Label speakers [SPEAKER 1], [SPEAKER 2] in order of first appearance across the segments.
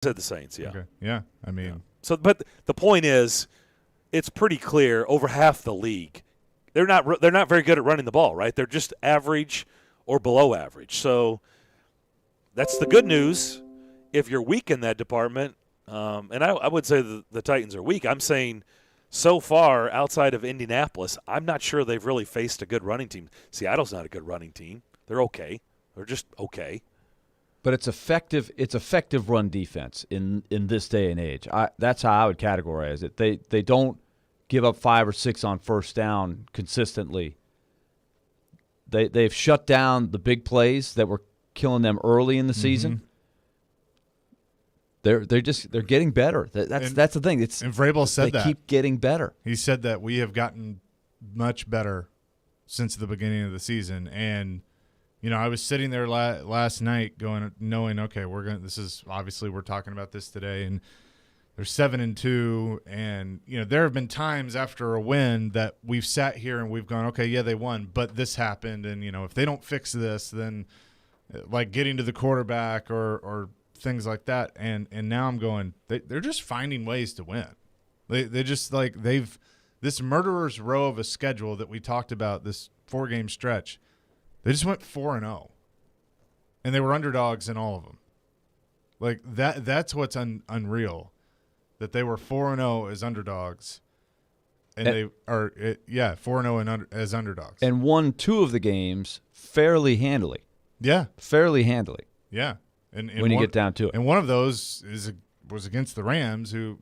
[SPEAKER 1] Said the Saints, yeah.
[SPEAKER 2] Okay. Yeah, I mean.
[SPEAKER 1] Yeah. So, but the point is, it's pretty clear over half the league, they're not very good at running the ball, right? They're just average or below average. So that's the good news. If you're weak in that department, and I would say the Titans are weak. I'm saying so far outside of Indianapolis, I'm not sure they've really faced a good running team. Seattle's not a good running team. They're okay. They're just okay.
[SPEAKER 3] But it's effective. It's effective run defense in this day and age. That's how I would categorize it. They don't give up 5 or 6 on first down consistently. They've shut down the big plays that were killing them early in the season. They're getting better. That's the thing.
[SPEAKER 2] And Vrabel said
[SPEAKER 3] they keep getting better.
[SPEAKER 2] He said that we have gotten much better since the beginning of the season. And I was sitting there last night knowing, okay, this is obviously we're talking about this today, and they're 7-2, and there have been times after a win that we've sat here and we've gone, okay, yeah, they won, but this happened, and if they don't fix this, then like getting to the quarterback or things like that, and now I'm going, they're just finding ways to win. They just they've this murderer's row of a schedule that we talked about, this 4-game stretch. They just went 4-0, and they were underdogs in all of them. Like that's what's unreal, that they were 4-0 as underdogs, and they are 4-0 as underdogs,
[SPEAKER 3] and won 2 of the games fairly handily.
[SPEAKER 2] Yeah,
[SPEAKER 3] fairly handily.
[SPEAKER 2] Yeah, and
[SPEAKER 3] when you get down to it,
[SPEAKER 2] and one of those was against the Rams, who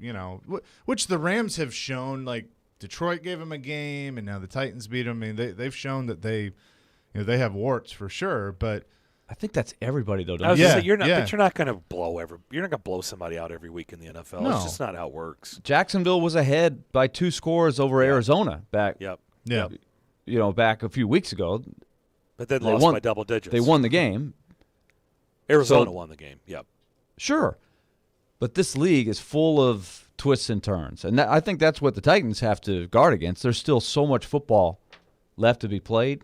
[SPEAKER 2] which the Rams have shown, like Detroit gave them a game, and now the Titans beat them. I mean, they've shown that they have warts for sure, but
[SPEAKER 3] I think that's everybody though.
[SPEAKER 1] I was gonna say, but you're not going to you're not going to blow somebody out every week in the NFL.
[SPEAKER 2] No.
[SPEAKER 1] It's just not how it works.
[SPEAKER 3] Jacksonville was ahead by 2 scores over Arizona back.
[SPEAKER 1] Yep.
[SPEAKER 2] Yeah.
[SPEAKER 3] Back a few weeks ago.
[SPEAKER 1] But then lost by double digits.
[SPEAKER 3] They won the game.
[SPEAKER 1] Arizona won the game. Yep.
[SPEAKER 3] Sure, but this league is full of twists and turns, and I think that's what the Titans have to guard against. There's still so much football left to be played.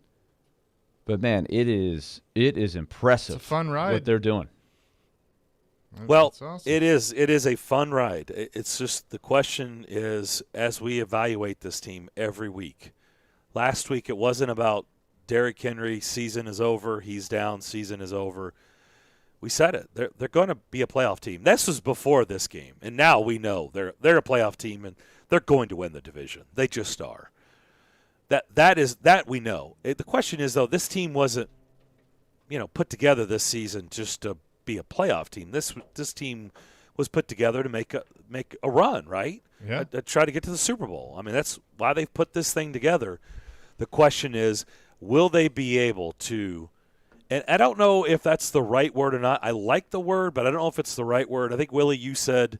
[SPEAKER 3] But, man, it is impressive.
[SPEAKER 2] It's a fun ride.
[SPEAKER 3] What they're doing.
[SPEAKER 1] Well,
[SPEAKER 2] awesome.
[SPEAKER 1] it is a fun ride. It's just the question is, as we evaluate this team every week, last week it wasn't about Derrick Henry, season is over, he's down, season is over. We said it. They're going to be a playoff team. This was before this game, and now we know they're a playoff team, and they're going to win the division. They just are. That we know. The question is, though, this team wasn't, put together this season just to be a playoff team. This team was put together to make a run, right?
[SPEAKER 2] Yeah.
[SPEAKER 1] Try to get to the Super Bowl. I mean, that's why they've put this thing together. The question is, will they be able to? And I don't know if that's the right word or not. I like the word, but I don't know if it's the right word. I think, Willie, you said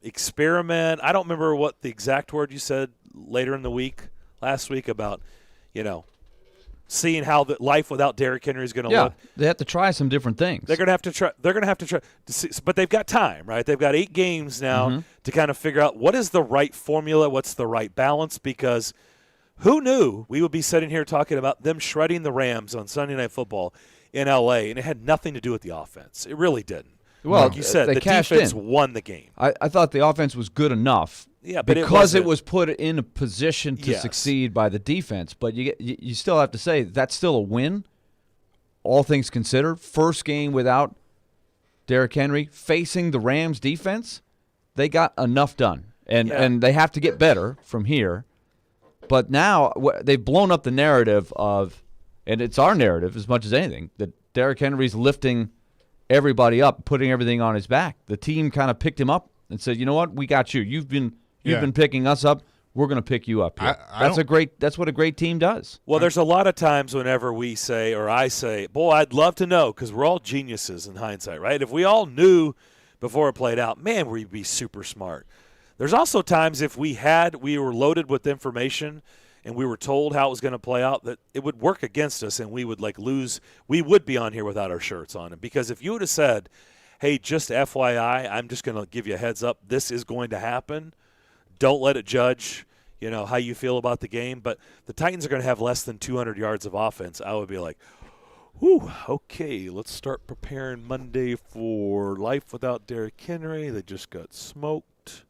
[SPEAKER 1] experiment. I don't remember what the exact word you said later in the week. Last week about, seeing how the life without Derrick Henry is going to look.
[SPEAKER 3] They have to try some different things.
[SPEAKER 1] They're going to have to try. They're going to have to try. But they've got time, right? They've got 8 games now to kind of figure out what is the right formula, what's the right balance. Because who knew we would be sitting here talking about them shredding the Rams on Sunday Night Football in L.A. and it had nothing to do with the offense. It really didn't.
[SPEAKER 3] Well,
[SPEAKER 1] like you said,
[SPEAKER 3] the
[SPEAKER 1] defense won the game.
[SPEAKER 3] I thought the offense was good enough.
[SPEAKER 1] Yeah, but
[SPEAKER 3] because it was put in a position to succeed by the defense. But you still have to say that's still a win, all things considered. First game without Derrick Henry facing the Rams defense, they got enough done. And they have to get better from here. But now they've blown up the narrative of, and it's our narrative as much as anything, that Derrick Henry's lifting everybody up, putting everything on his back. The team kind of picked him up and said, you know what, we got you. You've been picking us up. We're going to pick you up here. That's what a great team does.
[SPEAKER 1] Well, there's a lot of times whenever we say, or I say, boy, I'd love to know, because we're all geniuses in hindsight, right? If we all knew before it played out, man, we'd be super smart. There's also times if we were loaded with information and we were told how it was going to play out, that it would work against us and we would lose. We would be on here without our shirts on. Because if you would have said, hey, just FYI, I'm just going to give you a heads up, this is going to happen. Don't let it judge, how you feel about the game. But the Titans are going to have less than 200 yards of offense. I would be like, Whew, okay, let's start preparing Monday for life without Derrick Henry. They just got smoked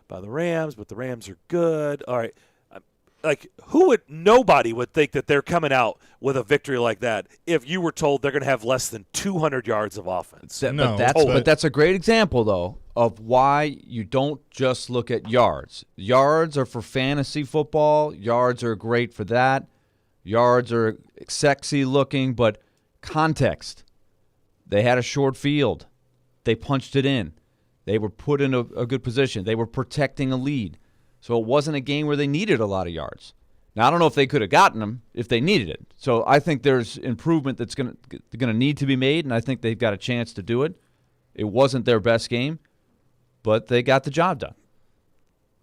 [SPEAKER 1] by the Rams, but the Rams are good. All right. Nobody would think that they're coming out with a victory like that if you were told they're going to have less than 200 yards of offense.
[SPEAKER 3] But that's a great example, though, of why you don't just look at yards. Yards are for fantasy football. Yards are great for that. Yards are sexy looking, but context. They had a short field. They punched it in. They were put in a good position. They were protecting a lead. So it wasn't a game where they needed a lot of yards. Now, I don't know if they could have gotten them if they needed it. So I think there's improvement that's going to need to be made, and I think they've got a chance to do it. It wasn't their best game, but they got the job done.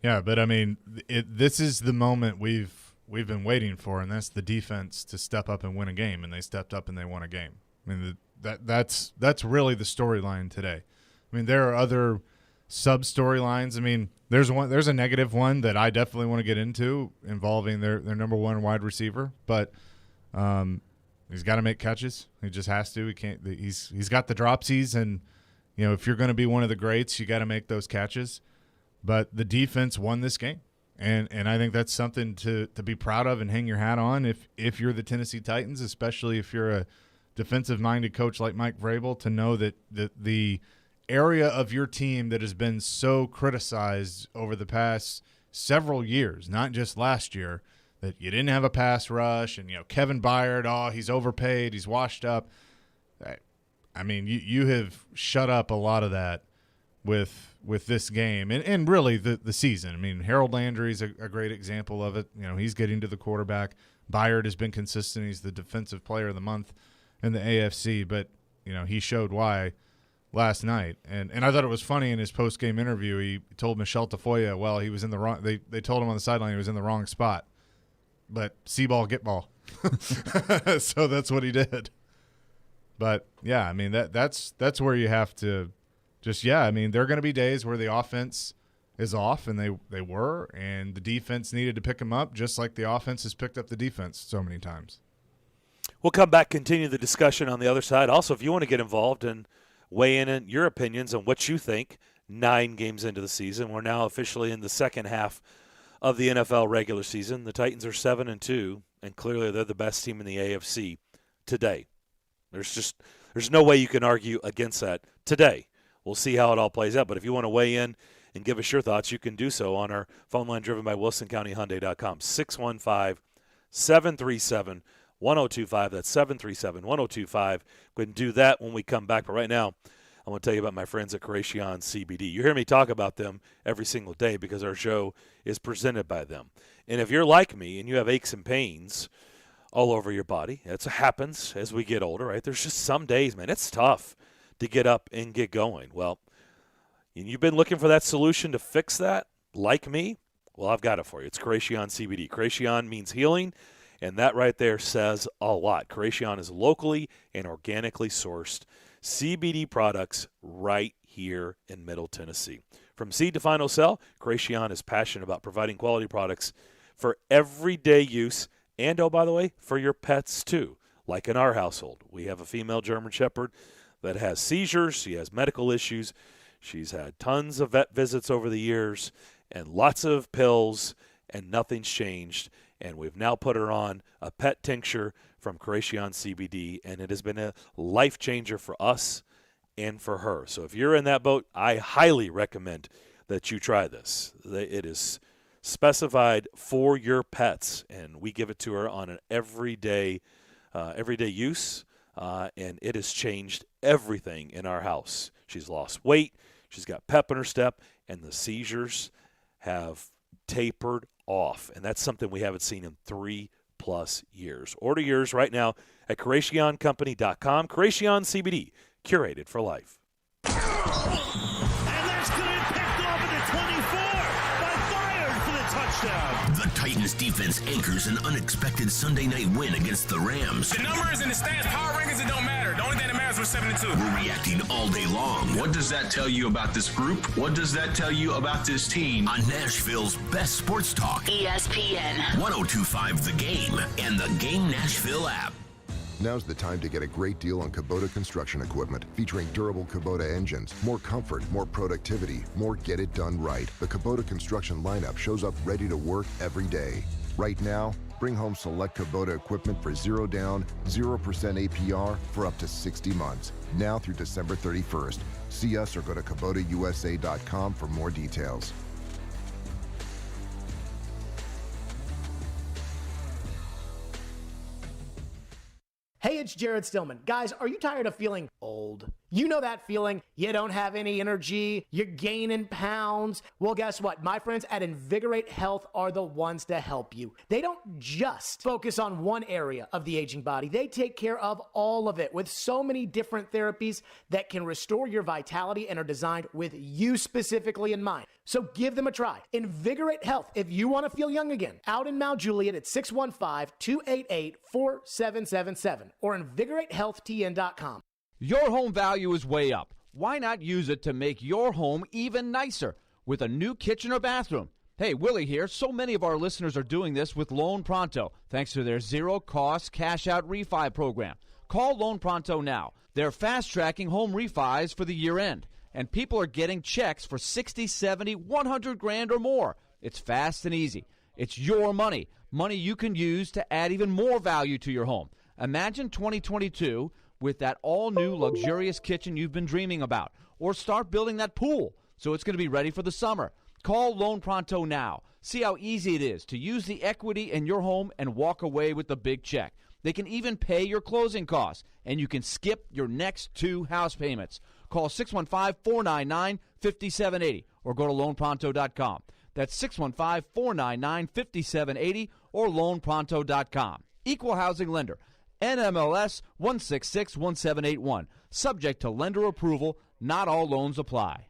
[SPEAKER 2] Yeah, but, I mean, this is the moment we've been waiting for, and that's the defense to step up and win a game, and they stepped up and they won a game. I mean, that's really the storyline today. I mean, there are other sub-storylines. I mean, there's a negative one that I definitely want to get into involving their number one wide receiver, but he's got to make catches. He just has to. He can't. He's got the dropsies, and if you're going to be one of the greats, you got to make those catches. But the defense won this game, and I think that's something to be proud of and hang your hat on if you're the Tennessee Titans, especially if you're a defensive-minded coach like Mike Vrabel, to know that the area of your team that has been so criticized over the past several years, not just last year, that you didn't have a pass rush, and Kevin Byard, he's overpaid, he's washed up. I mean, you have shut up a lot of that with this game and really the season. I mean, Harold Landry's a great example of it. He's getting to the quarterback. Byard has been consistent. He's the defensive player of the month in the AFC, but he showed why last night, and I thought it was funny in his post-game interview. He told Michelle Tafoya, well, he was in the wrong. They told him on the sideline he was in the wrong spot, but see ball, get ball. So that's what he did. But yeah, I mean that's where you have to just I mean, there are going to be days where the offense is off, and they were, and the defense needed to pick them up, just like the offense has picked up the defense so many times.
[SPEAKER 1] We'll come back, continue the discussion on the other side. Also, if you want to get involved and weigh in your opinions on what you think 9 games into the season. We're now officially in the second half of the NFL regular season. The Titans are 7-2, and clearly they're the best team in the AFC today. There's no way you can argue against that today. We'll see how it all plays out. But if you want to weigh in and give us your thoughts, you can do so on our phone line driven by WilsonCountyHyundai.com, 615-737-1025. That's 737-1025. Go ahead and do that when we come back. But right now, I want to tell you about my friends at Creation CBD. You hear me talk about them every single day because our show is presented by them. And if you're like me and you have aches and pains all over your body, it happens as we get older, right? There's just some days, man, it's tough to get up and get going. Well, you've been looking for that solution to fix that, like me? Well, I've got it for you. It's Creation CBD. Creation means healing, and that right there says a lot. Creation is locally and organically sourced CBD products right here in Middle Tennessee. From seed to final sell, Creation is passionate about providing quality products for everyday use and, oh, by the way, for your pets too. Like in our household, we have a female German Shepherd that has seizures. She has medical issues. She's had tons of vet visits over the years and lots of pills, and nothing's changed. And we've now put her on a pet tincture from Creation CBD, and it has been a life changer for us and for her. So if you're in that boat, I highly recommend that you try this. It is specified for your pets, and we give it to her on an everyday use, and it has changed everything in our house. She's lost weight, she's got pep in her step, and the seizures have tapered off, and that's something we haven't seen in 3+ years. Order yours right now at CreationCompany.com. Creation CBD, curated for life.
[SPEAKER 4] And that's going to be picked off at the 24 by Byard for the touchdown.
[SPEAKER 5] The Titans defense anchors an unexpected Sunday night win against the Rams.
[SPEAKER 6] The numbers and the stats, power rankings, it don't matter. The only thing that matters was 7-2.
[SPEAKER 5] We're reacting all day long.
[SPEAKER 7] What does that tell you about this group? What does that tell you about this team?
[SPEAKER 5] On Nashville's best sports talk,
[SPEAKER 8] ESPN
[SPEAKER 5] 102.5 The Game and the Game Nashville app.
[SPEAKER 8] Now's the time to get a great deal on Kubota construction equipment featuring durable Kubota engines, more comfort, more productivity, more get it done right. The Kubota construction lineup shows up ready to work every day. Right now, bring home select Kubota equipment for 0 down, 0% APR for up to 60 months. Now through December 31st. See us or go to KubotaUSA.com for more details.
[SPEAKER 9] Hey, it's Jared Stillman. Guys, are you tired of feeling old? You know that feeling. You don't have any energy. You're gaining pounds. Well, guess what? My friends at Invigorate Health are the ones to help you. They don't just focus on one area of the aging body. They take care of all of it with so many different therapies that can restore your vitality and are designed with you specifically in mind. So give them a try. Invigorate Health if you want to feel young again. Out in Mount Juliet at 615-288-4777 or invigoratehealthtn.com.
[SPEAKER 3] Your home value is way up. Why not use it to make your home even nicer with a new kitchen or bathroom? Hey, Willie here. So many of our listeners are doing this with Loan Pronto, thanks to their zero-cost cash-out refi program. Call Loan Pronto now. They're fast-tracking home refis for the year-end, and people are getting checks for 60, 70, 100 grand or more. It's fast and easy. It's your money, money you can use to add even more value to your home. Imagine 2022 with that all-new luxurious kitchen you've been dreaming about. Or start building that pool so it's going to be ready for the summer. Call Loan Pronto now. See how easy it is to use the equity in your home and walk away with the big check. They can even pay your closing costs, and you can skip your next 2 house payments. Call 615-499-5780 or go to loanpronto.com. That's 615-499-5780 or loanpronto.com. Equal housing lender. NMLS 1661781. Subject to lender approval. Not all loans apply.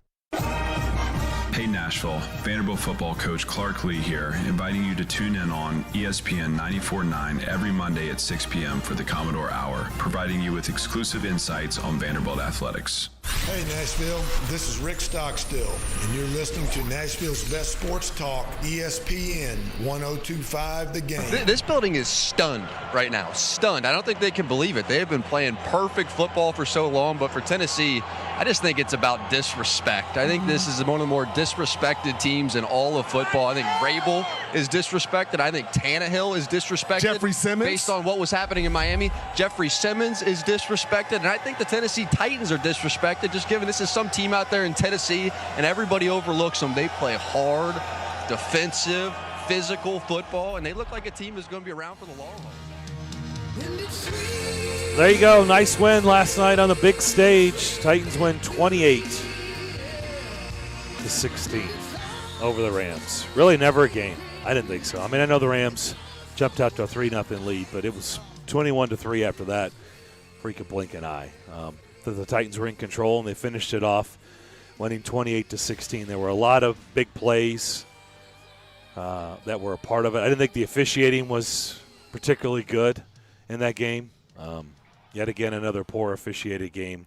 [SPEAKER 7] Hey Nashville, Vanderbilt football coach Clark Lee here, inviting you to tune in on ESPN 94.9 every Monday at 6 p.m. for the Commodore Hour, providing you with exclusive insights on Vanderbilt athletics.
[SPEAKER 10] Hey Nashville, this is Rick Stockstill, and you're listening to Nashville's best sports talk, ESPN 102.5 The Game.
[SPEAKER 11] This building is stunned right now, stunned. I don't think they can believe it. They have been playing perfect football for so long, but for Tennessee, I just think it's about disrespect. I think this is one of the more disrespected teams in all of football. I think Vrabel is disrespected. I think Tannehill is disrespected.
[SPEAKER 10] Jeffrey Simmons?
[SPEAKER 11] Based on what was happening in Miami. Jeffrey Simmons is disrespected. And I think the Tennessee Titans are disrespected, just given this is some team out there in Tennessee and everybody overlooks them. They play hard, defensive, physical football, and they look like a team that's going to be around for the long haul.
[SPEAKER 1] There you go. Nice win last night on the big stage. Titans win 28-16 over the Rams. Really never a game. I didn't think so. I mean, I know the Rams jumped out to a 3-0 lead, but it was 21-3 after that. Freaking blink an eye. The Titans were in control, and they finished it off, winning 28-16. There were a lot of big plays that were a part of it. I didn't think the officiating was particularly good in that game. Yet again, another poor officiated game.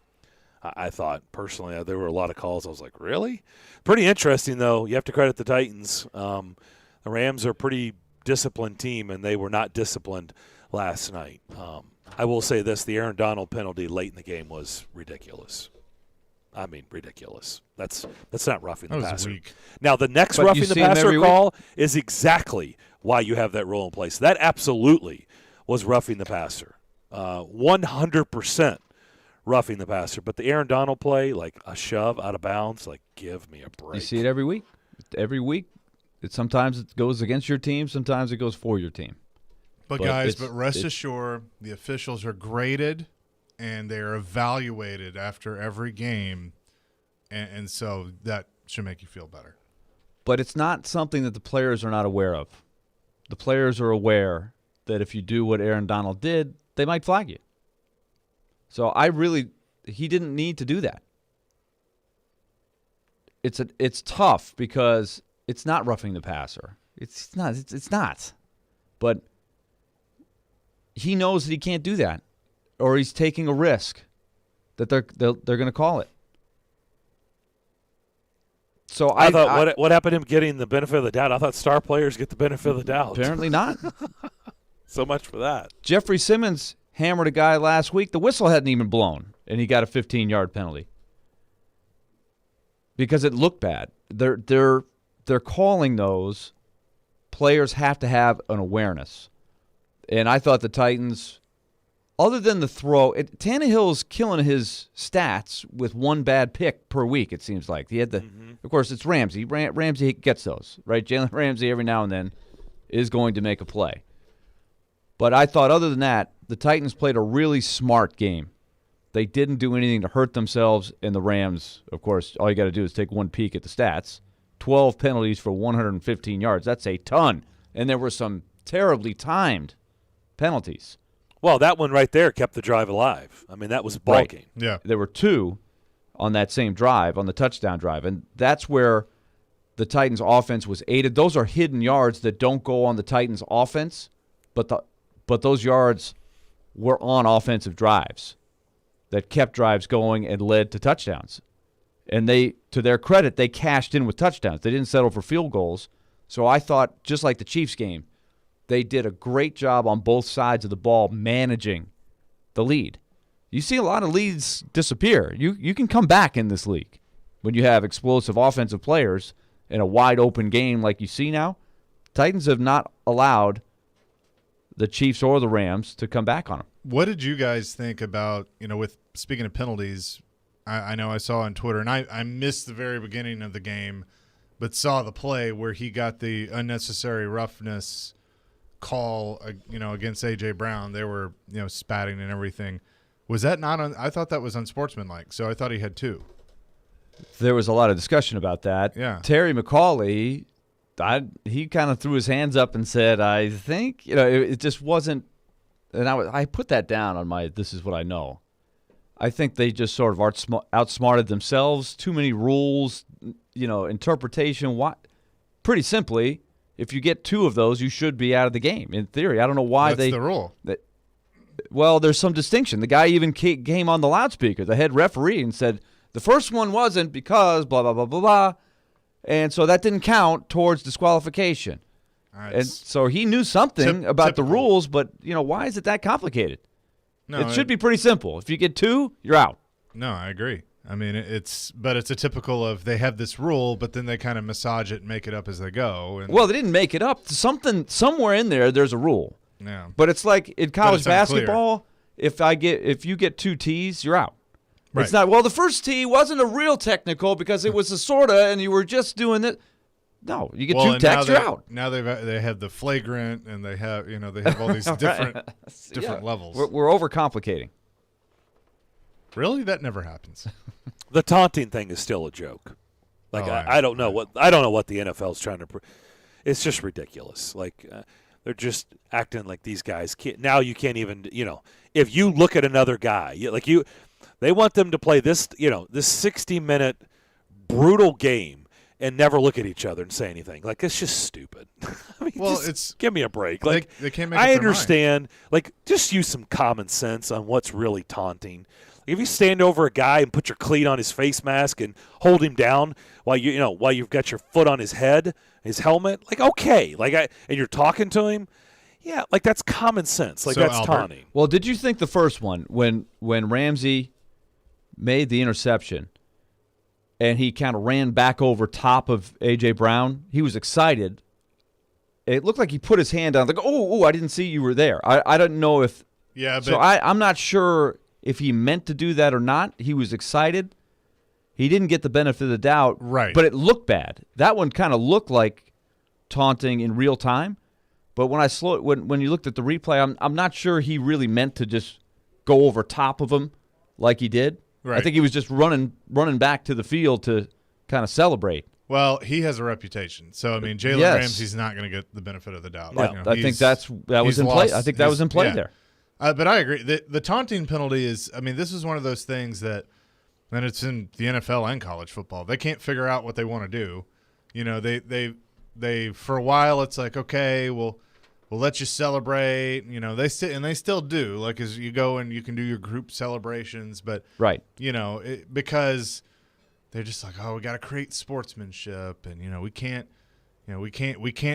[SPEAKER 1] I thought, personally, there were a lot of calls. I was like, really? Pretty interesting, though. You have to credit the Titans. The Rams are a pretty disciplined team, and they were not disciplined last night. I will say this, the Aaron Donald penalty late in the game was ridiculous. I mean, ridiculous. That's not roughing the passer.
[SPEAKER 2] Weak.
[SPEAKER 1] Now, the next roughing the passer call is exactly why you have that rule in place. That absolutely was roughing the passer. 100% roughing the passer. But the Aaron Donald play, like a shove out of bounds, like give me a break.
[SPEAKER 3] You see it every week. Every week. Sometimes it goes against your team. Sometimes it goes for your team.
[SPEAKER 2] But guys, rest assured, the officials are graded and they are evaluated after every game, and so that should make you feel better.
[SPEAKER 3] But it's not something that the players are not aware of. The players are aware that if you do what Aaron Donald did, they might flag you. So he didn't need to do that. It's tough because it's not roughing the passer. It's not. But he knows that he can't do that, or he's taking a risk that they're going to call it. So
[SPEAKER 1] I thought, what happened to him getting the benefit of the doubt? I thought star players get the benefit of the doubt.
[SPEAKER 3] Apparently not.
[SPEAKER 1] So much for that.
[SPEAKER 3] Jeffrey Simmons hammered a guy last week. The whistle hadn't even blown, and he got a 15-yard penalty because it looked bad. They're calling those. Players have to have an awareness. And I thought the Titans, other than the throw, Tannehill's killing his stats with one bad pick per week, it seems like. He had Of course, it's Ramsey. Ramsey gets those, right? Jalen Ramsey every now and then is going to make a play. But I thought other than that, the Titans played a really smart game. They didn't do anything to hurt themselves, and the Rams, of course, all you got to do is take one peek at the stats. 12 penalties for 115 yards. That's a ton. And there were some terribly timed penalties.
[SPEAKER 1] Well, that one right there kept the drive alive. I mean, that was a ball game.
[SPEAKER 2] Yeah.
[SPEAKER 3] There were 2 on that same drive, on the touchdown drive. And that's where the Titans' offense was aided. Those are hidden yards that don't go on the Titans' offense, but those yards were on offensive drives that kept drives going and led to touchdowns. And they, to their credit, they cashed in with touchdowns. They didn't settle for field goals. So I thought, just like the Chiefs game, they did a great job on both sides of the ball managing the lead. You see a lot of leads disappear. You can come back in this league when you have explosive offensive players in a wide-open game like you see now. Titans have not allowed the Chiefs or the Rams to come back on them.
[SPEAKER 2] What did you guys think about, with speaking of penalties, I know I saw on Twitter, and I missed the very beginning of the game, but saw the play where he got the unnecessary roughness call, against A.J. Brown. They were, spatting and everything. Was that not on? I thought that was unsportsmanlike, so I thought he had 2.
[SPEAKER 3] There was a lot of discussion about that.
[SPEAKER 2] Yeah.
[SPEAKER 3] Terry McAuley, he kind of threw his hands up and said, I think, it just wasn't, and I put that down on my this is what I know. I think they just sort of outsmarted themselves. Too many rules, interpretation. Pretty simply, if you get 2 of those, you should be out of the game. In theory, I don't know why
[SPEAKER 2] That's the rule.
[SPEAKER 3] Well, there's some distinction. The guy even came on the loudspeaker, the head referee, and said the first one wasn't because blah blah blah blah blah, and so that didn't count towards disqualification. And so he knew something about the rules, but why is it that complicated?
[SPEAKER 2] No,
[SPEAKER 3] it should be pretty simple. If you get 2, you're out.
[SPEAKER 2] No, I agree. I mean, it's a typical of they have this rule, but then they kind of massage it and make it up as they go. And
[SPEAKER 3] well, they didn't make it up. Somewhere in there's a rule.
[SPEAKER 2] Yeah.
[SPEAKER 3] But it's like in college basketball,
[SPEAKER 2] unclear.
[SPEAKER 3] if you get 2 tees, you're out.
[SPEAKER 2] Right.
[SPEAKER 3] It's not, well, the first tee wasn't a real technical because it was a sorta and you were just doing it. No, you get 2 techs, you're out.
[SPEAKER 2] Now they have the flagrant, and they have they have all these different levels.
[SPEAKER 3] We're overcomplicating.
[SPEAKER 2] Really, that never happens.
[SPEAKER 1] The taunting thing is still a joke. Like I don't know what the NFL's trying to. It's just ridiculous. Like they're just acting like these guys can't. Now you can't even. If you look at another guy, they want them to play this. This 60-minute brutal game. And never look at each other and say anything. Like, it's just stupid. I mean, give me a break. Like,
[SPEAKER 2] they can't make up
[SPEAKER 1] I
[SPEAKER 2] their
[SPEAKER 1] understand. Like, just use some common sense on what's really taunting. Like, if you stand over a guy and put your cleat on his face mask and hold him down while you've got your foot on his head, his helmet, like, okay, and you're talking to him, yeah, like that's common sense. Like, that's taunting.
[SPEAKER 3] Well, did you think the first one when Ramsey made the interception? And he kind of ran back over top of A.J. Brown. He was excited. It looked like he put his hand down. Like, I didn't see you were there. I don't know if –
[SPEAKER 2] yeah, but
[SPEAKER 3] so I'm not sure if he meant to do that or not. He was excited. He didn't get the benefit of the doubt.
[SPEAKER 2] Right.
[SPEAKER 3] But it looked bad. That one kind of looked like taunting in real time. But when you looked at the replay, I'm not sure he really meant to just go over top of him like he did.
[SPEAKER 2] Right.
[SPEAKER 3] I think he was just running back to the field to kind of celebrate.
[SPEAKER 2] Well, he has a reputation. So, I mean, Jalen Ramsey's not going to get the benefit of the doubt.
[SPEAKER 3] No, I think that was in play. I think that was in play there.
[SPEAKER 2] But I agree. The taunting penalty is, I mean, this is one of those things that, and it's in the NFL and college football, they can't figure out what they want to do. They for a while, it's like, okay, we'll let you celebrate. They still do. Like, as you go and you can do your group celebrations, but
[SPEAKER 3] right,
[SPEAKER 2] because they're just like, oh, we got to create sportsmanship, and we can't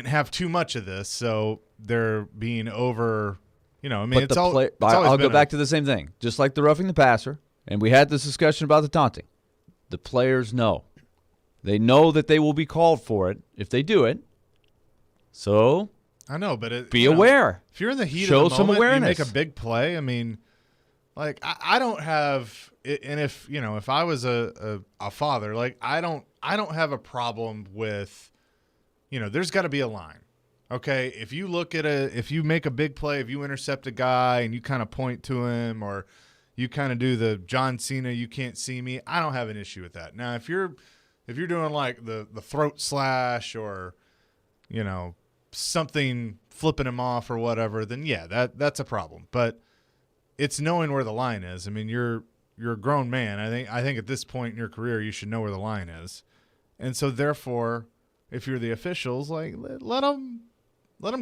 [SPEAKER 2] have too much of this. So they're being over You know, I mean,
[SPEAKER 3] I'll go back to the same thing. Just like the roughing the passer, and we had this discussion about the taunting. The players know. They know that they will be called for it if they do it. So
[SPEAKER 2] I know, but
[SPEAKER 3] be aware.
[SPEAKER 2] If you're in the heat
[SPEAKER 3] Show
[SPEAKER 2] of the
[SPEAKER 3] some
[SPEAKER 2] moment,
[SPEAKER 3] awareness.
[SPEAKER 2] you make a big play. I mean, like I don't have, and if I was a father, like I don't have a problem with, there's got to be a line. Okay, if you look at if you make a big play, if you intercept a guy and you kind of point to him, or you kind of do the John Cena, you can't see me, I don't have an issue with that. Now, if you're doing like the throat slash or, something flipping him off or whatever, then yeah, that's a problem. But it's knowing where the line is. I mean, you're a grown man. I think at this point in your career, you should know where the line is, and so therefore, if you're the officials, like let them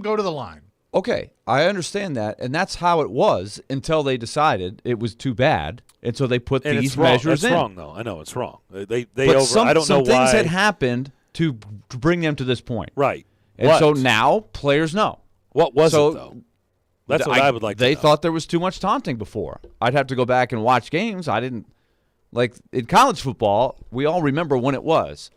[SPEAKER 2] go to the line.
[SPEAKER 3] Okay, I understand that, and that's how it was until they decided it was too bad, and so they put these measures in.
[SPEAKER 1] It's wrong, though. I know it's wrong. I don't know
[SPEAKER 3] some
[SPEAKER 1] why.
[SPEAKER 3] things had happened to bring them to this point.
[SPEAKER 1] Right.
[SPEAKER 3] And so now players know.
[SPEAKER 1] What was it, though? That's what I would like to know.
[SPEAKER 3] They thought there was too much taunting before. I'd have to go back and watch games. I didn't – like in college football, we all remember when it was.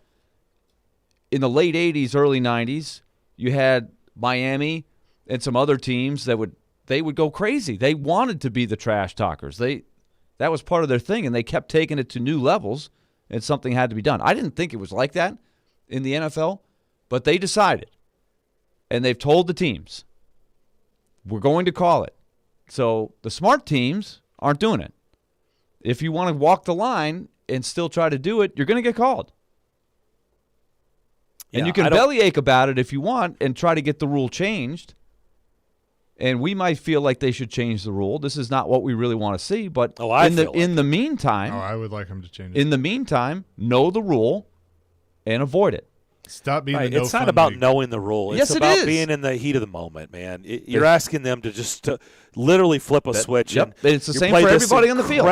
[SPEAKER 3] In the late 80s, early 90s, you had Miami and some other teams that would go crazy. They wanted to be the trash talkers. That was part of their thing, and they kept taking it to new levels, and something had to be done. I didn't think it was like that in the NFL, but they decided. And they've told the teams, we're going to call it. So the smart teams aren't doing it. If you want to walk the line and still try to do it, you're going to get called. And you can bellyache about it if you want and try to get the rule changed. And we might feel like they should change the rule. This is not what we really want to see. But in the meantime,
[SPEAKER 2] I would like them to change it.
[SPEAKER 3] In the meantime, know the rule and avoid it.
[SPEAKER 2] Stop being
[SPEAKER 1] right.
[SPEAKER 2] the no
[SPEAKER 1] It's
[SPEAKER 2] fun
[SPEAKER 1] not about
[SPEAKER 2] league.
[SPEAKER 1] knowing the rule.
[SPEAKER 3] Yes,
[SPEAKER 1] it's about being in the heat of the moment, man. You're asking them to just literally flip a switch.
[SPEAKER 3] Yep.
[SPEAKER 1] And
[SPEAKER 3] it's the same for everybody on the field.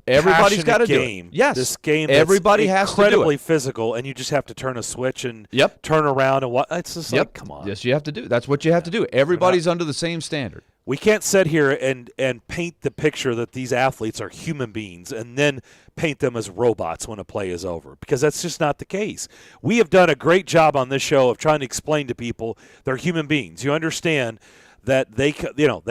[SPEAKER 3] Everybody's got to do
[SPEAKER 1] game.
[SPEAKER 3] it. Yes.
[SPEAKER 1] This game
[SPEAKER 3] everybody has to do it.
[SPEAKER 1] Incredibly physical, and you just have to turn a switch and turn around and what? It's just like, come on.
[SPEAKER 3] Yes, you have to do. That's what you have to do. Everybody's under the same standard.
[SPEAKER 1] We can't sit here and paint the picture that these athletes are human beings and then paint them as robots when a play is over, because that's just not the case. We have done a great job on this show of trying to explain to people they're human beings. You understand that they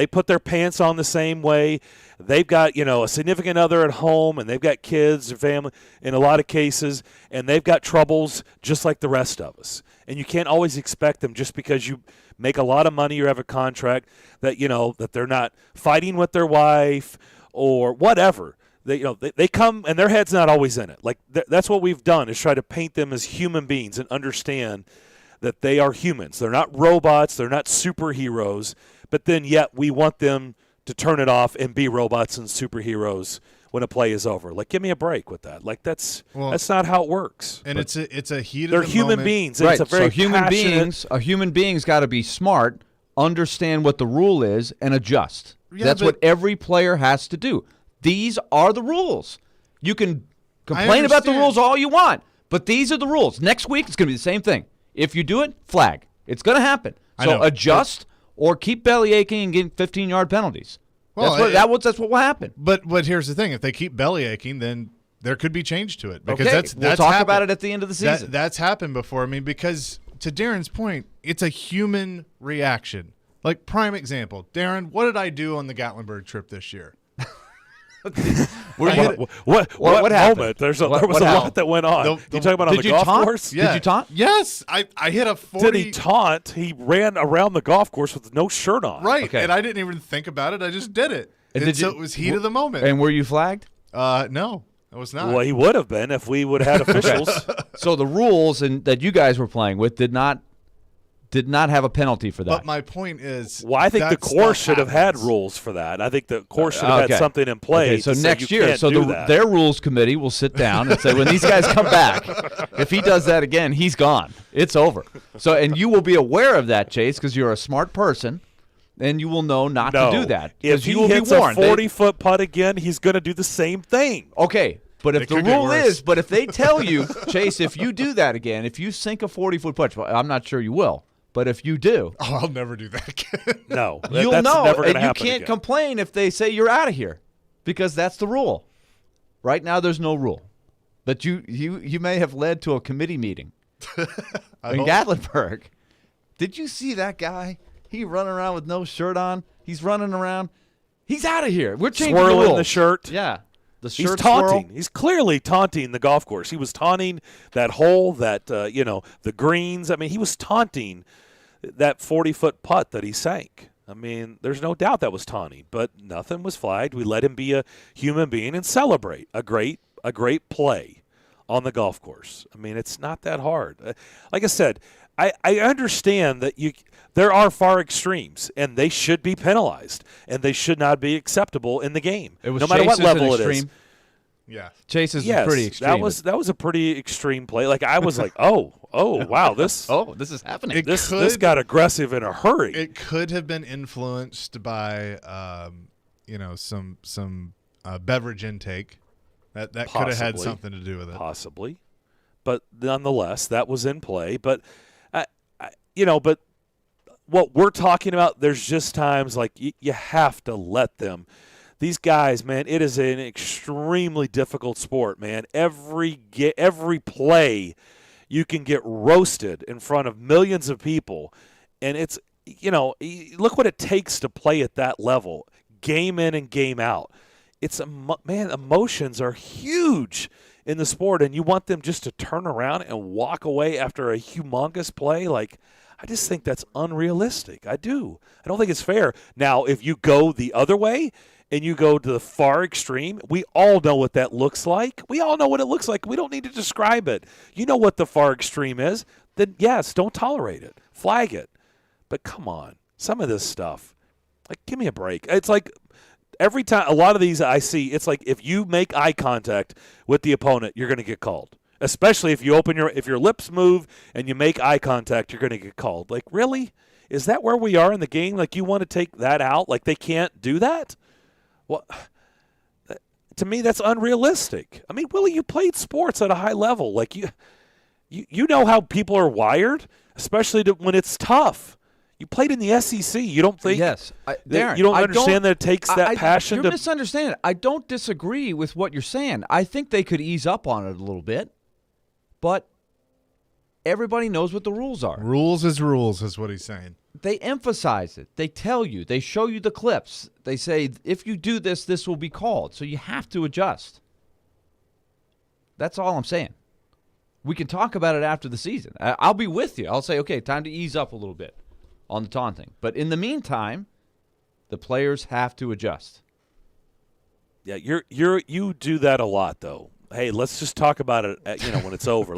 [SPEAKER 1] put their pants on the same way. They've got, a significant other at home, and they've got kids or family in a lot of cases, and they've got troubles just like the rest of us. And you can't always expect them, just because you make a lot of money or have a contract, that that they're not fighting with their wife or whatever. They come and their head's not always in it. Like that's what we've done, is try to paint them as human beings and understand that they are humans. They're not robots. They're not superheroes. But then yet we want them to turn it off and be robots and superheroes when a play is over. Like, give me a break with that. Like, that's not how it works.
[SPEAKER 2] And it's a heat of
[SPEAKER 1] they're
[SPEAKER 2] the
[SPEAKER 1] human
[SPEAKER 2] moment.
[SPEAKER 1] beings.
[SPEAKER 3] Right.
[SPEAKER 1] It's a very
[SPEAKER 3] a human being's got to be smart, understand what the rule is, and adjust.
[SPEAKER 2] Yeah,
[SPEAKER 3] that's what every player has to do. These are the rules. You can complain about the rules all you want, but these are the rules. Next week, it's going to be the same thing. If you do it, flag. It's going to happen. So adjust or keep bellyaching and getting 15-yard penalties. Well, that's what will happen.
[SPEAKER 2] But here's the thing: if they keep bellyaching, then there could be change to it, because that's
[SPEAKER 3] we'll talk about it at the end of the season.
[SPEAKER 2] That's happened before. I mean, because to Darren's point, it's a human reaction. Like, prime example, Darren, what did I do on the Gatlinburg trip this year?
[SPEAKER 1] What happened? There was a lot that went on. You talking about on the golf course?
[SPEAKER 2] Yeah.
[SPEAKER 3] Did you taunt?
[SPEAKER 2] Yes, I hit a 40.
[SPEAKER 1] Did he taunt? He ran around the golf course with no shirt on.
[SPEAKER 2] Right, and I didn't even think about it. I just did it. And so it was heat of the moment.
[SPEAKER 3] And were you flagged?
[SPEAKER 2] No, I was not.
[SPEAKER 1] Well, he would have been if we would have had officials.
[SPEAKER 3] So the rules that you guys were playing with did not have a penalty for that.
[SPEAKER 2] But my point is,
[SPEAKER 1] I think the course should have had rules for that. I think the course should have had something in place.
[SPEAKER 3] Okay, so next year, their rules committee will sit down and say, when these guys come back, if he does that again, he's gone. It's over. So, and you will be aware of that, Chase, because you're a smart person, and you will know not to do that.
[SPEAKER 1] If he hits a 40-foot putt again, he's going to do the same thing.
[SPEAKER 3] Okay. But if the rule but if they tell you, Chase, if you do that again, if you sink a 40-foot putt, well, I'm not sure you will. But if you do,
[SPEAKER 2] I'll never do that.
[SPEAKER 1] No,
[SPEAKER 3] you'll
[SPEAKER 1] that's
[SPEAKER 3] know,
[SPEAKER 1] never
[SPEAKER 3] and
[SPEAKER 1] gonna
[SPEAKER 3] you
[SPEAKER 1] happen
[SPEAKER 3] can't
[SPEAKER 1] again.
[SPEAKER 3] complain if they say you're out of here, because that's the rule. Right now, there's no rule. But you may have led to a committee meeting in Gatlinburg. Did you see that guy? He running around with no shirt on. He's running around. He's out of here. We're changing the
[SPEAKER 1] Swirling
[SPEAKER 3] rules.
[SPEAKER 1] the shirt.
[SPEAKER 3] Yeah. The
[SPEAKER 1] He's
[SPEAKER 3] shirt
[SPEAKER 1] taunting.
[SPEAKER 3] swirl.
[SPEAKER 1] He's clearly taunting the golf course. He was taunting that hole, that the greens. I mean, he was taunting that 40-foot putt that he sank. I mean, there's no doubt that was taunting, but nothing was flagged. We let him be a human being and celebrate a great play on the golf course. I mean, it's not that hard. Like I said, I understand that there are far extremes, and they should be penalized, and they should not be acceptable in the game,
[SPEAKER 3] It was
[SPEAKER 1] no matter what
[SPEAKER 3] Chase's an
[SPEAKER 1] level it is.
[SPEAKER 3] extreme.
[SPEAKER 2] Yeah.
[SPEAKER 3] Chase's
[SPEAKER 1] Yes,
[SPEAKER 3] was pretty extreme.
[SPEAKER 1] that was a pretty extreme play. Like I was like, oh, wow, this
[SPEAKER 3] this is happening.
[SPEAKER 1] this got aggressive in a hurry.
[SPEAKER 2] It could have been influenced by, some beverage intake. That could have had something to do with it.
[SPEAKER 1] Possibly, but nonetheless, that was in play. But but what we're talking about, there's just times like you have to let them. These guys, man, it is an extremely difficult sport, man. Every play, you can get roasted in front of millions of people, and it's look what it takes to play at that level, game in and game out. Emotions are huge in the sport, and you want them just to turn around and walk away after a humongous play. Like, I just think that's unrealistic. I do. I don't think it's fair. Now, if you go the other way and you go to the far extreme, we all know what that looks like. We all know what it looks like. We don't need to describe it. You know what the far extreme is. Then, yes, don't tolerate it. Flag it. But come on. Some of this stuff, like, give me a break. It's like every time, a lot of these I see, it's like if you make eye contact with the opponent, you're going to get called. Especially if if your lips move and you make eye contact, you're going to get called. Like, really? Is that where we are in the game? Like, you want to take that out? Like, they can't do that? Well, to me, that's unrealistic. I mean, Willie, you played sports at a high level. Like, you know how people are wired, especially when it's tough. You played in the SEC. You don't think?
[SPEAKER 3] Yes, Darren,
[SPEAKER 1] you don't understand that it takes that passion.
[SPEAKER 3] You're misunderstanding. I don't disagree with what you're saying. I think they could ease up on it a little bit, but everybody knows what the rules are.
[SPEAKER 2] Rules is what he's saying.
[SPEAKER 3] They emphasize it. They tell you. They show you the clips. They say, if you do this, this will be called. So you have to adjust. That's all I'm saying. We can talk about it after the season. I'll be with you. I'll say, okay, time to ease up a little bit on the taunting. But in the meantime, the players have to adjust.
[SPEAKER 1] Yeah, you do that a lot, though. Hey, let's just talk about it, when it's over.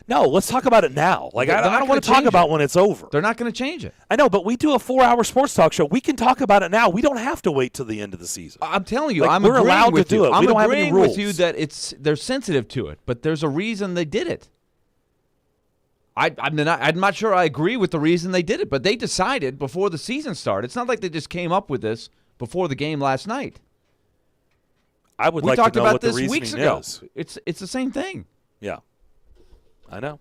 [SPEAKER 1] No, let's talk about it now. Like, I don't want to talk about when it's over.
[SPEAKER 3] They're not going to change it.
[SPEAKER 1] I know, but we do a 4-hour sports talk show. We can talk about it now. We don't have to wait till the end of the season.
[SPEAKER 3] I'm telling you,
[SPEAKER 1] we're allowed to do it.
[SPEAKER 3] I'm
[SPEAKER 1] we don't have
[SPEAKER 3] agreeing
[SPEAKER 1] any rules.
[SPEAKER 3] with you that they're sensitive to it, but there's a reason they did it. I'm not sure I agree with the reason they did it, but they decided before the season started. It's not like they just came up with this before the game last night.
[SPEAKER 1] I would like to know what the reasoning
[SPEAKER 3] weeks ago.
[SPEAKER 1] is.
[SPEAKER 3] It's the same thing.
[SPEAKER 1] Yeah, I know.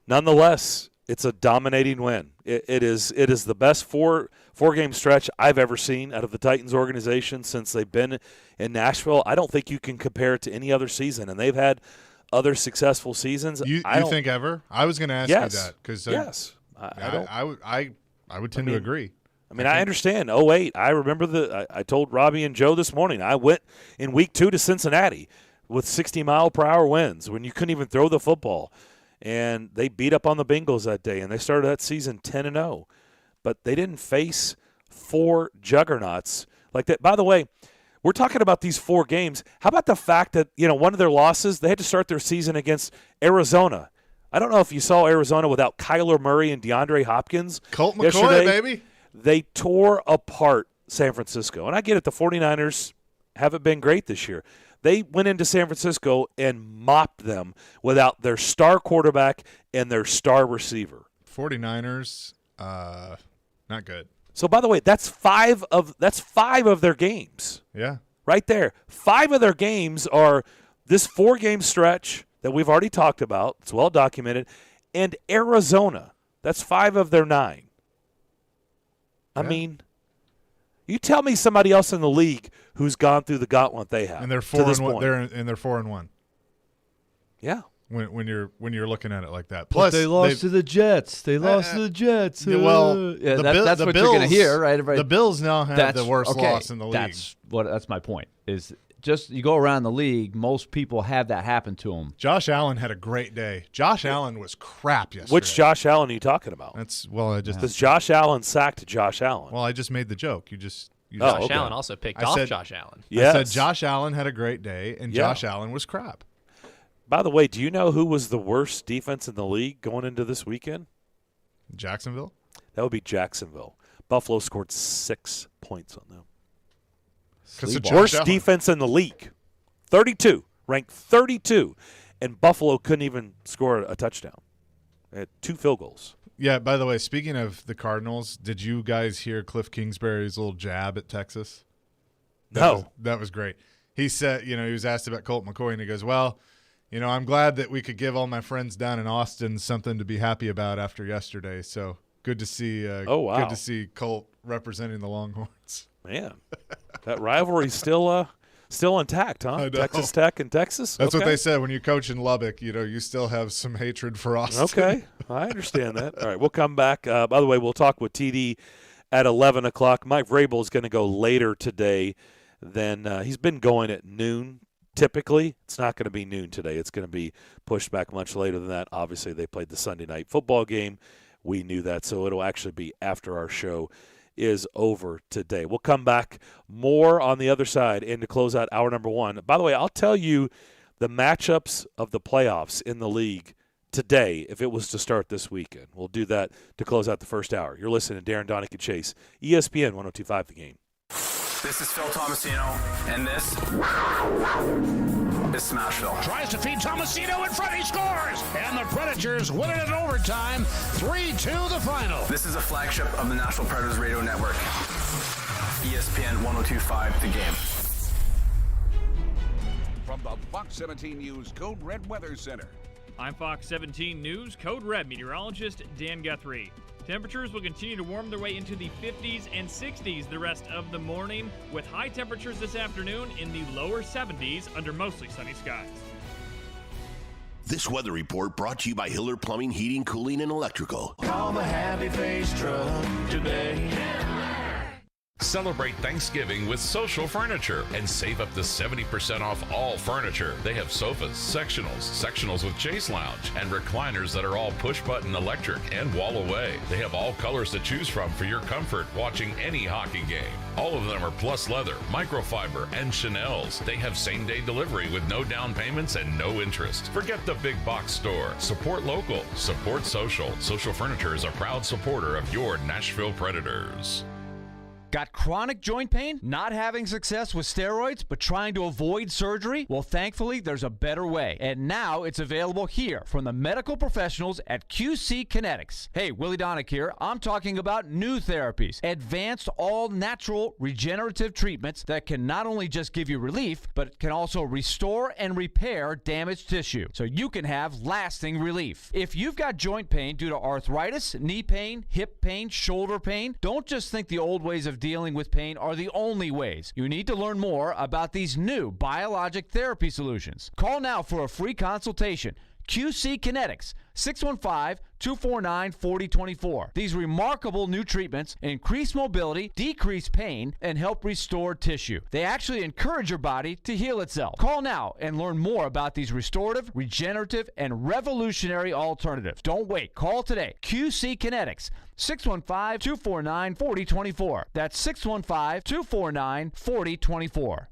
[SPEAKER 1] Nonetheless, it's a dominating win. It is the best four-game stretch I've ever seen out of the Titans organization since they've been in Nashville. I don't think you can compare it to any other season, and they've had other successful seasons.
[SPEAKER 2] You think ever? I was going to ask you that because I would tend to agree.
[SPEAKER 1] I mean, I understand. 08, I remember I told Robbie and Joe this morning, I went in week 2 to Cincinnati with 60-mile-per-hour winds when you couldn't even throw the football. And they beat up on the Bengals that day, and they started that season 10-0. But they didn't face 4 juggernauts like that. By the way, we're talking about these 4 games. How about the fact that, one of their losses, they had to start their season against Arizona. I don't know if you saw Arizona without Kyler Murray and DeAndre Hopkins.
[SPEAKER 2] Colt McCoy, baby.
[SPEAKER 1] They tore apart San Francisco. And I get it, the 49ers haven't been great this year. They went into San Francisco and mopped them without their star quarterback and their star receiver.
[SPEAKER 2] 49ers, not good.
[SPEAKER 1] So, by the way, that's 5 of their games.
[SPEAKER 2] Yeah.
[SPEAKER 1] Right there. 5 of their games are this 4-game stretch that we've already talked about. It's well documented. And Arizona. That's 5 of their 9. I mean, you tell me somebody else in the league who's gone through the gauntlet they have.
[SPEAKER 2] And they're 4-1. They're 4-1.
[SPEAKER 1] Yeah.
[SPEAKER 2] When you're looking at it like that.
[SPEAKER 3] Plus, they lost to the Jets. They lost to the Jets.
[SPEAKER 2] That's
[SPEAKER 3] what you're going to hear, right?
[SPEAKER 2] The Bills now have the worst loss in the league.
[SPEAKER 3] That's my point. Is just you go around the league, most people have that happen to them.
[SPEAKER 2] Josh Allen had a great day. Josh Allen was crap yesterday.
[SPEAKER 1] Which Josh Allen are you talking about?
[SPEAKER 2] Because
[SPEAKER 1] Josh Allen sacked Josh Allen.
[SPEAKER 2] Well, I just made the joke. Josh
[SPEAKER 12] Allen also picked off Josh Allen.
[SPEAKER 2] Yes. I said Josh Allen had a great day, and Josh Allen was crap.
[SPEAKER 1] By the way, do you know who was the worst defense in the league going into this weekend?
[SPEAKER 2] Jacksonville?
[SPEAKER 1] That would be Jacksonville. Buffalo scored 6 points on them. Worst defense in the league. 32. Ranked 32. And Buffalo couldn't even score a touchdown. They had 2 field goals.
[SPEAKER 2] Yeah, by the way, speaking of the Cardinals, did you guys hear Cliff Kingsbury's little jab at Texas? That was great. He said, he was asked about Colt McCoy, and he goes, well, I'm glad that we could give all my friends down in Austin something to be happy about after yesterday. So good to see. Good to see Colt representing the Longhorns.
[SPEAKER 1] Man, that rivalry's still intact, huh? Texas Tech and Texas.
[SPEAKER 2] That's what they said when you coach in Lubbock. You still have some hatred for Austin.
[SPEAKER 1] Okay, I understand that. All right, we'll come back. By the way, we'll talk with TD at 11 o'clock. Mike Vrabel is going to go later today than he's been going at noon. Typically, it's not going to be noon today. It's going to be pushed back much later than that. Obviously, they played the Sunday night football game. We knew that, so it'll actually be after our show is over today. We'll come back more on the other side and to close out hour number 1. By the way, I'll tell you the matchups of the playoffs in the league today if it was to start this weekend. We'll do that to close out the first hour. You're listening to Darren Donick and Chase, ESPN 102.5 The Game.
[SPEAKER 6] This is Phil Tomasino, and this is Smashville.
[SPEAKER 4] Tries to feed Tomasino in front, he scores! And the Predators win it in overtime, 3-2 the final.
[SPEAKER 6] This is a flagship of the Nashville Predators Radio Network. ESPN 102.5 The Game.
[SPEAKER 13] From the Fox 17 News Code Red Weather Center.
[SPEAKER 14] I'm Fox 17 News Code Red meteorologist Dan Guthrie. Temperatures will continue to warm their way into the 50s and 60s the rest of the morning, with high temperatures this afternoon in the lower 70s under mostly sunny skies.
[SPEAKER 5] This weather report brought to you by Hiller Plumbing, Heating, Cooling, and Electrical.
[SPEAKER 4] Call the Happy Face Truck today.
[SPEAKER 15] Celebrate Thanksgiving with Social Furniture and save up to 70% off all furniture. They have sofas, sectionals with chase lounge, and recliners that are all push-button electric and wall away. They have all colors to choose from for your comfort watching any hockey game. All of them are plus leather, microfiber, and Chanel's. They have same-day delivery with no down payments and no interest. Forget the big box store. Support local. Support social. Social Furniture is a proud supporter of your Nashville Predators.
[SPEAKER 16] Got chronic joint pain? Not having success with steroids, but trying to avoid surgery? Well, thankfully, there's a better way. And now it's available here from the medical professionals at QC Kinetics. Hey, Willie Donick here. I'm talking about new therapies. Advanced, all-natural, regenerative treatments that can not only just give you relief, but can also restore and repair damaged tissue, so you can have lasting relief. If you've got joint pain due to arthritis, knee pain, hip pain, shoulder pain, don't just think the old ways of dealing with pain are the only ways. You need to learn more about these new biologic therapy solutions. Call now for a free consultation. QC Kinetics, 615-249-4024. These remarkable new treatments increase mobility, decrease pain, and help restore tissue. They actually encourage your body to heal itself. Call now and learn more about these restorative, regenerative, and revolutionary alternatives. Don't wait. Call today. QC Kinetics, 615-249-4024. That's 615-249-4024.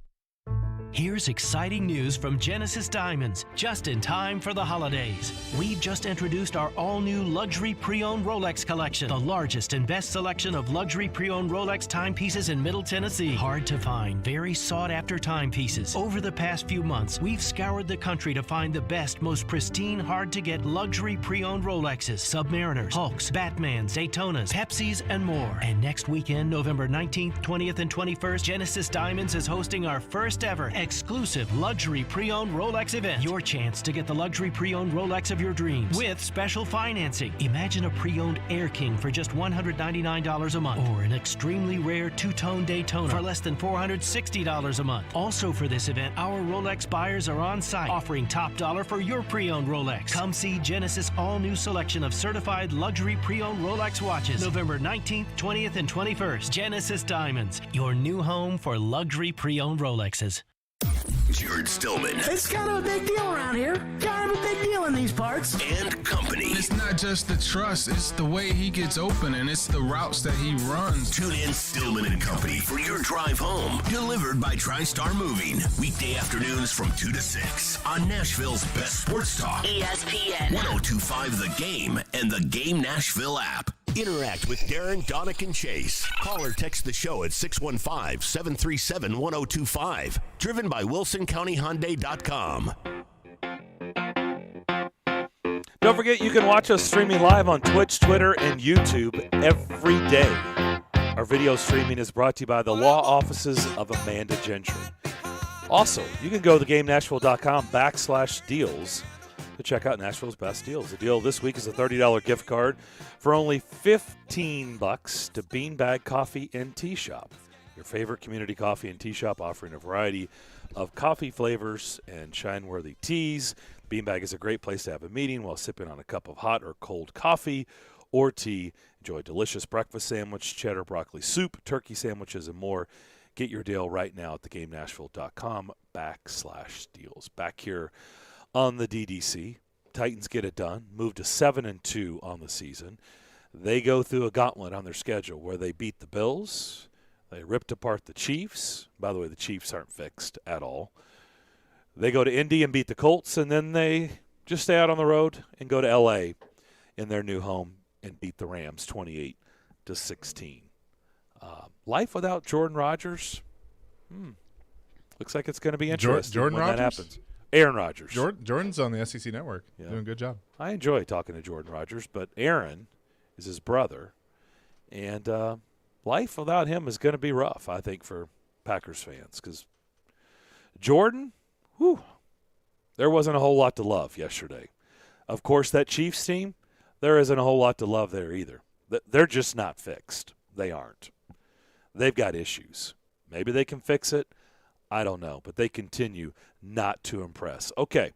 [SPEAKER 17] Here's exciting news from Genesis Diamonds, just in time for the holidays. We've just introduced our all-new luxury pre-owned Rolex collection, the largest and best selection of luxury pre-owned Rolex timepieces in Middle Tennessee. Hard to find, very sought-after timepieces. Over the past few months, we've scoured the country to find the best, most pristine, hard-to-get luxury pre-owned Rolexes, Submariners, Hulks, Batmans, Daytonas, Pepsis, and more. And next weekend, November 19th, 20th, and 21st, Genesis Diamonds is hosting our first ever exclusive luxury pre-owned Rolex event. Your chance to get the luxury pre-owned Rolex of your dreams with special financing. Imagine a pre-owned Air King for just $199 a month, or an extremely rare two-tone Daytona for less than $460 a month. Also for this event, our Rolex buyers are on site offering top dollar for your pre-owned Rolex. Come see Genesis all-new selection of certified luxury pre-owned Rolex watches November 19th, 20th, and 21st. Genesis Diamonds, your new home for luxury pre-owned Rolexes.
[SPEAKER 5] Jared Stillman.
[SPEAKER 9] It's kind of a big deal around here. Kind of a big deal in these parts.
[SPEAKER 5] And company.
[SPEAKER 18] It's not just the trust, it's the way he gets open, and it's the routes that he runs.
[SPEAKER 5] Tune in Stillman and Company for your drive home. Delivered by TriStar Moving. Weekday afternoons from 2 to 6 on Nashville's best sports talk.
[SPEAKER 19] ESPN
[SPEAKER 5] 102.5 The Game and the Game Nashville app. Interact with Darren, Donick, and Chase. Call or text the show at 615-737-1025. Driven by WilsonCountyHyundai.com.
[SPEAKER 1] Don't forget, you can watch us streaming live on Twitch, Twitter, and YouTube every day. Our video streaming is brought to you by the law offices of Amanda Gentry. Also, you can go to GameNashville.com/deals to check out Nashville's best deals. The deal this week is a $30 gift card for only $15 to Beanbag Coffee and Tea Shop, your favorite community coffee and tea shop, offering a variety of coffee flavors and shine-worthy teas. Beanbag is a great place to have a meeting while sipping on a cup of hot or cold coffee or tea. Enjoy a delicious breakfast sandwich, cheddar broccoli soup, turkey sandwiches, and more. Get your deal right now at thegamenashville.com/deals. Back here on the DDC, Titans get it done, move to 7-2 on the season. They go through a gauntlet on their schedule where they beat the Bills, they ripped apart the Chiefs. By the way, the Chiefs aren't fixed at all. They go to Indy and beat the Colts, and then they just stay out on the road and go to L.A. in their new home and beat the Rams 28-16. Life without Jordan Rodgers, looks like it's going to be interesting when that happens. Aaron Rodgers.
[SPEAKER 2] Jordan's on the SEC Network.
[SPEAKER 1] Yeah.
[SPEAKER 2] Doing a good job.
[SPEAKER 1] I enjoy talking to Jordan Rodgers, but Aaron is his brother, and life without him is going to be rough, I think, for Packers fans, because Jordan, there wasn't a whole lot to love yesterday. Of course, that Chiefs team, there isn't a whole lot to love there either. They're just not fixed. They aren't. They've got issues. Maybe they can fix it. I don't know, but they continue not to impress. Okay,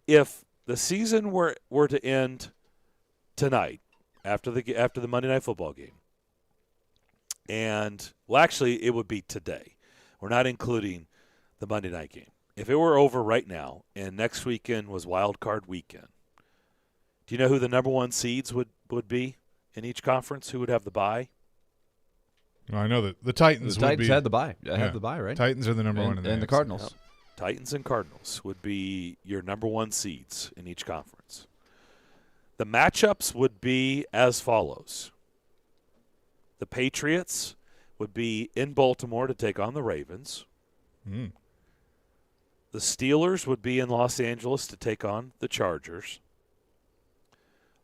[SPEAKER 1] if the season were to end tonight after the Monday Night Football game, and, well, actually, it would be today. We're not including the Monday night game. If it were over right now and next weekend was wild card weekend, do you know who the number one seeds would be in each conference? Who would have the bye?
[SPEAKER 2] Well, I know that the Titans
[SPEAKER 3] had the bye. Have the bye, right?
[SPEAKER 2] Titans are the number one in the
[SPEAKER 3] and the Cardinals.
[SPEAKER 1] Yep. Titans and Cardinals would be your number one seeds in each conference. The matchups would be as follows. The Patriots would be in Baltimore to take on the Ravens. The Steelers would be in Los Angeles to take on the Chargers.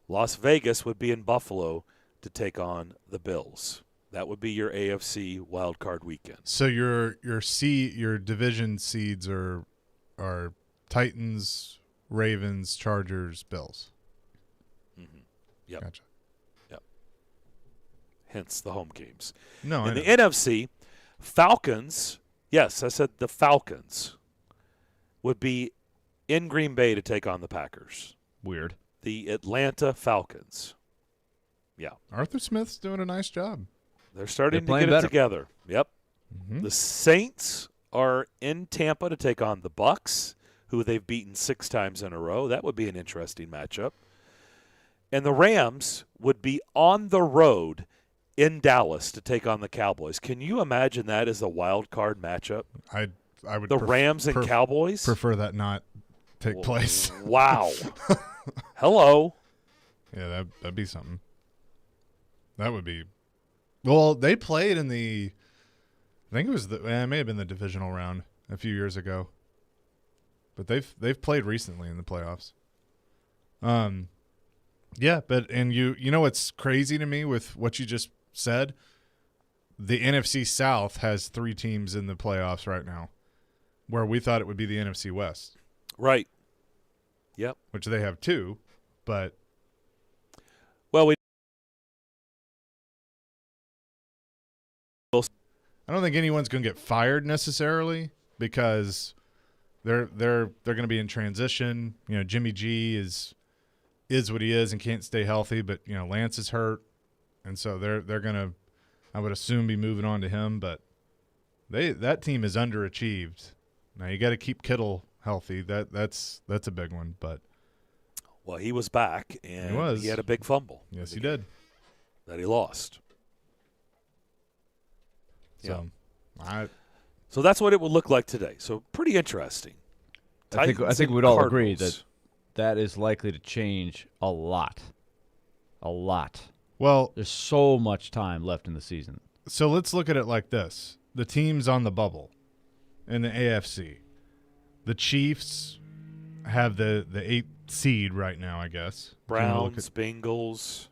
[SPEAKER 1] Las Vegas would be in Buffalo to take on the Bills. That would be your AFC wild card weekend.
[SPEAKER 2] So your division seeds are Titans, Ravens, Chargers, Bills.
[SPEAKER 1] Yep.
[SPEAKER 2] Gotcha.
[SPEAKER 1] Yep. Hence the home games.
[SPEAKER 2] No,
[SPEAKER 1] in the NFC, Falcons. Yes, I said the Falcons would be in Green Bay to take on the Packers.
[SPEAKER 3] Weird.
[SPEAKER 1] The Atlanta Falcons. Yeah.
[SPEAKER 2] Arthur Smith's doing a nice job.
[SPEAKER 1] They're starting to get it together. Yep. The Saints are in Tampa to take on the Bucks, who they've beaten 6 times in a row. That would be an interesting matchup. And the Rams would be on the road in Dallas to take on the Cowboys. Can you imagine that as a wild card matchup?
[SPEAKER 2] I would.
[SPEAKER 1] The Rams and Cowboys?
[SPEAKER 2] Prefer that not take place.
[SPEAKER 1] Wow. Hello.
[SPEAKER 2] Yeah, that'd be something. That would be. Well, they played in the. I think it may have been the divisional round a few years ago. But they've played recently in the playoffs. Yeah, but you know what's crazy to me with what you just said? The NFC South has 3 teams in the playoffs right now. where we thought it would be the NFC West.
[SPEAKER 1] Right. Yep.
[SPEAKER 2] Which they have two, but
[SPEAKER 1] well,
[SPEAKER 2] I don't think anyone's going to get fired necessarily because they're going to be in transition. You know, Jimmy G is what he is and can't stay healthy, but you know, Lance is hurt, and so they're going to, I would assume, be moving on to him. But that team is underachieved. Now you got to keep Kittle healthy. That's a big one. But
[SPEAKER 1] well, he was back and he had a big fumble.
[SPEAKER 2] Yes, he did.
[SPEAKER 1] That he lost.
[SPEAKER 2] So,
[SPEAKER 1] so that's what it will look like today. So pretty interesting.
[SPEAKER 3] I think we'd all agree that is likely to change a lot. A lot.
[SPEAKER 2] Well,
[SPEAKER 3] there's so much time left in the season.
[SPEAKER 2] So let's look at it like this. The teams on the bubble in the AFC. The Chiefs have the 8th seed right now, I guess.
[SPEAKER 1] Browns, Bengals,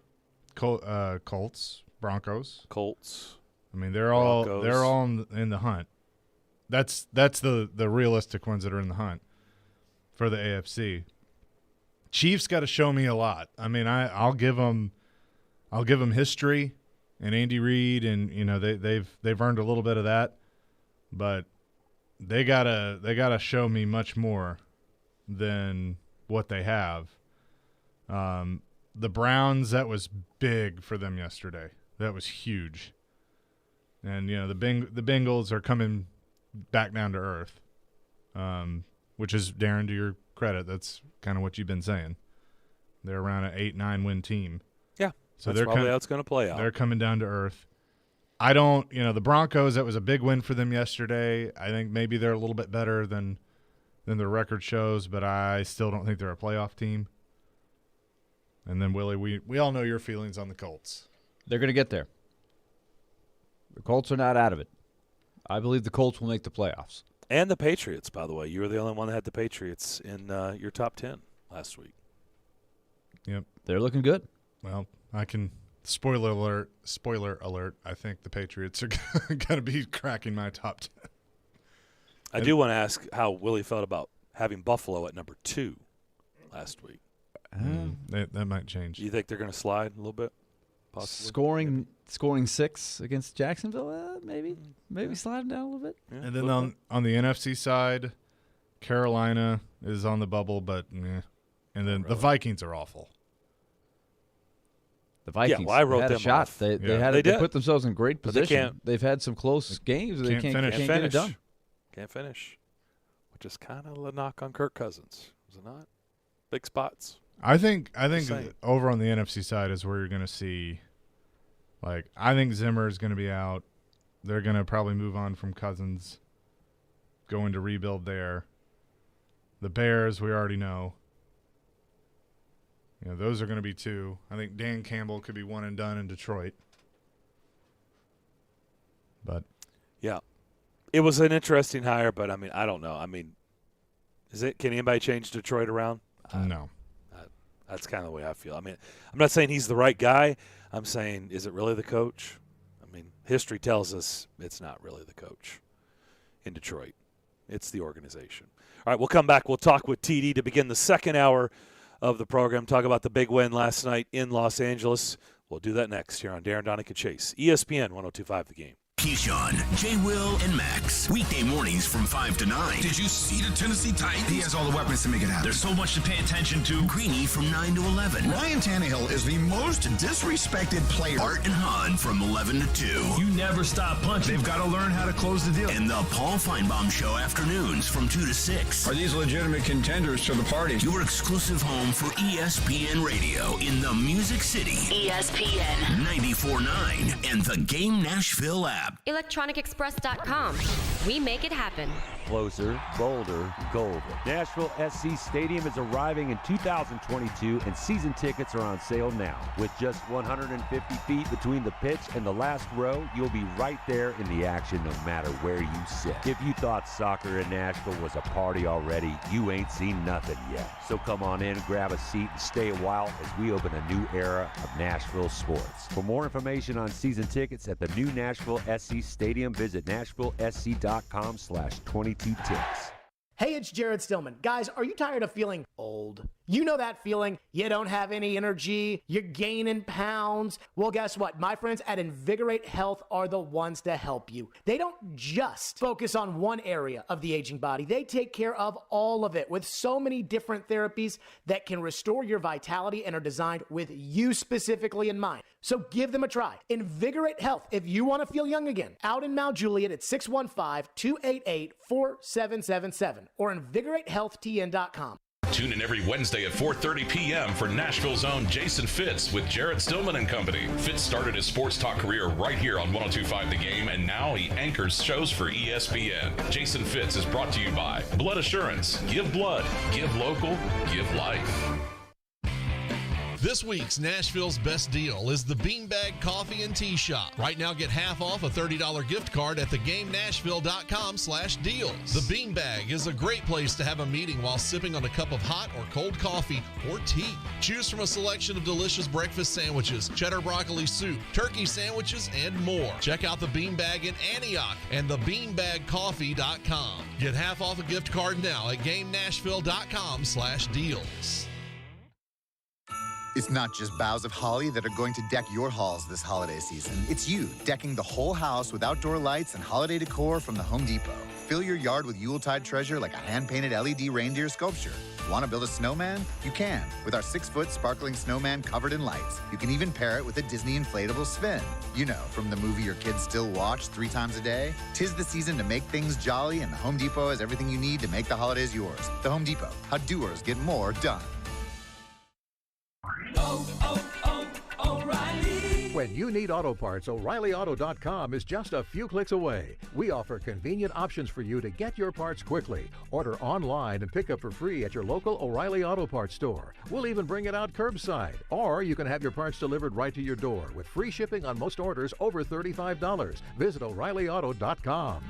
[SPEAKER 2] Colts, Broncos.
[SPEAKER 1] Colts.
[SPEAKER 2] I mean, they're all in the hunt. That's the realistic ones that are in the hunt for the AFC. Chiefs got to show me a lot. I mean, I'll give them history and Andy Reid, and you know they've earned a little bit of that, but they gotta show me much more than what they have. The Browns, that was big for them yesterday. That was huge. And you know the Bengals are coming back down to earth, which is, Darren, to your credit, that's kind of what you've been saying. They're around an 8-9 win team.
[SPEAKER 1] Yeah,
[SPEAKER 2] so
[SPEAKER 1] that's probably how it's going to play out.
[SPEAKER 2] They're coming down to earth. The Broncos, that was a big win for them yesterday. I think maybe they're a little bit better than their record shows, but I still don't think they're a playoff team. And then, Willie, we all know your feelings on the Colts.
[SPEAKER 3] They're going to get there. The Colts are not out of it. I believe the Colts will make the playoffs.
[SPEAKER 1] And the Patriots, by the way. You were the only one that had the Patriots in your top 10 last week.
[SPEAKER 2] Yep.
[SPEAKER 3] They're looking good.
[SPEAKER 2] Well, I can – spoiler alert, I think the Patriots are going to be cracking my top 10.
[SPEAKER 1] I do want to ask how Willie felt about having Buffalo at number 2 last week.
[SPEAKER 2] That might change.
[SPEAKER 1] Do you think they're going to slide a little bit? Possibly?
[SPEAKER 3] Scoring 6 against Jacksonville, maybe slide down a little bit.
[SPEAKER 2] Yeah, and then on the NFC side, Carolina is on the bubble, but and then the Vikings are awful.
[SPEAKER 3] The Vikings,
[SPEAKER 1] I wrote
[SPEAKER 3] had
[SPEAKER 1] them
[SPEAKER 3] a shot.
[SPEAKER 1] off.
[SPEAKER 3] They put themselves in great position. They've had some close games. They can't
[SPEAKER 2] finish.
[SPEAKER 3] get it done.
[SPEAKER 1] Can't finish, which is kind of a knock on Kirk Cousins, is it not? Big spots.
[SPEAKER 2] I think over on the NFC side is where you're going to see, I think Zimmer is going to be out. They're going to probably move on from Cousins, go into rebuild there. The Bears, we already know. You know, those are going to be 2. I think Dan Campbell could be one and done in Detroit. But
[SPEAKER 1] yeah, it was an interesting hire, but I mean, I don't know. I mean, can anybody change Detroit around?
[SPEAKER 2] No.
[SPEAKER 1] That's kind of the way I feel. I mean, I'm not saying he's the right guy. I'm saying, is it really the coach? I mean, history tells us it's not really the coach in Detroit. It's the organization. All right, we'll come back. We'll talk with TD to begin the second hour of the program, talk about the big win last night in Los Angeles. We'll do that next here on Darren Donica Chase, ESPN 102.5 The Game.
[SPEAKER 5] Keyshawn, J. Will, and Max. Weekday mornings from 5 to 9.
[SPEAKER 13] Did you see the Tennessee Titans? He has all the weapons to make it happen.
[SPEAKER 5] There's so much to pay attention to. Greeny from 9 to 11.
[SPEAKER 13] Ryan Tannehill is the most disrespected player.
[SPEAKER 5] Art and Han from 11 to 2.
[SPEAKER 13] You never stop punching. They've got to learn how to close the deal.
[SPEAKER 5] And the Paul Feinbaum Show afternoons from 2 to 6.
[SPEAKER 13] Are these legitimate contenders to the party?
[SPEAKER 5] Your exclusive home for ESPN Radio in the Music City.
[SPEAKER 19] ESPN
[SPEAKER 5] 94.9 and the Game Nashville app.
[SPEAKER 19] ElectronicExpress.com. We make it happen.
[SPEAKER 20] Closer, bolder, golden. Nashville SC Stadium is arriving in 2022, and season tickets are on sale now. With just 150 feet between the pitch and the last row, you'll be right there in the action no matter where you sit. If you thought soccer in Nashville was a party already, you ain't seen nothing yet. So come on in, grab a seat, and stay a while as we open a new era of Nashville sports. For more information on season tickets at the new Nashville SC Stadium, visit NashvilleSC.com. ESPN.com/22Ticks.
[SPEAKER 9] Hey, it's Jared Stillman. Guys, are you tired of feeling old? You know that feeling. You don't have any energy. You're gaining pounds. Well, guess what? My friends at Invigorate Health are the ones to help you. They don't just focus on one area of the aging body. They take care of all of it with so many different therapies that can restore your vitality and are designed with you specifically in mind. So give them a try. Invigorate Health, if you want to feel young again. Out in Mount Juliet at 615-288-4777 or InvigorateHealthTN.com.
[SPEAKER 15] Tune in every Wednesday at 4:30 p.m. for Nashville's own Jason Fitz with Jared Stillman and Company. Fitz started his sports talk career right here on 102.5 The Game, and now he anchors shows for ESPN. Jason Fitz is brought to you by Blood Assurance. Give blood. Give local. Give life.
[SPEAKER 21] This week's Nashville's Best Deal is the Beanbag Coffee and Tea Shop. Right now, get half off a $30 gift card at theGameNashville.com/deals. The Beanbag is a great place to have a meeting while sipping on a cup of hot or cold coffee or tea. Choose from a selection of delicious breakfast sandwiches, cheddar broccoli soup, turkey sandwiches, and more. Check out the Beanbag in Antioch and theBeanbagCoffee.com. Get half off a gift card now at GameNashville.com/deals.
[SPEAKER 22] It's not just boughs of holly that are going to deck your halls this holiday season. It's you decking the whole house with outdoor lights and holiday decor from the Home Depot. Fill your yard with Yuletide treasure like a hand-painted LED reindeer sculpture. Want to build a snowman? You can, with our 6-foot sparkling snowman covered in lights. You can even pair it with a Disney inflatable spin. You know, from the movie your kids still watch 3 times a day. 'Tis the season to make things jolly, and the Home Depot has everything you need to make the holidays yours. The Home Depot, how doers get more done.
[SPEAKER 23] O'Reilly. When you need auto parts, O'ReillyAuto.com is just a few clicks away. We offer convenient options for you to get your parts quickly. Order online and pick up for free at your local O'Reilly Auto Parts store. We'll even bring it out curbside. Or you can have your parts delivered right to your door with free shipping on most orders over $35. Visit O'ReillyAuto.com.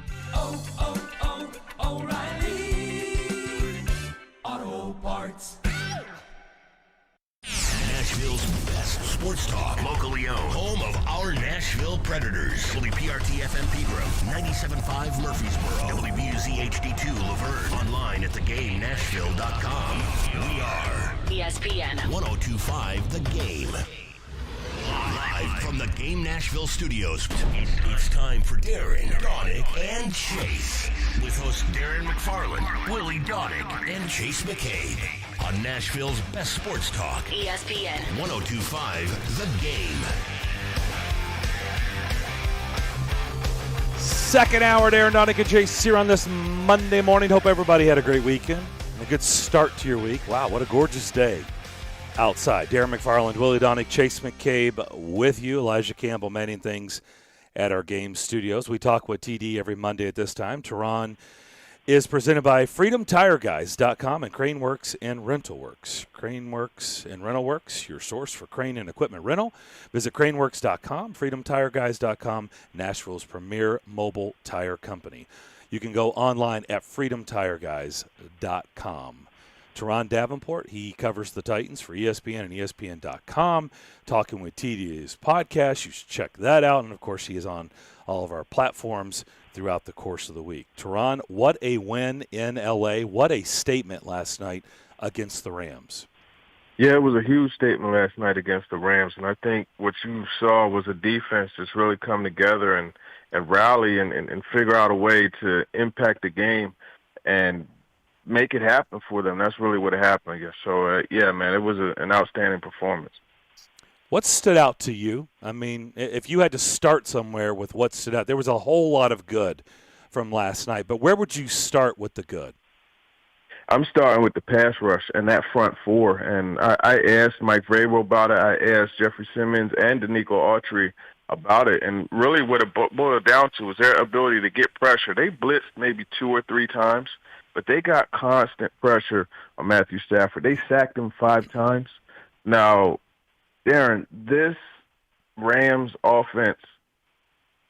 [SPEAKER 5] O'Reilly Auto Parts. Nashville's best sports talk, locally owned, home of our Nashville Predators. WPRT-FM Pegram, 97.5 Murfreesboro, WBUZ HD2 Laverne, online at theGameNashville.com. We are
[SPEAKER 19] ESPN
[SPEAKER 5] 102.5 The Game. Live from the Game Nashville studios, it's time for Darren, Donick, and Chase. With hosts Darren McFarland, Willie Donick, and Chase McCabe. On Nashville's best sports talk,
[SPEAKER 19] ESPN
[SPEAKER 5] 102.5 The Game.
[SPEAKER 1] Second hour, Darren Donick and Chase here on this Monday morning. Hope everybody had a great weekend and a good start to your week. Wow, what a gorgeous day outside. Darren McFarland, Willie Donick, Chase McCabe with you. Elijah Campbell manning things at our Game studios. We talk with TD every Monday at this time. Tehran is presented by FreedomTireGuys.com and Craneworks and RentalWorks. Craneworks and RentalWorks, your source for crane and equipment rental. Visit Craneworks.com, FreedomTireGuys.com, Nashville's premier mobile tire company. You can go online at FreedomTireGuys.com. Tehran Davenport, he covers the Titans for ESPN and ESPN.com, talking with TD's podcast. You should check that out. And, of course, he is on all of our platforms throughout the course of the week. Tehran, what a win in L.A. What a statement last night against the Rams.
[SPEAKER 24] Yeah, it was a huge statement last night against the Rams, and I think what you saw was a defense just really come together and rally and figure out a way to impact the game and make it happen for them. That's really what happened, I guess. So, yeah, man, it was an outstanding performance.
[SPEAKER 1] What stood out to you? I mean, if you had to start somewhere with what stood out, there was a whole lot of good from last night, but where would you start with the good?
[SPEAKER 24] I'm starting with the pass rush and that front four, and I asked Mike Vrabel about it. I asked Jeffrey Simmons and Danico Autry about it, and really what it boiled down to was their ability to get pressure. They blitzed maybe 2 or 3 times, but they got constant pressure on Matthew Stafford. They sacked him 5 times. Now, Darren, this Rams offense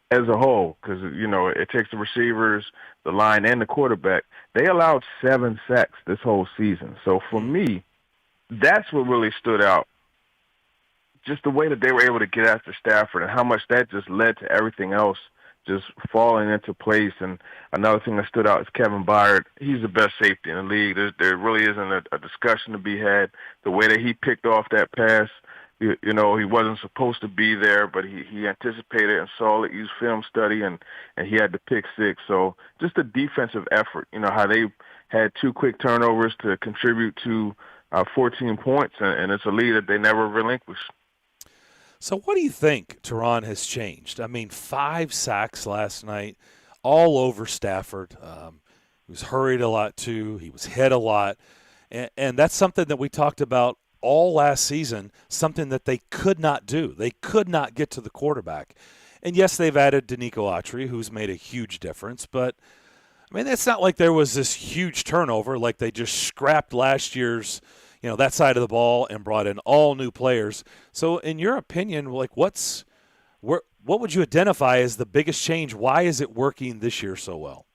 [SPEAKER 24] as a whole, because, you know, it takes the receivers, the line, and the quarterback, they allowed 7 sacks this whole season. So for me, that's what really stood out. Just the way that they were able to get after Stafford and how much that just led to everything else just falling into place. And another thing that stood out is Kevin Byard. He's the best safety in the league. There really isn't a discussion to be had. The way that he picked off that pass, you know, he wasn't supposed to be there, but he anticipated and saw it, used film study, and he had the pick six. So just a defensive effort, you know, how they had 2 quick turnovers to contribute to 14 points, and it's a lead that they never relinquished.
[SPEAKER 1] So what do you think Teron has changed? I mean, 5 sacks last night, all over Stafford. He was hurried a lot too. He was hit a lot. And that's something that we talked about all last season, something that they could not do. They could not get to the quarterback. And, yes, they've added Danico Autry, who's made a huge difference. But, I mean, it's not like there was this huge turnover, like they just scrapped last year's, you know, that side of the ball and brought in all new players. So in your opinion, like what would you identify as the biggest change? Why is it working this year so well?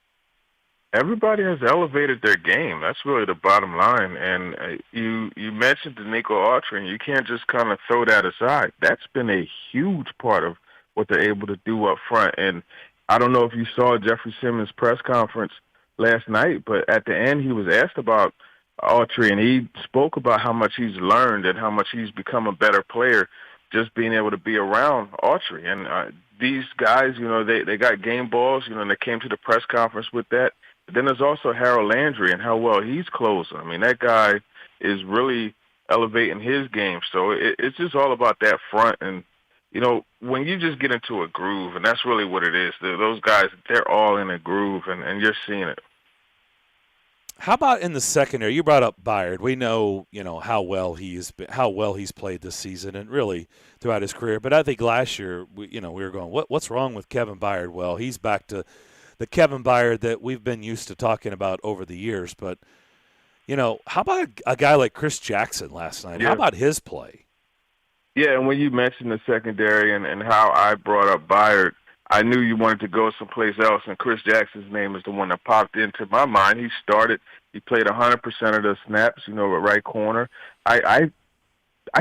[SPEAKER 24] Everybody has elevated their game. That's really the bottom line. And you mentioned Danico Autry, and you can't just kind of throw that aside. That's been a huge part of what they're able to do up front. And I don't know if you saw Jeffrey Simmons' press conference last night, but at the end he was asked about Autry, and he spoke about how much he's learned and how much he's become a better player just being able to be around Autry. And these guys, you know, they got game balls, you know, and they came to the press conference with that. But then there's also Harold Landry and how well he's closing. I mean, that guy is really elevating his game. So it's just all about that front. And, you know, when you just get into a groove, and that's really what it is, those guys, they're all in a groove, and you're seeing it.
[SPEAKER 1] How about in the secondary? You brought up Byard. We know, you know, how well he's played this season and really throughout his career. But I think last year, we were going, what's wrong with Kevin Byard? Well, he's back to the Kevin Byard that we've been used to talking about over the years. But, you know, how about a guy like Chris Jackson last night?
[SPEAKER 24] Yeah.
[SPEAKER 1] How about his play?
[SPEAKER 24] Yeah, and when you mentioned the secondary and how I brought up Byard, I knew you wanted to go someplace else, and Chris Jackson's name is the one that popped into my mind. He played 100% of the snaps, you know, at right corner. I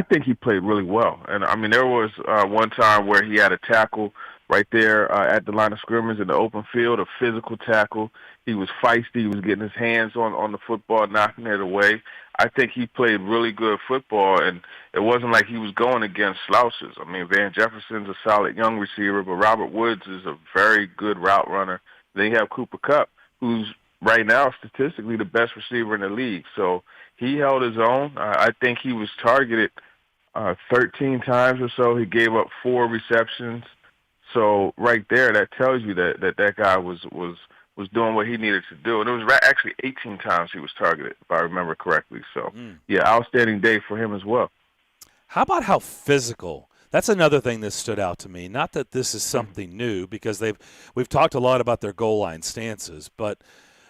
[SPEAKER 24] think he played really well. And, I mean, there was one time where he had a tackle right there at the line of scrimmage in the open field, a physical tackle. He was feisty. He was getting his hands on the football, knocking it away. I think he played really good football, and it wasn't like he was going against slouches. I mean, Van Jefferson's a solid young receiver, but Robert Woods is a very good route runner. Then you have Cooper Kupp, who's right now statistically the best receiver in the league. So he held his own. I think he was targeted 13 times or so. He gave up 4 receptions. So right there, that tells you that guy was doing what he needed to do. And it was actually 18 times he was targeted, if I remember correctly. So, yeah, outstanding day for him as well.
[SPEAKER 1] How about how physical? That's another thing that stood out to me. Not that this is something new, because we've talked a lot about their goal line stances, but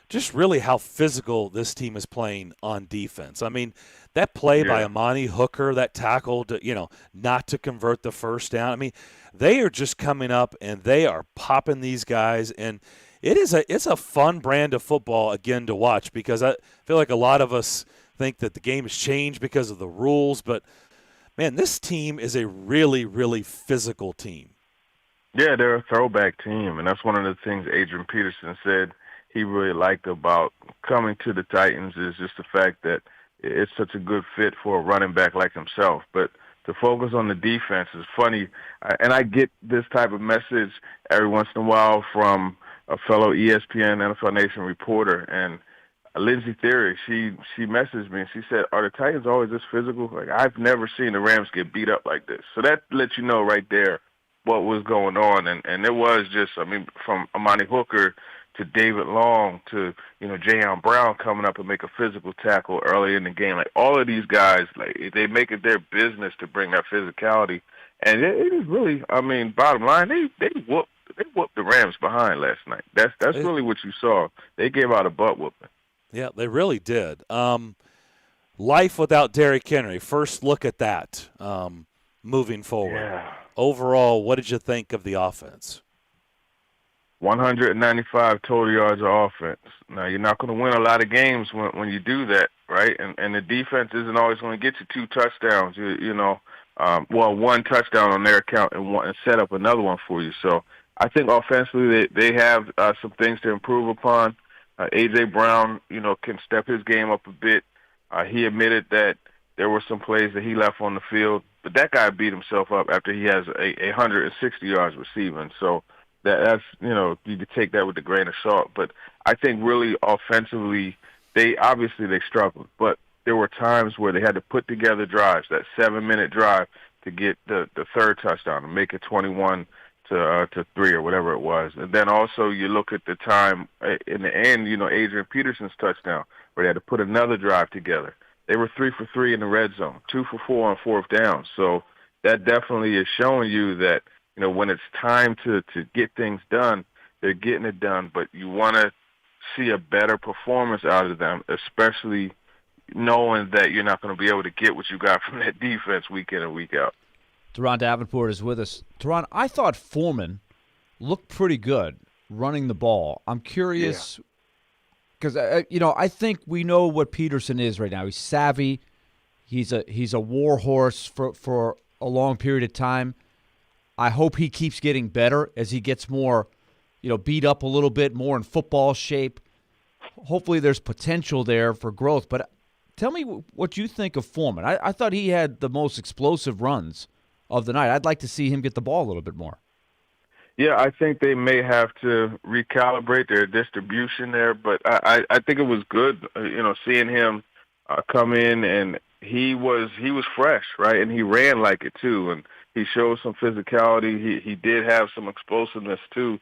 [SPEAKER 1] just really how physical this team is playing on defense. I mean, that play by Amani Hooker, that tackle to, not to convert the first down. I mean, they are just coming up and they are popping these guys, and it's a fun brand of football again to watch, because I feel like a lot of us think that the game has changed because of the rules, but man, this team is a really, really physical team.
[SPEAKER 24] Yeah, they're a throwback team, and that's one of the things Adrian Peterson said he really liked about coming to the Titans, is just the fact that it's such a good fit for a running back like himself. But to focus on the defense is funny, and I get this type of message every once in a while from a fellow ESPN NFL Nation reporter, and Lindsey Theory, she messaged me and she said, "Are the Titans always this physical? Like, I've never seen the Rams get beat up like this." So that lets you know right there what was going on, and it was just, I mean, from Amani Hooker to David Long to, Jayon Brown coming up and make a physical tackle early in the game. Like, all of these guys, like, they make it their business to bring that physicality. And it is really, I mean, bottom line, they whooped the Rams behind last night. That's really what you saw. They gave out a butt whooping.
[SPEAKER 1] Yeah, they really did. Life without Derrick Henry. First look at that moving forward.
[SPEAKER 24] Yeah.
[SPEAKER 1] Overall, what did you think of the offense?
[SPEAKER 24] 195 total yards of offense. Now, you're not going to win a lot of games when you do that, right? And the defense isn't always going to get you 2 touchdowns, one touchdown on their account and set up another one for you. So I think offensively they have some things to improve upon. A.J. Brown, can step his game up a bit. He admitted that there were some plays that he left on the field, but that guy beat himself up after he has 160 yards receiving. So that's you could take that with a grain of salt. But I think really offensively, they struggled, but there were times where they had to put together drives, that 7-minute drive to get the third touchdown and make it 21 to 3 or whatever it was. And then also you look at the time in the end, Adrian Peterson's touchdown, where they had to put another drive together. They were 3 for 3 in the red zone, 2 for 4 on fourth down. So that definitely is showing you that, when it's time to get things done, they're getting it done. But you want to see a better performance out of them, especially knowing that you're not going to be able to get what you got from that defense week in and week out.
[SPEAKER 3] Teron Davenport is with us. Teron, I thought Foreman looked pretty good running the ball. I'm curious because I think we know what Peterson is right now. He's savvy. He's a war horse for a long period of time. I hope he keeps getting better as he gets more, beat up a little bit, more in football shape. Hopefully there's potential there for growth. But tell me what you think of Foreman. I thought he had the most explosive runs of the night. I'd like to see him get the ball a little bit more.
[SPEAKER 24] Yeah, I think they may have to recalibrate their distribution there, but I think it was good, seeing him come in, and he was fresh, right? And he ran like it too, and he showed some physicality. He did have some explosiveness too.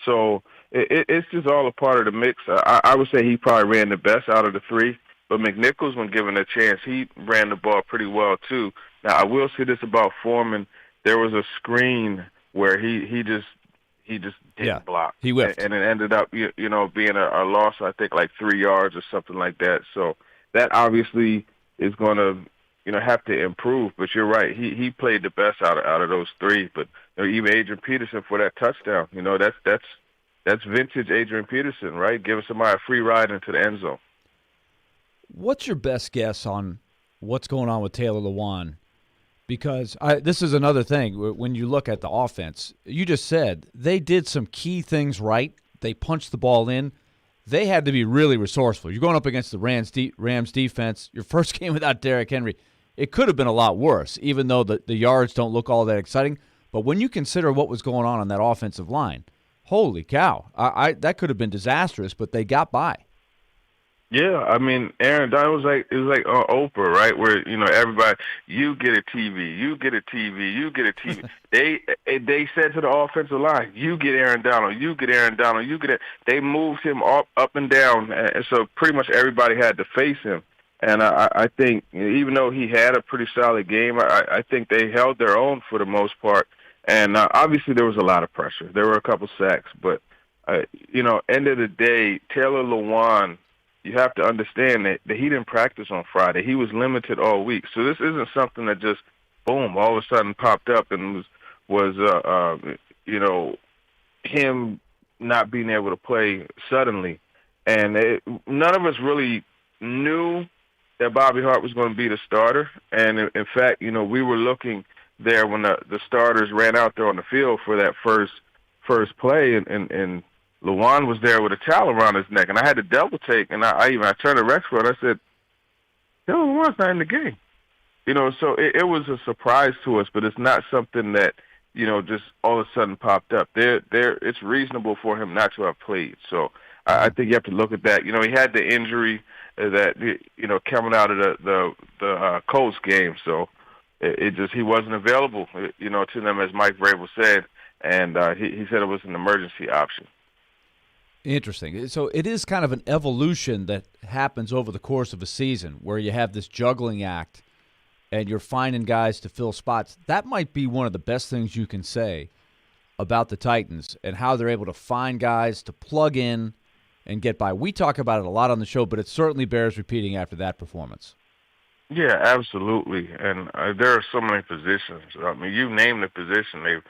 [SPEAKER 24] So it's just all a part of the mix. I would say he probably ran the best out of the three, but McNichols, when given a chance, he ran the ball pretty well too. Now, I will say this about Foreman. There was a screen where he just didn't block.
[SPEAKER 3] He whiffed.
[SPEAKER 24] And it ended up, being a loss, I think, like 3 yards or something like that. So that obviously is going to, have to improve. But you're right. He played the best out of those three. But even Adrian Peterson for that touchdown, that's vintage Adrian Peterson, right? Giving somebody a free ride into the end zone.
[SPEAKER 3] What's your best guess on what's going on with Taylor Lewan? Because this is another thing. When you look at the offense, you just said they did some key things right. They punched the ball in. They had to be really resourceful. You're going up against the Rams defense. Your first game without Derrick Henry. It could have been a lot worse, even though the yards don't look all that exciting. But when you consider what was going on that offensive line, holy cow. That could have been disastrous, but they got by.
[SPEAKER 24] Yeah, I mean, Aaron Donald it was like Oprah, right? Where everybody, you get a TV, you get a TV, you get a TV. They said to the offensive line, you get Aaron Donald, you get Aaron Donald, you get it. They moved him up and down, and so pretty much everybody had to face him. And I think even though he had a pretty solid game, I think they held their own for the most part. And obviously there was a lot of pressure. There were a couple sacks, but end of the day, Taylor Lewan, you have to understand that he didn't practice on Friday. He was limited all week. So this isn't something that just, boom, all of a sudden popped up and was him not being able to play suddenly. And none of us really knew that Bobby Hart was going to be the starter. And, in fact, we were looking there when the starters ran out there on the field for that first play, and Lewan was there with a towel around his neck, and I had to double take, and I turned to Rexford, and I said, Taylor Lewan's not in the game. So it was a surprise to us, but it's not something that, just all of a sudden popped up. It's reasonable for him not to have played. So I think you have to look at that. He had the injury that, coming out of the Colts game, so he wasn't available, to them, as Mike Vrabel said, and he said it was an emergency option.
[SPEAKER 3] Interesting. So it is kind of an evolution that happens over the course of a season where you have this juggling act and you're finding guys to fill spots. That might be one of the best things you can say about the Titans and how they're able to find guys to plug in and get by. We talk about it a lot on the show, but it certainly bears repeating after that performance.
[SPEAKER 24] Yeah, absolutely. And there are so many positions. I mean, you name the position.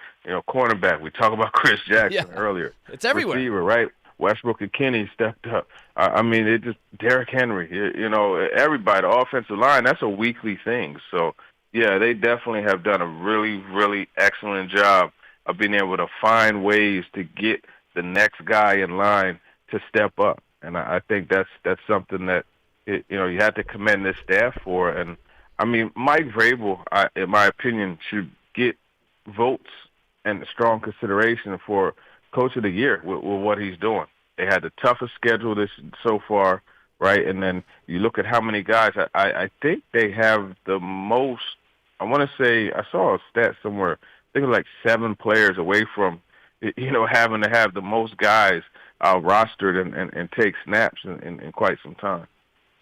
[SPEAKER 24] Cornerback. We talked about Chris Jackson earlier.
[SPEAKER 3] It's everywhere.
[SPEAKER 24] Receiver, right? Westbrook and Kenny stepped up. It just Derrick Henry. Everybody. The offensive line. That's a weekly thing. So yeah, they definitely have done a really, really excellent job. of being able to find ways to get the next guy in line to step up. And I think that's something that you have to commend this staff for. And I mean, Mike Vrabel, in my opinion, should get votes and strong consideration for Coach of the Year with what he's doing. They had the toughest schedule so far, right? And then you look at how many guys. I think they have the most. I want to say I saw a stat somewhere. I think it was like 7 players away from, having to have the most guys rostered and take snaps in quite some time.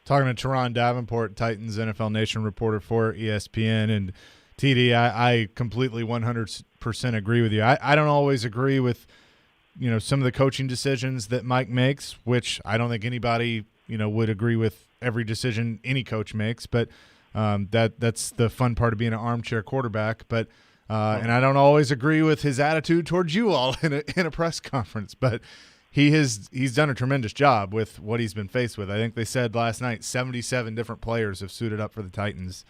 [SPEAKER 2] Talking to Teron Davenport, Titans NFL Nation reporter for ESPN, and TD, I completely 100% agree with you. I don't always agree with, some of the coaching decisions that Mike makes, which I don't think anybody, would agree with every decision any coach makes, but that's the fun part of being an armchair quarterback. But and I don't always agree with his attitude towards you all in a press conference, but he's done a tremendous job with what he's been faced with. I think they said last night 77 different players have suited up for the Titans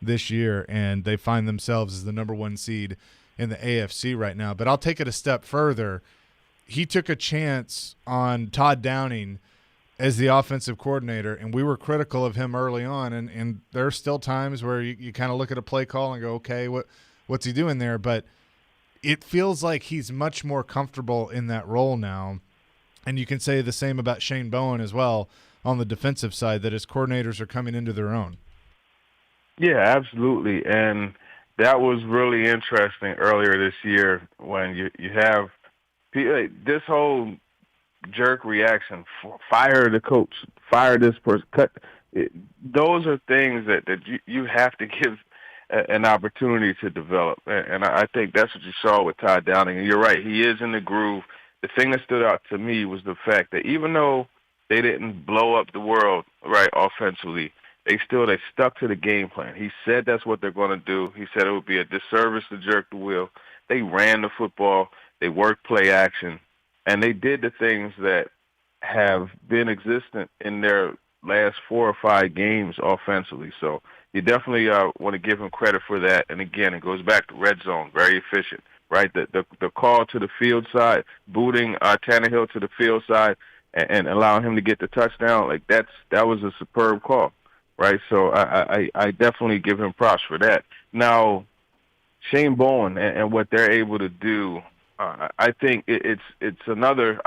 [SPEAKER 2] this year, and they find themselves as the number 1 seed in the AFC right now. But I'll take it a step further. He took a chance on Todd Downing as the offensive coordinator, and we were critical of him early on, and there are still times where you kind of look at a play call and go, okay, what's he doing there? But it feels like he's much more comfortable in that role now. And you can say the same about Shane Bowen as well on the defensive side, that his coordinators are coming into their own.
[SPEAKER 24] Yeah, absolutely. And that was really interesting earlier this year when you have this whole jerk reaction, fire the coach, fire this person, cut. Those are things that you have to give an opportunity to develop. And I think that's what you saw with Todd Downing. And you're right, he is in the groove. The thing that stood out to me was the fact that even though they didn't blow up the world, right, offensively, they stuck to the game plan. He said that's what they're going to do. He said it would be a disservice to jerk the wheel. They ran the football. They worked play action. And they did the things that have been existent in their last 4 or 5 games offensively. So you definitely want to give him credit for that. And, again, it goes back to red zone, very efficient. Right, the call to the field side, booting Tannehill to the field side, and allowing him to get the touchdown, like that was a superb call, right? So I definitely give him props for that. Now, Shane Bowen and what they're able to do, I think it's another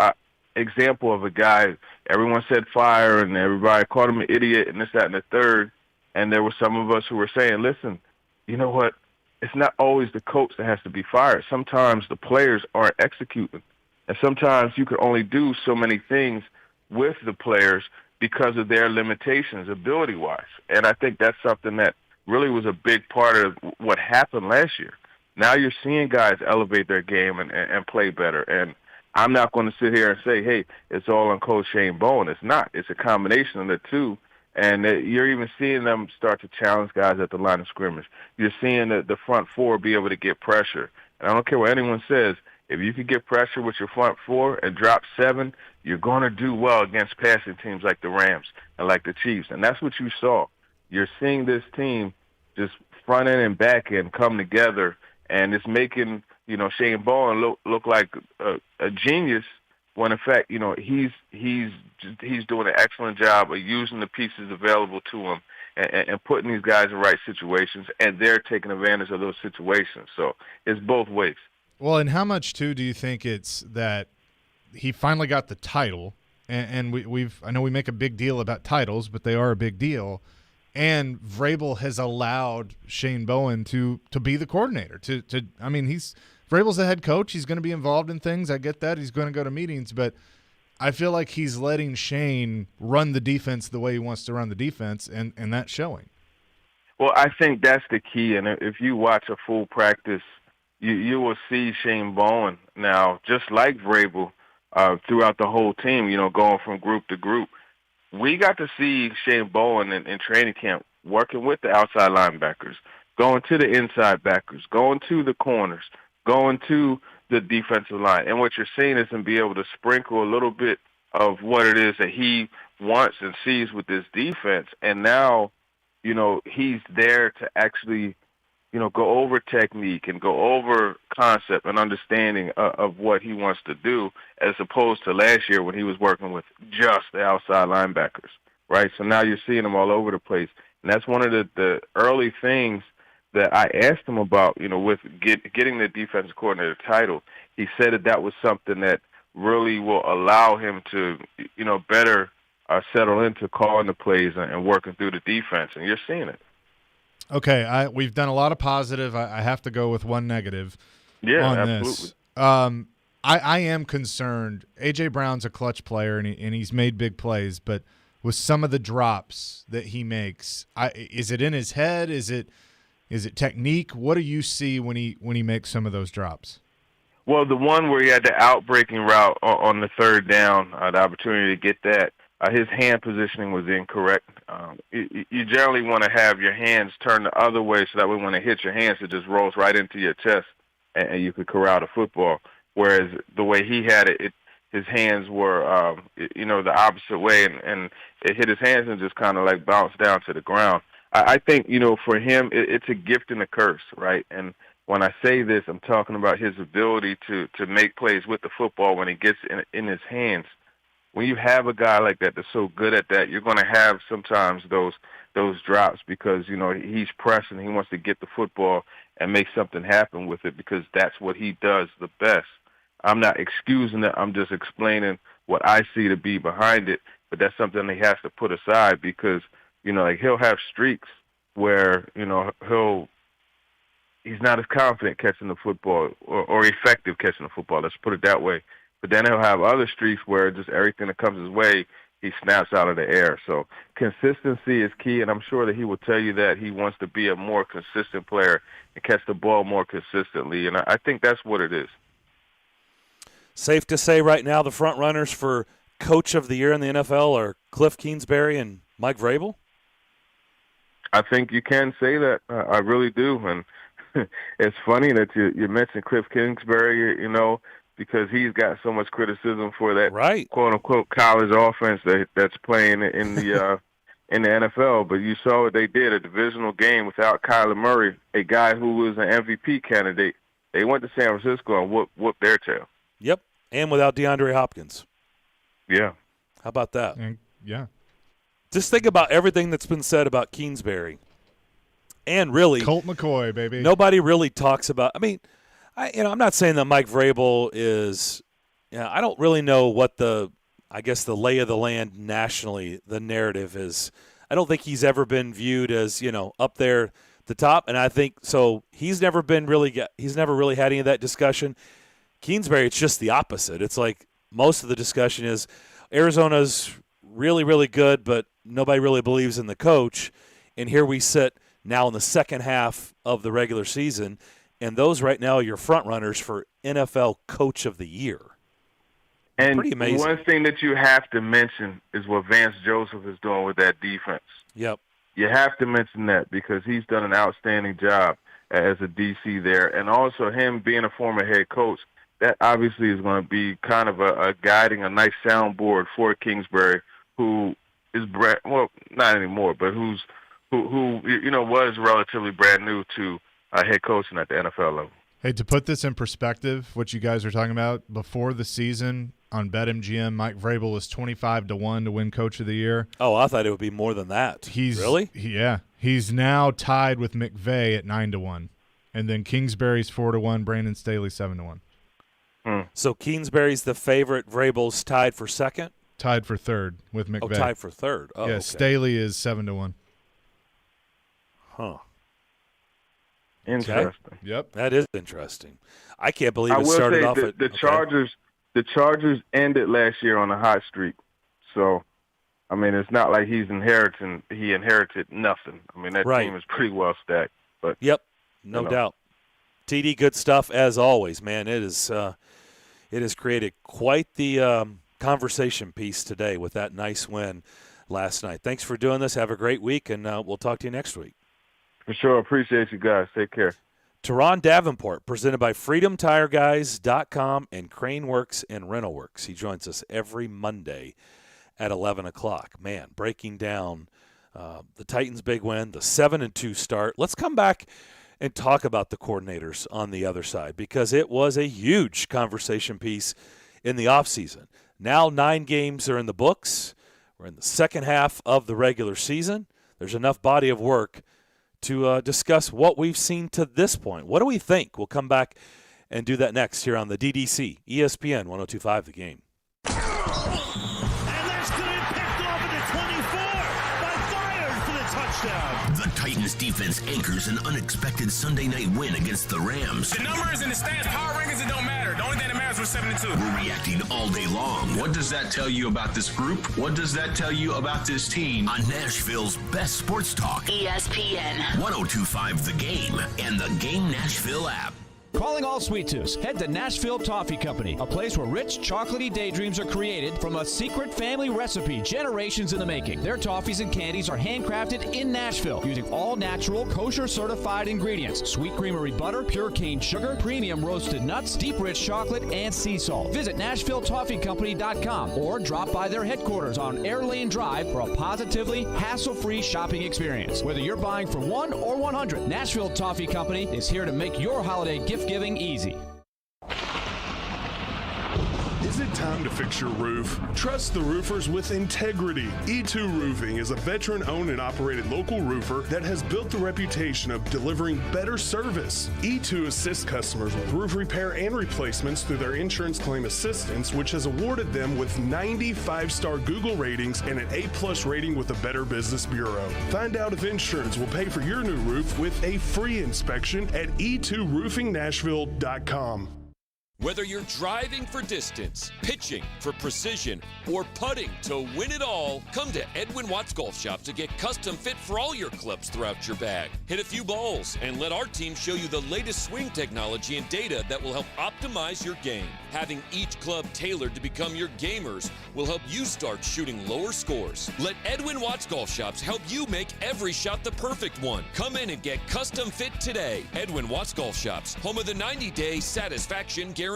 [SPEAKER 24] example of a guy. Everyone said fire, and everybody called him an idiot, and this, that, and the third. And there were some of us who were saying, listen, you know what? It's not always the coach that has to be fired. Sometimes the players aren't executing. And sometimes you can only do so many things with the players because of their limitations ability-wise. And I think that's something that really was a big part of what happened last year. Now you're seeing guys elevate their game and play better. And I'm not going to sit here and say, hey, it's all on Coach Shane Bowen. It's not. It's a combination of the two. And you're even seeing them start to challenge guys at the line of scrimmage. You're seeing the front 4 be able to get pressure. And I don't care what anyone says, if you can get pressure with your front 4 and drop 7, you're going to do well against passing teams like the Rams and like the Chiefs. And that's what you saw. You're seeing this team just front end and back end come together, and it's making Shane Bowen look like a genius. When in fact, he's doing an excellent job of using the pieces available to him and putting these guys in right situations, and they're taking advantage of those situations. So it's both ways.
[SPEAKER 2] Well, and how much too do you think it's that he finally got the title, and I know we make a big deal about titles, but they are a big deal, and Vrabel has allowed Shane Bowen to be the coordinator. Vrabel's the head coach. He's going to be involved in things. I get that. He's going to go to meetings. But I feel like he's letting Shane run the defense the way he wants to run the defense, and that's showing.
[SPEAKER 24] Well, I think that's the key. And if you watch a full practice, you will see Shane Bowen now, just like Vrabel, throughout the whole team, going from group to group. We got to see Shane Bowen in training camp working with the outside linebackers, going to the inside backers, going to the corners, going to the defensive line. And what you're seeing is him be able to sprinkle a little bit of what it is that he wants and sees with this defense. And now, he's there to actually, go over technique and go over concept and understanding of what he wants to do, as opposed to last year when he was working with just the outside linebackers, right? So now you're seeing him all over the place. And that's one of the early things that I asked him about, with getting the defensive coordinator title. He said that was something that really will allow him to, better settle into calling the plays and working through the defense, and you're seeing it.
[SPEAKER 2] Okay, we've done a lot of positive. I have to go with one negative on
[SPEAKER 24] absolutely.
[SPEAKER 2] this. I am concerned. A.J. Brown's a clutch player, and he's made big plays, but with some of the drops that he makes, is it in his head? Is it technique? What do you see when he makes some of those drops?
[SPEAKER 24] Well, the one where he had the outbreaking route on the third down, the opportunity to get that, his hand positioning was incorrect. You generally want to have your hands turned the other way so that way when it hits your hands, it just rolls right into your chest and you could corral the football. Whereas the way he had it, his hands were, the opposite way, and it hit his hands and just kind of like bounced down to the ground. I think, for him, it's a gift and a curse, right? And when I say this, I'm talking about his ability to make plays with the football when he gets in his hands. When you have a guy like that that's so good at that, you're going to have sometimes those drops because, he's pressing. He wants to get the football and make something happen with it because that's what he does the best. I'm not excusing it. I'm just explaining what I see to be behind it, but that's something he has to put aside because, he'll have streaks where, he's not as confident catching the football or effective catching the football. Let's put it that way. But then he'll have other streaks where just everything that comes his way, he snaps out of the air. So consistency is key, and I'm sure that he will tell you that he wants to be a more consistent player and catch the ball more consistently, and I think that's what it is.
[SPEAKER 1] Safe to say right now the front runners for Coach of the Year in the NFL are Cliff Kingsbury and Mike Vrabel?
[SPEAKER 24] I think you can say that. I really do. And it's funny that you mentioned Cliff Kingsbury, because he's got so much criticism for that quote-unquote college offense that's playing in the NFL. But you saw what they did, a divisional game without Kyler Murray, a guy who was an MVP candidate. They went to San Francisco and whooped their tail.
[SPEAKER 1] Yep, and without DeAndre Hopkins.
[SPEAKER 24] Yeah.
[SPEAKER 1] How about that?
[SPEAKER 2] Yeah.
[SPEAKER 1] Just think about everything that's been said about Kingsbury. And really,
[SPEAKER 2] Colt McCoy, baby.
[SPEAKER 1] Nobody really talks about. I mean, I'm not saying that Mike Vrabel is. I don't really know what the lay of the land nationally, the narrative is. I don't think he's ever been viewed as up there at the top, and I think so. He's never really had any of that discussion. Kingsbury, it's just the opposite. It's like most of the discussion is Arizona's really, really good, but nobody really believes in the coach. And here we sit now in the second half of the regular season, and those right now are your front runners for NFL Coach of the Year.
[SPEAKER 24] And
[SPEAKER 1] pretty amazing.
[SPEAKER 24] One thing that you have to mention is what Vance Joseph is doing with that defense.
[SPEAKER 1] Yep.
[SPEAKER 24] You have to mention that because he's done an outstanding job as a DC there. And also him being a former head coach, that obviously is going to be kind of a guiding, a nice soundboard for Kingsbury, who is not anymore, but who was relatively brand new to head coaching at the NFL level.
[SPEAKER 2] Hey, to put this in perspective, what you guys are talking about, before the season on BetMGM, Mike Vrabel was 25-1 to win Coach of the Year.
[SPEAKER 1] Oh, I thought it would be more than that. Really?
[SPEAKER 2] Yeah. He's now tied with McVay at 9-1. And then Kingsbury's 4-1, Brandon Staley 7-1.
[SPEAKER 1] So Kingsbury's the favorite. Vrabel's tied for second?
[SPEAKER 2] Tied for third with McVay.
[SPEAKER 1] Oh, tied for third. Oh,
[SPEAKER 2] yeah,
[SPEAKER 1] okay.
[SPEAKER 2] Staley is 7-1.
[SPEAKER 1] Huh.
[SPEAKER 24] Interesting.
[SPEAKER 2] Okay. Yep.
[SPEAKER 1] That is interesting. I can't believe it started off at
[SPEAKER 24] the Chargers. The Chargers ended last year on a hot streak. So, I mean, it's not like he inherited nothing. I mean, that team is pretty well stacked. But
[SPEAKER 1] yep, no doubt. TD, good stuff as always, man. It has created quite the conversation piece today with that nice win last night. Thanks for doing this. Have a great week, and we'll talk to you next week.
[SPEAKER 24] For sure. Appreciate you guys. Take care.
[SPEAKER 1] Teron Davenport, presented by FreedomTireGuys.com and Craneworks and RentalWorks. He joins us every Monday at 11 o'clock. Man, breaking down the Titans' big win, the 7-2 start. Let's come back and talk about the coordinators on the other side, because it was a huge conversation piece in the offseason. Now 9 games are in the books. We're in the second half of the regular season. There's enough body of work to discuss what we've seen to this point. What do we think? We'll come back and do that next here on the DDC, ESPN 102.5 The Game.
[SPEAKER 5] The Titans defense anchors an unexpected Sunday night win against the Rams.
[SPEAKER 7] The numbers and the stats, power rankings, it don't matter. The only thing that matters was 7-2.
[SPEAKER 5] We're reacting all day long.
[SPEAKER 8] What does that tell you about this group? What does that tell you about this team?
[SPEAKER 5] On Nashville's best sports talk,
[SPEAKER 19] ESPN
[SPEAKER 5] 102.5 The Game and the Game Nashville app.
[SPEAKER 16] Calling all sweet tooths, head to Nashville Toffee Company, a place where rich, chocolatey daydreams are created from a secret family recipe generations in the making. Their toffees and candies are handcrafted in Nashville using all-natural, kosher-certified ingredients. Sweet creamery butter, pure cane sugar, premium roasted nuts, deep rich chocolate, and sea salt. Visit NashvilleToffeeCompany.com or drop by their headquarters on Air Lane Drive for a positively hassle-free shopping experience. Whether you're buying for 1 or 100, Nashville Toffee Company is here to make your holiday gift-giving easy.
[SPEAKER 10] Is it time to fix your roof? Trust the roofers with integrity. E2 Roofing is a veteran-owned and operated local roofer that has built the reputation of delivering better service. E2 assists customers with roof repair and replacements through their insurance claim assistance, which has awarded them with 95-star Google ratings and an A+ rating with the Better Business Bureau. Find out if insurance will pay for your new roof with a free inspection at e2roofingnashville.com.
[SPEAKER 11] Whether you're driving for distance, pitching for precision, or putting to win it all, come to Edwin Watts Golf Shop to get custom fit for all your clubs throughout your bag. Hit a few balls and let our team show you the latest swing technology and data that will help optimize your game. Having each club tailored to become your gamers will help you start shooting lower scores. Let Edwin Watts Golf Shops help you make every shot the perfect one. Come in and get custom fit today. Edwin Watts Golf Shops, home of the 90-day satisfaction guarantee.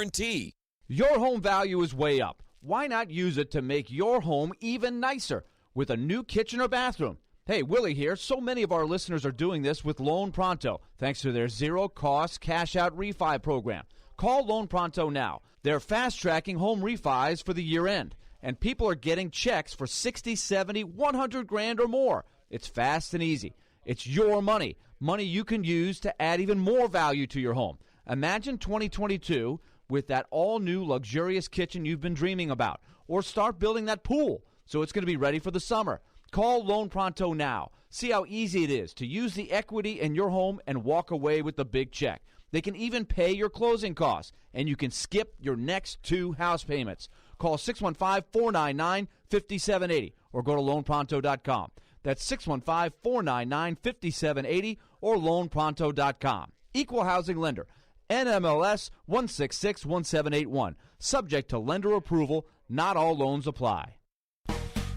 [SPEAKER 16] Your home value is way up. Why not use it to make your home even nicer with a new kitchen or bathroom? Hey, Willie here. So many of our listeners are doing this with Loan Pronto, thanks to their zero-cost cash-out refi program. Call Loan Pronto now. They're fast-tracking home refis for the year-end, and people are getting checks for 60, 70, 100 grand or more. It's fast and easy. It's your money, money you can use to add even more value to your home. Imagine 2022 with that all-new luxurious kitchen you've been dreaming about. Or start building that pool so it's going to be ready for the summer. Call Loan Pronto now. See how easy it is to use the equity in your home and walk away with the big check. They can even pay your closing costs, and you can skip your next 2 house payments. Call 615-499-5780 or go to loanpronto.com. That's 615-499-5780 or loanpronto.com. Equal housing lender. NMLS 1661781. Subject to lender approval. Not all loans apply.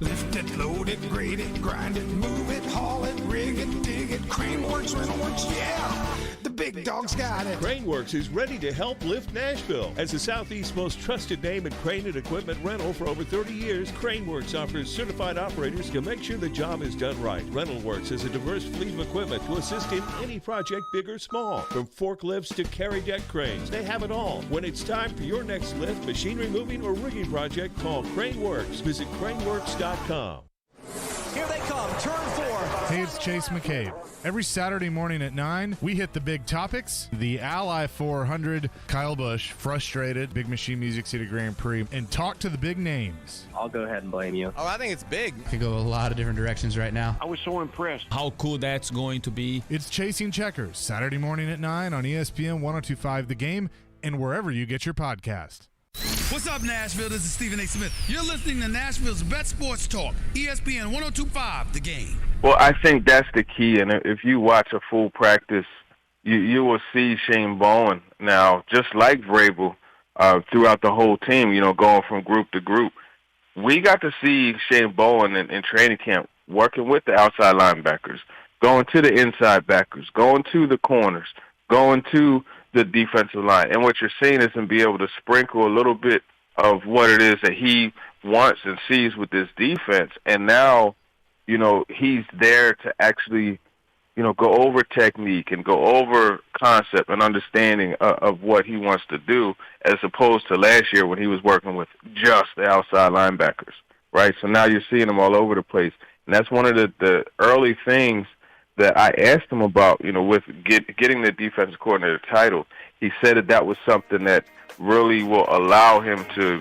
[SPEAKER 25] Lift it, load it, grade it, grind it, move it, haul it, rig it, dig it, Crane Works, Rental Works, yeah! The big dog's got it.
[SPEAKER 26] Crane Works is ready to help lift Nashville. As the Southeast's most trusted name in crane and equipment rental for over 30 years, Crane Works offers certified operators to make sure the job is done right. Rental Works is a diverse fleet of equipment to assist in any project, big or small. From forklifts to carry deck cranes, they have it all. When it's time for your next lift, machinery moving, or rigging project, call Crane Works. Visit craneworks.com.
[SPEAKER 23] Here they come, turn 4.
[SPEAKER 2] Hey, it's Chase McCabe. Every Saturday morning at 9, we hit the big topics. The Ally 400, Kyle Busch, frustrated, Big Machine Music City Grand Prix, and talk to the big names.
[SPEAKER 27] I'll go ahead and blame you.
[SPEAKER 28] Oh, I think it's big.
[SPEAKER 29] Could go a lot of different directions right now.
[SPEAKER 27] I was so impressed.
[SPEAKER 29] How cool that's going to be.
[SPEAKER 2] It's Chasing Checkers, Saturday morning at 9 on ESPN 102.5 The Game and wherever you get your podcast.
[SPEAKER 30] What's up, Nashville? This is Stephen A. Smith. You're listening to Nashville's best sports talk, ESPN 102.5 The Game.
[SPEAKER 24] Well, I think that's the key, and if you watch a full practice, you will see Shane Bowen now, just like Vrabel, throughout the whole team, going from group to group. We got to see Shane Bowen in training camp working with the outside linebackers, going to the inside backers, going to the corners, going to the defensive line. And what you're seeing is him be able to sprinkle a little bit of what it is that he wants and sees with this defense. And now, he's there to actually go over technique and go over concept and understanding of what he wants to do, as opposed to last year when he was working with just the outside linebackers, right? So now you're seeing him all over the place. And that's one of the early things that I asked him about, with getting the defensive coordinator title. He said that was something that really will allow him to,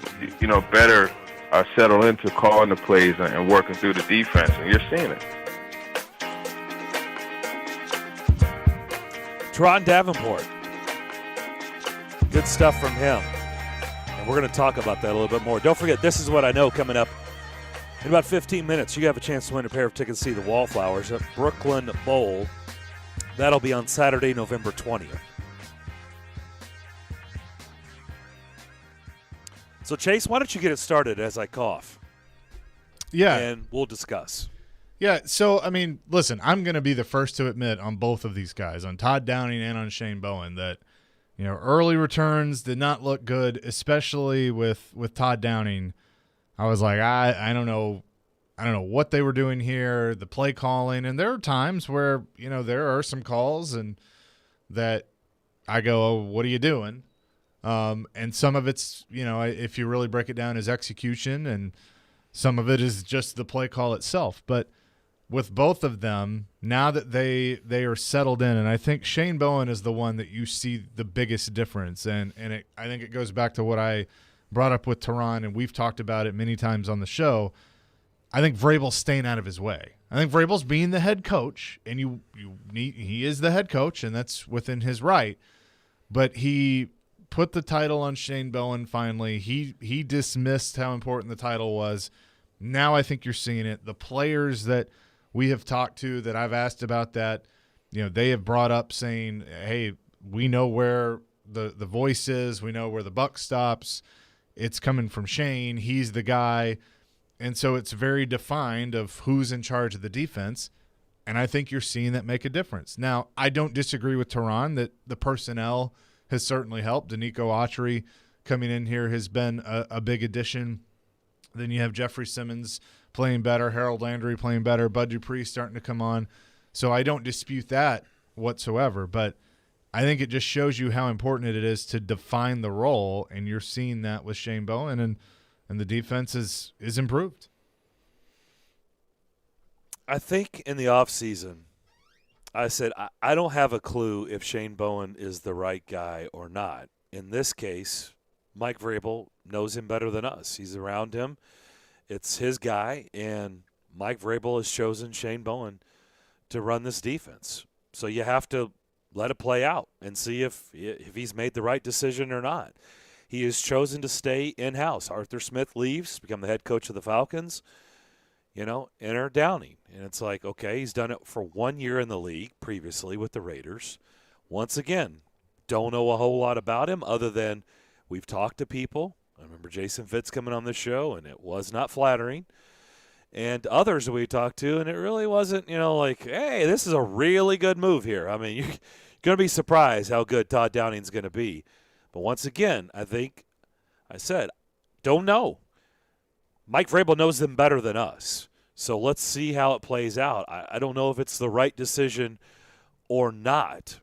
[SPEAKER 24] better settle into calling the plays and working through the defense, and you're seeing it.
[SPEAKER 1] Teron Davenport. Good stuff from him. And we're going to talk about that a little bit more. Don't forget, This Is What I Know coming up in about 15 minutes. You have a chance to win a pair of tickets to see the Wallflowers at Brooklyn Bowl. That'll be on Saturday, November 20th. So, Chase, why don't you get it started as I cough?
[SPEAKER 2] Yeah.
[SPEAKER 1] And we'll discuss.
[SPEAKER 2] Yeah, so, listen, I'm going to be the first to admit on both of these guys, on Todd Downing and on Shane Bowen, that, early returns did not look good, especially with Todd Downing. I was like, I don't know what they were doing here, the play calling, and there are times where, there are some calls and that I go, oh, what are you doing? And some of it's, if you really break it down, is execution, and some of it is just the play call itself. But with both of them, now that they are settled in, and I think Shane Bowen is the one that you see the biggest difference. And I think it goes back to what I brought up with Teron, and we've talked about it many times on the show. I think Vrabel's staying out of his way. I think Vrabel's being the head coach, and he is the head coach, and that's within his right. But he put the title on Shane Bowen finally. He dismissed how important the title was. Now I think you're seeing it. The players that we have talked to, that I've asked about that, they have brought up saying, hey, we know where the voice is. We know where the buck stops. It's coming from Shane. He's the guy. And so it's very defined of who's in charge of the defense. And I think you're seeing that make a difference. Now, I don't disagree with Teron that the personnel has certainly helped. Danico Autry coming in here has been a big addition. Then you have Jeffrey Simmons playing better, Harold Landry playing better, Bud Dupree starting to come on. So I don't dispute that whatsoever. But I think it just shows you how important it is to define the role, and you're seeing that with Shane Bowen, and the defense is improved.
[SPEAKER 1] I think in the offseason, I said, I don't have a clue if Shane Bowen is the right guy or not. In this case, Mike Vrabel knows him better than us. He's around him. It's his guy, and Mike Vrabel has chosen Shane Bowen to run this defense. So you have to let it play out and see if he's made the right decision or not. He has chosen to stay in-house. Arthur Smith leaves, become the head coach of the Falcons. Enter Downing. And it's like, okay, he's done it for 1 year in the league previously with the Raiders. Once again, don't know a whole lot about him other than we've talked to people. I remember Jason Fitz coming on the show, and it was not flattering. And others that we talked to, and it really wasn't, like, hey, this is a really good move here. I mean, you're going to be surprised how good Todd Downing's going to be. But once again, I think I said, don't know. Mike Vrabel knows them better than us. So let's see how it plays out. I don't know if it's the right decision or not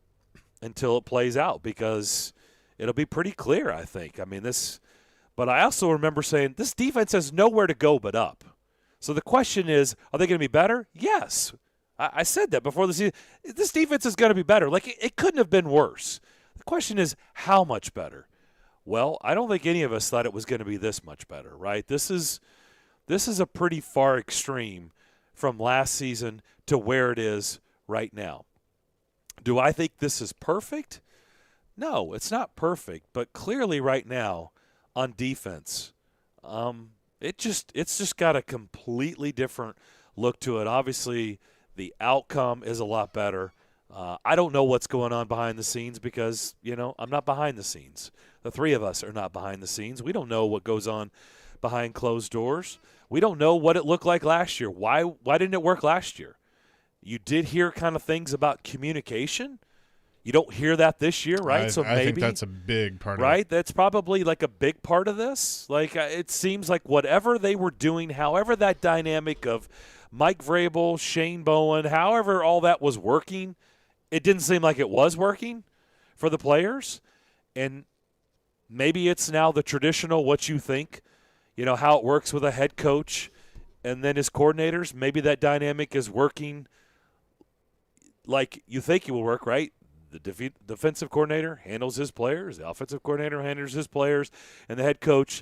[SPEAKER 1] until it plays out, because it'll be pretty clear, I think. But I also remember saying this defense has nowhere to go but up. So the question is, are they going to be better? Yes. I said that before the season. This defense is going to be better. Like, it couldn't have been worse. The question is, how much better? Well, I don't think any of us thought it was going to be this much better, right? This is a pretty far extreme from last season to where it is right now. Do I think this is perfect? No, it's not perfect. But clearly right now on defense, it's just got a completely different look to it. Obviously, the outcome is a lot better. I don't know what's going on behind the scenes because, I'm not behind the scenes. The three of us are not behind the scenes. We don't know what goes on behind closed doors. We don't know what it looked like last year. Why didn't it work last year? You did hear kind of things about communication. You don't hear that this year, right?
[SPEAKER 2] I think that's a big part of it.
[SPEAKER 1] Right? That's probably like a big part of this. Like, it seems like whatever they were doing, however that dynamic of Mike Vrabel, Shane Bowen, however all that was working, it didn't seem like it was working for the players. And maybe it's now the traditional what you think, how it works with a head coach and then his coordinators. Maybe that dynamic is working like you think it will work, right? The defensive coordinator handles his players, the offensive coordinator handles his players, and the head coach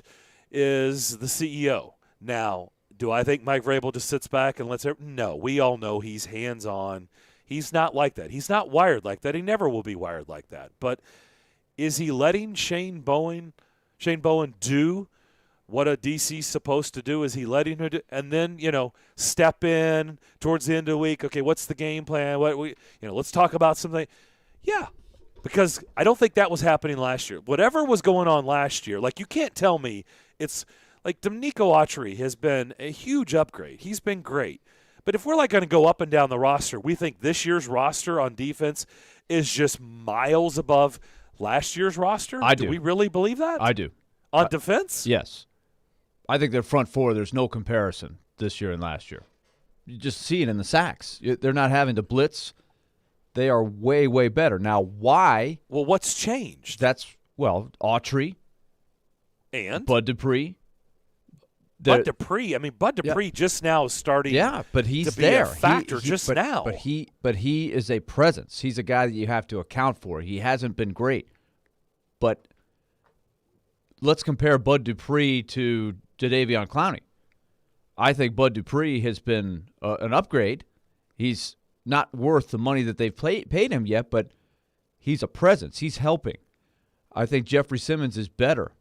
[SPEAKER 1] is the CEO. Now, do I think Mike Vrabel just sits back and lets it? No, we all know he's hands-on. He's not like that. He's not wired like that. He never will be wired like that. But is he letting Shane Bowen do what a DC's supposed to do? Is he letting her do, and then, step in towards the end of the week? Okay, what's the game plan? Let's talk about something. Yeah, because I don't think that was happening last year. Whatever was going on last year, you can't tell me it's like Denico Autry has been a huge upgrade. He's been great. But if we're going to go up and down the roster, we think this year's roster on defense is just miles above last year's roster?
[SPEAKER 3] I do.
[SPEAKER 1] Do we really believe that?
[SPEAKER 3] I do.
[SPEAKER 1] On defense?
[SPEAKER 3] Yes. I think their front four, there's no comparison this year and last year. You just see it in the sacks. They're not having to blitz. They are way, way better. Now, why?
[SPEAKER 1] Well, what's changed?
[SPEAKER 3] Autry.
[SPEAKER 1] And?
[SPEAKER 3] Bud Dupree.
[SPEAKER 1] Bud Dupree just now is starting
[SPEAKER 3] but he's
[SPEAKER 1] to be
[SPEAKER 3] there.
[SPEAKER 1] a factor now.
[SPEAKER 3] But he is a presence. He's a guy that you have to account for. He hasn't been great. But let's compare Bud Dupree to Jadeveon Clowney. I think Bud Dupree has been an upgrade. He's not worth the money that they've paid him yet, but he's a presence. He's helping. I think Jeffrey Simmons is better.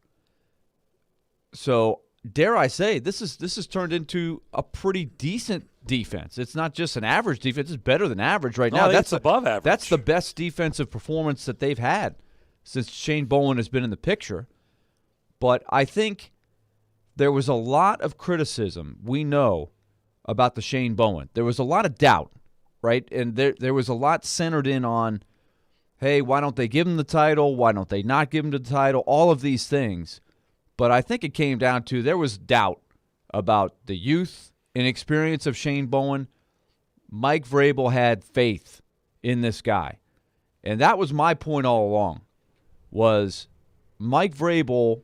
[SPEAKER 3] So, dare I say, this is turned into a pretty decent defense. It's not just an average defense. It's better than average right now.
[SPEAKER 1] That's above average.
[SPEAKER 3] That's the best defensive performance that they've had since Shane Bowen has been in the picture. But I think there was a lot of criticism, we know, about the Shane Bowen. There was a lot of doubt, right? And there was a lot centered in on, hey, why don't they give him the title? Why don't they not give him the title? All of these things. But I think it came down to there was doubt about the youth and experience of Shane Bowen. Mike Vrabel had faith in this guy. And that was my point all along, was Mike Vrabel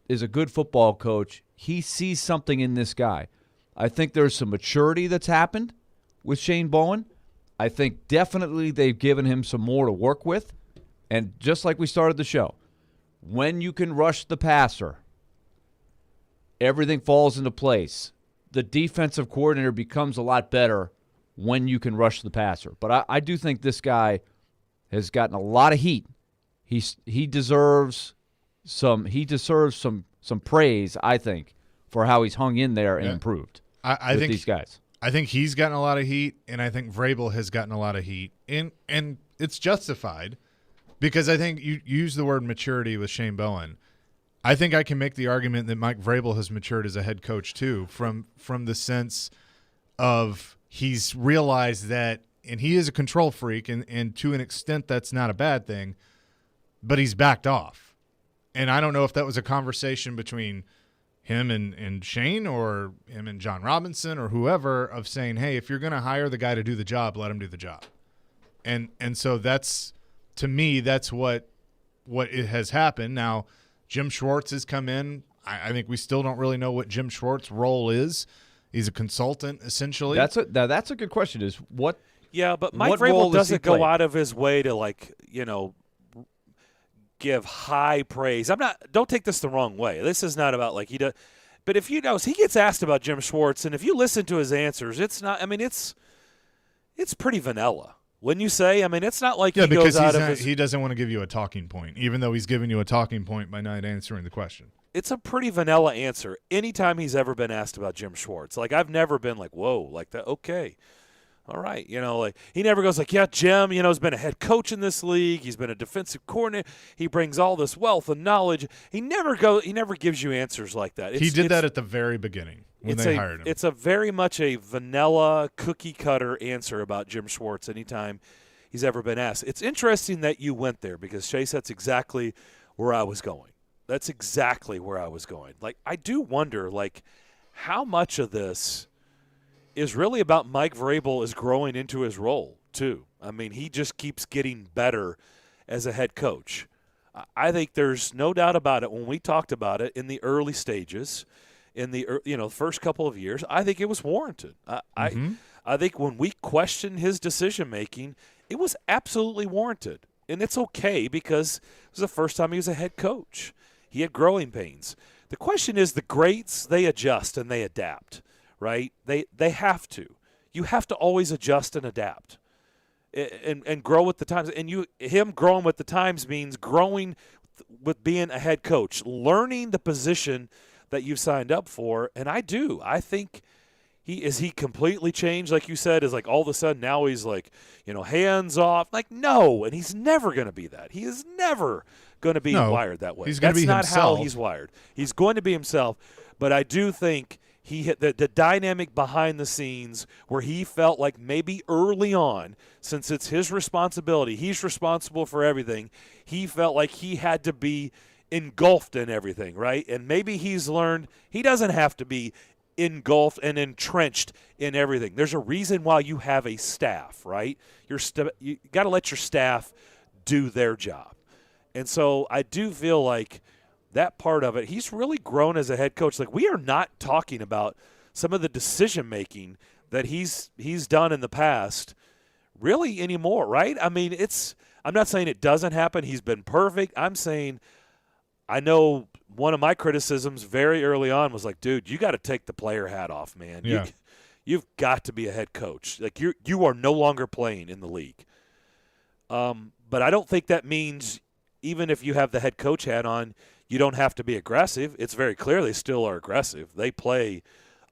[SPEAKER 3] is a good football coach. He sees something in this guy. I think there's some maturity that's happened with Shane Bowen. I think definitely they've given him some more to work with. And just like we started the show, when you can rush the passer, everything falls into place. The defensive coordinator becomes a lot better when you can rush the passer. But I do think this guy has gotten a lot of heat. He deserves some praise, I think, for how he's hung in there and improved
[SPEAKER 2] I think
[SPEAKER 3] these guys.
[SPEAKER 2] I think he's gotten a lot of heat, and I think Vrabel has gotten a lot of heat. And it's justified because I think you use the word maturity with Shane Bowen. I think I can make the argument that Mike Vrabel has matured as a head coach too, from the sense of he's realized that, and he is a control freak, and to an extent that's not a bad thing, but he's backed off. And I don't know if that was a conversation between him and Shane or him and John Robinson or whoever of saying, hey, if you're going to hire the guy to do the job, let him do the job. And so that's, to me, that's what it has happened. Now, Jim Schwartz has come in. I think we still don't really know what Jim Schwartz's role is. He's a consultant, essentially.
[SPEAKER 3] That's a good question. Is what?
[SPEAKER 1] Yeah, but Mike Vrabel doesn't go out of his way to give high praise. Don't take this the wrong way. This is not about he does. But if he gets asked about Jim Schwartz, and if you listen to his answers, it's not. I mean, it's pretty vanilla. Wouldn't you say? I mean, it's not like he goes out of his.
[SPEAKER 2] He doesn't want to give you a talking point, even though he's giving you a talking point by not answering the question.
[SPEAKER 1] It's a pretty vanilla answer. Anytime he's ever been asked about Jim Schwartz, I've never been whoa, like that. Okay, all right, he never goes yeah, Jim, has been a head coach in this league. He's been a defensive coordinator. He brings all this wealth and knowledge. He never gives you answers like that.
[SPEAKER 2] He did that at the very beginning when they hired him.
[SPEAKER 1] It's a very much a vanilla cookie cutter answer about Jim Schwartz anytime he's ever been asked. It's interesting that you went there because, Chase, that's exactly where I was going. That's exactly where I was going. I do wonder, how much of this is really about Mike Vrabel is growing into his role too. I mean, he just keeps getting better as a head coach. I think there's no doubt about it. When we talked about it in the early stages, in the first couple of years, I think it was warranted. I think when we questioned his decision making, it was absolutely warranted, and it's okay because it was the first time he was a head coach. He had growing pains. The question is, the greats, they adjust and they adapt, right? They have to. You have to always adjust and adapt. And grow with the times. And him growing with the times means growing with being a head coach, learning the position that you signed up for. And I do. I think he completely changed, like you said, is like all of a sudden now he's like, hands off. Like, no, and he's never going to be that. He is never going to be wired that way.
[SPEAKER 2] He's going to be
[SPEAKER 1] himself. That's not how he's wired. He's going to be himself. But I do think he hit the dynamic behind the scenes where he felt like maybe early on, since it's his responsibility, he's responsible for everything, he felt like he had to be engulfed in everything, right? And maybe he's learned he doesn't have to be engulfed and entrenched in everything. There's a reason why you have a staff, right? You got to let your staff do their job. And so I do feel like that part of it, he's really grown as a head coach. Like, we are not talking about some of the decision-making that he's done in the past really anymore, right? I mean, I'm not saying it doesn't happen. He's been perfect. I'm saying I know one of my criticisms very early on was like, dude, you got to take the player hat off, man.
[SPEAKER 2] Yeah.
[SPEAKER 1] You've got to be a head coach. Like, you are no longer playing in the league. But I don't think that means even if you have the head coach hat on, you don't have to be aggressive. It's very clear they still are aggressive. They play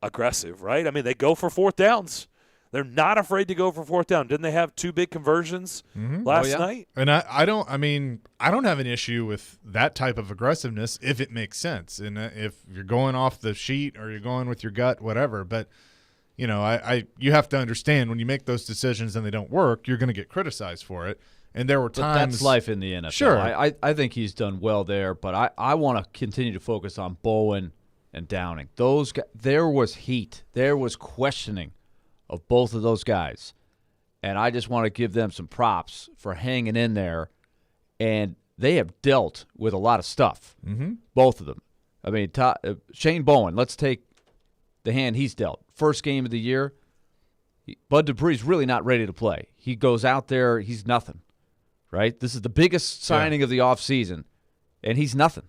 [SPEAKER 1] aggressive, right? I mean, they go for fourth downs. They're not afraid to go for fourth down. Didn't they have 2 big conversions last night?
[SPEAKER 2] And I don't have an issue with that type of aggressiveness if it makes sense. And if you're going off the sheet or you're going with your gut, whatever. But, you have to understand when you make those decisions and they don't work, you're going to get criticized for it. And there were times.
[SPEAKER 3] But that's life in the NFL.
[SPEAKER 2] Sure.
[SPEAKER 3] I think he's done well there, but I want to continue to focus on Bowen and Downing. Those guys, there was heat. There was questioning of both of those guys. And I just want to give them some props for hanging in there. And they have dealt with a lot of stuff, both of them. I mean, Shane Bowen, let's take the hand he's dealt. First game of the year, Bud Dupree's really not ready to play. He goes out there, he's nothing. Right? This is the biggest signing of the offseason, and he's nothing.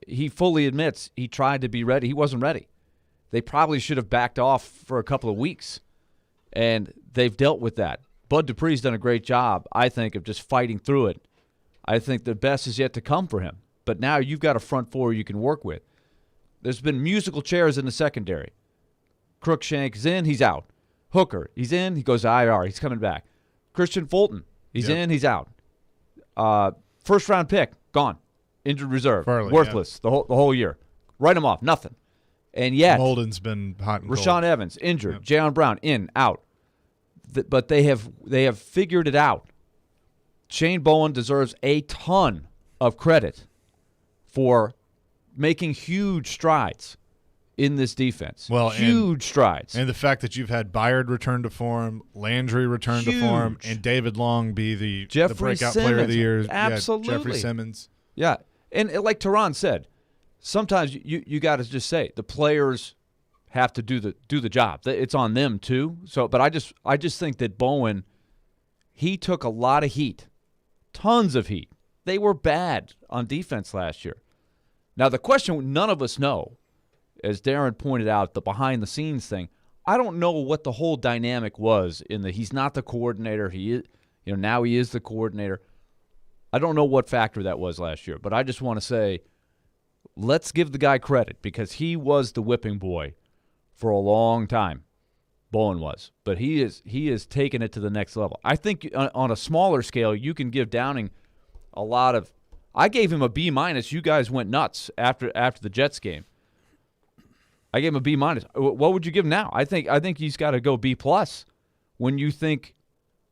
[SPEAKER 3] He fully admits he tried to be ready. He wasn't ready. They probably should have backed off for a couple of weeks, and they've dealt with that. Bud Dupree's done a great job, I think, of just fighting through it. I think the best is yet to come for him. But now you've got a front four you can work with. There's been musical chairs in the secondary. Crookshank is in, he's out. Hooker, he's in, he goes to IR, he's coming back. Christian Fulton, he's in, he's out. First-round pick, gone. Injured reserve, worthless the whole year. Write him off, nothing. And yet,
[SPEAKER 2] Molden's been hot and cold.
[SPEAKER 3] Rashaan Evans, injured. Jaylen Brown, in, out. But they have figured it out. Shane Bowen deserves a ton of credit for making huge strides in this defense.
[SPEAKER 2] Well,
[SPEAKER 3] huge strides.
[SPEAKER 2] And the fact that you've had Byard return to form, Landry return to form, and David Long be the breakout player of the year.
[SPEAKER 3] Absolutely.
[SPEAKER 2] Yeah, Jeffrey Simmons.
[SPEAKER 3] Yeah. And like Teron said, sometimes you got to just say the players have to do the job. It's on them too. So, but I just think that Bowen, he took a lot of heat, tons of heat. They were bad on defense last year. Now the question none of us know, as Darren pointed out, the behind-the-scenes thing, I don't know what the whole dynamic was in he's not the coordinator. He is, now he is the coordinator. I don't know what factor that was last year, but I just want to say let's give the guy credit because he was the whipping boy for a long time. Bowen was. But he is taking it to the next level. I think on a smaller scale, you can give Downing a lot of – I gave him a B-. You guys went nuts after the Jets game. I gave him a B-. What would you give him now? I think he's got to go B+ when you think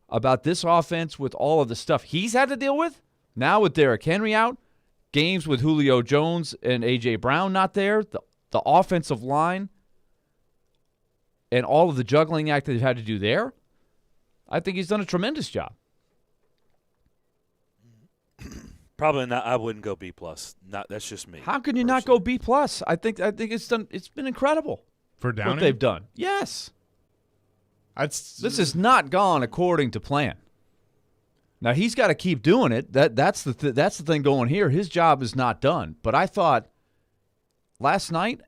[SPEAKER 3] about this offense with all of the stuff he's had to deal with. Now with Derrick Henry out, games with Julio Jones and A.J. Brown not there, the offensive line. and all of the juggling act that they've had to do there, I think he's done a tremendous job.
[SPEAKER 1] Probably not. I wouldn't go B+. Not that's just me.
[SPEAKER 3] How can you not go B+? I think it's done. It's been incredible
[SPEAKER 2] for Downey.
[SPEAKER 3] What they've done. Yes. This has not gone according to plan. Now he's got to keep doing it. That's the thing going here. His job is not done. But I thought last night,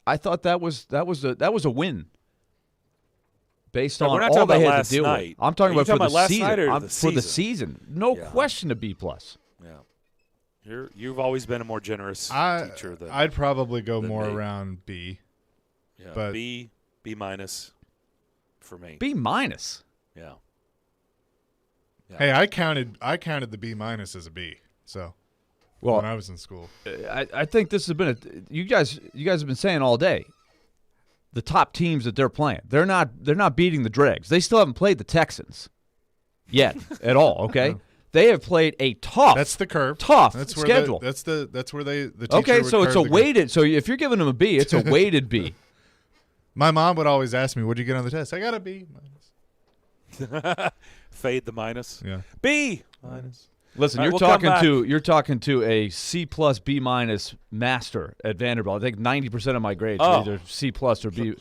[SPEAKER 3] that was a win. Based on all they had to deal with. I'm talking about for the season. For the season. No question a B+.
[SPEAKER 1] Yeah. You've always been a more generous teacher than
[SPEAKER 2] I'd probably go more
[SPEAKER 1] me.
[SPEAKER 2] around B.
[SPEAKER 1] Yeah,
[SPEAKER 2] but
[SPEAKER 1] B- for me.
[SPEAKER 3] B-.
[SPEAKER 1] Yeah.
[SPEAKER 2] Hey, I counted the B- as a B. So when I was in school.
[SPEAKER 3] I think this has been you guys have been saying all day. The top teams that they're playing, they're not beating the Dregs. They still haven't played the Texans yet at all. Okay, no. They have played a tough.
[SPEAKER 2] That's the curve.
[SPEAKER 3] Tough
[SPEAKER 2] that's where
[SPEAKER 3] schedule.
[SPEAKER 2] That's where the teacher
[SPEAKER 3] okay,
[SPEAKER 2] would
[SPEAKER 3] so it's a weighted.
[SPEAKER 2] Curve.
[SPEAKER 3] So if you're giving them a B, it's a weighted B.
[SPEAKER 2] My mom would always ask me, "What'd you get on the test?" I got a B-.
[SPEAKER 1] Fade the minus.
[SPEAKER 2] Yeah.
[SPEAKER 1] B-.
[SPEAKER 3] Listen,
[SPEAKER 1] right,
[SPEAKER 3] you're talking to a C+ B- master at Vanderbilt. I think 90% of my grades are either C+ or B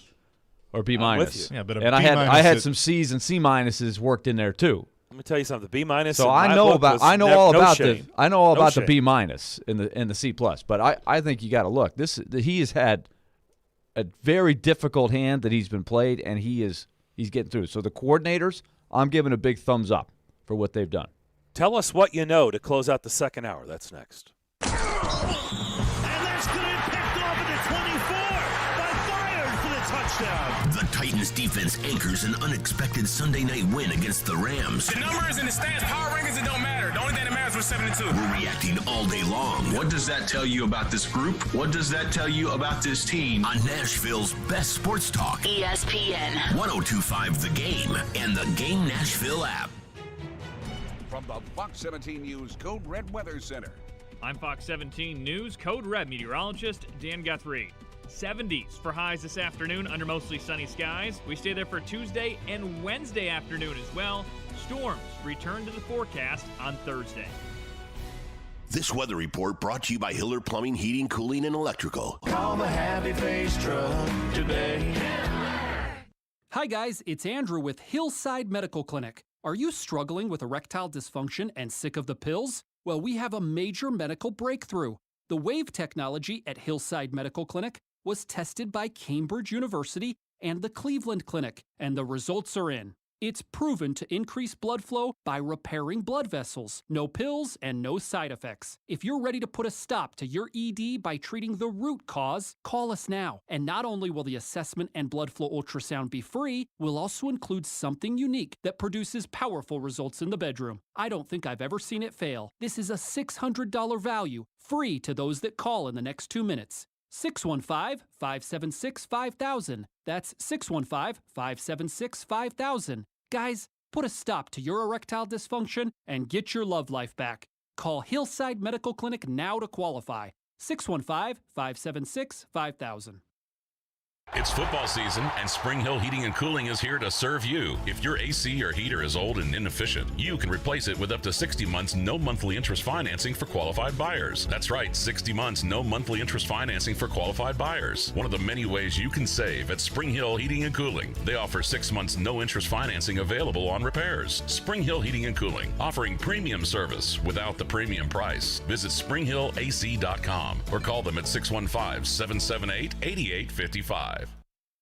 [SPEAKER 3] or B-.
[SPEAKER 2] Yeah, but
[SPEAKER 3] I had some C's and C- worked in there too.
[SPEAKER 1] Let me tell you something. The B-.
[SPEAKER 3] So I know all about the B- in the C+. But I think you got to look. He has had a very difficult hand that he's been played, and he's getting through. So the coordinators, I'm giving a big thumbs up for what they've done.
[SPEAKER 1] Tell us what you know to close out the second hour. That's next.
[SPEAKER 5] And that's going to be picked off at the 24 by Byard for the touchdown. The Titans defense anchors an unexpected Sunday night win against the Rams.
[SPEAKER 7] The numbers and the stats, power rankings, it don't matter. The only thing that matters was 7-2.
[SPEAKER 5] We're reacting all day long.
[SPEAKER 8] What does that tell you about this group? What does that tell you about this team?
[SPEAKER 5] On Nashville's best sports talk. ESPN. 102.5 The Game and the Game Nashville app.
[SPEAKER 4] From the Fox 17 News Code Red Weather Center.
[SPEAKER 6] I'm Fox 17 News Code Red meteorologist Dan Guthrie. 70s for highs this afternoon under mostly sunny skies. We stay there for Tuesday and Wednesday afternoon as well. Storms return to the forecast on Thursday.
[SPEAKER 5] This weather report brought to you by Hiller Plumbing, Heating, Cooling, and Electrical.
[SPEAKER 9] Call the Happy Face Truck today.
[SPEAKER 12] Hi guys, it's Andrew with Hillside Medical Clinic. Are you struggling with erectile dysfunction and sick of the pills? Well, we have a major medical breakthrough. The Wave technology at Hillside Medical Clinic was tested by Cambridge University and the Cleveland Clinic, and the results are in. It's proven to increase blood flow by repairing blood vessels. No pills and no side effects. If you're ready to put a stop to your ED by treating the root cause, call us now. And not only will the assessment and blood flow ultrasound be free, we'll also include something unique that produces powerful results in the bedroom. I don't think I've ever seen it fail. This is a $600 value, free to those that call in the next 2 minutes. 615-576-5000. That's 615-576-5000. Guys, put a stop to your erectile dysfunction and get your love life back. Call Hillside Medical Clinic now to qualify. 615-576-5000.
[SPEAKER 15] It's football season, and Spring Hill Heating and Cooling is here to serve you. If your AC or heater is old and inefficient, you can replace it with up to 60 months no monthly interest financing for qualified buyers. That's right, 60 months no monthly interest financing for qualified buyers. One of the many ways you can save at Spring Hill Heating and Cooling. They offer 6 months no interest financing available on repairs. Spring Hill Heating and Cooling, offering premium service without the premium price. Visit springhillac.com or call them at 615-778-8855.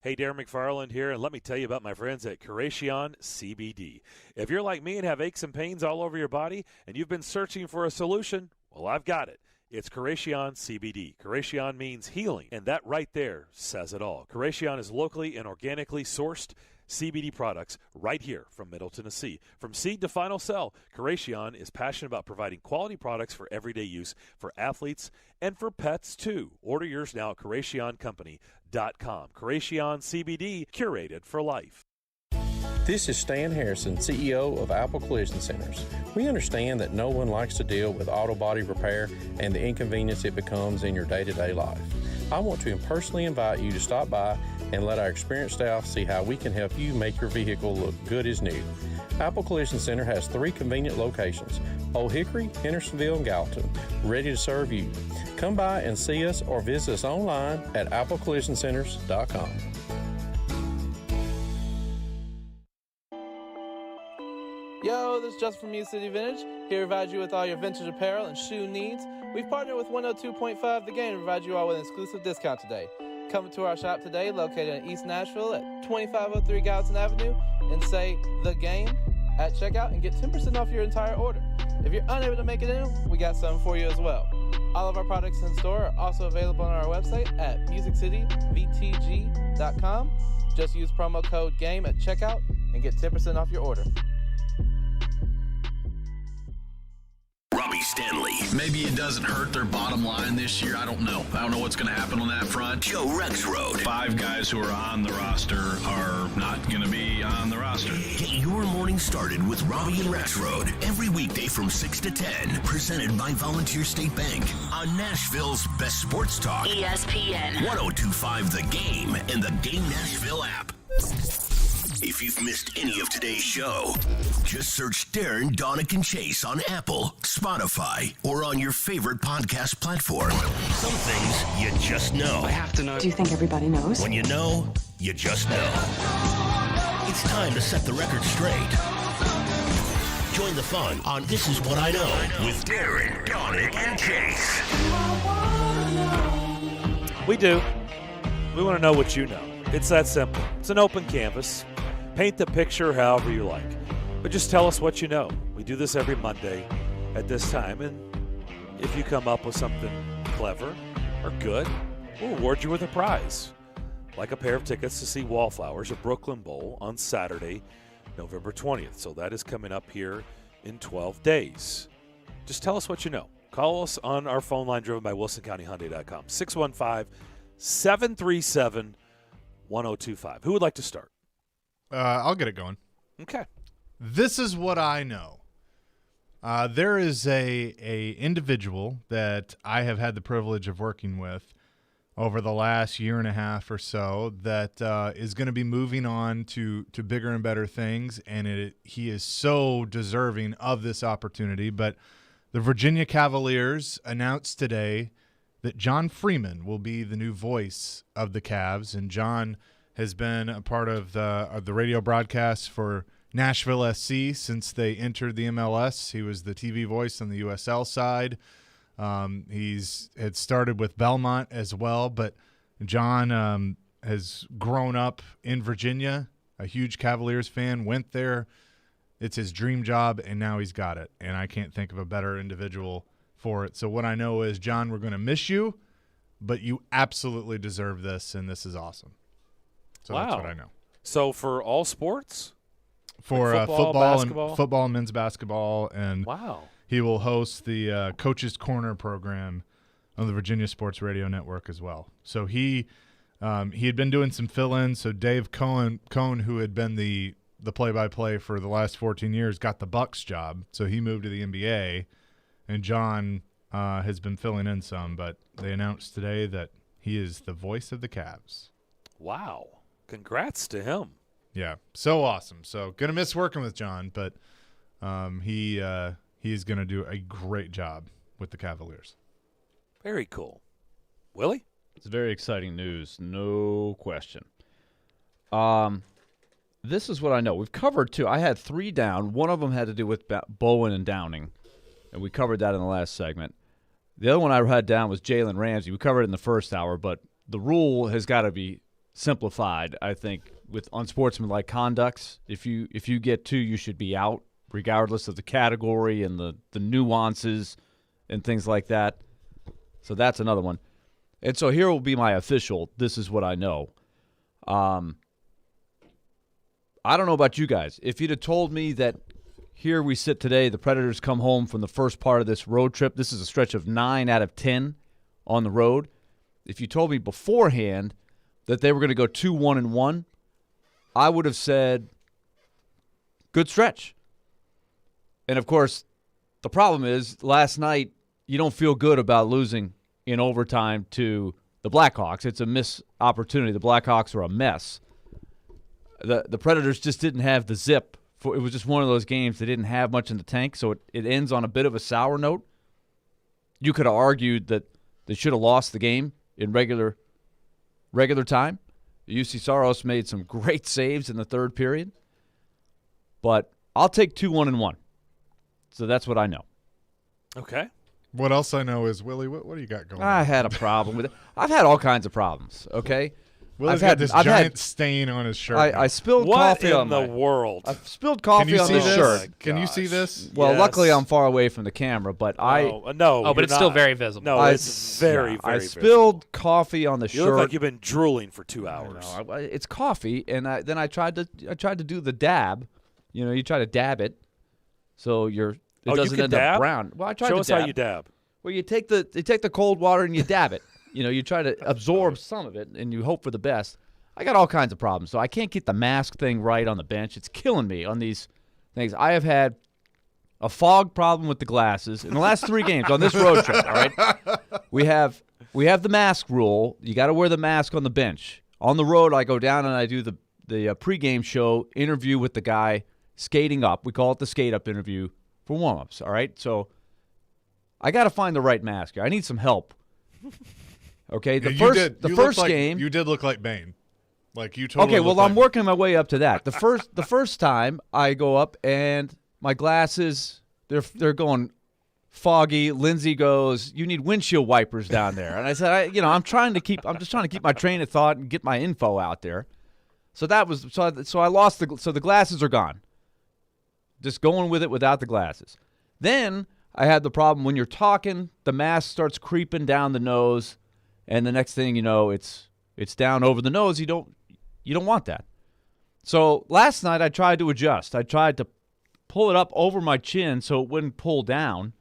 [SPEAKER 1] Hey, Darren McFarland here, and let me tell you about my friends at Curation CBD. If you're like me and have aches and pains all over your body and you've been searching for a solution, well, I've got it. It's Curation CBD. Curation means healing, and that right there says it all. Curation is locally and organically sourced CBD products right here from Middle Tennessee. From seed to final sell, Curation is passionate about providing quality products for everyday use for athletes and for pets too. Order yours now at CurationCompany.com. Curation CBD, curated for life.
[SPEAKER 13] This is Stan Harrison, CEO of Apple Collision Centers. We understand that no one likes to deal with auto body repair and the inconvenience it becomes in your day-to-day life. I want to personally invite you to stop by and let our experienced staff see how we can help you make your vehicle look good as new. Apple Collision Center has 3 convenient locations, Old Hickory, Hendersonville, and Gallatin, ready to serve you. Come by and see us or visit us online at applecollisioncenters.com.
[SPEAKER 10] Yo, this is Justin from Music City Vintage, here to provide you with all your vintage apparel and shoe needs. We've partnered with 102.5 The Game to provide you all with an exclusive discount today. Come to our shop today, located in East Nashville at 2503 Gallatin Avenue, and say The Game at checkout and get 10% off your entire order. If you're unable to make it in, we got something for you as well. All of our products in store are also available on our website at musiccityvtg.com. Just use promo code GAME at checkout and get 10% off your order.
[SPEAKER 5] Robbie Stanley.
[SPEAKER 8] Maybe it doesn't hurt their bottom line this year. I don't know. I don't know what's going to happen on that front.
[SPEAKER 5] Joe Rexrode.
[SPEAKER 8] 5 guys who are on the roster are not going to be on the roster.
[SPEAKER 5] Get your morning started with Robbie and Rexrode every weekday from 6 to 10. Presented by Volunteer State Bank on Nashville's best sports talk.
[SPEAKER 11] ESPN
[SPEAKER 5] 102.5 The Game and the Game Nashville app. If you've missed any of today's show, just search Darren, Donick, and Chase on Apple, Spotify, or on your favorite podcast platform. Some things you just know.
[SPEAKER 11] I have to know. Do you think everybody knows?
[SPEAKER 5] When you know, you just know. It's time to set the record straight. Join the fun on This Is What I Know with Darren, Donick, and Chase.
[SPEAKER 1] We do. We want to know what you know. It's that simple. It's an open canvas. Paint the picture however you like. But just tell us what you know. We do this every Monday at this time, and if you come up with something clever or good, we'll reward you with a prize, like a pair of tickets to see Wallflowers at Brooklyn Bowl on Saturday, November 20th. So that is coming up here in 12 days. Just tell us what you know. Call us on our phone line driven by WilsonCountyHyundai.com, 615-737-1025. Who would like to start?
[SPEAKER 2] I'll get it going.
[SPEAKER 1] Okay.
[SPEAKER 2] This is what I know. There is a individual that I have had the privilege of working with over the last year and a half or so that is going to be moving on to bigger and better things, and he is so deserving of this opportunity. But the Virginia Cavaliers announced today that John Freeman will be the new voice of the Cavs, and John has been a part of the radio broadcasts for Nashville SC since they entered the MLS. He was the TV voice on the USL side. He's had started with Belmont as well, but John has grown up in Virginia, a huge Cavaliers fan, went there. It's his dream job, and now he's got it, and I can't think of a better individual for it. So what I know is, John, we're going to miss you, but you absolutely deserve this, and this is awesome. So
[SPEAKER 1] wow.
[SPEAKER 2] That's what I know.
[SPEAKER 1] So for all sports?
[SPEAKER 2] For
[SPEAKER 1] like
[SPEAKER 2] football and men's basketball, and
[SPEAKER 1] wow.
[SPEAKER 2] He will host the Coach's Corner program on the Virginia Sports Radio Network as well. So he had been doing some fill-ins. So Dave Cohn, who had been the play-by-play for the last 14 years, got the Bucks job. So he moved to the NBA, and John has been filling in some. But they announced today that he is the voice of the Cavs.
[SPEAKER 1] Wow. Congrats to him.
[SPEAKER 2] Yeah, so awesome. So going to miss working with John, but he's going to do a great job with the Cavaliers.
[SPEAKER 1] Very cool. Willie?
[SPEAKER 3] It's very exciting news, no question. This is what I know. We've covered two. I had 3 down. One of them had to do with Bowen and Downing, and we covered that in the last segment. The other one I had down was Jalen Ramsey. We covered it in the first hour, but the rule has got to be simplified, I think, with unsportsmanlike conducts. If you get 2, you should be out, regardless of the category and the nuances and things like that. So that's another one. And so here will be my official, this is what I know. I don't know about you guys. If you'd have told me that here we sit today, the Predators come home from the first part of this road trip. This is a stretch of 9 out of 10 on the road. If you told me beforehand that they were going to go 2-1-1, I would have said, good stretch. And, of course, the problem is last night you don't feel good about losing in overtime to the Blackhawks. It's a missed opportunity. The Blackhawks are a mess. The Predators just didn't have the zip. It was just one of those games they didn't have much in the tank, so it ends on a bit of a sour note. You could have argued that they should have lost the game in regular time. UC Saros made some great saves in the third period. But I'll take 2-1-1. So that's what I know.
[SPEAKER 1] Okay.
[SPEAKER 2] What else I know is, Willie, what do you got going on?
[SPEAKER 3] I had a problem with it. I've had all kinds of problems, okay?
[SPEAKER 2] Willie's got this giant stain on his shirt.
[SPEAKER 3] I spilled coffee on
[SPEAKER 1] the world?
[SPEAKER 3] I spilled coffee on the shirt.
[SPEAKER 2] Can you see this?
[SPEAKER 3] Well, luckily I'm far away from the camera, but
[SPEAKER 1] no,
[SPEAKER 6] but it's still very visible.
[SPEAKER 1] No, it's very
[SPEAKER 3] I
[SPEAKER 1] visible.
[SPEAKER 3] spilled coffee on the shirt.
[SPEAKER 1] You look like you've been drooling for 2 hours.
[SPEAKER 3] It's coffee, and then I tried to do the dab. You know, you try to dab it, so it doesn't end up brown. Well, I tried to dab.
[SPEAKER 1] Show us how you dab.
[SPEAKER 3] Well, you take the cold water and you dab it. You know, you try to absorb some of it, and you hope for the best. I got all kinds of problems, so I can't get the mask thing right on the bench. It's killing me on these things. I have had a fog problem with the glasses in the last 3 games on this road trip, all right? We have the mask rule. You got to wear the mask on the bench. On the road, I go down and I do the pregame show interview with the guy skating up. We call it the skate-up interview for warm-ups, all right? So I got to find the right mask here. I need some help. Okay, the first game.
[SPEAKER 2] You did look like Bane. Like you totally.
[SPEAKER 3] Okay, well, I'm working my way up to that. The first time I go up and my glasses they're going foggy. Lindsay goes, "You need windshield wipers down there." And I said, I'm just trying to keep my train of thought and get my info out there. So I lost the glasses are gone. Just going with it without the glasses. Then I had the problem when you're talking, the mask starts creeping down the nose, and the next thing you know, it's down over the nose. You don't want that. So last night I tried to adjust. I tried to pull it up over my chin so it wouldn't pull down.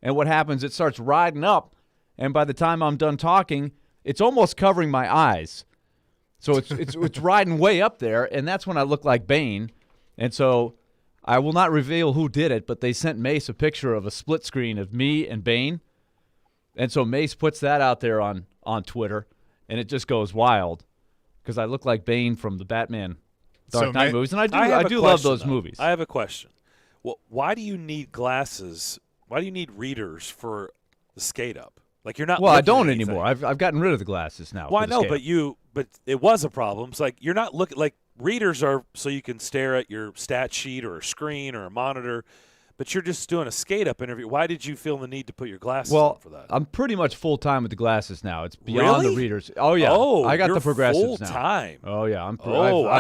[SPEAKER 3] And what happens, it starts riding up, and by the time I'm done talking, it's almost covering my eyes. So it's riding way up there, and that's when I look like Bane. And so I will not reveal who did it, but they sent Mace a picture of a split screen of me and Bane. And so Mace puts that out there on Twitter, and it just goes wild because I look like Bane from the Batman Dark Knight movies, and I do love those movies.
[SPEAKER 1] I have a question. Well, why do you need glasses? Why do you need readers for the skate up? Like you're not.
[SPEAKER 3] Well, I don't anymore. I've gotten rid of the glasses now.
[SPEAKER 1] Well, I know, but it was a problem. It's like you're not looking like readers are so you can stare at your stat sheet or a screen or a monitor. But you're just doing a skate-up interview. Why did you feel the need to put your glasses on for that?
[SPEAKER 3] I'm pretty much full-time with the glasses now. It's beyond the readers. Oh, yeah. Oh, I got the progressives now.
[SPEAKER 1] Full-time.
[SPEAKER 3] Oh, yeah.
[SPEAKER 1] I've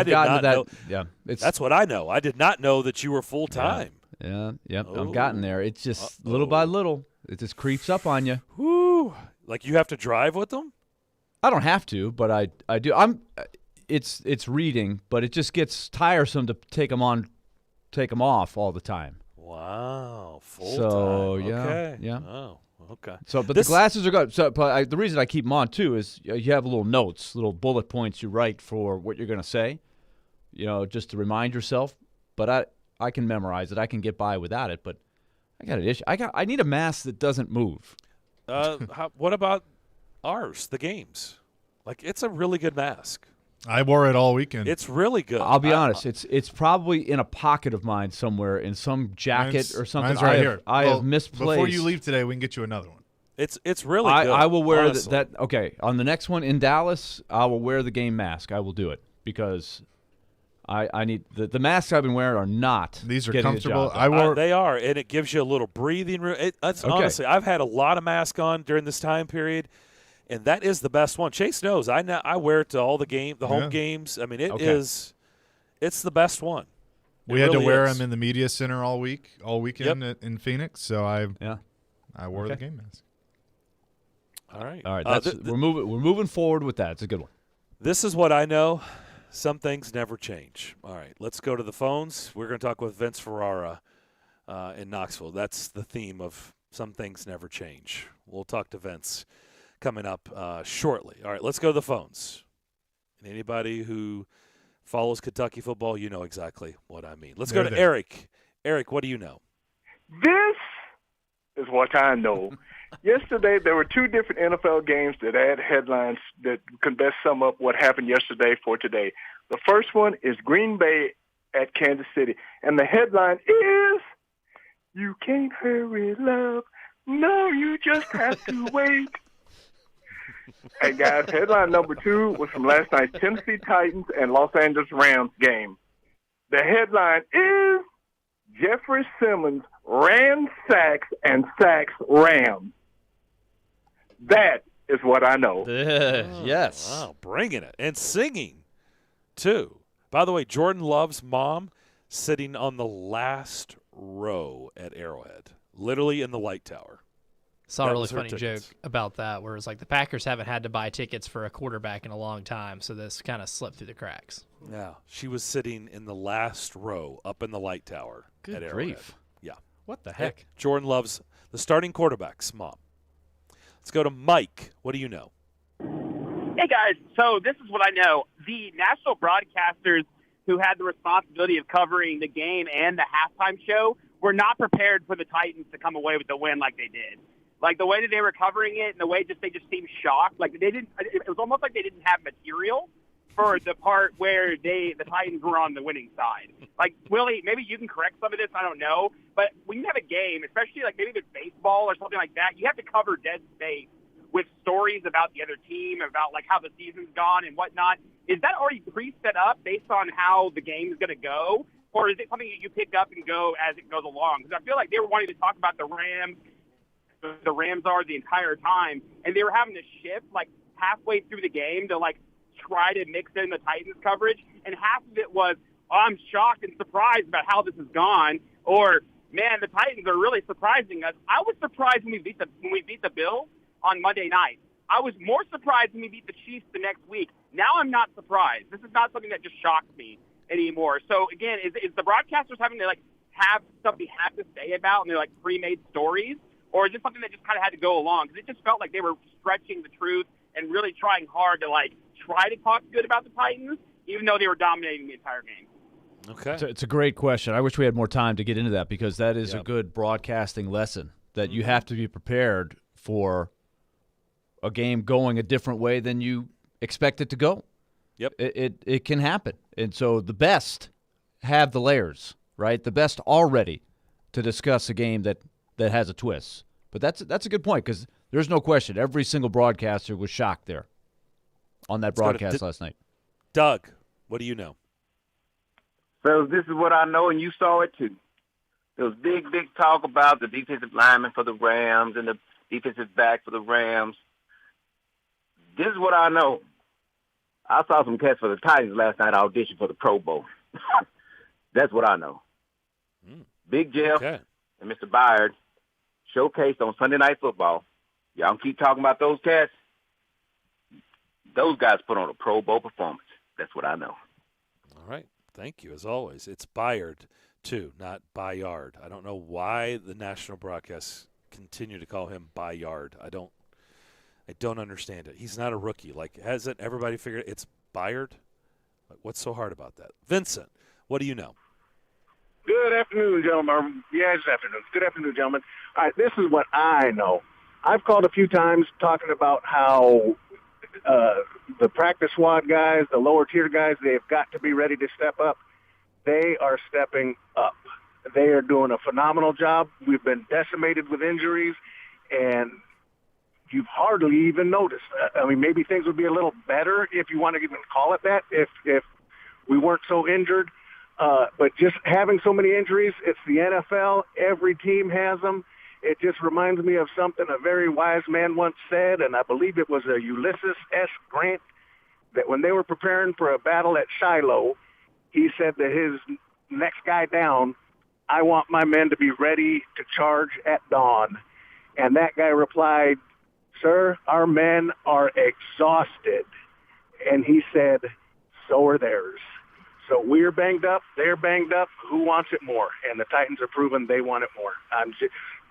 [SPEAKER 3] gotten to that.
[SPEAKER 1] Know.
[SPEAKER 3] Yeah,
[SPEAKER 1] that's what I know. I did not know that you were full-time.
[SPEAKER 3] Yeah. I'm gotten there. It's just little by little. It just creeps up on you.
[SPEAKER 1] Whoo. Like you have to drive with them?
[SPEAKER 3] I don't have to, but I do. It's reading, but it just gets tiresome to take them off all the time.
[SPEAKER 1] Wow, full
[SPEAKER 3] so,
[SPEAKER 1] time.
[SPEAKER 3] Yeah,
[SPEAKER 1] okay.
[SPEAKER 3] Yeah.
[SPEAKER 1] Oh, okay.
[SPEAKER 3] So, but the glasses are good. So, but the reason I keep them on too is you have little notes, little bullet points you write for what you're going to say. Just to remind yourself. But I can memorize it. I can get by without it. But I got an issue. I need a mask that doesn't move.
[SPEAKER 1] What about ours? The games, like it's a really good mask.
[SPEAKER 2] I wore it all weekend.
[SPEAKER 1] It's really good.
[SPEAKER 3] I'll be honest. It's probably in a pocket of mine somewhere in some jacket or something.
[SPEAKER 2] Mine's right here.
[SPEAKER 3] I have misplaced.
[SPEAKER 2] Before you leave today, we can get you another one.
[SPEAKER 1] It's really good.
[SPEAKER 3] I will wear that. Okay, on the next one in Dallas, I will wear the game mask. I will do it because I need the masks I've been wearing are not.
[SPEAKER 2] These are
[SPEAKER 3] getting
[SPEAKER 2] comfortable.
[SPEAKER 3] The job
[SPEAKER 1] they are, and it gives you a little breathing room. Honestly, I've had a lot of masks on during this time period. And that is the best one. Chase knows. I wear it to all the home games. I mean, it's the best one.
[SPEAKER 2] We had to wear them in the media center all weekend in Phoenix. So I wore the game mask.
[SPEAKER 1] All right.
[SPEAKER 3] We're moving forward with that. It's a good one.
[SPEAKER 1] This is what I know. Some things never change. All right, let's go to the phones. We're going to talk with Vince Ferrara in Knoxville. That's the theme of Some Things Never Change. We'll talk to Vince coming up shortly. All right, let's go to the phones. And anybody who follows Kentucky football, you know exactly what I mean. Let's go to Eric. Eric, what do you know?
[SPEAKER 14] This is what I know. Yesterday, there were two different NFL games that had headlines that could best sum up what happened yesterday for today. The first one is Green Bay at Kansas City, and the headline is, "You can't hurry, love. No, you just have to wait." Hey, guys, headline number 2 was from last night's Tennessee Titans and Los Angeles Rams game. The headline is, Jeffrey Simmons ran sacks and sacks Rams. That is what I know.
[SPEAKER 3] Yes.
[SPEAKER 1] Wow, bringing it. And singing, too. By the way, Jordan Love's mom sitting on the last row at Arrowhead, literally in the light tower.
[SPEAKER 16] Saw a really funny joke about that, where it's like the Packers haven't had to buy tickets for a quarterback in a long time, so this kind of slipped through the cracks.
[SPEAKER 1] Yeah, she was sitting in the last row up in the light tower at Arrowhead.
[SPEAKER 3] Grief.
[SPEAKER 1] Yeah.
[SPEAKER 16] What the heck?
[SPEAKER 1] Yeah. Jordan Love's the starting quarterback's mom. Let's go to Mike. What do you know?
[SPEAKER 17] Hey, guys. So this is what I know. The national broadcasters who had the responsibility of covering the game and the halftime show were not prepared for the Titans to come away with the win like they did. Like, the way that they were covering it and the way they just seemed shocked. Like, they didn't. It was almost like they didn't have material for the part where the Titans were on the winning side. Like, Willie, maybe you can correct some of this, I don't know. But when you have a game, especially like maybe with baseball or something like that, you have to cover dead space with stories about the other team, about like how the season's gone and whatnot. Is that already pre-set up based on how the game's going to go? Or is it something that you pick up and go as it goes along? Because I feel like they were wanting to talk about the Rams are the entire time, and they were having to shift like halfway through the game to like try to mix in the Titans coverage, and half of it was, oh, I'm shocked and surprised about how this has gone, or man, the Titans are really surprising us. I was surprised when we beat the Bills on Monday night. I was more surprised when we beat the Chiefs the next week. Now I'm not surprised. This is not something that just shocks me anymore. So again, is the broadcasters having to like have stuff they have to say about and they're like pre-made stories? Or is it something that just kind of had to go along? Because it just felt like they were stretching the truth and really trying hard to, like, try to talk good about the Titans, even though they were dominating the entire game.
[SPEAKER 1] Okay.
[SPEAKER 3] It's a great question. I wish we had more time to get into that because that is a good broadcasting lesson that you have to be prepared for a game going a different way than you expect it to go.
[SPEAKER 1] Yep.
[SPEAKER 3] It can happen. And so the best have the layers, right? The best are ready to discuss a game that has a twist. But that's a good point because there's no question. Every single broadcaster was shocked there on that broadcast last night.
[SPEAKER 1] Doug, what do you know?
[SPEAKER 18] So this is what I know, and you saw it too. There was big talk about the defensive lineman for the Rams and the defensive back for the Rams. This is what I know. I saw some cats for the Titans last night audition for the Pro Bowl. That's what I know. Big Jeff and Mr. Byard showcased on Sunday Night Football. Y'all keep talking about those cats. Those guys put on a Pro Bowl performance. That's what I know.
[SPEAKER 1] All right. Thank you, as always. It's Byard, too, not Bayard. I don't know why the national broadcasts continue to call him Bayard. I don't understand it. He's not a rookie. Like, hasn't everybody figured it's Byard? Like, what's so hard about that? Vincent, what do you know?
[SPEAKER 14] Good afternoon, gentlemen. Yeah, it's afternoon. Good afternoon, gentlemen. All right, this is what I know. I've called a few times talking about how the practice squad guys, the lower tier guys, they've got to be ready to step up. They are stepping up. They are doing a phenomenal job. We've been decimated with injuries, and you've hardly even noticed. I mean, maybe things would be a little better if you want to even call it that, if we weren't so injured. But just having so many injuries, it's the NFL. Every team has them. It just reminds me of something a very wise man once said, and I believe it was a Ulysses S. Grant, that when they were preparing for a battle at Shiloh, he said to his next guy down, I want my men to be ready to charge at dawn. And that guy replied, sir, our men are exhausted. And he said, so are theirs. So we're banged up, they're banged up. Who wants it more? And the Titans are proving they want it more.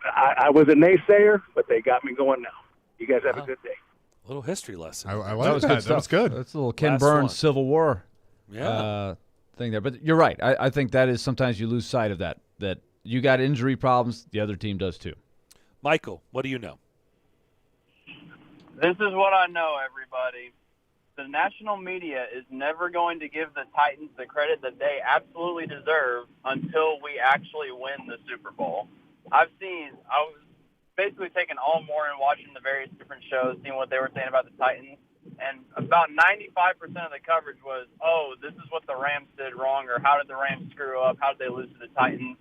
[SPEAKER 14] I was a naysayer, but they got me going now. You guys have a good day.
[SPEAKER 1] A little history lesson.
[SPEAKER 2] I like that. That was good.
[SPEAKER 3] That's a little Ken Burns Civil War thing there. But you're right. I think that is sometimes you lose sight of that you got injury problems, the other team does too.
[SPEAKER 1] Michael, what do you know?
[SPEAKER 19] This is what I know, everybody. The national media is never going to give the Titans the credit that they absolutely deserve until we actually win the Super Bowl. I was basically taking all morning watching the various different shows, seeing what they were saying about the Titans, and about 95% of the coverage was, oh, this is what the Rams did wrong, or how did the Rams screw up, how did they lose to the Titans.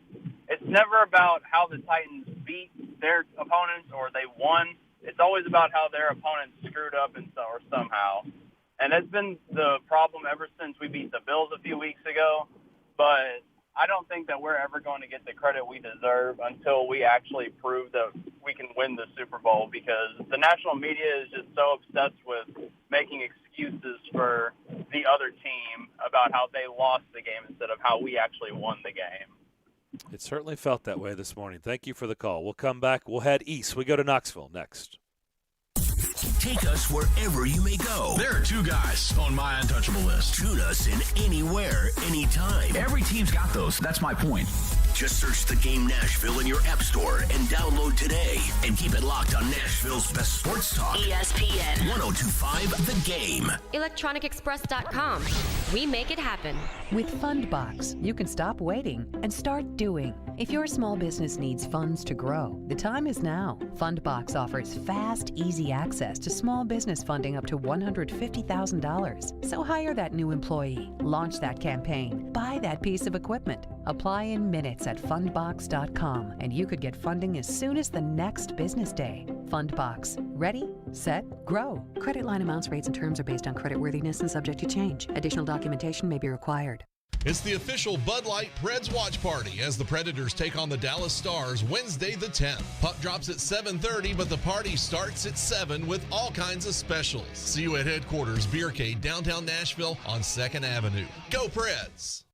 [SPEAKER 19] It's never about how the Titans beat their opponents or they won. It's always about how their opponents screwed up or somehow. And that's been the problem ever since we beat the Bills a few weeks ago. But I don't think that we're ever going to get the credit we deserve until we actually prove that we can win the Super Bowl, because the national media is just so obsessed with making excuses for the other team about how they lost the game instead of how we actually won the game.
[SPEAKER 1] It certainly felt that way this morning. Thank you for the call. We'll come back. We'll head east. We go to Knoxville next.
[SPEAKER 5] Take us wherever you may go.
[SPEAKER 8] There are two guys on my untouchable list.
[SPEAKER 5] Tune us in anywhere, anytime.
[SPEAKER 8] Every team's got those. That's my point.
[SPEAKER 5] Just search The Game Nashville in your app store and download today. And keep it locked on Nashville's best sports talk.
[SPEAKER 20] ESPN
[SPEAKER 5] 102.5 The Game.
[SPEAKER 20] ElectronicExpress.com. We make it happen.
[SPEAKER 21] With Fundbox, you can stop waiting and start doing. If your small business needs funds to grow, the time is now. Fundbox offers fast, easy access to small business funding up to $150,000. So hire that new employee, launch that campaign, buy that piece of equipment, apply in minutes at fundbox.com, and you could get funding as soon as the next business day. Fundbox. Ready, set, grow. Credit line amounts, rates, and terms are based on creditworthiness and subject to change. Additional documentation may be required.
[SPEAKER 22] It's the official Bud Light Preds watch party as the Predators take on the Dallas Stars Wednesday the 10th. Puck drops at 7:30, but the party starts at 7 with all kinds of specials. See you at headquarters, Beercade, downtown Nashville on 2nd Avenue. Go Preds!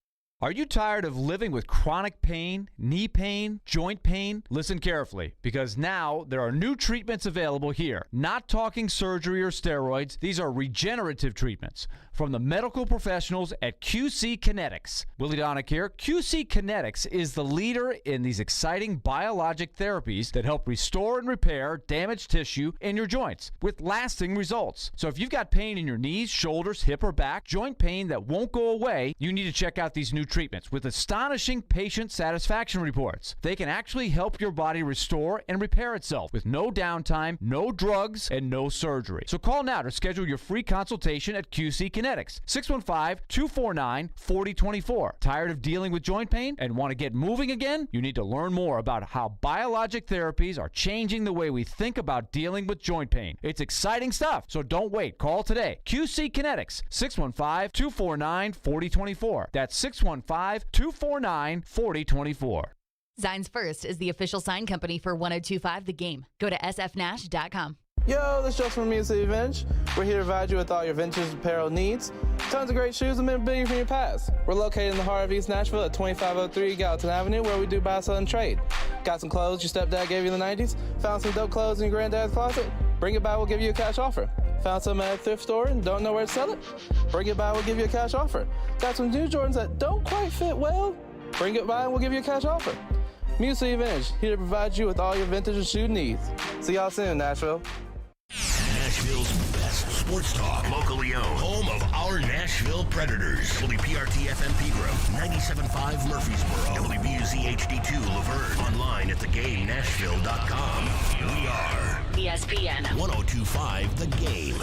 [SPEAKER 3] Are you tired of living with chronic pain, knee pain, joint pain? Listen carefully, because now there are new treatments available here. Not talking surgery or steroids. These are regenerative treatments from the medical professionals at QC Kinetics. Willie Donick here. QC Kinetics is the leader in these exciting biologic therapies that help restore and repair damaged tissue in your joints with lasting results. So if you've got pain in your knees, shoulders, hip, or back, joint pain that won't go away, you need to check out these new treatments with astonishing patient satisfaction reports. They can actually help your body restore and repair itself with no downtime, no drugs, and no surgery. So call now to schedule your free consultation at QC Kinetics. 615-249-4024. Tired of dealing with joint pain and want to get moving again? You need to learn more about how biologic therapies are changing the way we think about dealing with joint pain. It's exciting stuff, so don't wait. Call today. QC Kinetics, 615-249-4024. That's 615-249-4024.
[SPEAKER 19] Zines First is the official sign company for 102.5 The Game. Go to sfnash.com.
[SPEAKER 10] Yo, this is Justin from Music Vintage. We're here to provide you with all your vintage apparel needs. Tons of great shoes and memorabilia from your past. We're located in the heart of East Nashville at 2503 Gallatin Avenue, where we do buy, sell, and trade. Got some clothes your stepdad gave you in the 90s? Found some dope clothes in your granddad's closet? Bring it by, we'll give you a cash offer. Found some at a thrift store and don't know where to sell it? Bring it by, we'll give you a cash offer. Got some new Jordans that don't quite fit well? Bring it by and we'll give you a cash offer. Music Vintage, here to provide you with all your vintage and shoe needs. See y'all soon, Nashville.
[SPEAKER 5] Nashville's best sports talk, locally owned, home of our Nashville Predators. WPRT-FM Pegram, 97.5 Murfreesboro, WBUZ HD2 Laverne, online at thegamenashville.com. We are
[SPEAKER 20] ESPN
[SPEAKER 5] 102.5 The Game.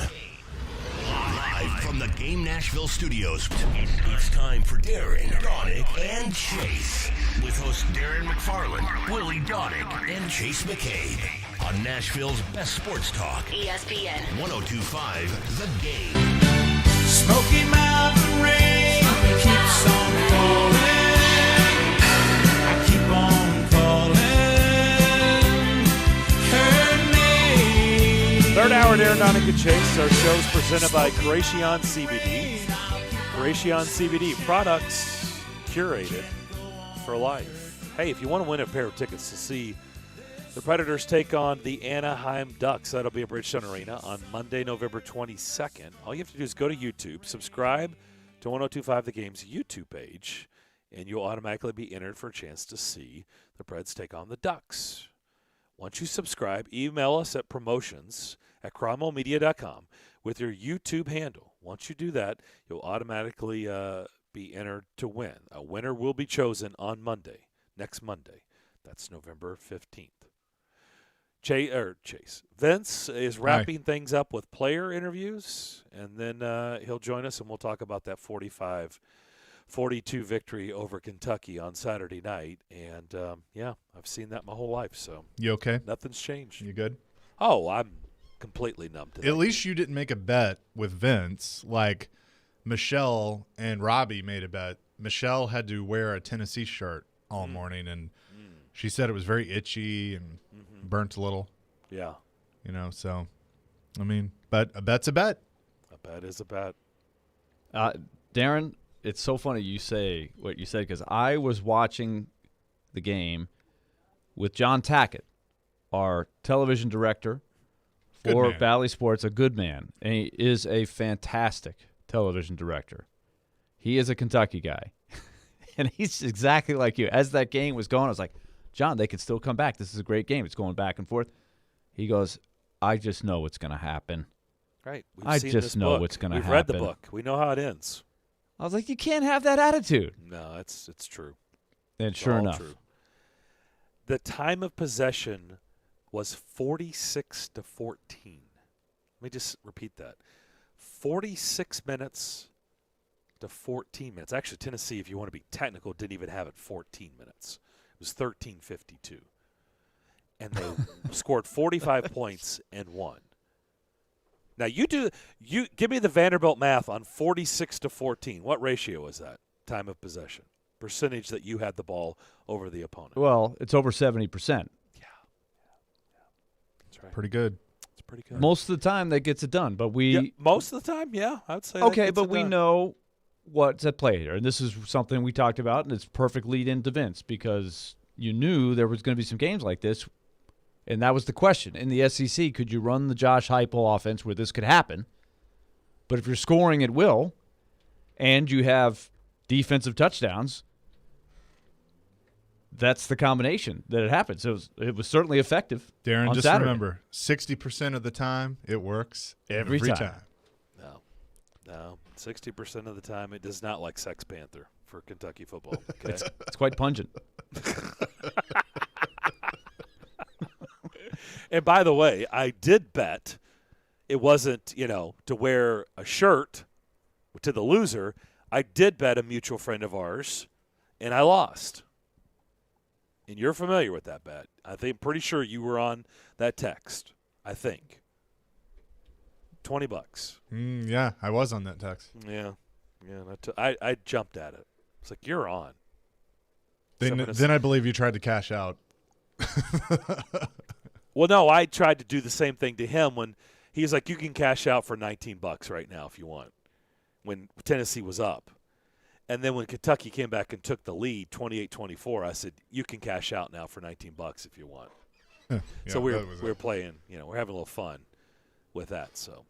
[SPEAKER 5] Live from the Game Nashville studios, it's time for Darren, Donick, and Chase. With hosts Darren McFarland, Willie Donick, and Chase McCabe. On Nashville's best sports talk.
[SPEAKER 20] ESPN
[SPEAKER 5] 102.5 The Game.
[SPEAKER 9] Smoky Mountain rain keeps on falling. I keep on falling.
[SPEAKER 1] Third hour, Darren, Donick, and Chase. Our show is presented by Gratian CBD. Gratian CBD products curated for life. Hey, if you want to win a pair of tickets to see the Predators take on the Anaheim Ducks, that'll be at Bridgestone Arena on Monday, November 22nd. All you have to do is go to YouTube, subscribe to 102.5 The Game's YouTube page, and you'll automatically be entered for a chance to see the Preds take on the Ducks. Once you subscribe, email us at promotions at CromwellMedia.com with your YouTube handle. Once you do that, you'll automatically be entered to win. A winner will be chosen on Monday, next Monday. That's November 15th. Chase. Vince is wrapping things up with player interviews, and then he'll join us, and we'll talk about that 45-42 victory over Kentucky on Saturday night. And, I've seen that my whole life. So
[SPEAKER 2] you okay?
[SPEAKER 1] Nothing's changed.
[SPEAKER 2] You good?
[SPEAKER 1] Oh, I'm completely numb to that.
[SPEAKER 2] At least you didn't make a bet with Vince like Michelle and Robbie made a bet. Michelle had to wear a Tennessee shirt all morning, and she said it was very itchy and burnt a little.
[SPEAKER 1] Yeah.
[SPEAKER 2] So, I mean, but a bet's a bet.
[SPEAKER 1] A bet is a bet.
[SPEAKER 3] Darren, it's so funny you say what you said because I was watching the game with John Tackett, our television director for Valley Sports, a good man. And he is a fantastic television director. He is a Kentucky guy. And he's exactly like you. As that game was going, I was like, John, they could still come back. This is a great game. It's going back and forth. He goes, I just know what's going to happen.
[SPEAKER 1] Right.
[SPEAKER 3] I just know what's going to happen.
[SPEAKER 1] We've read the book. We know how it ends.
[SPEAKER 3] I was like, you can't have that attitude.
[SPEAKER 1] No, it's true.
[SPEAKER 3] And sure enough.
[SPEAKER 1] True. The time of possession was 46-14. Let me just repeat that. 46 minutes to 14 minutes. Actually, Tennessee, if you want to be technical, didn't even have it 14 minutes. It was 13:52. And they scored 45 points and won. Now, you give me the Vanderbilt math on 46-14. What ratio was that, time of possession? Percentage that you had the ball over the opponent.
[SPEAKER 3] Well, it's over 70%.
[SPEAKER 1] Yeah. That's right.
[SPEAKER 2] Pretty good.
[SPEAKER 1] It's pretty good.
[SPEAKER 3] Most of the time that gets it done, but
[SPEAKER 1] most of the time, yeah, I would say
[SPEAKER 3] okay, but we know what's at play here. And this is something we talked about, and it's perfect lead into Vince because you knew there was going to be some games like this, and that was the question. In the SEC, could you run the Josh Heupel offense where this could happen? But if you're scoring at will and you have defensive touchdowns, that's the combination that it happened. So it was certainly effective.
[SPEAKER 2] Darren,
[SPEAKER 3] on
[SPEAKER 2] just
[SPEAKER 3] Saturday.
[SPEAKER 2] remember, 60% of the time it works every time.
[SPEAKER 1] No, 60% of the time it does not like Sex Panther for Kentucky football. Okay?
[SPEAKER 3] It's quite pungent.
[SPEAKER 1] And by the way, I did bet it wasn't, to wear a shirt to the loser. I did bet a mutual friend of ours, and I lost. And you're familiar with that bet. Pretty sure you were on that text, I think. $20.
[SPEAKER 2] Yeah, I was on that text.
[SPEAKER 1] Yeah. I jumped at it. It's like, you're on.
[SPEAKER 2] Then I believe you tried to cash out.
[SPEAKER 1] Well, no, I tried to do the same thing to him when he was like, you can cash out for $19 right now if you want, when Tennessee was up. And then when Kentucky came back and took the lead, 28-24, I said, you can cash out now for $19 if you want. So we were playing, we're having a little fun with that. So,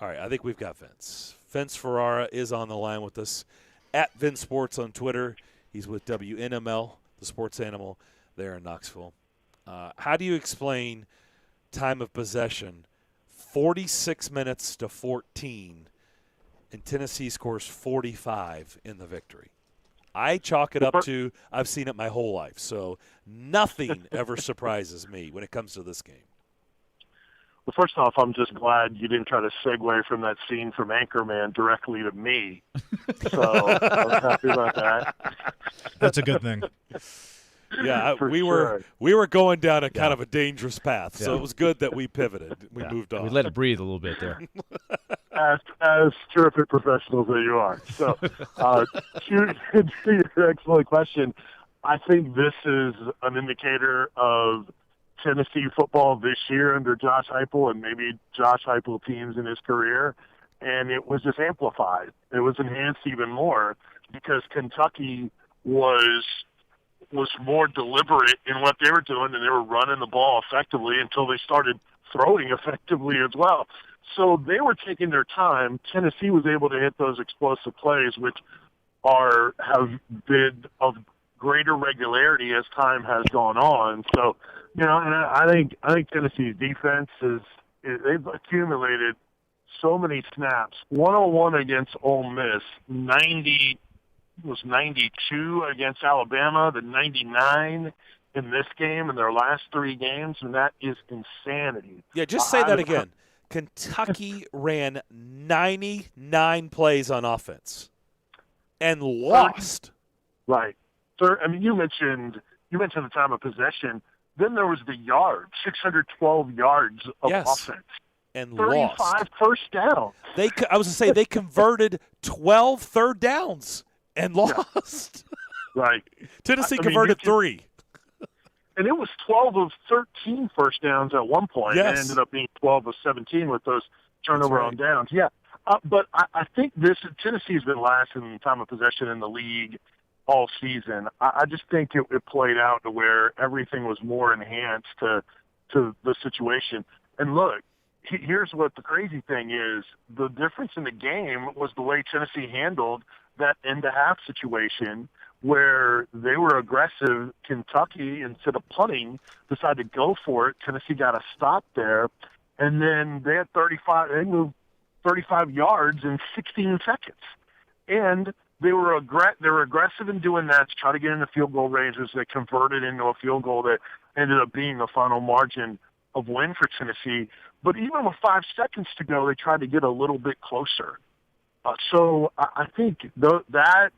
[SPEAKER 1] all right, I think we've got Vince. Vince Ferrara is on the line with us at Vince Sports on Twitter. He's with WNML, the sports animal, there in Knoxville. How do you explain time of possession, 46 minutes to 14, and Tennessee scores 45 in the victory? I chalk it up to I've seen it my whole life, so nothing ever surprises me when it comes to this game.
[SPEAKER 4] Well, first off, I'm just glad you didn't try to segue from that scene from Anchorman directly to me. So I was happy about that.
[SPEAKER 2] That's a good thing.
[SPEAKER 1] Yeah, we were going down a kind of a dangerous path, so it was good that we pivoted. We moved on.
[SPEAKER 3] We let it breathe a little bit there.
[SPEAKER 4] As terrific professionals that you are. So, to your excellent question, I think this is an indicator of Tennessee football this year under Josh Heupel and maybe Josh Heupel teams in his career, and it was just amplified. It was enhanced even more because Kentucky was more deliberate in what they were doing, and they were running the ball effectively until they started throwing effectively as well. So they were taking their time. Tennessee was able to hit those explosive plays, which have been of greater regularity as time has gone on. So, and I think Tennessee's defense is they've accumulated so many snaps. 101 against Ole Miss, 92 against Alabama, the 99 in this game in their last 3 games, and that is insanity.
[SPEAKER 1] Yeah, just say that again. Kentucky ran 99 plays on offense and lost.
[SPEAKER 4] Right. So, I mean, you mentioned the time of possession. Then there was the yards, 612 yards of offense.
[SPEAKER 1] And
[SPEAKER 4] 35
[SPEAKER 1] lost.
[SPEAKER 4] first downs.
[SPEAKER 1] I was going to say they converted 12 third downs and lost.
[SPEAKER 4] Right.
[SPEAKER 1] Tennessee converted 3.
[SPEAKER 4] And it was 12 of 13 first downs at one point.
[SPEAKER 1] Yes.
[SPEAKER 4] It ended up being 12 of 17 with those turnover
[SPEAKER 1] right.
[SPEAKER 4] on downs. Yeah. But I think Tennessee's been last in time of possession in the league all season. I just think it played out to where everything was more enhanced to the situation. And look, here's what the crazy thing is. The difference in the game was the way Tennessee handled that end-to-half situation where they were aggressive. Kentucky, instead of punting, decided to go for it. Tennessee got a stop there. And then they had 35. They moved 35 yards in 16 seconds. And they were aggressive in doing that to try to get in the field goal range, as they converted into a field goal that ended up being the final margin of win for Tennessee. But even with 5 seconds to go, they tried to get a little bit closer. So I think that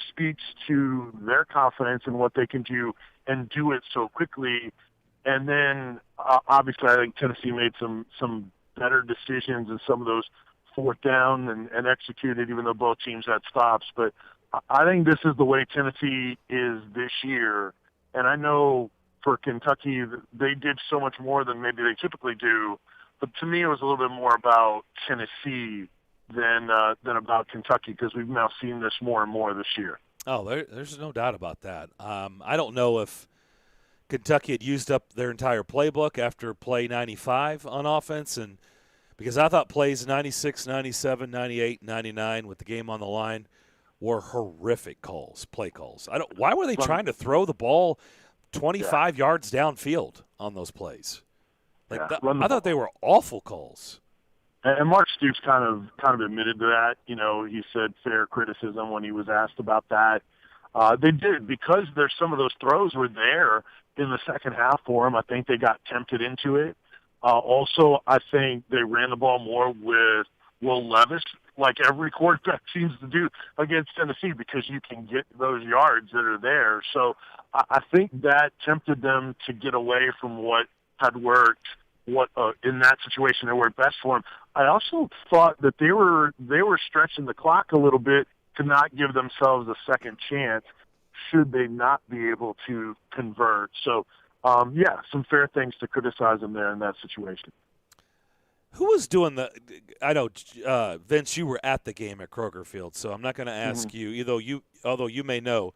[SPEAKER 4] speaks to their confidence in what they can do and do it so quickly. And then obviously I think Tennessee made some better decisions in some of those fourth down and executed, even though both teams had stops. But I think this is the way Tennessee is this year. And I know for Kentucky, they did so much more than maybe they typically do. But to me, it was a little bit more about Tennessee than about Kentucky, because we've now seen this more and more this year.
[SPEAKER 1] Oh, there's no doubt about that. I don't know if Kentucky had used up their entire playbook after play 95 on offense, and because I thought plays 96, 97, 98, 99 with the game on the line were horrific play calls. Why were they trying to throw the ball 25 yards downfield on those plays? I thought they were awful calls.
[SPEAKER 4] And Mark Stoops kind of admitted to that. You know, he said fair criticism when he was asked about that. They did, because there's some of those throws were there in the second half for them. I think they got tempted into it. Also, I think they ran the ball more with Will Levis, like every quarterback seems to do against Tennessee, because you can get those yards that are there. So I think that tempted them to get away from what had worked. In that situation, they worked best for them. I also thought that they were stretching the clock a little bit to not give themselves a second chance should they not be able to convert. So, some fair things to criticize them there in that situation.
[SPEAKER 1] Who was doing I know, Vince, you were at the game at Kroger Field, so I'm not going to ask you, although you may know.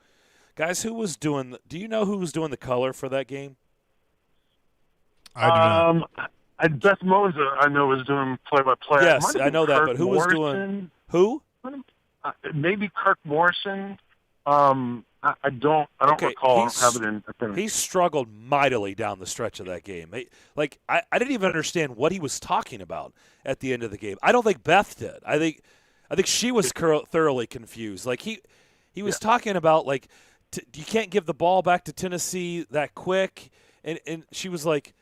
[SPEAKER 1] Guys, do you know who was doing the color for that game?
[SPEAKER 2] I do not.
[SPEAKER 4] Beth Mowens, I know, was doing play-by-play.
[SPEAKER 1] Yes, I know that, but who was doing who?
[SPEAKER 4] Maybe Kirk Morrison. I don't recall having it.
[SPEAKER 1] He struggled mightily down the stretch of that game. I didn't even understand what he was talking about at the end of the game. I don't think Beth did. I think she was thoroughly confused. Like he was talking about you can't give the ball back to Tennessee that quick, and she was like,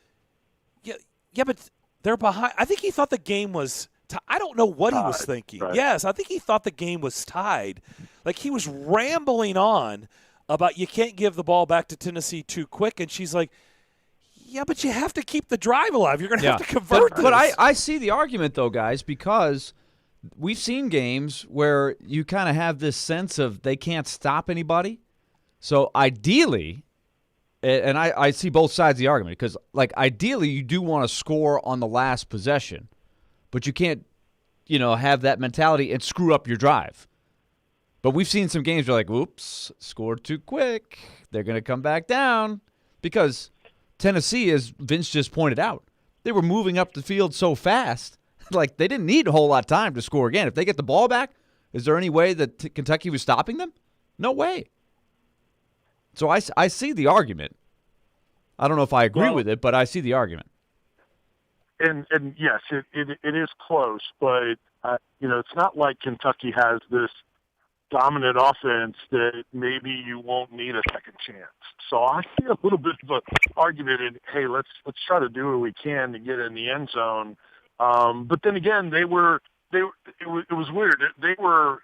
[SPEAKER 1] yeah, but they're behind. I think he thought the game was. I don't know what he was thinking.
[SPEAKER 4] Right.
[SPEAKER 1] Yes, I think he thought the game was tied. Like he was rambling on about you can't give the ball back to Tennessee too quick, and she's like, yeah, but you have to keep the drive alive. You're going to have to convert this.
[SPEAKER 3] But I see the argument, though, guys, because we've seen games where you kind of have this sense of they can't stop anybody. So ideally, and I see both sides of the argument, because ideally you do want to score on the last possession, but you can't, have that mentality and screw up your drive. But we've seen some games where oops, scored too quick. They're going to come back down, because Tennessee, as Vince just pointed out, they were moving up the field so fast, they didn't need a whole lot of time to score again. If they get the ball back, is there any way that Kentucky was stopping them? No way. So I see the argument. I don't know if I agree with it, but I see the argument.
[SPEAKER 4] and yes, it is close, but it's not like Kentucky has this dominant offense that maybe you won't need a second chance. So I see a little bit of an argument in, hey, let's try to do what we can to get in the end zone. But then again, it was weird. They were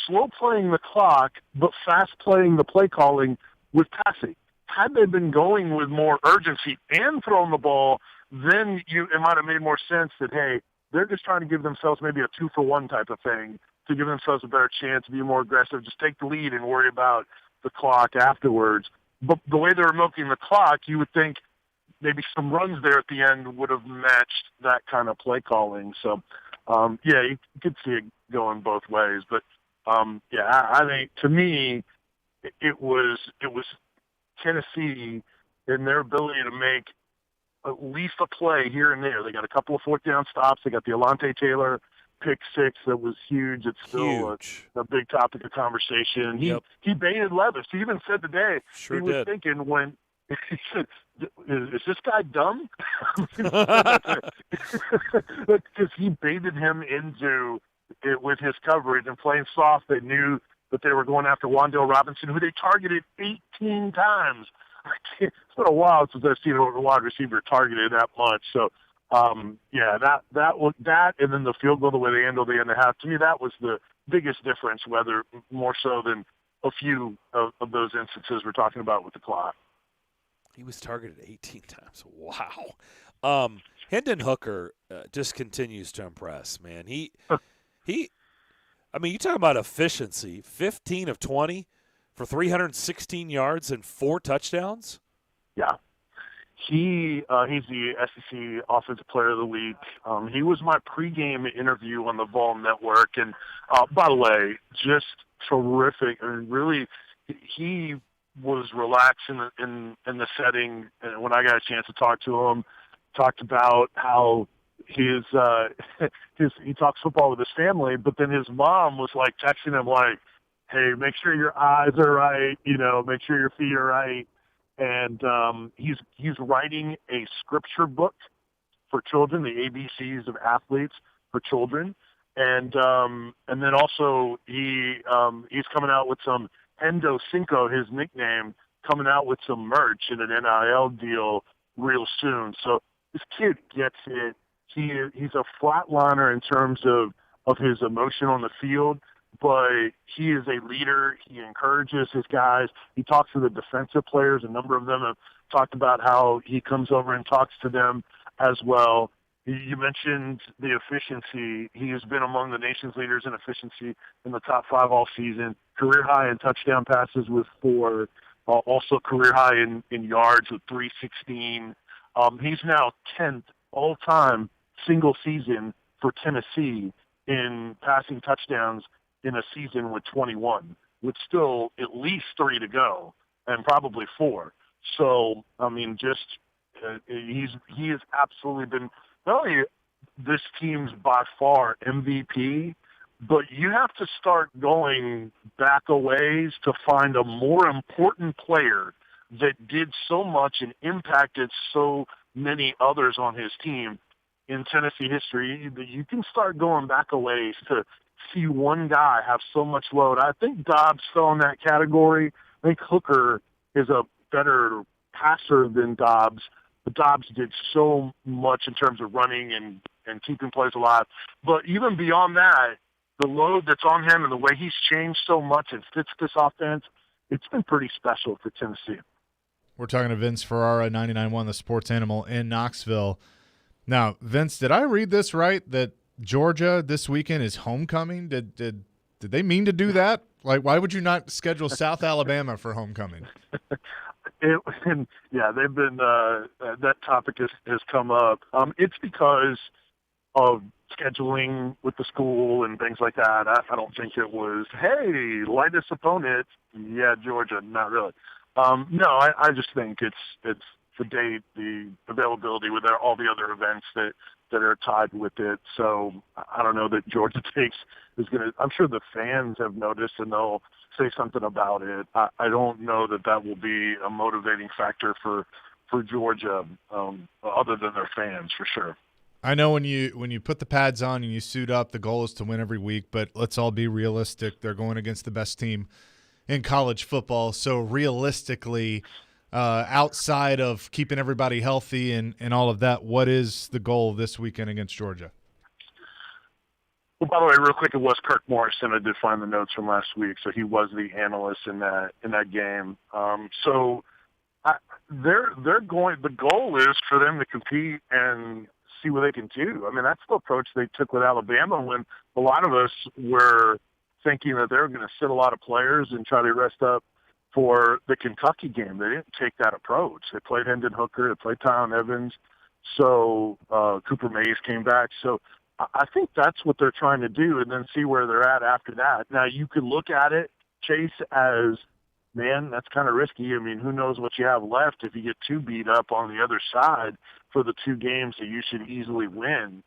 [SPEAKER 4] slow playing the clock, but fast playing the play calling with passing. Had they been going with more urgency and throwing the ball, then it might have made more sense that, hey, they're just trying to give themselves maybe a 2-for-1 type of thing to give themselves a better chance, be more aggressive, just take the lead and worry about the clock afterwards. But the way they were milking the clock, you would think maybe some runs there at the end would have matched that kind of play calling. So, you could see it going both ways. But, I think to me, it was Tennessee and their ability to make at least a play here and there. They got a couple of fourth down stops. They got the Alontae Taylor pick six that was huge. It's still a big topic of conversation. He baited Levis. He even said today he was thinking when he said, "Is this guy dumb?" Because he baited him into it with his coverage and playing soft. They knew that they were going after Wan'Dale Robinson, who they targeted 18 times. It's been a while since I've seen a wide receiver targeted that much. So, that, and then the field goal, the way they handled the end of the half, to me, that was the biggest difference, whether more so than a few of those instances we're talking about with the clock.
[SPEAKER 1] He was targeted 18 times. Wow. Hendon Hooker just continues to impress, man. You talk about efficiency, 15 of 20 for 316 yards and 4 touchdowns.
[SPEAKER 4] Yeah. He's the SEC Offensive Player of the Week. He was my pregame interview on the Vol Network. And, by the way, just terrific. I mean, really, he was relaxed in the setting. And when I got a chance to talk to him, talked about how he talks football with his family, but then his mom was like texting him like, hey, make sure your eyes are right, make sure your feet are right. And he's writing a scripture book for children, the ABCs of athletes for children. And then also he's coming out with some Hendo Cinco, his nickname, coming out with some merch in an NIL deal real soon. So this kid gets it. He's a flatliner in terms of his emotion on the field, but he is a leader. He encourages his guys. He talks to the defensive players. A number of them have talked about how he comes over and talks to them as well. You mentioned the efficiency. He has been among the nation's leaders in efficiency in the top 5 all season. Career high in touchdown passes with 4. Also career high in yards with 316. He's now 10th all-time single season for Tennessee in passing touchdowns in a season with 21, with still at least 3 to go and probably 4. So, I mean, he has absolutely been not only this team's by far MVP, but you have to start going back a ways to find a more important player that did so much and impacted so many others on his team in Tennessee history. You can start going back a ways to see one guy have so much load. I think Dobbs fell in that category. I think Hooker is a better passer than Dobbs, but Dobbs did so much in terms of running and keeping plays alive. But even beyond that, the load that's on him and the way he's changed so much and fits this offense, it's been pretty special for Tennessee.
[SPEAKER 2] We're talking to Vince Ferrara, 99.1 The Sports Animal in Knoxville. Now, Vince, did I read this right, that Georgia this weekend is homecoming? Did they mean to do that? Like, why would you not schedule South Alabama for homecoming?
[SPEAKER 4] They've been that topic has come up. It's because of scheduling with the school and things like that. I don't think it was, hey, lightest opponent. Yeah, Georgia, not really. No, I just think it's the date, the availability with all the other events that are tied with it. So I don't know that Georgia Tech is going to – I'm sure the fans have noticed and they'll say something about it. I don't know that will be a motivating factor for Georgia other than their fans, for sure.
[SPEAKER 2] I know when you put the pads on and you suit up, the goal is to win every week, but let's all be realistic. They're going against the best team in college football. So realistically, outside of keeping everybody healthy and all of that, what is the goal this weekend against Georgia?
[SPEAKER 4] Well, by the way, real quick, it was Kirk Morrison. I did find the notes from last week, so he was the analyst in that game. They're going. The goal is for them to compete and see what they can do. I mean, that's the approach they took with Alabama when a lot of us were thinking that they were going to sit a lot of players and try to rest up for the Kentucky game. They didn't take that approach. They played Hendon Hooker. They played Tyron Evans. So Cooper Mays came back. So I think that's what they're trying to do and then see where they're at after that. Now, you could look at it, Chase, as, man, that's kind of risky. I mean, who knows what you have left if you get too beat up on the other side for the two games that you should easily win.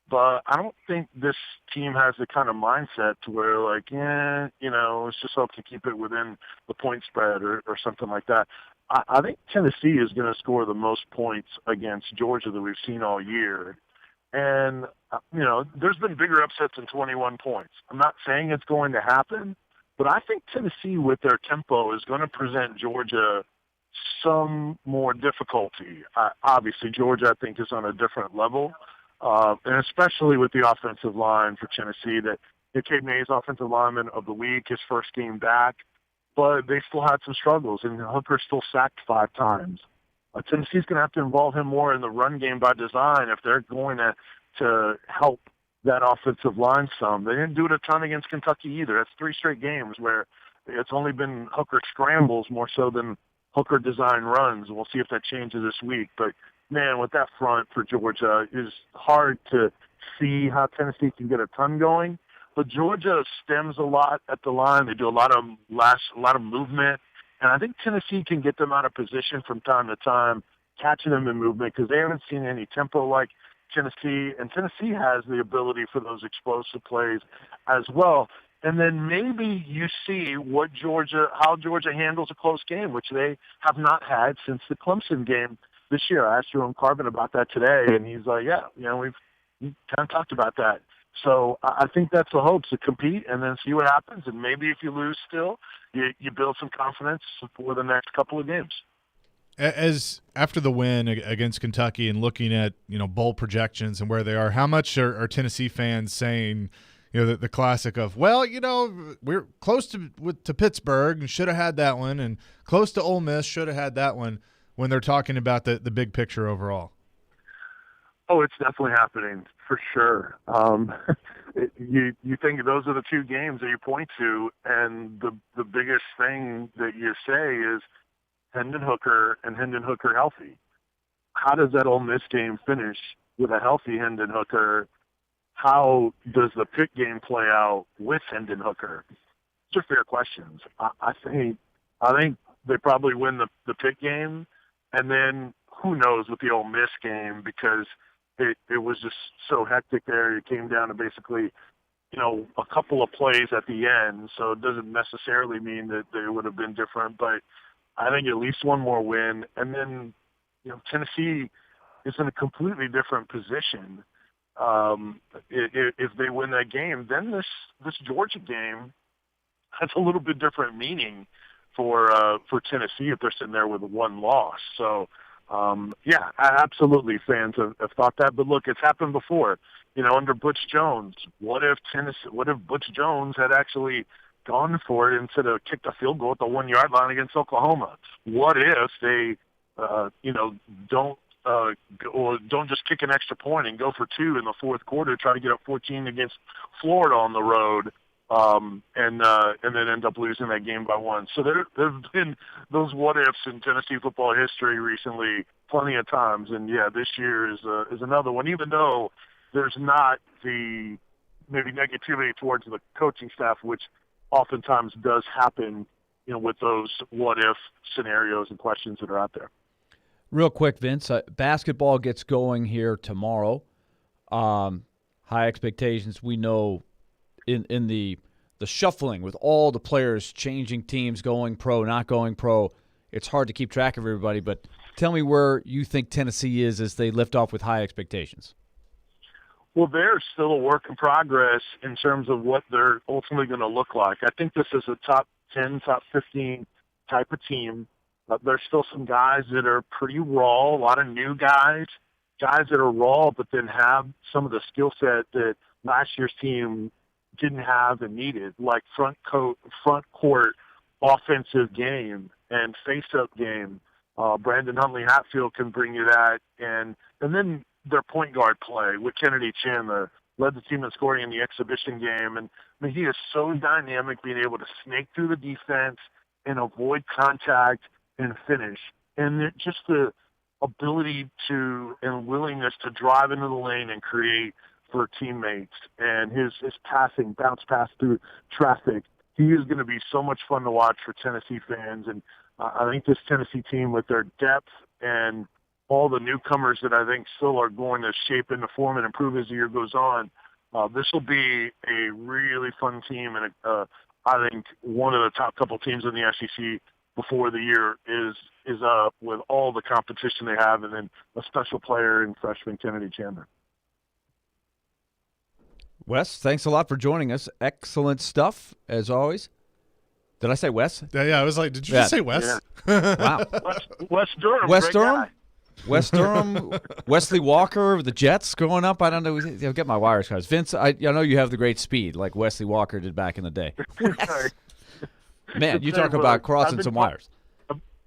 [SPEAKER 4] But I don't think this team has the kind of mindset to where, like, let's just hope to keep it within the point spread or something like that. I think Tennessee is going to score the most points against Georgia that we've seen all year. And, there's been bigger upsets than 21 points. I'm not saying it's going to happen, but I think Tennessee, with their tempo, is going to present Georgia some more difficulty. Obviously, Georgia, I think, is on a different level, and especially with the offensive line for Tennessee. That Cape Mays, offensive lineman of the week, his first game back, but they still had some struggles, and Hooker still sacked 5 times. Tennessee's going to have to involve him more in the run game by design if they're going to help that offensive line some. They didn't do it a ton against Kentucky either. That's 3 straight games where it's only been Hooker scrambles more so than Hooker design runs. We'll see if that changes this week. But, man, with that front for Georgia, it's hard to see how Tennessee can get a ton going. But Georgia stems a lot at the line. They do a lot of movement. And I think Tennessee can get them out of position from time to time, catching them in movement because they haven't seen any tempo like Tennessee. And Tennessee has the ability for those explosive plays as well. And then maybe you see how Georgia handles a close game, which they have not had since the Clemson game this year. I asked Jerome Carvin about that today, and he's like, we've kind of talked about that. So I think that's the hope, to compete and then see what happens. And maybe if you lose still, you build some confidence for the next couple of games.
[SPEAKER 2] As after the win against Kentucky and looking at bowl projections and where they are, how much are Tennessee fans saying the classic of, we're close to Pittsburgh and should have had that one, and close to Ole Miss, should have had that one, when they're talking about the big picture overall?
[SPEAKER 4] Oh, it's definitely happening for sure. You think those are the 2 games that you point to, and the biggest thing that you say is Hendon Hooker and Hendon Hooker healthy. How does that Ole Miss game finish with a healthy Hendon Hooker? How does the Pitt game play out with Hendon Hooker? These are fair questions. I think they probably win the Pitt game, and then who knows with the Ole Miss game, because it was just so hectic there. It came down to basically, a couple of plays at the end, so it doesn't necessarily mean that they would have been different, but I think at least one more win. And then, Tennessee is in a completely different position. If they win that game, then this Georgia game has a little bit different meaning for Tennessee if they're sitting there with 1 loss. So, absolutely, fans have thought that. But look, it's happened before. Under Butch Jones, what if Butch Jones had actually gone for it instead of kicked a field goal at the 1-yard line against Oklahoma? What if they, don't just kick an extra point and go for 2 in the fourth quarter, try to get up 14 against Florida on the road, and then end up losing that game by 1. So there have been those what ifs in Tennessee football history recently, plenty of times, and this year is another one. Even though there's not the maybe negativity towards the coaching staff, which oftentimes does happen, with those what if scenarios and questions that are out there.
[SPEAKER 3] Real quick, Vince, basketball gets going here tomorrow. High expectations. We know in the shuffling with all the players changing teams, going pro, not going pro, it's hard to keep track of everybody. But tell me where you think Tennessee is as they lift off with high expectations.
[SPEAKER 4] Well, they're still a work in progress in terms of what they're ultimately going to look like. I think this is a top 10, top 15 type of team. There's still some guys that are pretty raw, a lot of new guys that are raw, but then have some of the skill set that last year's team didn't have and needed, like front court offensive game and face-up game. Brandon Huntley-Hatfield can bring you that, and then their point guard play with Kennedy Chandler led the team in scoring in the exhibition game. And I mean, he is so dynamic, being able to snake through the defense and avoid contact and finish. And just the ability to and willingness to drive into the lane and create for teammates, and his passing, bounce pass through traffic. He is going to be so much fun to watch for Tennessee fans. And I think this Tennessee team, with their depth and all the newcomers that I think still are going to shape into form and improve as the year goes on, this will be a really fun team, and I think one of the top couple teams in the SEC before the year is up, with all the competition they have, and then a special player in freshman Kennedy Chandler.
[SPEAKER 3] Wes, thanks a lot for joining us. Excellent stuff, as always. Did I say Wes?
[SPEAKER 2] Yeah, I was like, did you just say Wes?
[SPEAKER 3] Yeah. Wow.
[SPEAKER 4] Wes Durham.
[SPEAKER 3] Wes
[SPEAKER 4] great
[SPEAKER 3] Durham?
[SPEAKER 4] guy.
[SPEAKER 3] Wes Durham, Wesley Walker, the Jets growing up. I don't know. I'll get my wires crossed. Vince, I know you have the great speed like Wesley Walker did back in the day. Man, you talk about crossing some wires.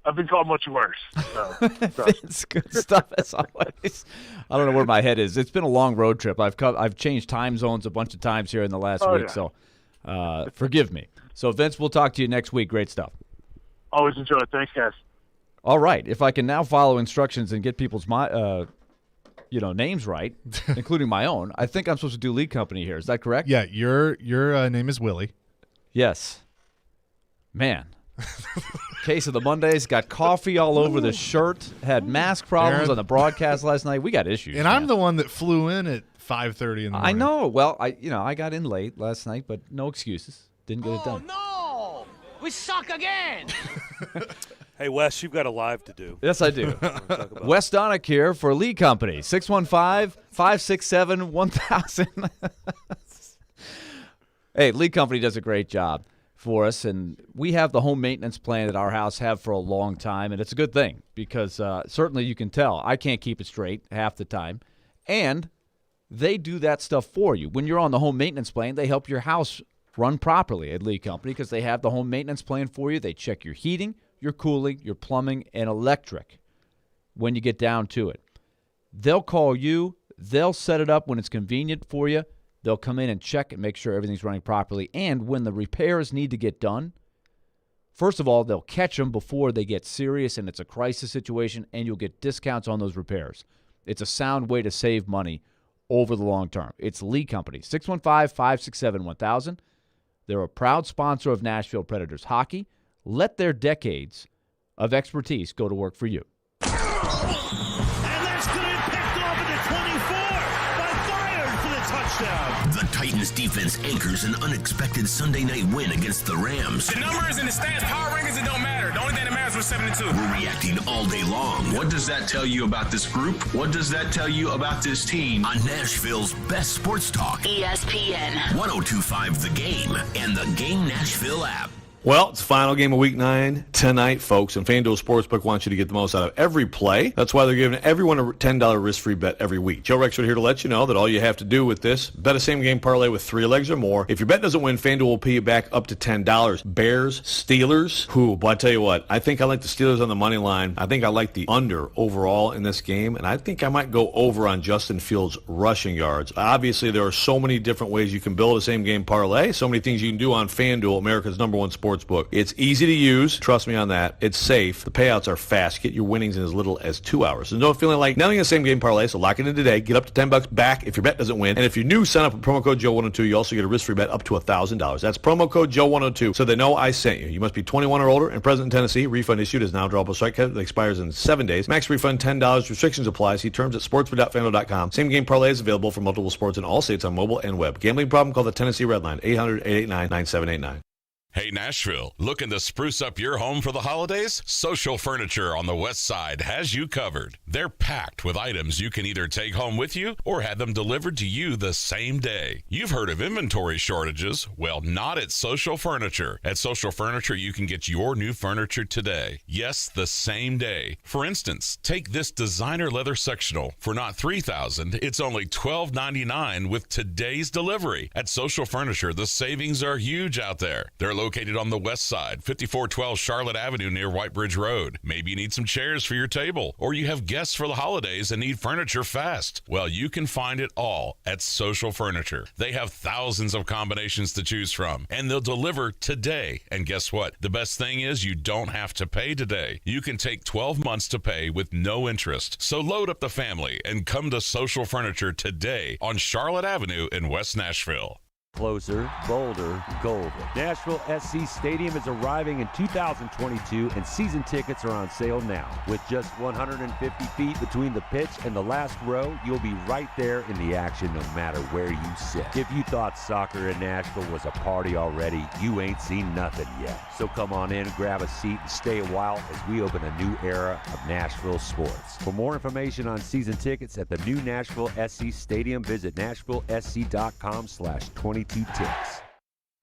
[SPEAKER 4] I've been called much worse. So.
[SPEAKER 3] Vince, good stuff as always. I don't know where my head is. It's been a long road trip. I've changed time zones a bunch of times here in the last week, so forgive me. So, Vince, we'll talk to you next week. Great stuff.
[SPEAKER 4] Always enjoy it. Thanks, guys.
[SPEAKER 3] All right. If I can now follow instructions and get people's names right, including my own, I think I'm supposed to do lead company here. Is that correct?
[SPEAKER 2] Yeah, your name is Willie.
[SPEAKER 3] Yes. Man. Case of the Mondays. Got coffee all over the shirt. Had mask problems on the broadcast last night. We got issues.
[SPEAKER 2] And I'm the one that flew in at 5:30 in the morning.
[SPEAKER 3] I know. Well, I got in late last night, but no excuses. Didn't get it done.
[SPEAKER 9] No! We suck again!
[SPEAKER 1] Hey, Wes, you've got a live to do.
[SPEAKER 3] Yes, I do. Wes Donick here for Lead Company, 615-567-1000. Hey, Lead Company does a great job for us, and we have the home maintenance plan at our house, have for a long time, and it's a good thing because certainly you can tell I can't keep it straight half the time, and they do that stuff for you. When you're on the home maintenance plan, they help your house run properly at Lead Company because they have the home maintenance plan for you. They check your heating, your cooling, your plumbing, and electric when you get down to it. They'll call you. They'll set it up when it's convenient for you. They'll come in and check and make sure everything's running properly. And when the repairs need to get done, first of all, they'll catch them before they get serious and it's a crisis situation, and you'll get discounts on those repairs. It's a sound way to save money over the long term. It's Lead Company, 615-567-1000. They're a proud sponsor of Nashville Predators hockey. Let their decades of expertise go to work for you.
[SPEAKER 9] And that's going to be picked off at the 24 by Byard for the touchdown.
[SPEAKER 5] The Titans defense anchors an unexpected Sunday night win against the Rams.
[SPEAKER 7] The numbers and the stats, power rankings, it don't matter. The only thing that matters was 7-2.
[SPEAKER 5] We're reacting all day long.
[SPEAKER 8] What does that tell you about this group? What does that tell you about this team?
[SPEAKER 5] On Nashville's best sports talk,
[SPEAKER 11] ESPN
[SPEAKER 5] 102.5 The Game and the Game Nashville app.
[SPEAKER 12] Well, it's the final game of Week 9 tonight, folks, and FanDuel Sportsbook wants you to get the most out of every play. That's why they're giving everyone a $10 risk-free bet every week. Joe Rexford here to let you know that all you have to do with this, bet a same-game parlay with 3 legs or more. If your bet doesn't win, FanDuel will pay you back up to $10. Bears, Steelers, boy, I tell you what, I think I like the Steelers on the money line. I think I like the under overall in this game, and I think I might go over on Justin Fields' rushing yards. Obviously, there are so many different ways you can build a same-game parlay, so many things you can do on FanDuel, America's #1 sportsbook. It's easy to use. Trust me on that. It's safe. The payouts are fast. Get your winnings in as little as 2 hours. There's no feeling like nailing a same-game parlay, so lock it in today. Get up to $10 back if your bet doesn't win. And if you're new, sign up with promo code Joe102. You also get a risk-free bet up to $1,000. That's promo code Joe102, so they know I sent you. You must be 21 or older and present in Tennessee. Refund issued is now drawable strike credit that expires in 7 days. Max refund $10. Restrictions apply. See terms at sportsbook.fanduel.com. Same-game parlay is available for multiple sports in all states on mobile and web. Gambling problem? Call the Tennessee Red Line, 800-889-9789.
[SPEAKER 22] Hey, Nashville, looking to spruce up your home for the holidays? Social Furniture on the West Side has you covered. They're packed with items you can either take home with you or have them delivered to you the same day. You've heard of inventory shortages. Well, not at Social Furniture. At Social Furniture, you can get your new furniture today. Yes, the same day. For instance, take this designer leather sectional. For not $3,000, it's only $1,299 with today's delivery. At Social Furniture, the savings are huge out there. They're located on the West Side, 5412 Charlotte Avenue near White Bridge Road. Maybe you need some chairs for your table, or you have guests for the holidays and need furniture fast. Well, you can find it all at Social Furniture. They have thousands of combinations to choose from, and they'll deliver today. And guess what? The best thing is you don't have to pay today. You can take 12 months to pay with no interest. So load up the family and come to Social Furniture today on Charlotte Avenue in West Nashville.
[SPEAKER 13] Closer, bolder, golden. Nashville SC Stadium is arriving in 2022, and season tickets are on sale now. With just 150 feet between the pitch and the last row, you'll be right there in the action no matter where you sit. If you thought soccer in Nashville was a party already, you ain't seen nothing yet. So come on in, grab a seat, and stay a while as we open a new era of Nashville sports. For more information on season tickets at the new Nashville SC Stadium, visit nashvillesc.com/22 ticks.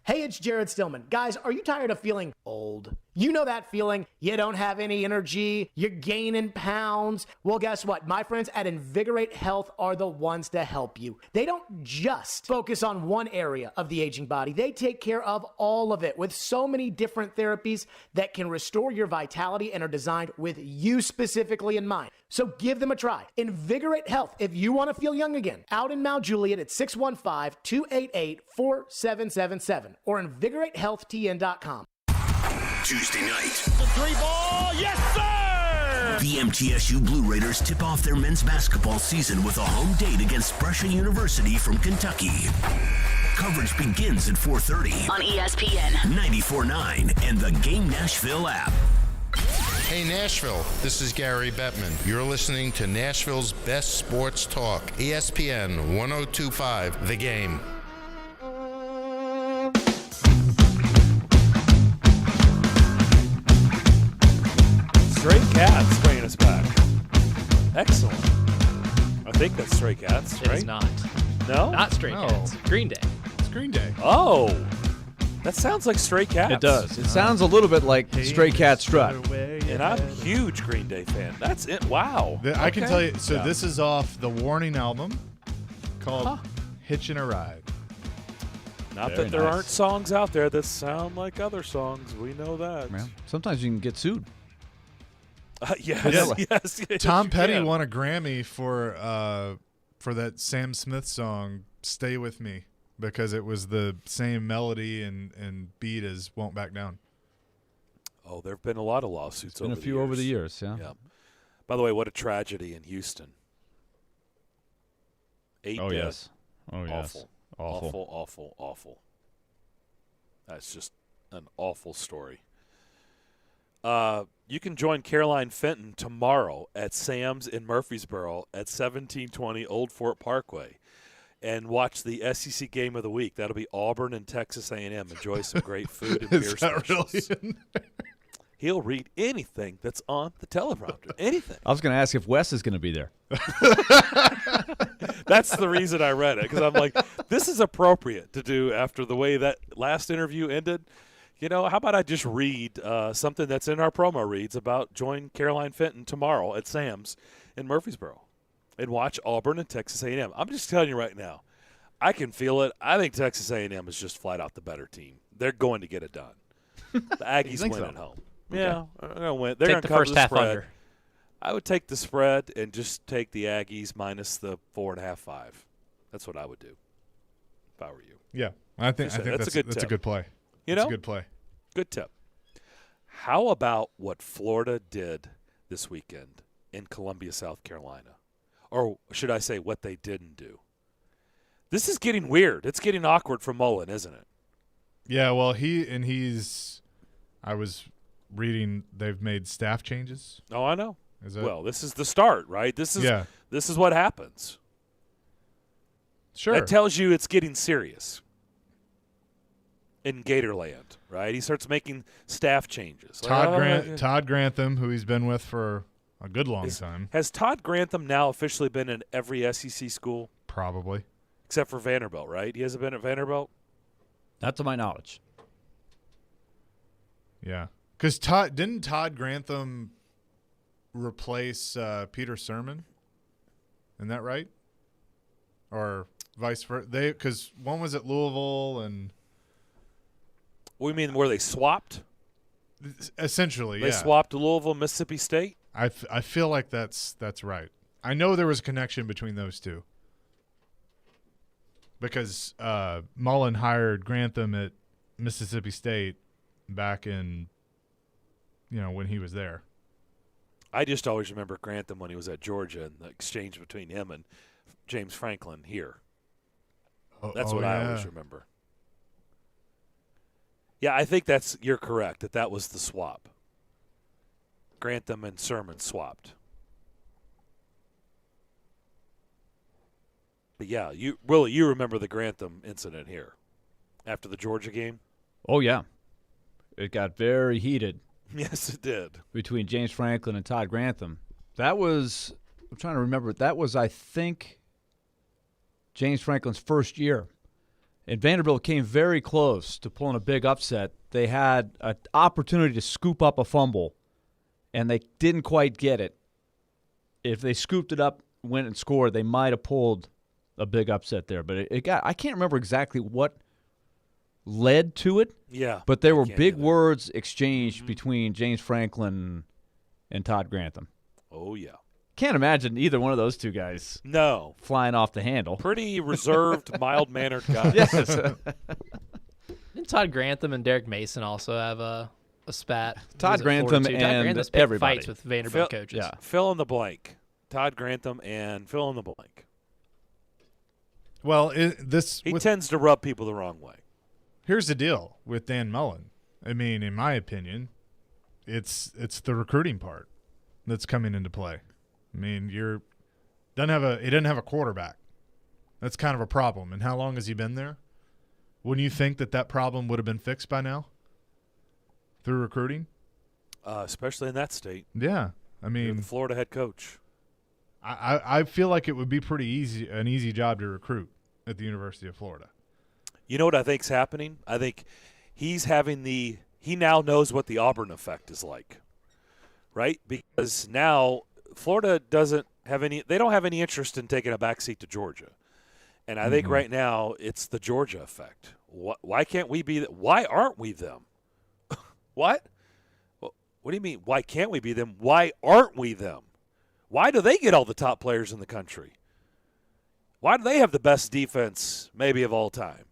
[SPEAKER 15] Hey, it's Jared Stillman. Guys, are you tired of feeling old? You know that feeling. You don't have any energy. You're gaining pounds. Well, guess what? My friends at Invigorate Health are the ones to help you. They don't just focus on one area of the aging body. They take care of all of it with so many different therapies that can restore your vitality and are designed with you specifically in mind. So give them a try. Invigorate Health, if you want to feel young again. Out in Mount Juliet at 615-288-4777 or invigoratehealthtn.com.
[SPEAKER 5] Tuesday night.
[SPEAKER 9] The 3-ball, yes sir!
[SPEAKER 5] The MTSU Blue Raiders tip off their men's basketball season with a home date against Brescia University from Kentucky. Coverage begins at 4:30
[SPEAKER 20] on ESPN
[SPEAKER 5] 94.9 and the Game Nashville app.
[SPEAKER 23] Hey Nashville, this is Gary Bettman. You're listening to Nashville's best sports talk, ESPN 102.5 The Game.
[SPEAKER 1] Stray Cats bringing us back. Excellent. I think that's Stray Cats, right?
[SPEAKER 16] It is not.
[SPEAKER 1] No?
[SPEAKER 16] Not Stray Cats. Green Day.
[SPEAKER 2] It's Green Day.
[SPEAKER 1] Oh. That sounds like Stray Cats.
[SPEAKER 3] It does. It sounds a little bit like Stray Cat Strut.
[SPEAKER 1] And I'm a huge Green Day fan. That's it. Wow.
[SPEAKER 2] I can tell you. So this is off the Warning album called Hitchin' a Ride.
[SPEAKER 1] Not that there aren't songs out there that sound like other songs. We know that.
[SPEAKER 3] Yeah. Sometimes you can get sued.
[SPEAKER 1] Yes.
[SPEAKER 2] Tom Petty won a Grammy for that Sam Smith song "Stay With Me" because it was the same melody and beat as "Won't Back Down."
[SPEAKER 1] Oh, there have been a lot of lawsuits.
[SPEAKER 3] Been a few over the years. Yeah.
[SPEAKER 1] By the way, what a tragedy in Houston. 8 dead.
[SPEAKER 3] Yes. Oh yes.
[SPEAKER 1] Awful. That's just an awful story. You can join Caroline Fenton tomorrow at Sam's in Murfreesboro at 1720 Old Fort Parkway and watch the SEC game of the week. That'll be Auburn and Texas A&M. Enjoy some great food and beer specials.
[SPEAKER 2] Really
[SPEAKER 1] He'll read anything that's on the teleprompter. Anything.
[SPEAKER 3] I was going to ask if Wes is going to be there.
[SPEAKER 1] That's the reason I read it, because I'm like, this is appropriate to do after the way that last interview ended. You know, how about I just read something that's in our promo reads about join Caroline Fenton tomorrow at Sam's in Murfreesboro and watch Auburn and Texas A&M. I'm just telling you right now, I can feel it. I think Texas A&M is just flat out the better team. They're going to get it done. The Aggies win at home. Okay. Yeah, they're going to win. They're going to cover
[SPEAKER 16] first half
[SPEAKER 1] spread.
[SPEAKER 16] under.
[SPEAKER 1] I would take the spread and just take the Aggies minus the 4.5, 5. That's what I would do if I were you.
[SPEAKER 2] Yeah, I think that's a good play.
[SPEAKER 1] You know,
[SPEAKER 2] that's a good play.
[SPEAKER 1] Good tip. How about what Florida did this weekend in Columbia, South Carolina? Or should I say what they didn't do? This is getting weird. It's getting awkward for Mullen, isn't it?
[SPEAKER 2] Yeah, well, I was reading they've made staff changes.
[SPEAKER 1] Oh, I know. Well, this is the start, right? This is what happens.
[SPEAKER 2] Sure.
[SPEAKER 1] That tells you it's getting serious. in Gatorland, right? He starts making staff changes.
[SPEAKER 2] Todd Grantham, who he's been with for a good long time.
[SPEAKER 1] Has Todd Grantham now officially been in every SEC school?
[SPEAKER 2] Probably.
[SPEAKER 1] Except for Vanderbilt, right? He hasn't been at Vanderbilt?
[SPEAKER 3] Not to my knowledge.
[SPEAKER 2] Yeah. Because didn't Todd Grantham replace Peter Sermon? Isn't that right? Or vice versa? Because one was at Louisville and –
[SPEAKER 1] We mean where they swapped?
[SPEAKER 2] Essentially,
[SPEAKER 1] They swapped to Louisville, Mississippi State?
[SPEAKER 2] I feel like that's right. I know there was a connection between those two. Because Mullen hired Grantham at Mississippi State back in, when he was there.
[SPEAKER 1] I just always remember Grantham when he was at Georgia and the exchange between him and James Franklin here. That's what I always remember. Yeah, I think you're correct, that was the swap. Grantham and Sermon swapped. But yeah, you remember the Grantham incident here after the Georgia game?
[SPEAKER 3] Oh yeah. It got very heated.
[SPEAKER 1] Yes, it did.
[SPEAKER 3] Between James Franklin and Todd Grantham. I'm trying to remember, that was, I think, James Franklin's first year. And Vanderbilt came very close to pulling a big upset. They had an opportunity to scoop up a fumble, and they didn't quite get it. If they scooped it up, went and scored, they might have pulled a big upset there. But I can't remember exactly what led to it.
[SPEAKER 1] Yeah.
[SPEAKER 3] But there were big words exchanged between James Franklin and Todd Grantham.
[SPEAKER 1] Oh, yeah.
[SPEAKER 3] Can't imagine either one of those two guys flying off the handle.
[SPEAKER 1] Pretty reserved, mild-mannered guys.
[SPEAKER 3] Yes.
[SPEAKER 16] Didn't Todd Grantham and Derek Mason also have a spat?
[SPEAKER 3] Todd Grantham and everybody.
[SPEAKER 16] Fights with Vanderbilt coaches.
[SPEAKER 1] Yeah. Fill in the blank. Todd Grantham and fill in the blank.
[SPEAKER 2] Well,
[SPEAKER 1] he tends to rub people the wrong way.
[SPEAKER 2] Here's the deal with Dan Mullen. I mean, in my opinion, it's the recruiting part that's coming into play. I mean, he doesn't have a quarterback. That's kind of a problem. And how long has he been there? Wouldn't you think that problem would have been fixed by now through recruiting?
[SPEAKER 1] Especially in that state.
[SPEAKER 2] Yeah. I mean,
[SPEAKER 1] you're the Florida head coach.
[SPEAKER 2] I feel like it would be an easy job to recruit at the University of Florida.
[SPEAKER 1] You know what I think's happening? I think he now knows what the Auburn effect is like, right? Because now Florida doesn't have any interest in taking a backseat to Georgia. And I think right now it's the Georgia effect. Why can't we be why aren't we them? What? What do you mean, why can't we be them? Why aren't we them? Why do they get all the top players in the country? Why do they have the best defense maybe of all time?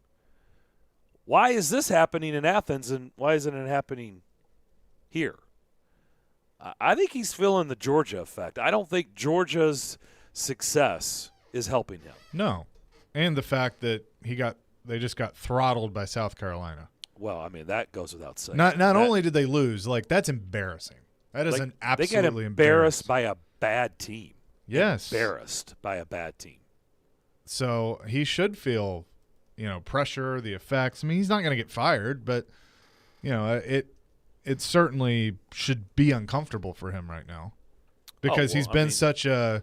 [SPEAKER 1] Why is this happening in Athens and why isn't it happening here? I think he's feeling the Georgia effect. I don't think Georgia's success is helping him.
[SPEAKER 2] No. And the fact that they just got throttled by South Carolina.
[SPEAKER 1] Well, I mean, that goes without saying.
[SPEAKER 2] Not only did they lose, that's embarrassing. That is an absolutely
[SPEAKER 1] they got embarrassed by a bad team.
[SPEAKER 2] Yes.
[SPEAKER 1] Embarrassed by a bad team.
[SPEAKER 2] So he should feel, pressure, the effects. I mean, he's not going to get fired, but, it certainly should be uncomfortable for him right now because he's been such a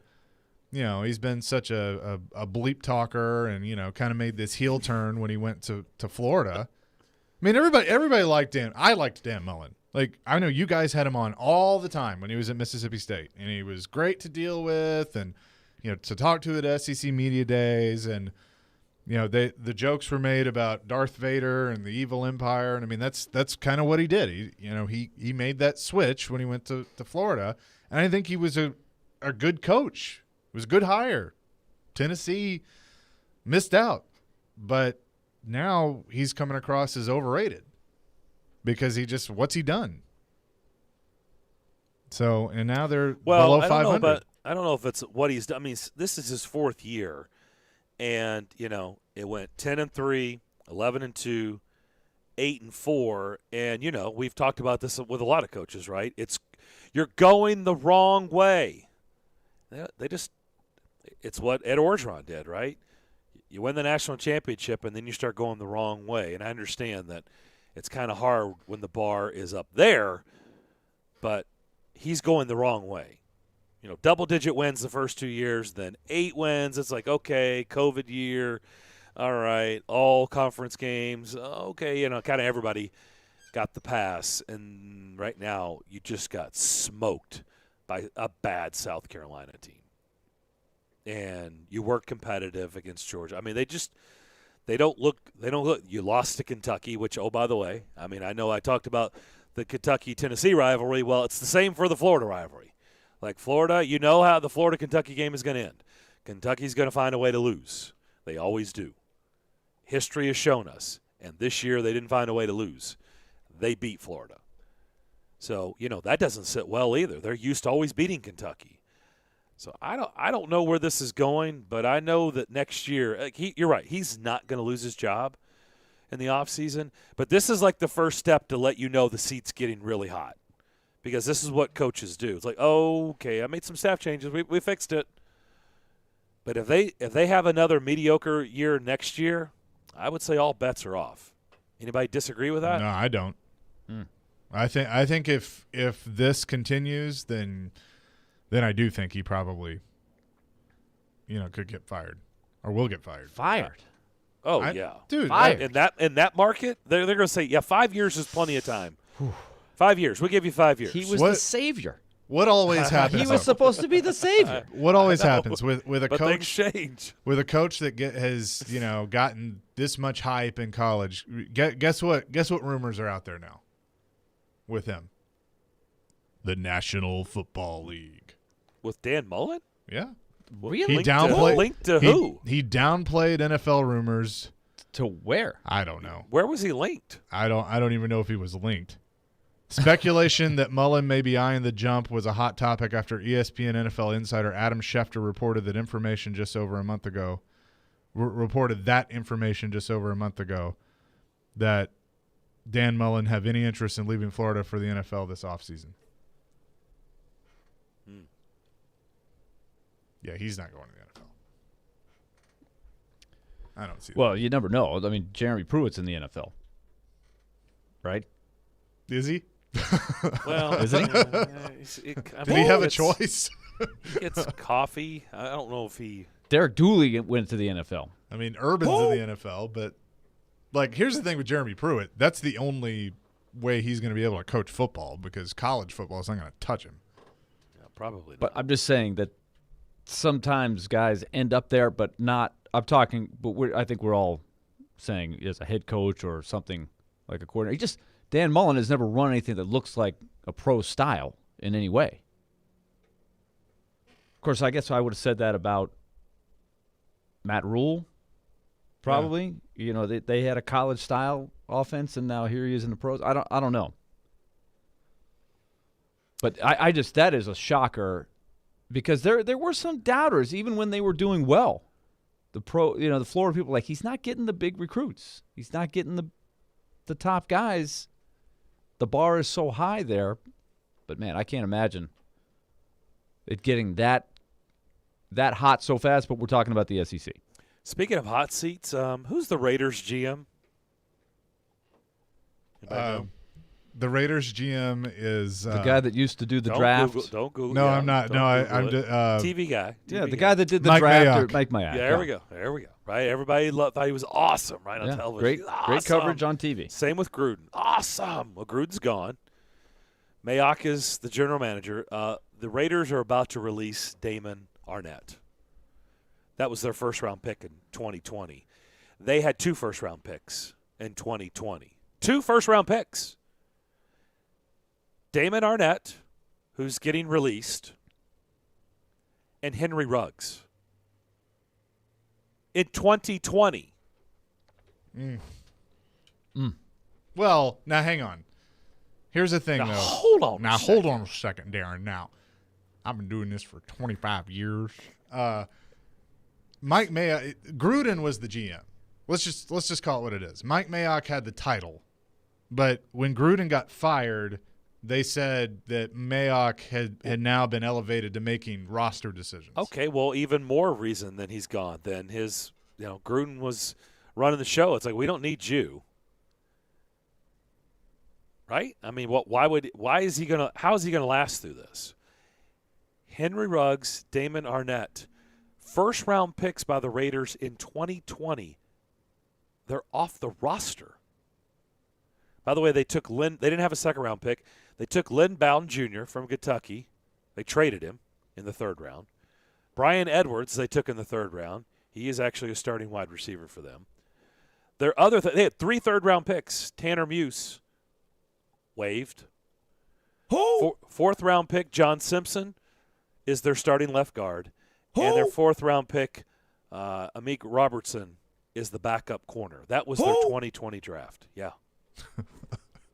[SPEAKER 2] bleep talker and, kind of made this heel turn when he went to Florida. I mean, everybody liked Dan. I liked Dan Mullen. Like, I know you guys had him on all the time when he was at Mississippi State, and he was great to deal with and, to talk to at SEC Media Days. And, the jokes were made about Darth Vader and the evil empire. And, I mean, that's kind of what he did. He made that switch when he went to Florida. And I think he was a good coach. It was a good hire. Tennessee missed out. But now he's coming across as overrated because what's he done? So, and now they're below 500.
[SPEAKER 1] I don't know if it's what he's done. I mean, this is his fourth year, and it went 10-3, 11-2, 8-4, and we've talked about this with a lot of coaches, right? You're going the wrong way. It's what Ed Orgeron did, right? You win the national championship, and then you start going the wrong way. And I understand that it's kind of hard when the bar is up there, but he's going the wrong way. Double-digit wins the first 2 years, then 8 wins. It's like, okay, COVID year, all right, all conference games, okay, kind of everybody got the pass. And right now you just got smoked by a bad South Carolina team. And you were competitive against Georgia. I mean, they don't look. You lost to Kentucky, which, oh, by the way, I mean, I know I talked about the Kentucky-Tennessee rivalry. Well, it's the same for the Florida rivalry. Like Florida, you know how the Florida-Kentucky game is going to end. Kentucky's going to find a way to lose. They always do. History has shown us. And this year they didn't find a way to lose. They beat Florida. So, that doesn't sit well either. They're used to always beating Kentucky. So I don't know where this is going, but I know that next year, you're right, he's not going to lose his job in the offseason. But this is like the first step to let you know the seat's getting really hot. Because this is what coaches do. It's like, oh, okay, I made some staff changes. We fixed it. But if they have another mediocre year next year, I would say all bets are off. Anybody disagree with that?
[SPEAKER 2] No, I don't. I think if this continues, then I do think he probably, could get fired or will get fired.
[SPEAKER 3] Fired?
[SPEAKER 1] Oh, yeah.
[SPEAKER 2] Dude.
[SPEAKER 1] Fired. In that market, they're going to say, yeah, 5 years is plenty of time. 5 years. We'll give you 5 years.
[SPEAKER 3] He was the savior.
[SPEAKER 2] What always happens?
[SPEAKER 3] He was supposed to be the savior.
[SPEAKER 2] What always happens with a
[SPEAKER 1] but
[SPEAKER 2] coach?
[SPEAKER 1] Change.
[SPEAKER 2] With a coach that has gotten this much hype in college. Guess what? Guess what rumors are out there now with him? The National Football League
[SPEAKER 1] with Dan Mullen.
[SPEAKER 2] Yeah,
[SPEAKER 3] really?
[SPEAKER 1] Linked to who?
[SPEAKER 2] He downplayed NFL rumors.
[SPEAKER 3] To where?
[SPEAKER 2] I don't know.
[SPEAKER 1] Where was he linked?
[SPEAKER 2] I don't even know if he was linked. Speculation that Mullen may be eyeing the jump was a hot topic after ESPN NFL insider Adam Schefter reported that information just over a month ago that Dan Mullen have any interest in leaving Florida for the NFL this offseason. Yeah, he's not going to the NFL. I don't see that.
[SPEAKER 3] Well, you never know. I mean, Jeremy Pruitt's in the NFL, right?
[SPEAKER 2] Is he?
[SPEAKER 1] Well,
[SPEAKER 3] isn't he?
[SPEAKER 2] Did he have a choice?
[SPEAKER 1] He gets coffee. I don't know if he.
[SPEAKER 3] Derek Dooley went to the NFL.
[SPEAKER 2] I mean, Urban's in the NFL, but here's the thing with Jeremy Pruitt. That's the only way he's going to be able to coach football because college football is not going to touch him.
[SPEAKER 1] Yeah, probably not.
[SPEAKER 3] But I'm just saying that sometimes guys end up there, but not. I'm talking, but I think we're all saying as a head coach or something like a coordinator. Dan Mullen has never run anything that looks like a pro style in any way. Of course, I guess I would have said that about Matt Rule, probably. Yeah. They had a college style offense, and now here he is in the pros. I don't know. But I just that is a shocker because there were some doubters even when they were doing well. The Florida people he's not getting the big recruits. He's not getting the top guys. The bar is so high there, but man, I can't imagine it getting that hot so fast. But we're talking about the SEC.
[SPEAKER 1] Speaking of hot seats, who's the Raiders GM?
[SPEAKER 2] The Raiders GM is
[SPEAKER 3] the guy that used to do the draft.
[SPEAKER 1] Don't Google.
[SPEAKER 2] No, I'm not. No, I'm
[SPEAKER 1] TV guy.
[SPEAKER 3] The guy that did the draft. Mike Mayock.
[SPEAKER 1] Yeah, there we go. Right, everybody thought he was awesome. Right on television.
[SPEAKER 3] Great coverage on TV.
[SPEAKER 1] Same with Gruden. Awesome. Well, Gruden's gone. Mayock is the general manager. The Raiders are about to release Damon Arnett. That was their first-round pick in 2020. They had 2 first-round picks in 2020. 2 first-round picks. Damon Arnett, who's getting released, and Henry Ruggs. In 2020.
[SPEAKER 2] Well, now hang on. Here's the thing,
[SPEAKER 1] now,
[SPEAKER 2] though.
[SPEAKER 1] Hold on
[SPEAKER 2] a second, Darren. Now, I've been doing this for 25 years. Mike Mayock, Gruden was the GM. Let's just call it what it is. Mike Mayock had the title, but when Gruden got fired, they said that Mayock had now been elevated to making roster decisions.
[SPEAKER 1] Okay, well, even more reason that he's gone than his Gruden was running the show. It's like, we don't need you. Right? I mean, how is he going to last through this? Henry Ruggs, Damon Arnett, first-round picks by the Raiders in 2020. They're off the roster. By the way, they didn't have a second-round pick. They took Lynn Bowden Jr. from Kentucky. They traded him in the third round. Brian Edwards they took in the third round. He is actually a starting wide receiver for them. They had 3 third-round picks. Tanner Muse waived. Fourth-round pick John Simpson is their starting left guard. And their fourth-round pick, Amik Robertson, is the backup corner. That was their 2020 draft. Yeah.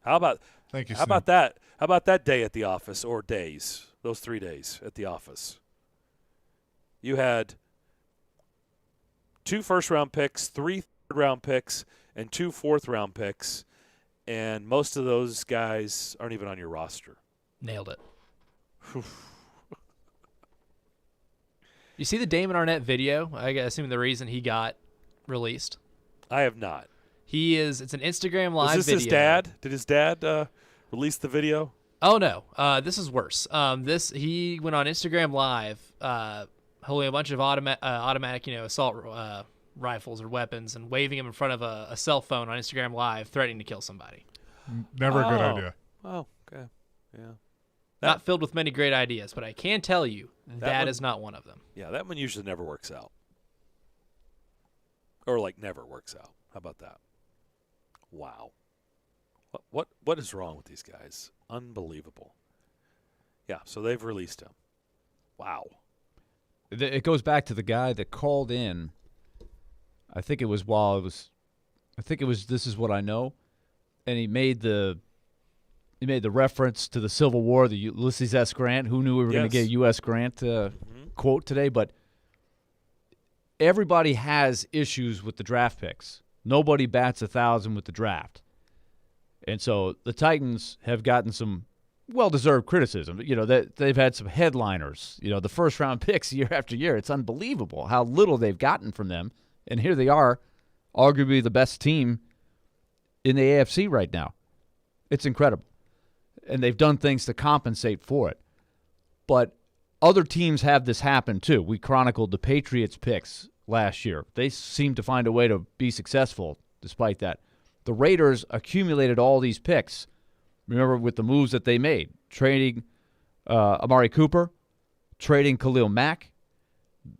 [SPEAKER 1] How about
[SPEAKER 2] Thank you,
[SPEAKER 1] How about that? How about that day at the office, or days? Those 3 days at the office. You had 2 first-round picks, 3 third-round picks, and 2 fourth-round picks, and most of those guys aren't even on your roster.
[SPEAKER 16] Nailed it. You see the Damon Arnett video? I assume the reason he got released.
[SPEAKER 1] I have not.
[SPEAKER 16] It's an Instagram live
[SPEAKER 1] video. Is this
[SPEAKER 16] video.
[SPEAKER 1] his dad? Did his dad release the video?
[SPEAKER 16] Oh, no. This is worse. He went on Instagram Live holding a bunch of automatic, assault rifles or weapons and waving them in front of a cell phone on Instagram Live, threatening to kill somebody.
[SPEAKER 2] Never a good idea.
[SPEAKER 1] Oh, okay. Yeah.
[SPEAKER 16] Not filled with many great ideas, but I can tell you that is not one of them.
[SPEAKER 1] Yeah, that one usually never works out. Or, never works out. How about that? Wow. What is wrong with these guys? Unbelievable. Yeah, so they've released him. Wow.
[SPEAKER 3] It goes back to the guy that called in. I think it was This Is What I Know, and he made the reference to the Civil War, the Ulysses S. Grant. Who knew we were going to get a U.S. Grant quote today? But everybody has issues with the draft picks. Nobody bats 1,000 with the draft. And so the Titans have gotten some well-deserved criticism. They've had some headliners. The first-round picks year after year. It's unbelievable how little they've gotten from them. And here they are, arguably the best team in the AFC right now. It's incredible. And they've done things to compensate for it. But other teams have this happen too. We chronicled the Patriots' picks last year. They seem to find a way to be successful despite that. The Raiders accumulated all these picks, remember, with the moves that they made, trading Amari Cooper, trading Khalil Mack.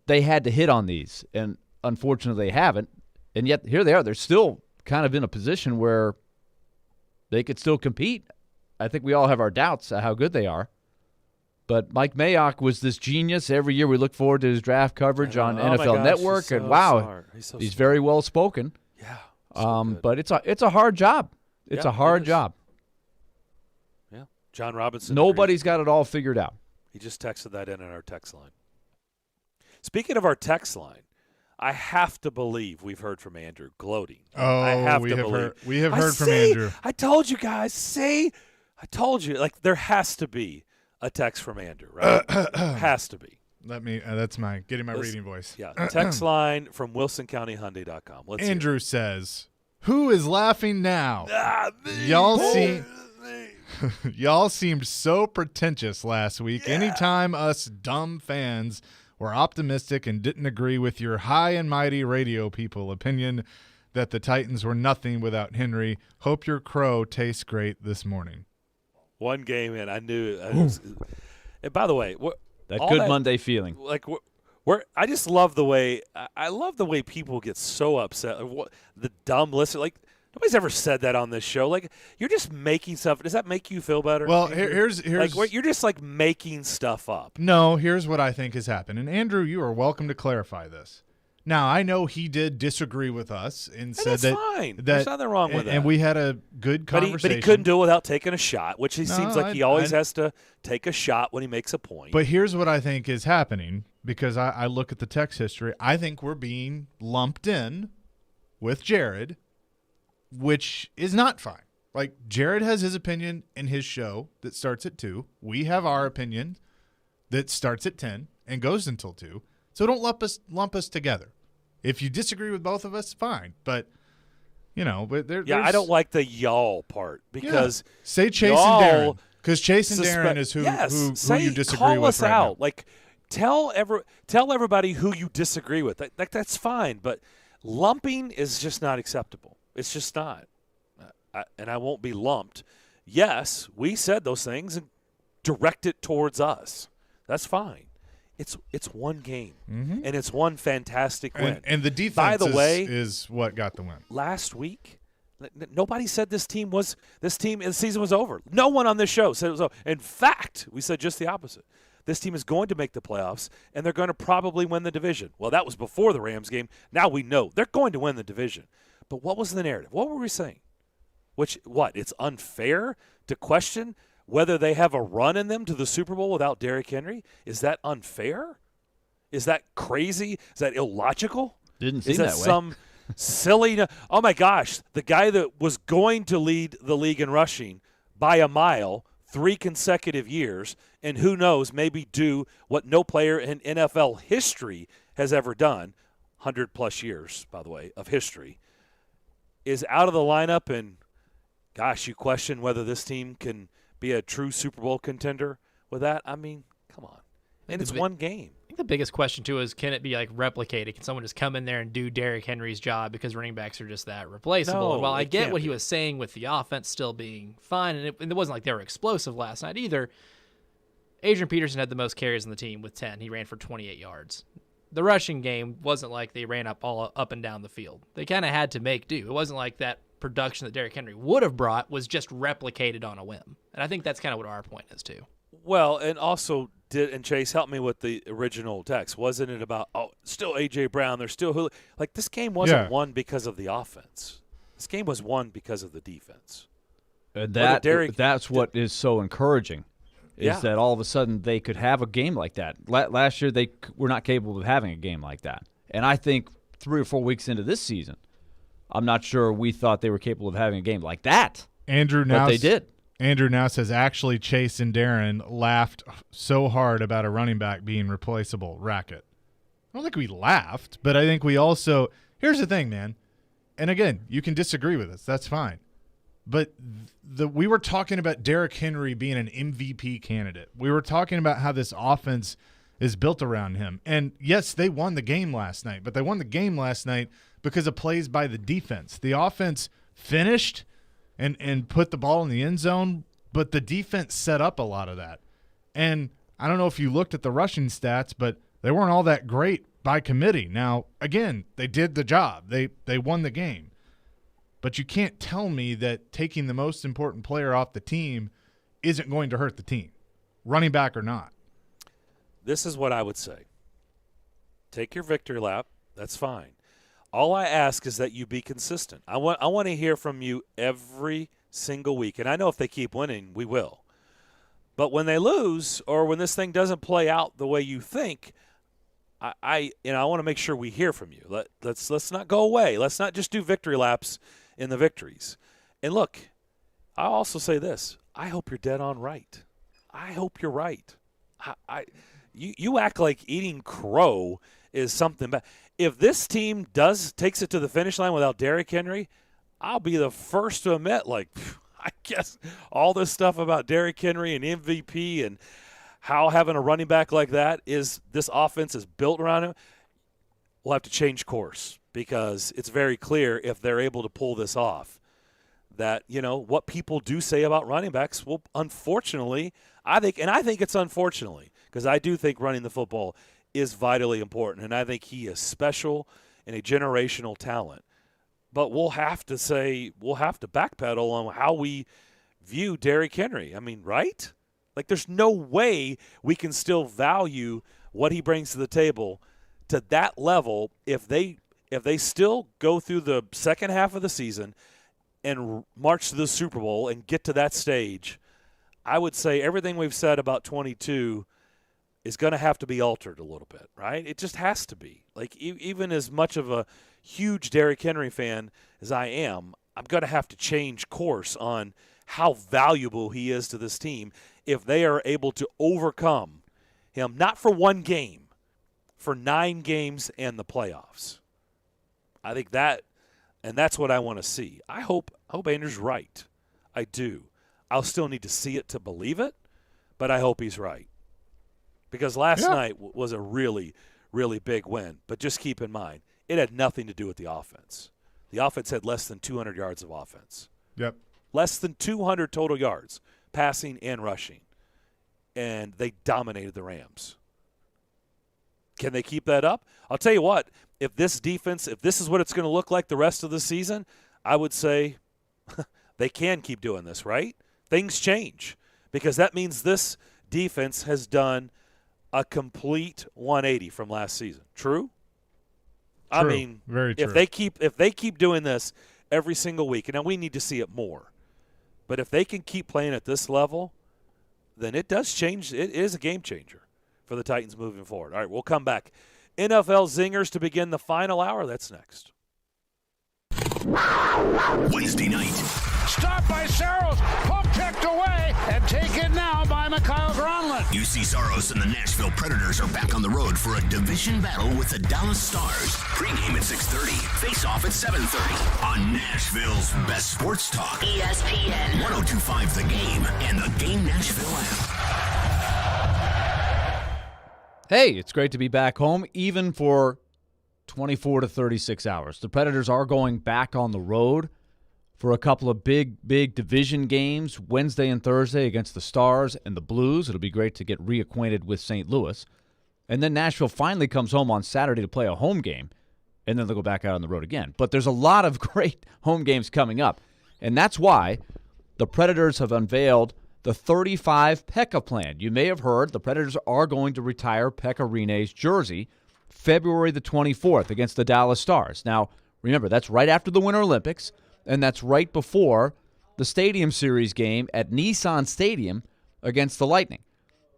[SPEAKER 3] They had to hit on these, and unfortunately they haven't. And yet here they are. They're still kind of in a position where they could still compete. I think we all have our doubts at how good they are. But Mike Mayock was this genius. Every year we look forward to his draft coverage on NFL Network, and wow, he's very well spoken.
[SPEAKER 1] Yeah.
[SPEAKER 3] But it's a hard job. It's a hard job.
[SPEAKER 1] Yeah. John Robinson.
[SPEAKER 3] Nobody's got it all figured out.
[SPEAKER 1] He just texted that in our text line. Speaking of our text line, I have to believe we've heard from Andrew gloating.
[SPEAKER 2] We have heard from Andrew.
[SPEAKER 1] I told you guys. See, I told you. There has to be a text from Andrew, right? Has to be.
[SPEAKER 2] That's getting my reading voice.
[SPEAKER 1] Yeah, text line from WilsonCountyHyundai.com.
[SPEAKER 2] Andrew says, "Who is laughing now? Y'all seemed so pretentious last week. Yeah. Anytime us dumb fans were optimistic and didn't agree with your high and mighty radio people opinion that the Titans were nothing without Henry. Hope your crow tastes great this morning."
[SPEAKER 1] One game in, I knew. And by the way,
[SPEAKER 3] Monday feeling.
[SPEAKER 1] I just love the way people get so upset. The dumb listen. Nobody's ever said that on this show. You're just making stuff. Does that make you feel better?
[SPEAKER 2] Well, here's
[SPEAKER 1] you're just making stuff up.
[SPEAKER 2] No, here's what I think has happened. And Andrew, you are welcome to clarify this. Now, I know he did disagree with us and said
[SPEAKER 1] that's fine. There's nothing wrong with that.
[SPEAKER 2] And we had a good conversation.
[SPEAKER 1] But he couldn't do it without taking a shot, which he seems like he always has to take a shot when he makes a point.
[SPEAKER 2] But here's what I think is happening, because I look at the text history. I think we're being lumped in with Jared, which is not fine. Jared has his opinion in his show that starts at 2. We have our opinion that starts at 10 and goes until 2. So don't lump us together. If you disagree with both of us, fine. But,
[SPEAKER 1] I don't like the y'all part because
[SPEAKER 2] say Chase and Darren, because Chase and Darren is who you disagree with.
[SPEAKER 1] Call us
[SPEAKER 2] right
[SPEAKER 1] out.
[SPEAKER 2] now.
[SPEAKER 1] Like, tell everybody who you disagree with. That's fine, but lumping is just not acceptable. It's just not. And I won't be lumped. Yes, we said those things and direct it towards us. That's fine. It's one game, and it's one fantastic win.
[SPEAKER 2] And the defense,
[SPEAKER 1] by the way,
[SPEAKER 2] is what got the win.
[SPEAKER 1] Last week, nobody said the season was over. No one on this show said it was over. In fact, we said just the opposite. This team is going to make the playoffs, and they're going to probably win the division. Well, that was before the Rams game. Now we know they're going to win the division. But what was the narrative? What were we saying? It's unfair to question whether they have a run in them to the Super Bowl without Derrick Henry? Is that unfair? Is that crazy? Is that illogical?
[SPEAKER 3] Didn't seem
[SPEAKER 1] that
[SPEAKER 3] that way.
[SPEAKER 1] Some silly – oh, my gosh, the guy that was going to lead the league in rushing by a mile 3 consecutive years, and who knows, maybe do what no player in NFL history has ever done, 100-plus years, by the way, of history, is out of the lineup, and, gosh, you question whether this team can – be a true Super Bowl contender with that? I mean, come on. And it's one game.
[SPEAKER 16] I think the biggest question, too, is can it be, replicated? Can someone just come in there and do Derrick Henry's job because running backs are just that replaceable?
[SPEAKER 1] No,
[SPEAKER 16] and while I get what
[SPEAKER 1] be.
[SPEAKER 16] he was saying with the offense still being fine, and it wasn't like they were explosive last night either, Adrian Peterson had the most carries on the team with 10. He ran for 28 yards. The rushing game wasn't like they ran up and down the field. They kind of had to make do. It wasn't like that production that Derrick Henry would have brought was just replicated on a whim. And I think that's kind of what our point is, too.
[SPEAKER 1] Well, and also, and Chase, help me with the original text. Wasn't it about, still A.J. Brown, there's still Julio? Like, this game wasn't won because of the offense. This game was won because of the defense.
[SPEAKER 3] That's what is so encouraging, is that all of a sudden they could have a game like that. Last year they were not capable of having a game like that. And I think 3 or 4 weeks into this season, I'm not sure we thought they were capable of having a game like that. But they did.
[SPEAKER 2] Andrew now says, actually, Chase and Darren laughed so hard about a running back being replaceable. Racket. I don't think we laughed, but I think we also – here's the thing, man. And, again, you can disagree with us. That's fine. But we were talking about Derrick Henry being an MVP candidate. We were talking about how this offense is built around him. And, yes, they won the game last night, but they won the game last night because of plays by the defense. The offense finished and put the ball in the end zone, but the defense set up a lot of that. And I don't know if you looked at the rushing stats, but they weren't all that great by committee. Now, again, they did the job. They won the game. But you can't tell me that taking the most important player off the team isn't going to hurt the team, running back or not.
[SPEAKER 1] This is what I would say. Take your victory lap. That's fine. All I ask is that you be consistent. I want to hear from you every single week. And I know if they keep winning, we will. But when they lose or when this thing doesn't play out the way you think, I want to make sure we hear from you. Let's not go away. Let's not just do victory laps in the victories. And look, I also say this. I hope you're dead on right. I hope you're right. You act like eating crow is something bad. If this team takes it to the finish line without Derrick Henry, I'll be the first to admit, I guess all this stuff about Derrick Henry and MVP and how having a running back like that this offense is built around him, we'll have to change course because it's very clear if they're able to pull this off that, what people do say about running backs will unfortunately, I think it's unfortunately because I do think running the football is vitally important, and I think he is special and a generational talent. But we'll have to backpedal on how we view Derrick Henry. I mean, right? Like, there's no way we can still value what he brings to the table to that level if they still go through the second half of the season and march to the Super Bowl and get to that stage. I would say everything we've said about 22 is going to have to be altered a little bit, right? It just has to be. Like, even as much of a huge Derrick Henry fan as I am, I'm going to have to change course on how valuable he is to this team if they are able to overcome him, not for one game, for 9 games and the playoffs. I think that's what I want to see. I hope Andrew's right. I do. I'll still need to see it to believe it, but I hope he's right. Because last night was a really, really big win. But just keep in mind, it had nothing to do with the offense. The offense had less than 200 yards of offense.
[SPEAKER 2] Yep.
[SPEAKER 1] Less than 200 total yards, passing and rushing. And they dominated the Rams. Can they keep that up? I'll tell you what, if this is what it's going to look like the rest of the season, I would say they can keep doing this, right? Things change because that means this defense has done a complete 180 from last season. True? I mean,
[SPEAKER 2] very true.
[SPEAKER 1] If they keep doing this every single week, and now we need to see it more, but if they can keep playing at this level, then it does change. It is a game changer for the Titans moving forward. All right, we'll come back. NFL Zingers to begin the final hour. That's next.
[SPEAKER 5] Wednesday night.
[SPEAKER 9] Stopped by Saros, poke checked away, and taken now by Mikhail Gronlund.
[SPEAKER 5] UC Saros and the Nashville Predators are back on the road for a division battle with the Dallas Stars. Pre-game at 6:30, face-off at 7:30 on Nashville's best sports talk.
[SPEAKER 20] ESPN
[SPEAKER 5] 102.5 The Game and the Game Nashville app.
[SPEAKER 3] Hey, it's great to be back home, even for 24 to 36 hours. The Predators are going back on the road for a couple of big division games, Wednesday and Thursday against the Stars and the Blues. It'll be great to get reacquainted with St. Louis. And then Nashville finally comes home on Saturday to play a home game, and then they'll go back out on the road again. But there's a lot of great home games coming up, and that's why the Predators have unveiled the 35 Pekka plan. You may have heard the Predators are going to retire Pekka Rinne's jersey February the 24th against the Dallas Stars. Now, remember, that's right after the Winter Olympics, and that's right before the Stadium Series game at Nissan Stadium against the Lightning.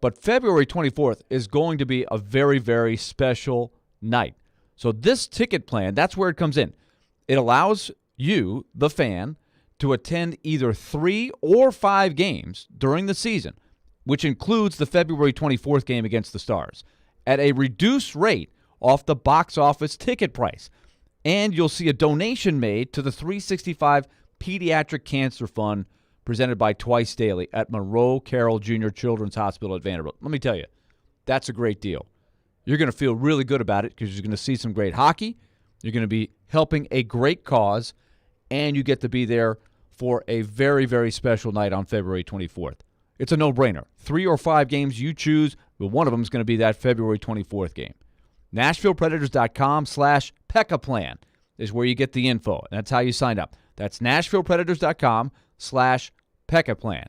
[SPEAKER 3] But February 24th is going to be a very, very special night. So this ticket plan, that's where it comes in. It allows you, the fan, to attend either 3 or 5 games during the season, which includes the February 24th game against the Stars, at a reduced rate off the box office ticket price. And you'll see a donation made to the 365 Pediatric Cancer Fund presented by Twice Daily at Monroe Carroll Jr. Children's Hospital at Vanderbilt. Let me tell you, that's a great deal. You're going to feel really good about it because you're going to see some great hockey. You're going to be helping a great cause, and you get to be there for a very, very special night on February 24th. It's a no-brainer. 3 or 5 games you choose, but one of them is going to be that February 24th game. NashvillePredators.com/Pekka Plan is where you get the info. And that's how you sign up. That's NashvillePredators.com/Pekka Plan.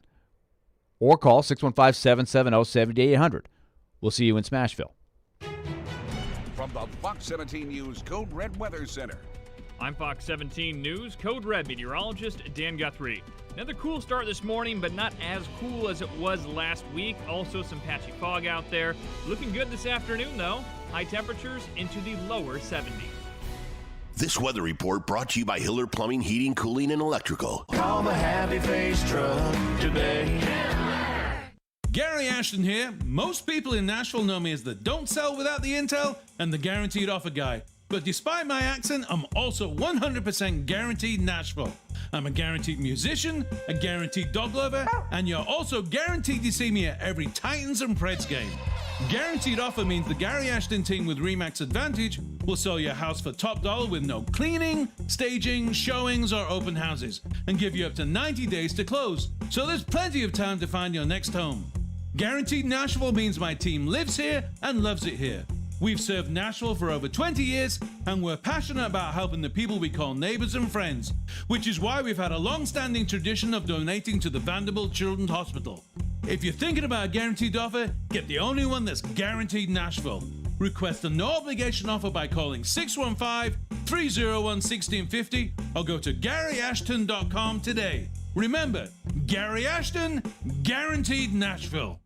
[SPEAKER 3] Or call 615-770-7800. We'll see you in Smashville.
[SPEAKER 6] From the Fox 17 News Code Red Weather Center.
[SPEAKER 17] I'm Fox 17 News Code Red meteorologist Dan Guthrie. Another cool start this morning, but not as cool as it was last week. Also some patchy fog out there. Looking good this afternoon, though. High temperatures into the lower 70s.
[SPEAKER 5] This weather report brought to you by Hiller Plumbing, Heating, Cooling, and Electrical.
[SPEAKER 9] Call the Happy Face Truck today.
[SPEAKER 18] Gary Ashton here. Most people in Nashville know me as the don't sell without the intel and the guaranteed offer guy. But despite my accent, I'm also 100% guaranteed Nashville. I'm a guaranteed musician, a guaranteed dog lover, and you're also guaranteed to see me at every Titans and Preds game. Guaranteed offer means the Gary Ashton team with RE/MAX Advantage will sell your house for top dollar with no cleaning, staging, showings, or open houses, and give you up to 90 days to close. So there's plenty of time to find your next home. Guaranteed Nashville means my team lives here and loves it here. We've served Nashville for over 20 years, and we're passionate about helping the people we call neighbors and friends, which is why we've had a long-standing tradition of donating to the Vanderbilt Children's Hospital. If you're thinking about a guaranteed offer, get the only one that's guaranteed Nashville. Request a no-obligation offer by calling 615-301-1650 or go to GaryAshton.com today. Remember, Gary Ashton, guaranteed Nashville.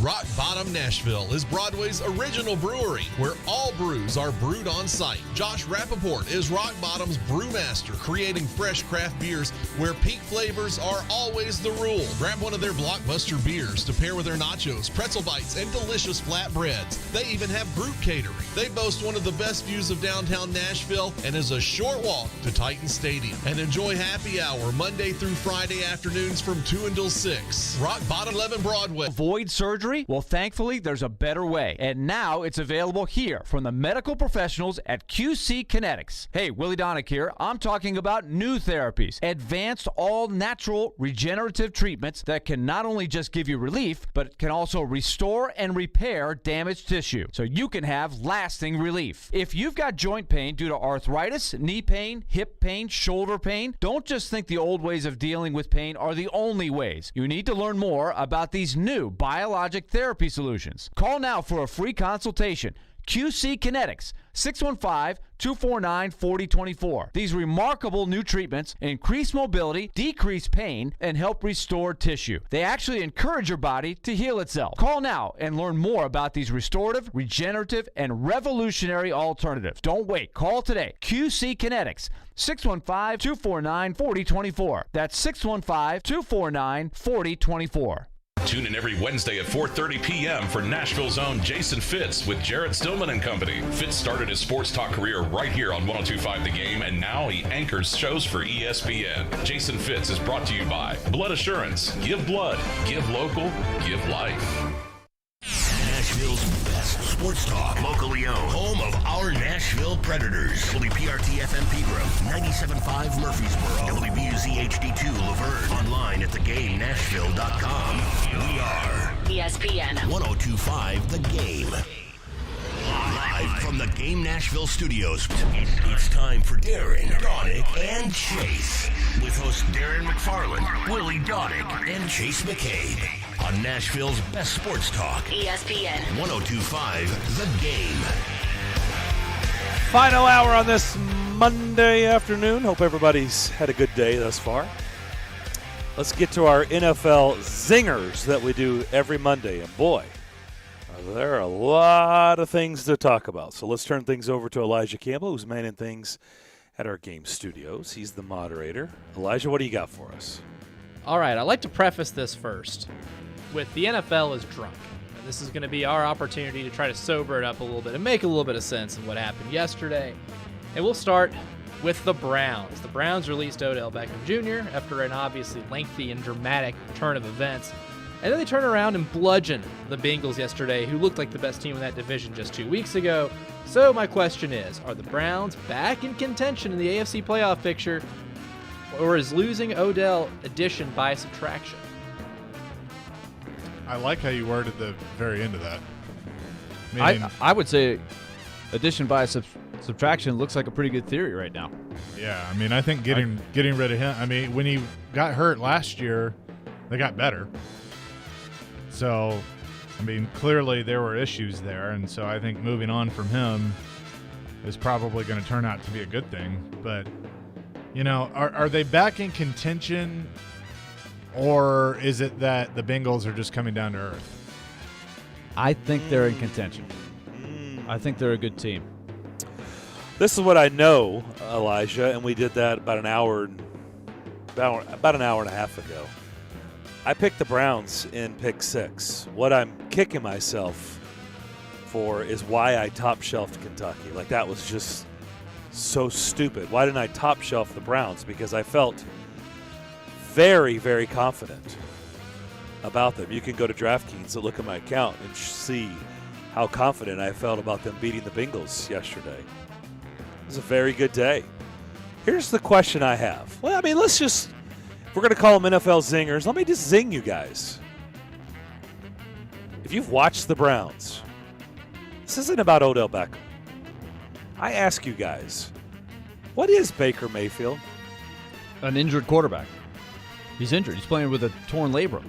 [SPEAKER 22] Rock Bottom Nashville is Broadway's original brewery, where all brews are brewed on site. Josh Rappaport is Rock Bottom's brewmaster, creating fresh craft beers where peak flavors are always the rule. Grab one of their blockbuster beers to pair with their nachos, pretzel bites, and delicious flatbreads. They even have group catering. They boast one of the best views of downtown Nashville and is a short walk to Titan Stadium. And enjoy happy hour Monday through Friday afternoons from 2 until 6. Rock Bottom 11 Broadway.
[SPEAKER 3] Avoid surgery? Well, thankfully, there's a better way. And now it's available here from the medical professionals at QC Kinetics. Hey, Willie Donick here. I'm talking about new therapies. Advanced, all-natural, regenerative treatments that can not only just give you relief, but can also restore and repair damaged tissue so you can have lasting relief. If you've got joint pain due to arthritis, knee pain, hip pain, shoulder pain, don't just think the old ways of dealing with pain are the only ways. You need to learn more about these new biologic therapy solutions. Call now for a free consultation. QC Kinetics, 615-249-4024. These remarkable new treatments increase mobility, decrease pain, and help restore tissue. They actually encourage your body to heal itself. Call now and learn more about these restorative, regenerative, and revolutionary alternatives. Don't wait. Call today. QC Kinetics, 615-249-4024. That's 615-249-4024.
[SPEAKER 14] Tune in every Wednesday at 4:30 p.m. for Nashville's own Jason Fitz with Jarrett Stillman and company. Fitz started his sports talk career right here on 102.5 The Game, and now he anchors shows for ESPN. Jason Fitz is brought to you by Blood Assurance. Give blood. Give local. Give life.
[SPEAKER 5] Nashville's best sports talk, locally owned, home of our Nashville Predators. WPRT FM Pegram, 97.5 Murfreesboro, WBUZ HD2 Laverne, online at thegamenashville.com. We are
[SPEAKER 20] ESPN
[SPEAKER 5] 102.5 The Game. Live from the Game Nashville studios, it's time for Darren, Donick, and Chase. With hosts Darren McFarland, Willie Donick, and Chase McCabe. On Nashville's best sports talk,
[SPEAKER 20] ESPN
[SPEAKER 5] 102.5 The Game.
[SPEAKER 1] Final hour on this Monday afternoon. Hope everybody's had a good day thus far. Let's get to our NFL zingers that we do every Monday. And boy, there are a lot of things to talk about. So let's turn things over to Elijah Campbell, who's manning things at our game studios. He's the moderator. Elijah, what do you got for us?
[SPEAKER 16] All right, I'd like to preface this first with the NFL is drunk. And this is going to be our opportunity to try to sober it up a little bit and make a little bit of sense of what happened yesterday. And we'll start with the Browns. The Browns released Odell Beckham Jr. after an obviously lengthy and dramatic turn of events. And then they turn around and bludgeon the Bengals yesterday, who looked like the best team in that division just 2 weeks ago. So my question is, are the Browns back in contention in the AFC playoff picture, or is losing Odell addition by subtraction?
[SPEAKER 2] I like how you worded the very end of that.
[SPEAKER 3] I would say addition by subtraction looks like a pretty good theory right now.
[SPEAKER 2] Yeah, I mean, I think getting rid of him. I mean, when he got hurt last year, they got better. So, I mean, clearly there were issues there, and so I think moving on from him is probably going to turn out to be a good thing. But, you know, are they back in contention, or is it that the Bengals are just coming down to earth?
[SPEAKER 3] I think they're in contention. I think they're a good team.
[SPEAKER 1] This is what I know, Elijah, and we did that about an hour and a half ago. I picked the Browns in pick 6. What I'm kicking myself for is why I top-shelved Kentucky. Like, that was just so stupid. Why didn't I top-shelf the Browns? Because I felt very, very confident about them. You can go to DraftKings and look at my account and see how confident I felt about them beating the Bengals yesterday. It was a very good day. Here's the question I have. Well, I mean, if we're going to call them NFL zingers, let me just zing you guys. If you've watched the Browns, this isn't about Odell Beckham. I ask you guys, what is Baker Mayfield?
[SPEAKER 3] An injured quarterback. He's injured. He's playing with a torn labrum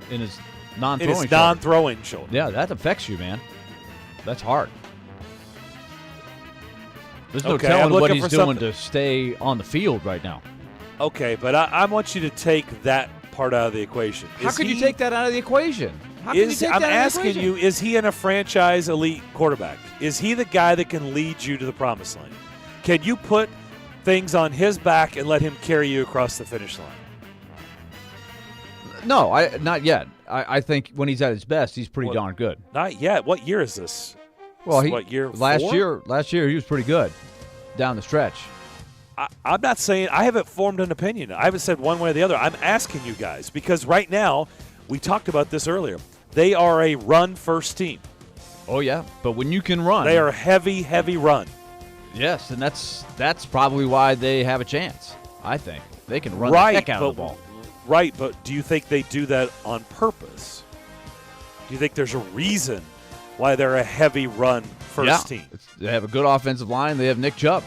[SPEAKER 3] in his non-throwing shoulder. Yeah, that affects you, man. That's hard. There's no telling what he's doing to stay on the field right now.
[SPEAKER 1] Okay, but I want you to take that part out of the equation.
[SPEAKER 3] How could you take that out of the equation? How can you take
[SPEAKER 1] I'm
[SPEAKER 3] that out of the
[SPEAKER 1] asking
[SPEAKER 3] equation?
[SPEAKER 1] you, is he in a franchise elite quarterback? Is he the guy that can lead you to the promised line? Can you put things on his back and let him carry you across the finish line?
[SPEAKER 3] No, not yet. I think when he's at his best, he's pretty darn good.
[SPEAKER 1] Not yet. What year is this?
[SPEAKER 3] Well,
[SPEAKER 1] What year?
[SPEAKER 3] last
[SPEAKER 1] 4?
[SPEAKER 3] year he was pretty good down the stretch.
[SPEAKER 1] I'm not saying I haven't formed an opinion. I haven't said one way or the other. I'm asking you guys because right now, we talked about this earlier. They are a run-first team.
[SPEAKER 3] Oh yeah, but when you can run,
[SPEAKER 1] they are heavy run.
[SPEAKER 3] Yes, and that's probably why they have a chance. I think they can run
[SPEAKER 1] right,
[SPEAKER 3] the heck out of the ball.
[SPEAKER 1] Right, but do you think they do that on purpose? Do you think there's a reason why they're a heavy run first team?
[SPEAKER 3] They have a good offensive line. They have Nick Chubb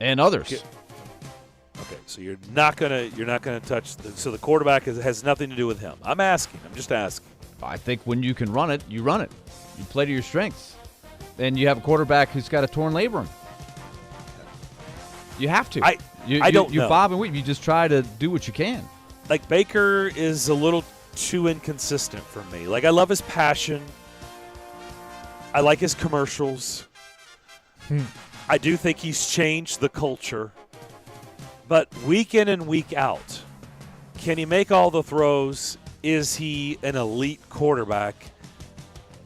[SPEAKER 3] and others.
[SPEAKER 1] Okay, so you're not gonna touch. So the quarterback has nothing to do with him. I'm just asking.
[SPEAKER 3] I think when you can run it, you run it. You play to your strengths, and you have a quarterback who's got a torn labrum. You have to.
[SPEAKER 1] I don't know.
[SPEAKER 3] You bob and weave. You just try to do what you can.
[SPEAKER 1] Like Baker is a little too inconsistent for me. Like I love his passion. I like his commercials. I do think he's changed the culture. But week in and week out, can he make all the throws? Is he an elite quarterback?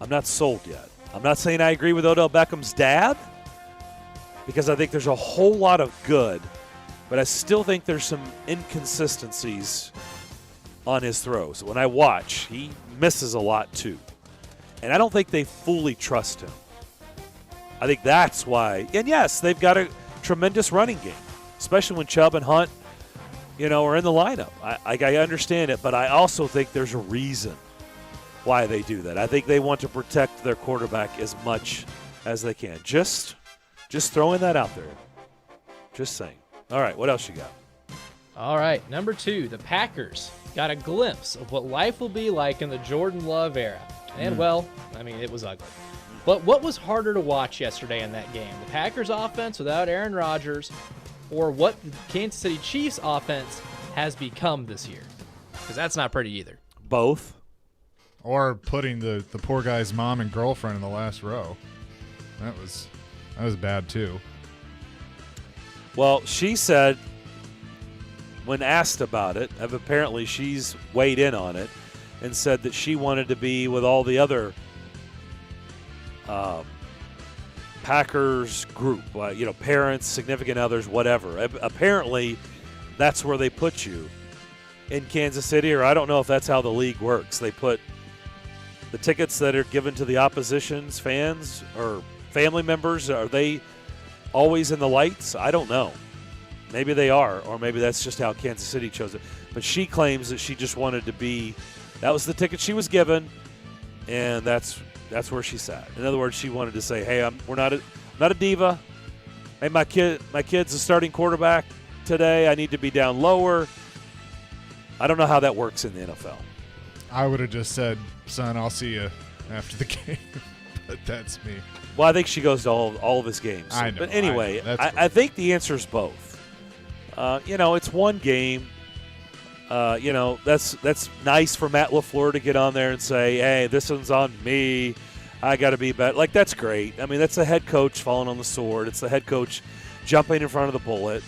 [SPEAKER 1] I'm not sold yet. I'm not saying I agree with Odell Beckham's dad because I think there's a whole lot of good, but I still think there's some inconsistencies on his throws. When I watch, he misses a lot too. And I don't think they fully trust him. I think that's why. And yes, they've got a tremendous running game, especially when Chubb and Hunt, are in the lineup. I understand it, but I also think there's a reason why they do that. I think they want to protect their quarterback as much as they can. Just throwing that out there. Just saying. All right, what else you got?
[SPEAKER 16] All right, number 2, the Packers got a glimpse of what life will be like in the Jordan Love era. And, it was ugly. But what was harder to watch yesterday in that game? The Packers offense without Aaron Rodgers or what the Kansas City Chiefs offense has become this year? Because that's not pretty either.
[SPEAKER 1] Both.
[SPEAKER 2] Or putting the poor guy's mom and girlfriend in the last row. That was bad too.
[SPEAKER 1] Well, she said when asked about it, apparently she's weighed in on it and said that she wanted to be with all the other Packers group, parents, significant others, whatever. Apparently, that's where they put you in Kansas City, or I don't know if that's how the league works. They put the tickets that are given to the opposition's fans or family members, are they always in the lights? I don't know. Maybe they are, or maybe that's just how Kansas City chose it. But she claims that she just wanted to be – that was the ticket she was given, and that's where she sat. In other words, she wanted to say, hey, we're not a diva. Hey, my kid's a starting quarterback today. I need to be down lower. I don't know how that works in the NFL.
[SPEAKER 2] I would have just said, son, I'll see you after the game. But that's me.
[SPEAKER 1] Well, I think she goes to all of his games.
[SPEAKER 2] I know.
[SPEAKER 1] But anyway,
[SPEAKER 2] I know.
[SPEAKER 1] I think the answer is both. It's one game. That's nice for Matt LaFleur to get on there and say, hey, this one's on me. I got to be better. Like, that's great. I mean, that's the head coach falling on the sword. It's the head coach jumping in front of the bullet.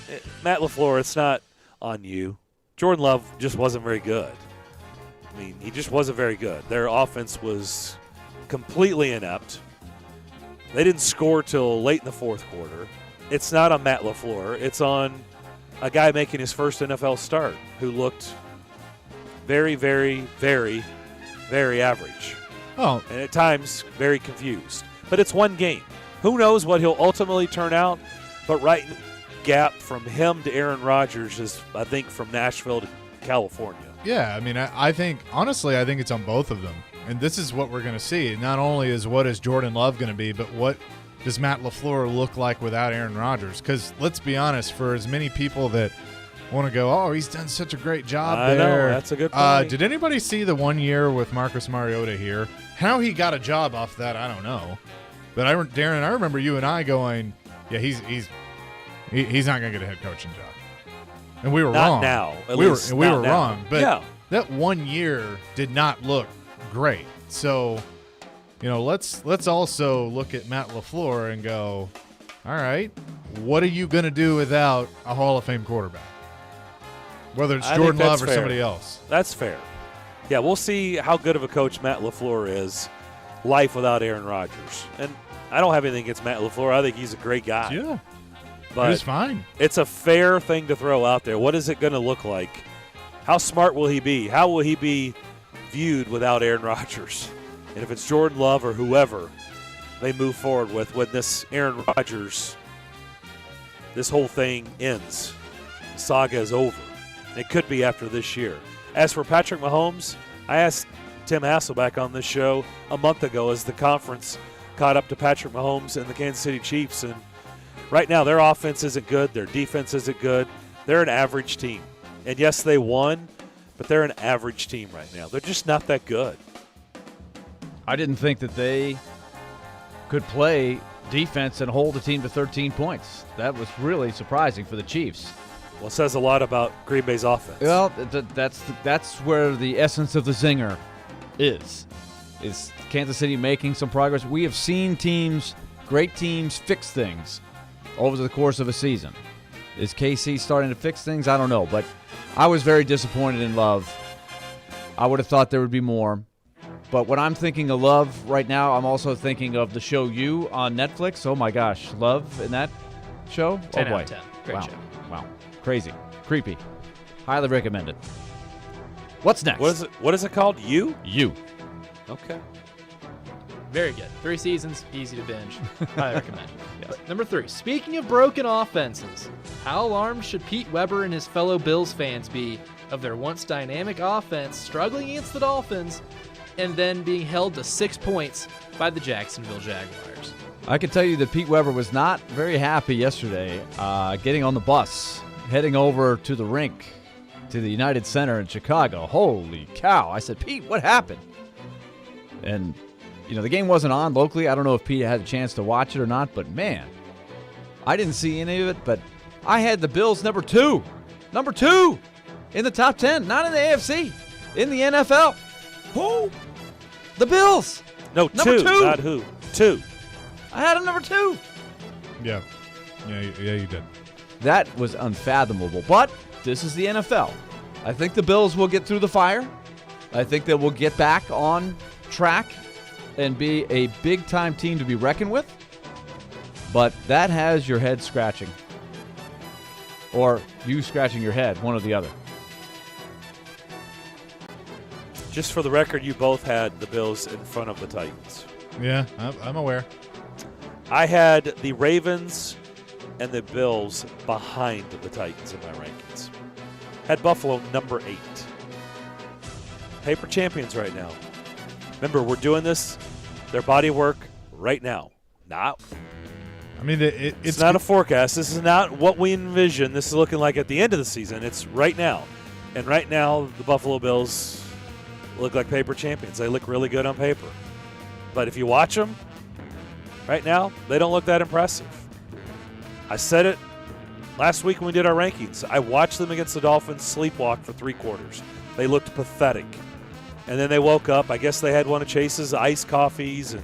[SPEAKER 1] Matt LaFleur, it's not on you. Jordan Love just wasn't very good. I mean, he just wasn't very good. Their offense was completely inept. They didn't score till late in the fourth quarter. It's not on Matt LaFleur. It's on a guy making his first NFL start who looked very, very, very, very average.
[SPEAKER 2] Oh.
[SPEAKER 1] And at times, very confused. But it's one game. Who knows what he'll ultimately turn out? But right gap from him to Aaron Rodgers is, I think, from Nashville to California.
[SPEAKER 2] Yeah, I mean, I think, honestly, I think it's on both of them. And this is what we're going to see. Not only is what is Jordan Love going to be, but what does Matt LaFleur look like without Aaron Rodgers? Because let's be honest, for as many people that want to go, oh, he's done such a great job
[SPEAKER 1] I
[SPEAKER 2] there.
[SPEAKER 1] know, that's a good point.
[SPEAKER 2] Did anybody see the 1 year with Marcus Mariota here? How he got a job off that, I don't know. But Darren, I remember you and I going, yeah, he's not going to get a head coaching job. And we were
[SPEAKER 1] Not
[SPEAKER 2] wrong.
[SPEAKER 1] now.
[SPEAKER 2] We were
[SPEAKER 1] not now.
[SPEAKER 2] wrong. But
[SPEAKER 1] yeah.
[SPEAKER 2] that 1 year did not look great. So, let's also look at Matt LaFleur and go, all right, what are you going to do without a Hall of Fame quarterback? Whether it's Jordan Love or somebody else.
[SPEAKER 1] That's fair. Yeah, we'll see how good of a coach Matt LaFleur is. Life without Aaron Rodgers. And I don't have anything against Matt LaFleur. I think he's a great guy.
[SPEAKER 2] Yeah.
[SPEAKER 1] But
[SPEAKER 2] he's fine.
[SPEAKER 1] It's a fair thing to throw out there. What is it going to look like? How smart will he be? How will he be viewed without Aaron Rodgers? And if it's Jordan Love or whoever they move forward with when this Aaron Rodgers, this whole thing ends, the saga is over. And it could be after this year. As for Patrick Mahomes, I asked Tim Hasselback on this show a month ago as the conference caught up to Patrick Mahomes and the Kansas City Chiefs. And right now their offense isn't good. Their defense isn't good. They're an average team. And yes, they won, but they're an average team right now. They're just not that good.
[SPEAKER 3] I didn't think that they could play defense and hold a team to 13 points. That was really surprising for the Chiefs.
[SPEAKER 1] Well, it says a lot about Green Bay's offense.
[SPEAKER 3] Well, that's where the essence of the zinger is Kansas City making some progress. We have seen great teams, fix things over the course of a season. Is KC starting to fix things? I don't know, but I was very disappointed in Love. I would have thought there would be more. But when I'm thinking of Love right now, I'm also thinking of the show You on Netflix. Oh, my gosh. Love in that show?
[SPEAKER 16] 10
[SPEAKER 3] oh, boy.
[SPEAKER 16] out of 10. Great show.
[SPEAKER 3] Wow. Crazy. Creepy. Highly recommend it. What's next?
[SPEAKER 1] What is it called? You?
[SPEAKER 3] You.
[SPEAKER 1] Okay.
[SPEAKER 16] Very good. 3 seasons, easy to binge. Highly recommend. Yes. Number 3. Speaking of broken offenses, how alarmed should Pete Weber and his fellow Bills fans be of their once dynamic offense struggling against the Dolphins and then being held to 6 points by the Jacksonville Jaguars?
[SPEAKER 3] I can tell you that Pete Weber was not very happy yesterday getting on the bus, heading over to the rink, to the United Center in Chicago. Holy cow. I said, Pete, what happened? And, the game wasn't on locally. I don't know if Pete had a chance to watch it or not, but, man, I didn't see any of it. But I had the Bills number 2 in the top 10, not in the AFC, in the NFL. Who? The Bills.
[SPEAKER 1] No,
[SPEAKER 3] number 2.
[SPEAKER 1] Not who. 2.
[SPEAKER 3] I had him number 2.
[SPEAKER 2] Yeah, you did.
[SPEAKER 3] That was unfathomable. But this is the NFL. I think the Bills will get through the fire. I think they will get back on track and be a big-time team to be reckoned with. But that has your head scratching. Or you scratching your head, one or the other.
[SPEAKER 1] Just for the record, you both had the Bills in front of the Titans.
[SPEAKER 2] Yeah, I'm aware.
[SPEAKER 1] I had the Ravens and the Bills behind the Titans in my rankings. Had Buffalo number 8. Paper champions right now. Remember, we're doing this, their body work right now. Not.
[SPEAKER 2] I mean,
[SPEAKER 1] it's not a forecast. This is not what we envision. This is looking like at the end of the season. It's right now. And right now, the Buffalo Bills look like paper champions. They look really good on paper. But if you watch them, right now, they don't look that impressive. I said it last week when we did our rankings. I watched them against the Dolphins sleepwalk for 3 quarters. They looked pathetic. And then they woke up. I guess they had one of Chase's iced coffees and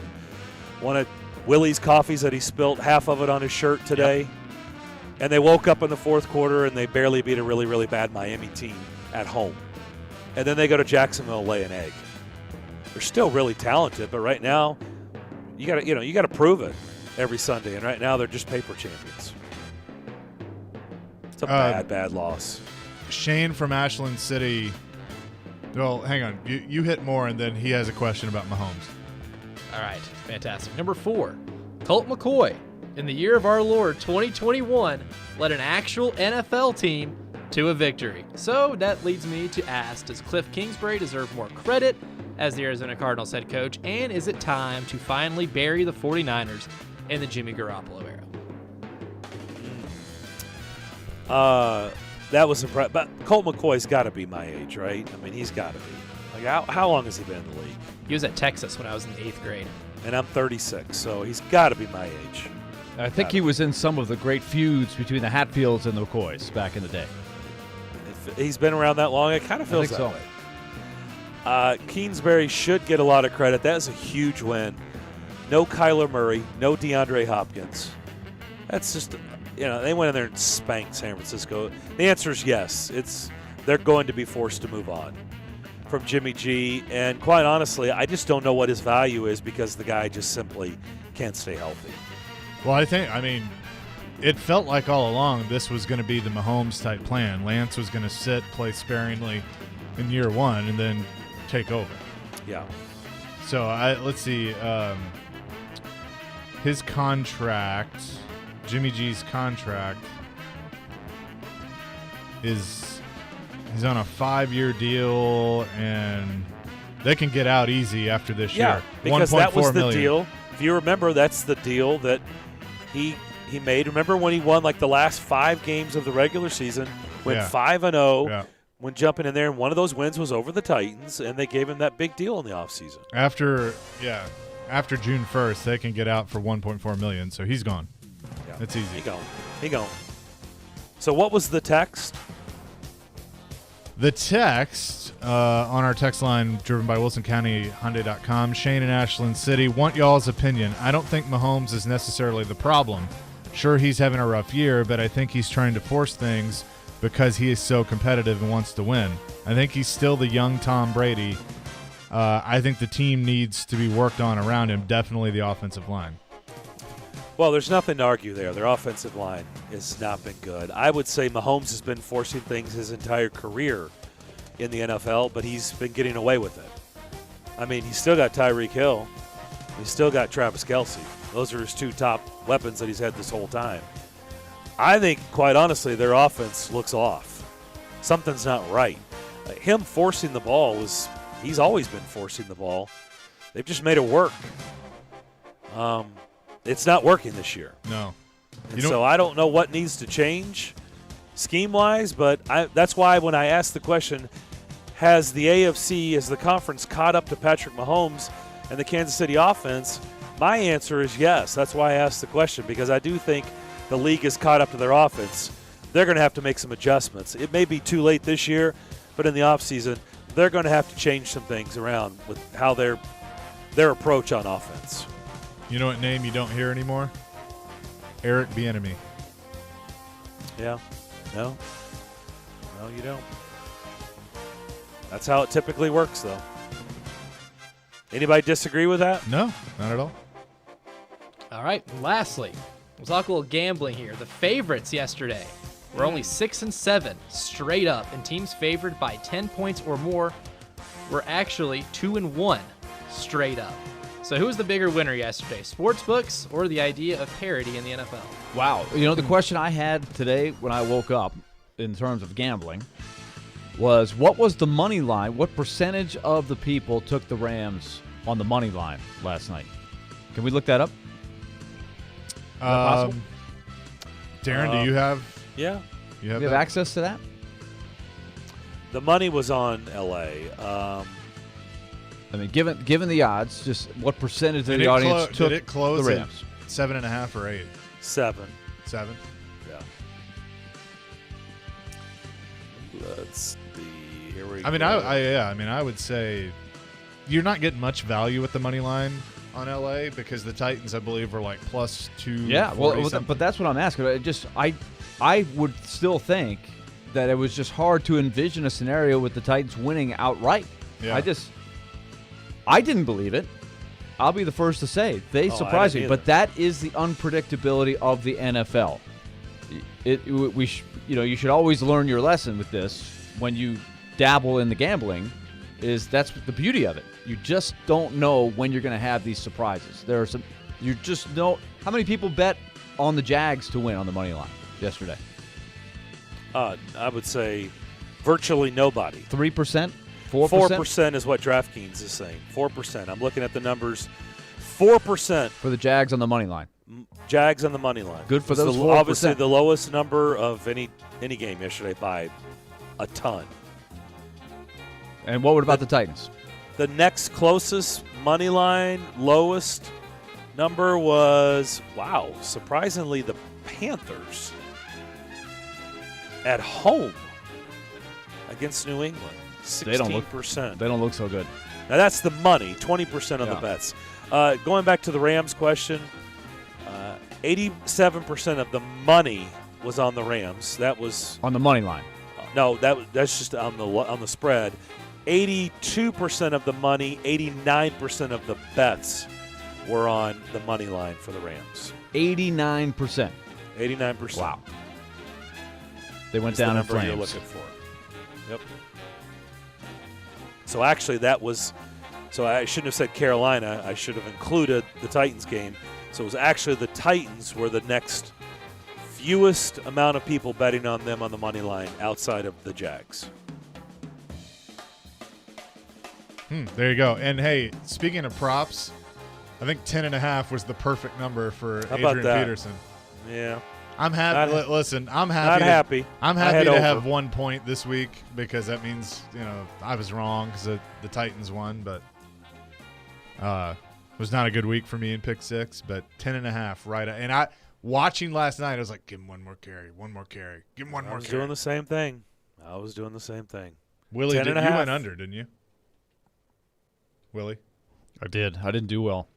[SPEAKER 1] one of Willie's coffees that he spilt half of it on his shirt today. Yep. And they woke up in the 4th quarter and they barely beat a really, really bad Miami team at home. And then they go to Jacksonville and lay an egg. They're still really talented, but right now you got to prove it every Sunday. And right now they're just paper champions. It's a bad loss.
[SPEAKER 2] Shane from Ashland City. Well, hang on. You hit more, and then he has a question about Mahomes.
[SPEAKER 16] All right, fantastic. Number 4, Colt McCoy, in the year of our Lord 2021, led an actual NFL team to a victory. So that leads me to ask, does Cliff Kingsbury deserve more credit as the Arizona Cardinals head coach, and is it time to finally bury the 49ers in the Jimmy Garoppolo era?
[SPEAKER 1] That was impressive. But Colt McCoy's got to be my age, right? I mean, he's got to be. Like, how long has he been in the league?
[SPEAKER 16] He was at Texas when I was in the 8th grade.
[SPEAKER 1] And I'm 36, so he's got to be my age.
[SPEAKER 3] I think he was in some of the great feuds between the Hatfields and the McCoys back in the day.
[SPEAKER 1] If he's been around that long, it kind of feels that way. Kingsbury should get a lot of credit. That is a huge win. No Kyler Murray, no DeAndre Hopkins. That's just, they went in there and spanked San Francisco. The answer is yes. They're going to be forced to move on from Jimmy G. And quite honestly, I just don't know what his value is because the guy just simply can't stay healthy.
[SPEAKER 2] Well, it felt like all along this was going to be the Mahomes-type plan. Lance was going to sit, play sparingly in year one, and then take over.
[SPEAKER 1] Yeah.
[SPEAKER 2] So, let's see. His contract, Jimmy G's contract, he's on a 5-year deal, and they can get out easy after this year.
[SPEAKER 1] Because that was the
[SPEAKER 2] million.
[SPEAKER 1] deal. If you remember, that's the deal that he made. Remember when he won like the last 5 games of the regular season, went 5-0, when jumping in there, and one of those wins was over the Titans, and they gave him that big deal in the offseason.
[SPEAKER 2] After June 1st, they can get out for $1.4 million, so he's gone.
[SPEAKER 1] Yeah.
[SPEAKER 2] That's easy.
[SPEAKER 1] He gone. So what was the text?
[SPEAKER 2] The text on our text line, driven by WilsonCountyHyundai.com, Shane in Ashland City, want y'all's opinion. I don't think Mahomes is necessarily the problem. Sure, he's having a rough year, but I think he's trying to force things because he is so competitive and wants to win. I think he's still the young Tom Brady. I think the team needs to be worked on around him, definitely the offensive line.
[SPEAKER 1] Well, there's nothing to argue there. Their offensive line has not been good. I would say Mahomes has been forcing things his entire career in the NFL, but he's been getting away with it. I mean, he's still got Tyreek Hill. He's still got Travis Kelce. Those are his 2 top weapons that he's had this whole time. I think, quite honestly, their offense looks off. Something's not right. Him forcing the ball he's always been forcing the ball. They've just made it work. It's not working this year.
[SPEAKER 2] No.
[SPEAKER 1] So I don't know what needs to change scheme-wise, but that's why when I asked the question, has the AFC as the conference caught up to Patrick Mahomes and the Kansas City offense, my answer is yes. That's why I asked the question, because I do think the league is caught up to their offense. They're going to have to make some adjustments. It may be too late this year, but in the offseason, they're going to have to change some things around with how their approach on offense.
[SPEAKER 2] You know what name you don't hear anymore? Eric Bieniemy.
[SPEAKER 1] Yeah. No, you don't. That's how it typically works, though. Anybody disagree with that?
[SPEAKER 2] No, not at all.
[SPEAKER 16] All right. Lastly, we'll talk a little gambling here. The favorites yesterday were only 6-7 straight up, and teams favored by 10 points or more were actually 2-1 straight up. So who was the bigger winner yesterday, sportsbooks or the idea of parity in the NFL?
[SPEAKER 3] Wow. The question I had today when I woke up in terms of gambling was, what was the money line? What percentage of the people took the Rams on the money line last night? Can we look that up? Is that possible?
[SPEAKER 2] Darren, do you have?
[SPEAKER 1] Yeah.
[SPEAKER 2] You have
[SPEAKER 3] access to that?
[SPEAKER 1] The money was on L.A.
[SPEAKER 2] I
[SPEAKER 3] mean, given the odds, just what percentage of the audience took
[SPEAKER 2] did it close
[SPEAKER 3] the Rams?
[SPEAKER 2] 7.5 or 8?
[SPEAKER 1] 7.
[SPEAKER 2] 7?
[SPEAKER 1] Yeah. Let's see. Here we go.
[SPEAKER 2] I would say you're not getting much value with the money line on LA because the Titans, I believe, are like +2.
[SPEAKER 3] Yeah, but that's what I'm asking. I would still think that it was just hard to envision a scenario with the Titans winning outright.
[SPEAKER 2] Yeah.
[SPEAKER 3] I didn't believe it. I'll be the first to say they surprised me, but that is the unpredictability of the NFL. You should always learn your lesson with this when you dabble in the gambling. That's the beauty of it. You just don't know when you're going to have these surprises. There are some. You just know how many people bet on the Jags to win on the money line yesterday.
[SPEAKER 1] I would say virtually nobody.
[SPEAKER 3] 3%.
[SPEAKER 1] 4% is what DraftKings is saying. 4%. I'm looking at the numbers. 4%
[SPEAKER 3] for the Jags on the money line.
[SPEAKER 1] Jags on the money line.
[SPEAKER 3] Good for those 4%.
[SPEAKER 1] Obviously, the lowest number of any game yesterday by a ton.
[SPEAKER 3] And what about the Titans?
[SPEAKER 1] The next closest money line, lowest number was, surprisingly, the Panthers at home against New England. 16%.
[SPEAKER 3] They don't look so good.
[SPEAKER 1] Now, that's the money, 20% of the bets. Going back to the Rams question, 87% of the money was on the Rams. That was
[SPEAKER 3] on the money line.
[SPEAKER 1] No, that's just on the spread. 82% of the money, 89% of the bets were on the money line for the Rams.
[SPEAKER 3] 89%.
[SPEAKER 1] 89%.
[SPEAKER 3] Wow. They went down in flames.
[SPEAKER 1] You're looking for. Yep. So actually, that was. So I shouldn't have said Carolina. I should have included the Titans game. So it was actually the Titans were the next fewest amount of people betting on them on the money line outside of the Jags.
[SPEAKER 2] There you go. And hey, speaking of props, I think 10.5 was the perfect number for Adrian Peterson.
[SPEAKER 1] Yeah.
[SPEAKER 2] I'm happy. Listen, I'm happy.
[SPEAKER 1] Not happy.
[SPEAKER 2] I'm happy to have 1 point this week because that means, I was wrong because the Titans won, but it was not a good week for me in pick 6, but 10.5 right. And watching last night, I was like, give him one more carry, give him one more carry.
[SPEAKER 1] I was doing the same thing.
[SPEAKER 2] Willie, you went under, didn't you? Willie?
[SPEAKER 3] I did. I didn't do well.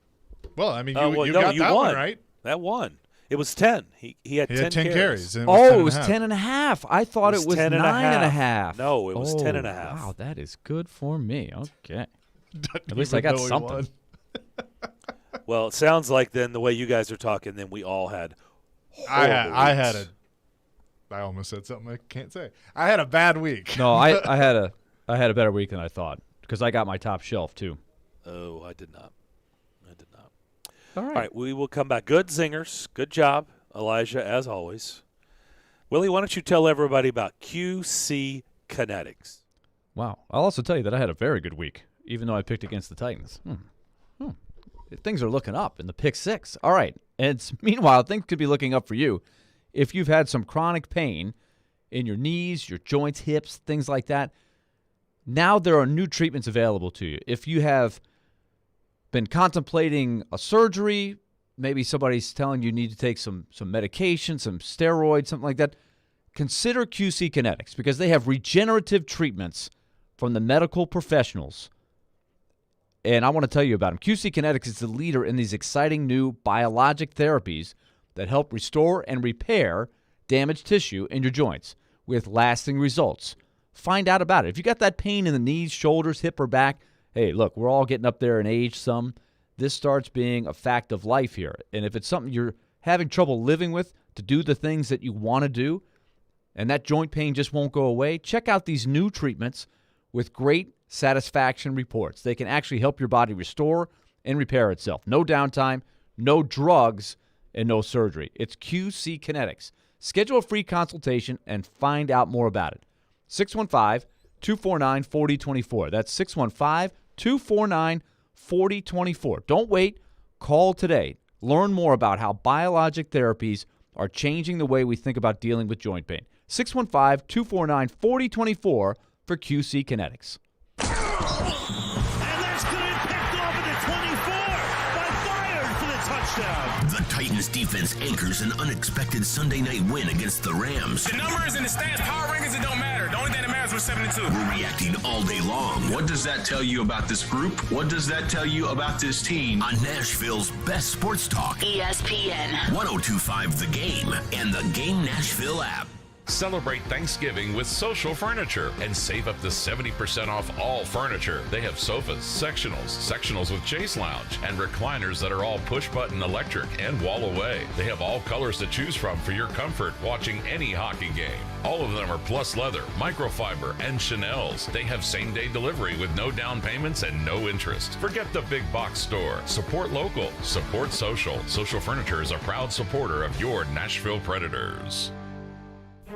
[SPEAKER 2] Well, I mean, you got that
[SPEAKER 1] won.
[SPEAKER 2] one right.
[SPEAKER 1] That won. It was 10. He had 10
[SPEAKER 2] carries.
[SPEAKER 3] It was 10.5. I thought it was 9.5.
[SPEAKER 1] No, it was 10.5.
[SPEAKER 3] Wow, that is good for me. Okay. At least I got something.
[SPEAKER 1] Well, it sounds like then the way you guys are talking, then we all had
[SPEAKER 2] I almost said something I can't say. I had a bad week.
[SPEAKER 3] No, I had a better week than I thought because I got my top shelf too.
[SPEAKER 1] Oh, I did not.
[SPEAKER 3] All
[SPEAKER 1] All right, we will come back. Good zingers. Good job, Elijah, as always. Willie, why don't you tell everybody about QC Kinetics?
[SPEAKER 3] Wow. I'll also tell you that I had a very good week, even though I picked against the Titans. Things are looking up in the pick 6. All right. And meanwhile, things could be looking up for you. If you've had some chronic pain in your knees, your joints, hips, things like that, now there are new treatments available to you. If you have been contemplating a surgery, maybe somebody's telling you need to take some medication, some steroids, something like that, consider QC Kinetics because they have regenerative treatments from the medical professionals. And I want to tell you about them. QC Kinetics is the leader in these exciting new biologic therapies that help restore and repair damaged tissue in your joints with lasting results. Find out about it. If you got that pain in the knees, shoulders, hip, or back, hey, look, we're all getting up there in age some. This starts being a fact of life here. And if it's something you're having trouble living with to do the things that you want to do, and that joint pain just won't go away, check out these new treatments with great satisfaction reports. They can actually help your body restore and repair itself. No downtime, no drugs, and no surgery. It's QC Kinetics. Schedule a free consultation and find out more about it. 615-249-4024. That's 615-249-4024. Don't wait. Call today. Learn more about how biologic therapies are changing the way we think about dealing with joint pain. 615-249-4024 for QC Kinetics.
[SPEAKER 5] And that's going to be picked off at the 24 by Byard for the touchdown. The Titans defense anchors an unexpected Sunday night win against the Rams.
[SPEAKER 7] The numbers and the stats, power rankings, it don't matter. The only thing that matters was 72.
[SPEAKER 5] We're reacting all day long.
[SPEAKER 8] What does that tell you about this group? What does that tell you about this team?
[SPEAKER 5] On Nashville's best sports talk,
[SPEAKER 20] ESPN
[SPEAKER 5] 102.5 The Game and the Game Nashville app.
[SPEAKER 14] Celebrate Thanksgiving with Social Furniture and save up to 70% off all furniture. They have sofas, sectionals with chase lounge, and recliners that are all push-button electric and wall away. They have all colors to choose from for your comfort watching any hockey game. All of them are plus leather, microfiber, and Chanel's. They have same-day delivery with no down payments and no interest. Forget the big box store. Support local. Support social. Social Furniture is a proud supporter of your Nashville Predators.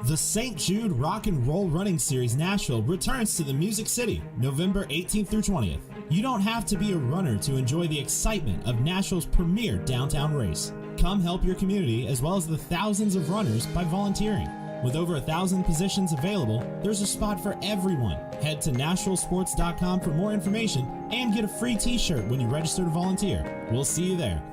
[SPEAKER 10] The St. Jude Rock and Roll Running Series Nashville returns to the Music City, November 18th through 20th. You don't have to be a runner to enjoy the excitement of Nashville's premier downtown race. Come help your community as well as the thousands of runners by volunteering. With over 1,000 positions available, there's a spot for everyone. Head to NashvilleSports.com for more information and get a free t-shirt when you register to volunteer. We'll see you there.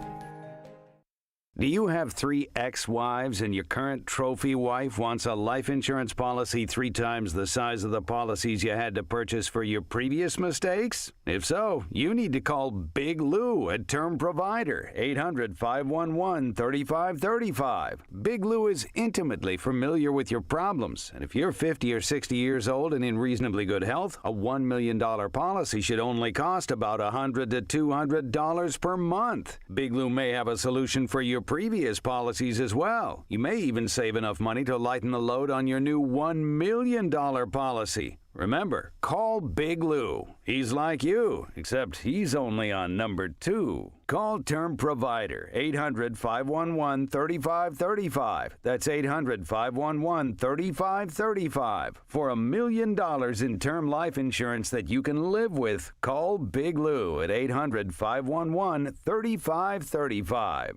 [SPEAKER 4] Do you have 3 ex-wives and your current trophy wife wants a life insurance policy 3 times the size of the policies you had to purchase for your previous mistakes? If so, you need to call Big Lou at Term Provider, 800-511-3535. Big Lou is intimately familiar with your problems, and if you're 50 or 60 years old and in reasonably good health, a $1 million policy should only cost about $100 to $200 per month. Big Lou may have a solution for your previous policies as well. You may even save enough money to lighten the load on your new $1 million policy. Remember, call Big Lou. He's like you, except he's only on number 2. Call Term Provider, 800-511-3535. That's 800-511-3535. For $1 million in term life insurance that you can live with, call Big Lou at 800-511-3535.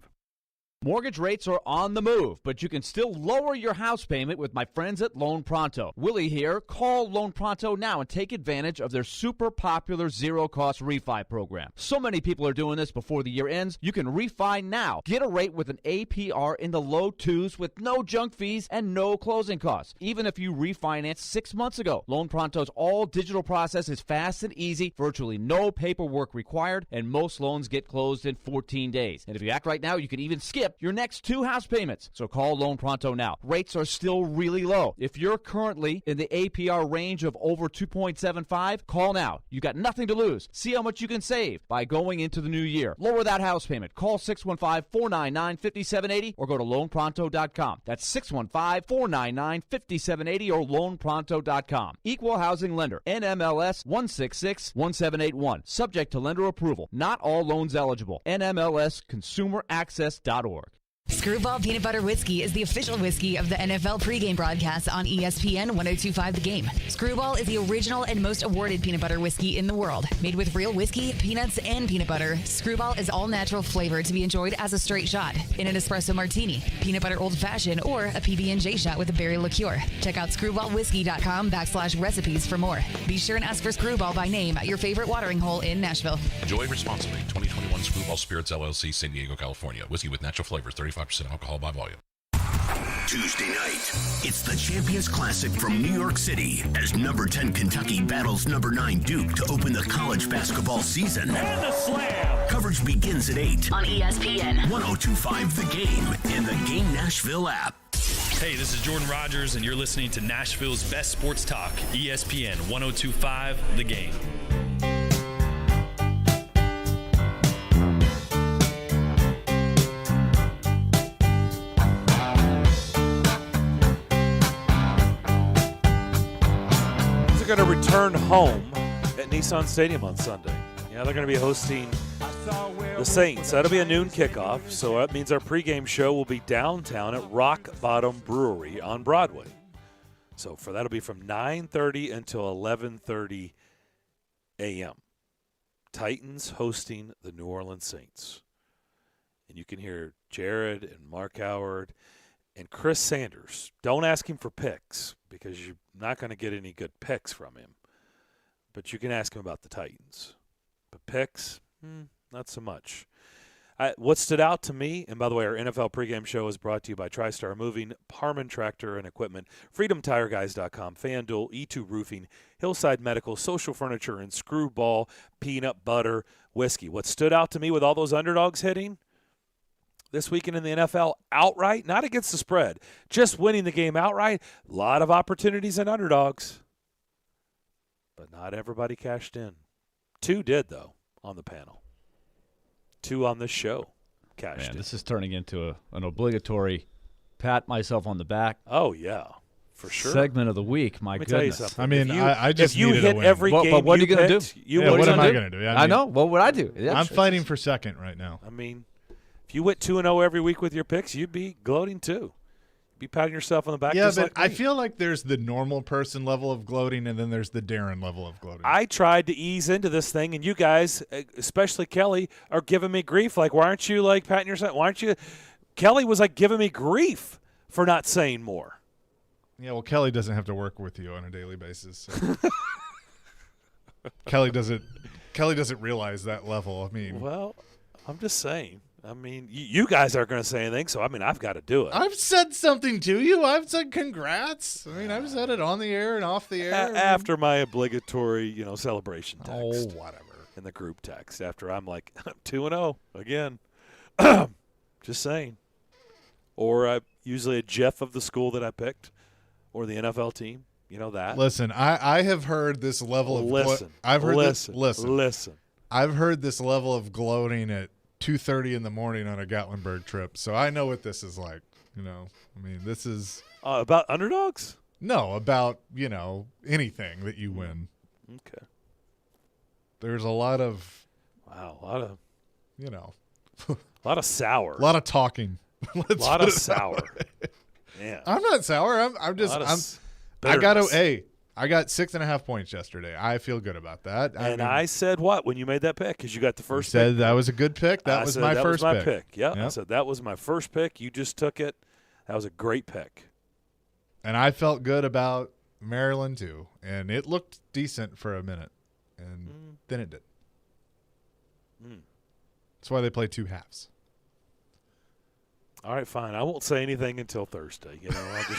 [SPEAKER 3] Mortgage rates are on the move, but you can still lower your house payment with my friends at Loan Pronto. Willie here. Call Loan Pronto now and take advantage of their super popular zero-cost refi program. So many people are doing this before the year ends. You can refi now. Get a rate with an APR in the low 2s with no junk fees and no closing costs, even if you refinanced 6 months ago. Loan Pronto's all-digital process is fast and easy, virtually no paperwork required, and most loans get closed in 14 days. And if you act right now, you can even skip your next 2 house payments. So call Loan Pronto now. Rates are still really low. If you're currently in the APR range of over 2.75, call now. You got nothing to lose. See how much you can save by going into the new year. Lower that house payment. Call 615-499-5780 or go to loanpronto.com. That's 615-499-5780 or loanpronto.com. Equal housing lender. NMLS 1661781. Subject to lender approval. Not all loans eligible. NMLSconsumeraccess.org.
[SPEAKER 19] Screwball Peanut Butter Whiskey is the official whiskey of the NFL pregame broadcast on ESPN 102.5 The Game. Screwball is the original and most awarded peanut butter whiskey in the world. Made with real whiskey, peanuts, and peanut butter, Screwball is all-natural flavor to be enjoyed as a straight shot, in an espresso martini, peanut butter old-fashioned, or a PB&J shot with a berry liqueur. Check out screwballwhiskey.com/recipes for more. Be sure and ask for Screwball by name at your favorite watering hole in Nashville.
[SPEAKER 14] Enjoy responsibly. 2021 Screwball Spirits LLC, San Diego, California. Whiskey with natural flavors, 35% alcohol by volume.
[SPEAKER 5] Tuesday night, it's the Champions Classic from New York City as number 10 Kentucky battles number 9 Duke to open the college basketball season.
[SPEAKER 7] And the slam!
[SPEAKER 5] Coverage begins at 8
[SPEAKER 19] on ESPN
[SPEAKER 5] 102.5 The Game and the Game Nashville app.
[SPEAKER 21] Hey, this is Jordan Rogers, and you're listening to Nashville's best sports talk, ESPN 102.5 The Game.
[SPEAKER 1] Going to return home at Nissan Stadium on Sunday. Yeah, they're going to be hosting the Saints. That'll be a noon kickoff, so that means our pregame show will be downtown at Rock Bottom Brewery on Broadway. So for that'll be from 9:30 until 11:30 a.m. Titans hosting the New Orleans Saints. And you can hear Jared and Mark Howard and Chris Sanders. Don't ask him for picks because you're not going to get any good picks from him. But you can ask him about the Titans. But picks, not so much. What stood out to me, and by the way, our NFL pregame show is brought to you by TriStar Moving, Parman Tractor and Equipment, FreedomTireGuys.com, FanDuel, E2 Roofing, Hillside Medical, Social Furniture, and Screwball Peanut Butter Whiskey. What stood out to me with all those underdogs hitting this weekend in the NFL outright, not against the spread, just winning the game outright. A lot of opportunities in underdogs, but not everybody cashed in. 2 did, though, on the panel. 2 on this show cashed in.
[SPEAKER 3] This is turning into an obligatory pat myself on the back.
[SPEAKER 1] Oh, yeah, for sure.
[SPEAKER 3] Segment of the week, my goodness.
[SPEAKER 1] Tell you something.
[SPEAKER 2] I mean, I just needed
[SPEAKER 1] hit
[SPEAKER 2] a win.
[SPEAKER 1] every game
[SPEAKER 3] but what are you going to do?
[SPEAKER 2] What am I going to do?
[SPEAKER 3] I know. What would I do? Yeah,
[SPEAKER 2] I'm fighting for second right now.
[SPEAKER 1] I mean, if you went 2-0 every week with your picks, you'd be gloating too. You'd be patting yourself on the back.
[SPEAKER 2] Yeah,
[SPEAKER 1] just
[SPEAKER 2] but
[SPEAKER 1] like me.
[SPEAKER 2] I feel like there's the normal person level of gloating, and then there's the Darren level of gloating.
[SPEAKER 1] I tried to ease into this thing, and you guys, especially Kelly, are giving me grief. Like, why aren't you like patting yourself? Why aren't you? Kelly was like giving me grief for not saying more.
[SPEAKER 2] Yeah, well, Kelly doesn't have to work with you on a daily basis. So. Kelly doesn't realize that level. I mean,
[SPEAKER 1] well, I'm just saying. I mean, you guys aren't going to say anything, so, I mean, I've got to do it.
[SPEAKER 2] I've said something to you. I've said congrats. I mean, I've said it on the air and off the air.
[SPEAKER 1] After my obligatory, celebration text.
[SPEAKER 2] Oh, whatever.
[SPEAKER 1] In the group text. After I'm like, I'm 2-0 again. Just saying. Or usually a GIF of the school that I picked or the NFL team. You know that.
[SPEAKER 2] Listen, I have heard this level of
[SPEAKER 1] listen.
[SPEAKER 2] I've heard this level of gloating at 2:30 in the morning on a Gatlinburg trip, so I know what this is like. I mean, this is
[SPEAKER 1] about underdogs.
[SPEAKER 2] No, about anything that you win.
[SPEAKER 1] Okay.
[SPEAKER 2] There's a lot of
[SPEAKER 1] a lot of
[SPEAKER 2] a
[SPEAKER 1] lot of sour,
[SPEAKER 2] a lot of talking,
[SPEAKER 1] a lot of sour. Yeah,
[SPEAKER 2] I'm not sour. I'm just I got 6.5 points yesterday. I feel good about that.
[SPEAKER 1] I said what when you made that pick? Because you got the first.
[SPEAKER 2] You said
[SPEAKER 1] pick.
[SPEAKER 2] That was a good pick. That was my first pick.
[SPEAKER 1] Yep. I said that was my first pick. You just took it. That was a great pick.
[SPEAKER 2] And I felt good about Maryland too, and it looked decent for a minute, and then it did. That's why they play two halves.
[SPEAKER 1] All right, fine. I won't say anything until Thursday.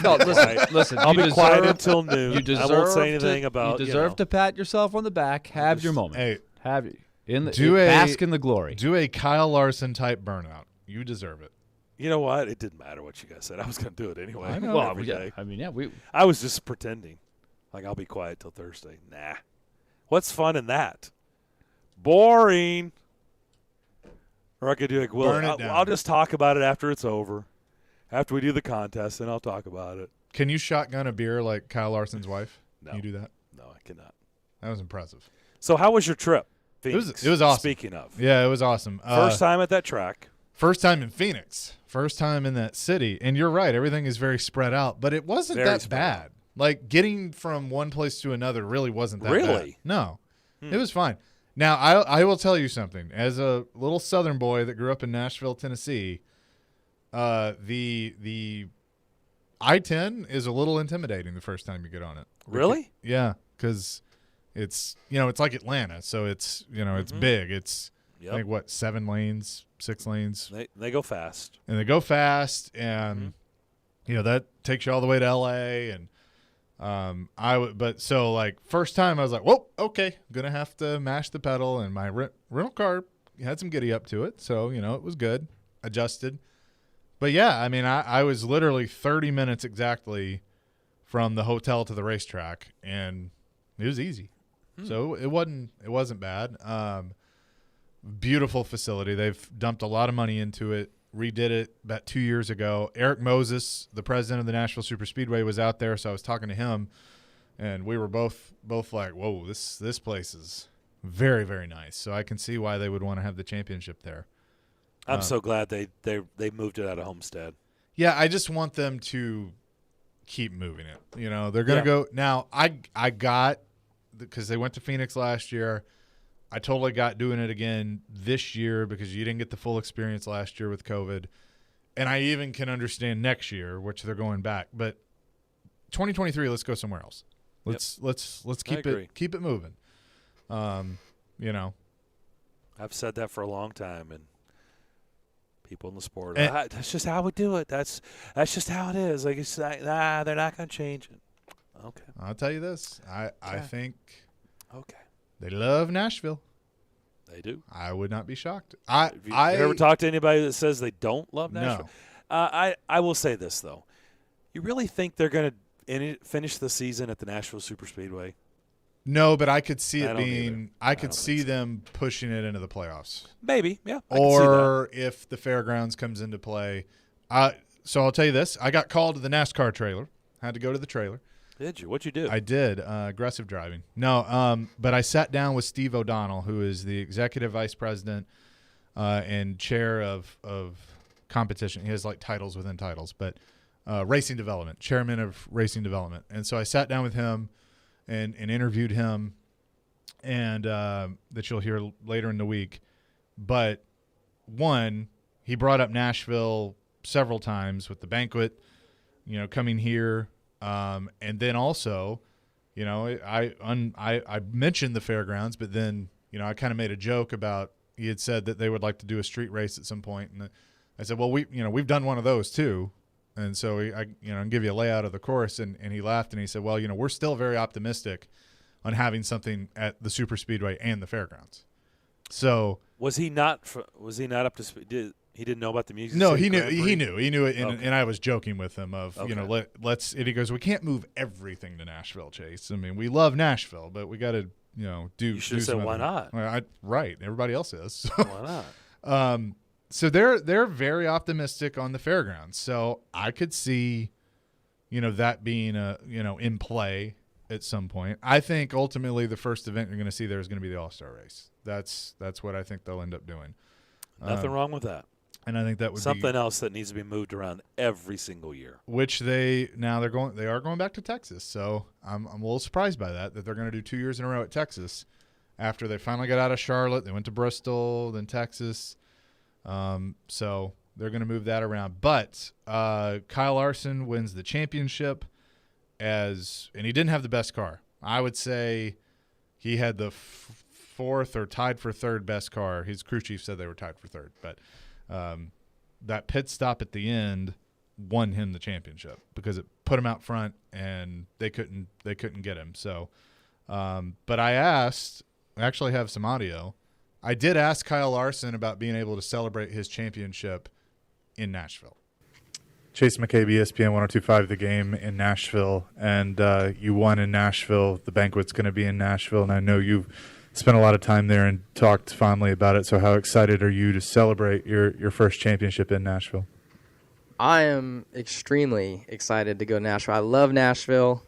[SPEAKER 3] I'll just listen.
[SPEAKER 1] I'll be quiet until noon.
[SPEAKER 3] You deserve
[SPEAKER 1] I won't say anything about.
[SPEAKER 3] You deserve to pat yourself on the back. Have your moment.
[SPEAKER 2] Hey,
[SPEAKER 3] have you bask in the glory.
[SPEAKER 2] Do a Kyle Larson type burnout. You deserve it.
[SPEAKER 1] You know what? It didn't matter what you guys said. I was going to do it anyway.
[SPEAKER 2] I know.
[SPEAKER 1] Every day.
[SPEAKER 3] I mean,
[SPEAKER 1] I was just pretending. Like, I'll be quiet till Thursday. Nah. What's fun in that? Boring. Or I could do I'll just talk about it after it's over. After we do the contest, then I'll talk about it.
[SPEAKER 2] Can you shotgun a beer like Kyle Larson's wife?
[SPEAKER 1] No.
[SPEAKER 2] Can you do that?
[SPEAKER 1] No, I cannot.
[SPEAKER 2] That was impressive.
[SPEAKER 1] So how was your trip? Phoenix,
[SPEAKER 2] it was awesome.
[SPEAKER 1] Speaking of.
[SPEAKER 2] Yeah, it was awesome.
[SPEAKER 1] First time at that track.
[SPEAKER 2] First time in Phoenix. First time in that city. And you're right, everything is very spread out, but it wasn't that bad. Like, getting from one place to another really wasn't that bad.
[SPEAKER 1] Really?
[SPEAKER 2] No. It was fine. Now, I will tell you something. As a little Southern boy that grew up in Nashville, Tennessee, the I-10 is a little intimidating the first time you get on it.
[SPEAKER 1] Really?
[SPEAKER 2] Yeah, because it's it's like Atlanta, so it's it's big. It's I think 7 lanes, 6 lanes.
[SPEAKER 1] They go fast.
[SPEAKER 2] And they go fast, and that takes you all the way to L.A. and. First time I was like, whoa, okay, gonna have to mash the pedal, and my rental car had some giddy up to it, so it was good, adjusted. But yeah, I mean, I was literally 30 minutes exactly from the hotel to the racetrack, and it was easy. So it wasn't bad. Beautiful facility. They've dumped a lot of money into it. Redid it about 2 years ago. Eric Moses, the president of the Nashville Superspeedway, was out there, so I was talking to him, and we were both like, whoa, this place is very, very nice. So I can see why they would want to have the championship there.
[SPEAKER 1] I'm so glad they moved it out of Homestead.
[SPEAKER 2] Yeah, I just want them to keep moving it. They're going to go – now, I got – because they went to Phoenix last year – I totally got doing it again this year because you didn't get the full experience last year with COVID. And I even can understand next year, which they're going back. But 2023, let's go somewhere else. Let's keep it moving. I've
[SPEAKER 1] said that for a long time, and people in the sport, that's just how we do it. That's just how it is. Like, it's they're not going to change it. Okay.
[SPEAKER 2] I'll tell you this. I think
[SPEAKER 1] okay.
[SPEAKER 2] They love Nashville.
[SPEAKER 1] They do.
[SPEAKER 2] I would not be shocked.
[SPEAKER 1] Have you ever talked to anybody that says they don't love Nashville?
[SPEAKER 2] No.
[SPEAKER 1] I will say this, though. You really think they're going to finish the season at the Nashville Superspeedway?
[SPEAKER 2] No, but I could see it being – I could see them pushing it into the playoffs.
[SPEAKER 1] Maybe, yeah.
[SPEAKER 2] Or if the fairgrounds comes into play. So I'll tell you this. I got called to the NASCAR trailer. Had to go to the trailer.
[SPEAKER 1] Did you? What'd you do?
[SPEAKER 2] I did. Aggressive driving. No, but I sat down with Steve O'Donnell, who is the executive vice president and chair of competition. He has like titles within titles, but racing development, chairman of racing development. And so I sat down with him and interviewed him, and that you'll hear later in the week. But one, he brought up Nashville several times with the banquet, coming here. And then also, I mentioned the fairgrounds, but then, I kind of made a joke about he had said that they would like to do a street race at some point, and I said, well, we've done one of those too, and so I can give you a layout of the course, and he laughed and he said, well, we're still very optimistic on having something at the super speedway and the fairgrounds. So
[SPEAKER 1] was he not up to speed? He didn't know about the music.
[SPEAKER 2] No, he knew it, and I was joking with him of let's. And he goes, we can't move everything to Nashville, Chase. I mean, we love Nashville, but we got to do.
[SPEAKER 1] You should have said why not?
[SPEAKER 2] Right, everybody else is. So.
[SPEAKER 1] Why not?
[SPEAKER 2] So they're very optimistic on the fairgrounds. So I could see, that being in play at some point. I think ultimately the first event you're going to see there is going to be the All-Star race. That's what I think they'll end up doing.
[SPEAKER 1] Nothing wrong with that.
[SPEAKER 2] And I think that would
[SPEAKER 1] something else that needs to be moved around every single year.
[SPEAKER 2] Which they are going back to Texas. So I'm a little surprised by that they're going to do 2 years in a row at Texas after they finally got out of Charlotte. They went to Bristol, then Texas. So they're going to move that around. But Kyle Larson wins the championship and he didn't have the best car. I would say he had the fourth or tied for third best car. His crew chief said they were tied for third, but that pit stop at the end won him the championship because it put him out front and they couldn't get him. So, but I actually have some audio. I did ask Kyle Larson about being able to celebrate his championship in Nashville. Chase McCabe, ESPN 102.5 The Game in Nashville, and you won in Nashville. The banquet's going to be in Nashville, and I know you've spent a lot of time there and talked fondly about it. So how excited are you to celebrate your first championship in Nashville?
[SPEAKER 11] I am extremely excited to go to Nashville. I love Nashville.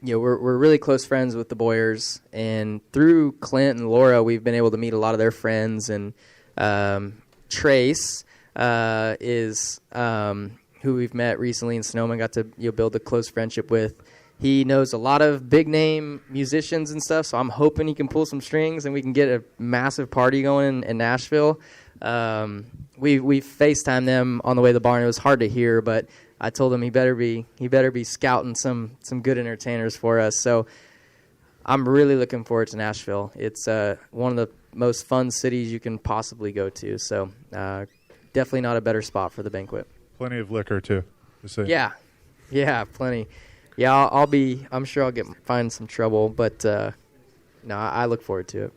[SPEAKER 11] We're really close friends with the Boyers, and through Clint and Laura, we've been able to meet a lot of their friends. And Trace is who we've met recently in Snowman, got to build a close friendship with. He knows a lot of big-name musicians and stuff, so I'm hoping he can pull some strings and we can get a massive party going in Nashville. We FaceTimed them on the way to the barn. It was hard to hear, but I told him he better be scouting some good entertainers for us. So I'm really looking forward to Nashville. It's one of the most fun cities you can possibly go to. So definitely not a better spot for the banquet.
[SPEAKER 2] Plenty of liquor too.
[SPEAKER 11] Yeah, plenty. Yeah, I'm sure I'll find some trouble, but no, I look forward to it.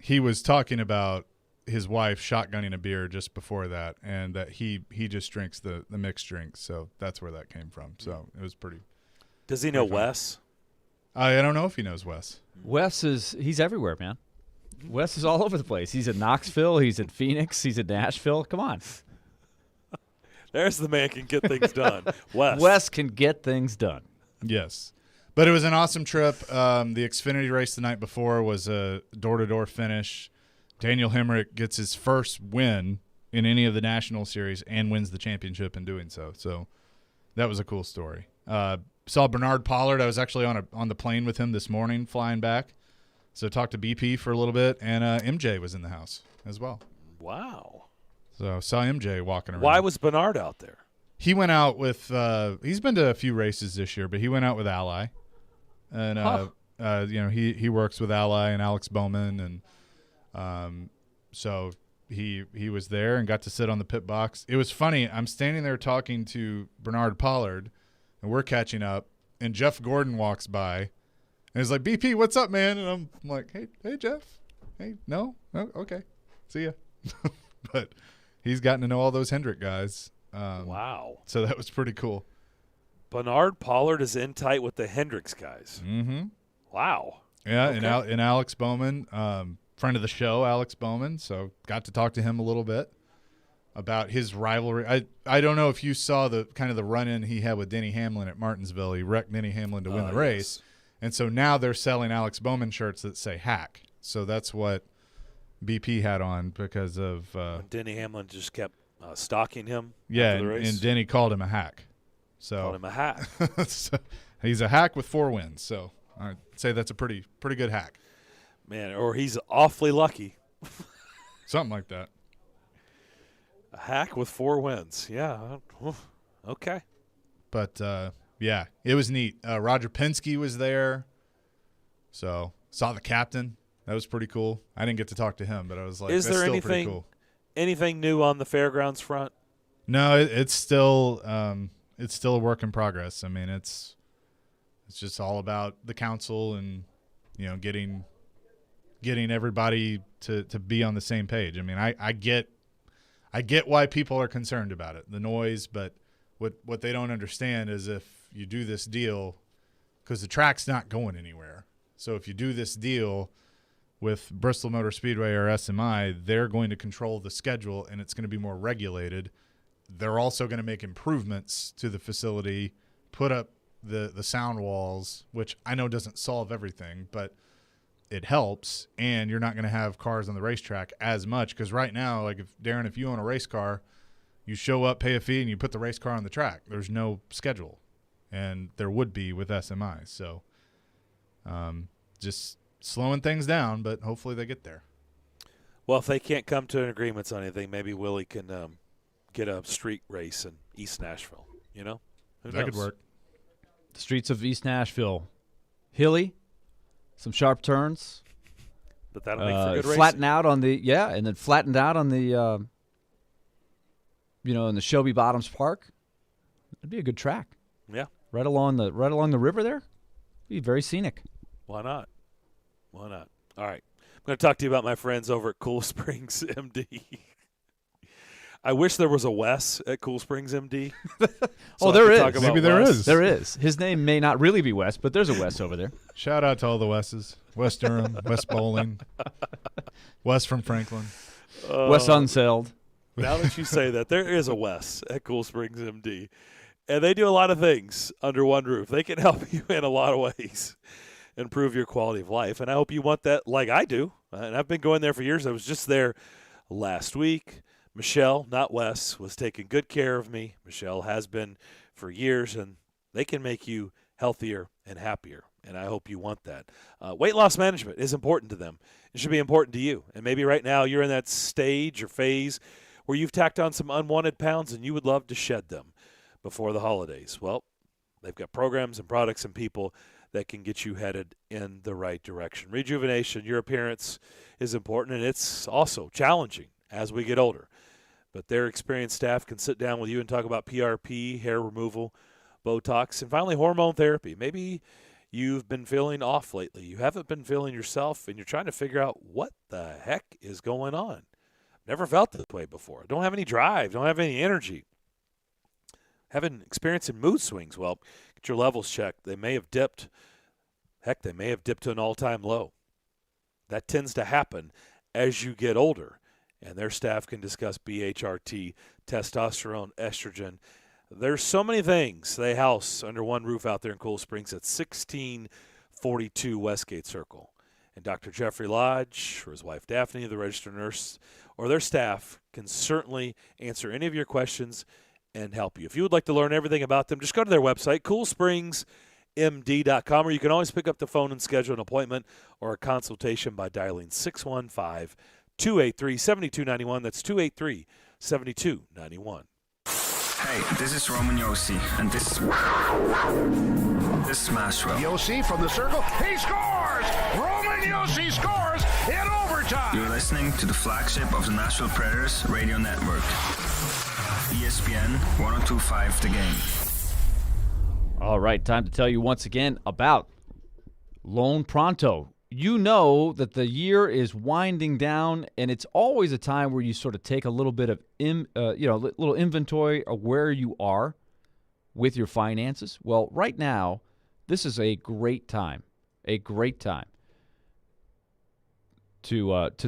[SPEAKER 2] He was talking about his wife shotgunning a beer just before that, and that he just drinks the mixed drinks, so that's where that came from. So it was pretty.
[SPEAKER 1] Does he know Wes?
[SPEAKER 2] I don't know if he knows Wes.
[SPEAKER 3] He's everywhere, man. Wes is all over the place. He's in Knoxville. He's in Phoenix. He's in Nashville. Come on.
[SPEAKER 1] There's the man can get things done.
[SPEAKER 3] Wes can get things done.
[SPEAKER 2] Yes. But it was an awesome trip. The Xfinity race the night before was a door-to-door finish. Daniel Hemrick gets his first win in any of the national series and wins the championship in doing so. So that was a cool story. Saw Bernard Pollard. I was actually on the plane with him this morning flying back. So talked to BP for a little bit, and MJ was in the house as well.
[SPEAKER 1] Wow.
[SPEAKER 2] So saw MJ walking around.
[SPEAKER 1] Why was Bernard out there?
[SPEAKER 2] He went out with he's been to a few races this year, but he went out with Ally. And he works with Ally and Alex Bowman, and so he was there and got to sit on the pit box. It was funny. I'm standing there talking to Bernard Pollard, and we're catching up, and Jeff Gordon walks by, and he's like, "BP, what's up, man?" And I'm like, "Hey, Jeff. Hey, no, okay, see ya." But he's gotten to know all those Hendrick guys.
[SPEAKER 1] Wow.
[SPEAKER 2] So that was pretty cool.
[SPEAKER 1] Bernard Pollard is in tight with the Hendricks guys.
[SPEAKER 2] Mm-hmm.
[SPEAKER 1] Wow.
[SPEAKER 2] Yeah,
[SPEAKER 1] okay.
[SPEAKER 2] and Alex Bowman, friend of the show, Alex Bowman, so got to talk to him a little bit about his rivalry. I don't know if you saw the kind of the run-in he had with Denny Hamlin at Martinsville. He wrecked Denny Hamlin to win the race. Yes. And so now they're selling Alex Bowman shirts that say Hack. So that's what BP had on because of
[SPEAKER 1] Denny Hamlin just kept stalking him.
[SPEAKER 2] Yeah,
[SPEAKER 1] after the race.
[SPEAKER 2] And Denny called him a hack. So
[SPEAKER 1] called him a hack.
[SPEAKER 2] So he's a hack with 4 wins. So I'd say that's a pretty good hack.
[SPEAKER 1] Man, or he's awfully lucky.
[SPEAKER 2] Something like that.
[SPEAKER 1] A hack with 4 wins. Yeah. Okay.
[SPEAKER 2] But, yeah, it was neat. Roger Penske was there. So saw the captain. That was pretty cool. I didn't get to talk to him, but I was like,
[SPEAKER 1] is
[SPEAKER 2] that's
[SPEAKER 1] there
[SPEAKER 2] still pretty cool.
[SPEAKER 1] anything new on the fairgrounds front?
[SPEAKER 2] No, it's still a work in progress. I mean, it's just all about the council and, getting everybody to be on the same page. I mean, I get why people are concerned about it, the noise, but what they don't understand is if you do this deal, because the track's not going anywhere. So if you do this deal with Bristol Motor Speedway or SMI, they're going to control the schedule and it's going to be more regulated. They're also going to make improvements to the facility, put up the sound walls, which I know doesn't solve everything, but it helps, and you're not going to have cars on the racetrack as much, because right now, like if you own a race car, you show up, pay a fee, and you put the race car on the track. There's no schedule, and there would be with SMI. So just slowing things down, but hopefully they get there.
[SPEAKER 1] Well, if they can't come to an agreement on anything, maybe Willie can get a street race in East Nashville. Who knows?
[SPEAKER 2] That could work.
[SPEAKER 3] The streets of East Nashville, hilly, some sharp turns.
[SPEAKER 1] But that'll make for good racing.
[SPEAKER 3] Flatten out on the and then flattened out on the in the Shelby Bottoms Park. It'd be a good track.
[SPEAKER 1] Yeah,
[SPEAKER 3] right along the river there. Be very scenic.
[SPEAKER 1] Why not? All right, I'm going to talk to you about my friends over at Cool Springs MD. I wish there was a Wes at Cool Springs MD.
[SPEAKER 3] There is.
[SPEAKER 2] Maybe there is.
[SPEAKER 3] There is. His name may not really be Wes, but there's a Wes over there.
[SPEAKER 2] Shout out to all the Wes's. Wes Durham, Wes Bowling, Wes from Franklin.
[SPEAKER 3] Wes Unseld.
[SPEAKER 1] Now that you say that, there is a Wes at Cool Springs MD. And they do a lot of things under one roof. They can help you in a lot of ways, improve your quality of life. And I hope you want that like I do. And I've been going there for years. I was just there last week. Michelle, not Wes, was taking good care of me. Michelle has been for years, and they can make you healthier and happier, and I hope you want that. Weight loss management is important to them. It should be important to you, and maybe right now you're in that stage or phase where you've tacked on some unwanted pounds and you would love to shed them before the holidays. Well, they've got programs and products and people that can get you headed in the right direction. Rejuvenation, your appearance is important, and it's also challenging as we get older. But their experienced staff can sit down with you and talk about PRP, hair removal, Botox, and finally hormone therapy. Maybe you've been feeling off lately. You haven't been feeling yourself, and you're trying to figure out what the heck is going on. Never felt this way before. Don't have any drive. Don't have any energy. Having experiencing mood swings. Well, get your levels checked. They may have dipped. Heck, they may have dipped to an all-time low. That tends to happen as you get older. And their staff can discuss BHRT, testosterone, estrogen. There's so many things they house under one roof out there in Cool Springs at 1642 Westgate Circle. And Dr. Jeffrey Lodge or his wife Daphne, the registered nurse, or their staff can certainly answer any of your questions and help you. If you would like to learn everything about them, just go to their website, coolspringsmd.com, or you can always pick up the phone and schedule an appointment or a consultation by dialing 615-283-7291. That's 283-7291.
[SPEAKER 12] Hey, this is Roman Yossi, and this is Nashville.
[SPEAKER 9] Yossi from the circle. He scores! Roman Yossi scores in overtime!
[SPEAKER 12] You're listening to the flagship of the Nashville Predators radio network. ESPN 102.5 The Game.
[SPEAKER 3] All right, time to tell you once again about Loan Pronto. You know that the year is winding down, and it's always a time where you sort of take a little bit of little inventory of where you are with your finances. Well, right now, this is a great time to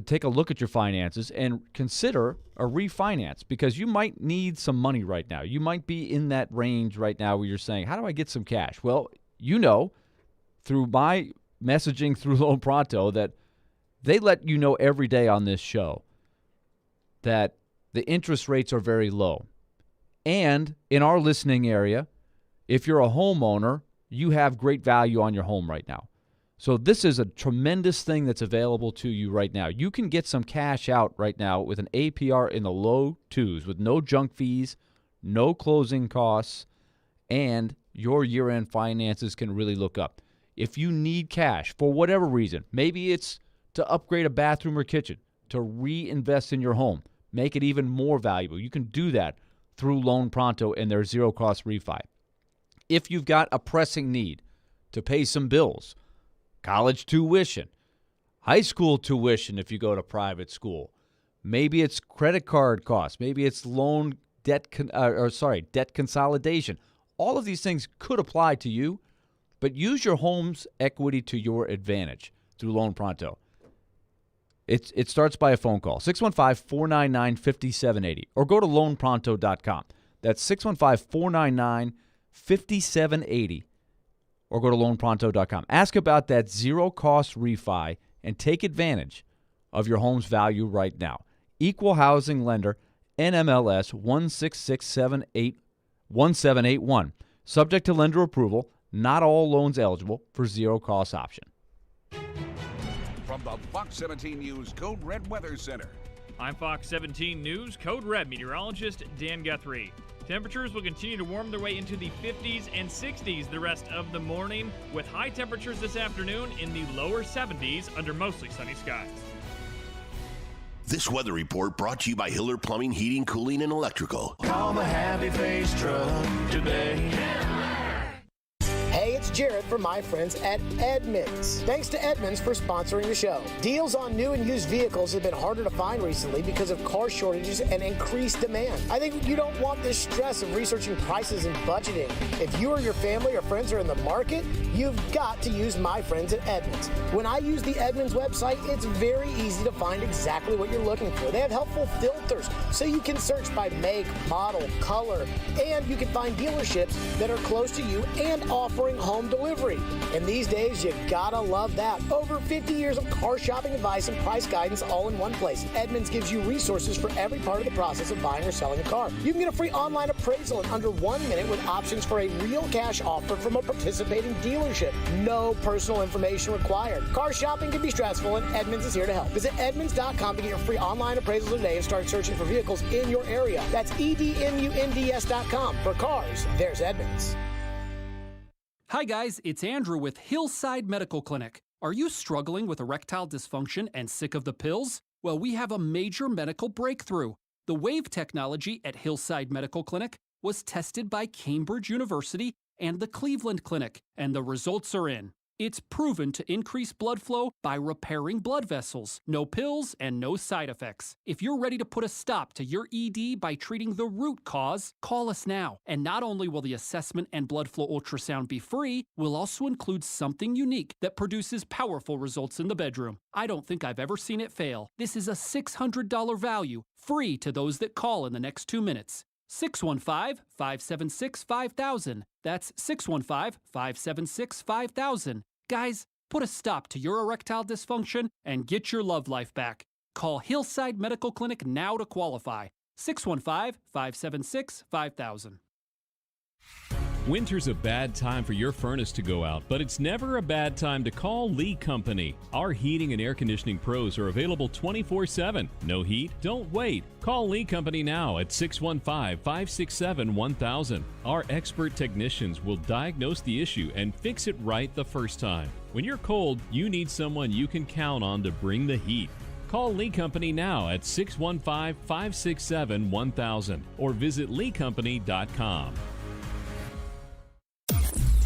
[SPEAKER 3] take a look at your finances and consider a refinance, because you might need some money right now. You might be in that range right now where you're saying, how do I get some cash? Well, through my messaging through Loan Pronto, that they let you know every day on this show that the interest rates are very low. And in our listening area, if you're a homeowner, you have great value on your home right now. So this is a tremendous thing that's available to you right now. You can get some cash out right now with an APR in the low 2s with no junk fees, no closing costs, and your year-end finances can really look up. If you need cash for whatever reason, maybe it's to upgrade a bathroom or kitchen, to reinvest in your home, make it even more valuable. You can do that through Loan Pronto and their zero-cost refi. If you've got a pressing need to pay some bills, college tuition, high school tuition if you go to private school, maybe it's credit card costs, maybe it's debt consolidation. All of these things could apply to you, but use your home's equity to your advantage through Loan Pronto. It starts by a phone call, 615-499-5780, or go to loanpronto.com. That's 615-499-5780, or go to loanpronto.com. Ask about that zero-cost refi and take advantage of your home's value right now. Equal housing lender, NMLS 166781781. Subject to lender approval. Not all loans eligible for zero-cost option.
[SPEAKER 6] From the Fox 17 News Code Red Weather Center.
[SPEAKER 17] I'm Fox 17 News Code Red meteorologist Dan Guthrie. Temperatures will continue to warm their way into the 50s and 60s the rest of the morning, with high temperatures this afternoon in the lower 70s under mostly sunny skies.
[SPEAKER 5] This weather report brought to you by Hiller Plumbing, Heating, Cooling, and Electrical.
[SPEAKER 13] Call the Happy Face Truck today.
[SPEAKER 15] Hey, it's Jared from my friends at Edmunds. Thanks to Edmunds for sponsoring the show. Deals on new and used vehicles have been harder to find recently because of car shortages and increased demand. I think you don't want this stress of researching prices and budgeting. If you or your family or friends are in the market, you've got to use my friends at Edmunds. When I use the Edmunds website, it's very easy to find exactly what you're looking for. They have helpful filters so you can search by make, model, color, and you can find dealerships that are close to you and offering home delivery. And these days, you gotta love that. Over 50 years of car shopping advice and price guidance all in one place. Edmunds gives you resources for every part of the process of buying or selling a car. You can get a free online appraisal in under 1 minute with options for a real cash offer from a participating dealership. No personal information required. Car shopping can be stressful, and Edmunds is here to help. Visit Edmunds.com to get your free online appraisal today and start searching for vehicles in your area. That's EDMUNDS.com. For cars, there's Edmunds.
[SPEAKER 23] Hi guys, it's Andrew with Hillside Medical Clinic. Are you struggling with erectile dysfunction and sick of the pills? Well, we have a major medical breakthrough. The Wave technology at Hillside Medical Clinic was tested by Cambridge University and the Cleveland Clinic, and the results are in. It's proven to increase blood flow by repairing blood vessels. No pills and no side effects. If you're ready to put a stop to your ED by treating the root cause, call us now. And not only will the assessment and blood flow ultrasound be free, we'll also include something unique that produces powerful results in the bedroom. I don't think I've ever seen it fail. This is a $600 value, free to those that call in the next 2 minutes. 615-576-5000. That's 615-576-5000. Guys, put a stop to your erectile dysfunction and get your love life back. Call Hillside Medical Clinic now to qualify. 615-576-5000.
[SPEAKER 24] Winter's a bad time for your furnace to go out, but it's never a bad time to call Lee Company. Our heating and air conditioning pros are available 24/7. No heat? Don't wait. Call Lee Company now at 615-567-1000. Our expert technicians will diagnose the issue and fix it right the first time. When you're cold, you need someone you can count on to bring the heat. Call Lee Company now at 615-567-1000 or visit leecompany.com.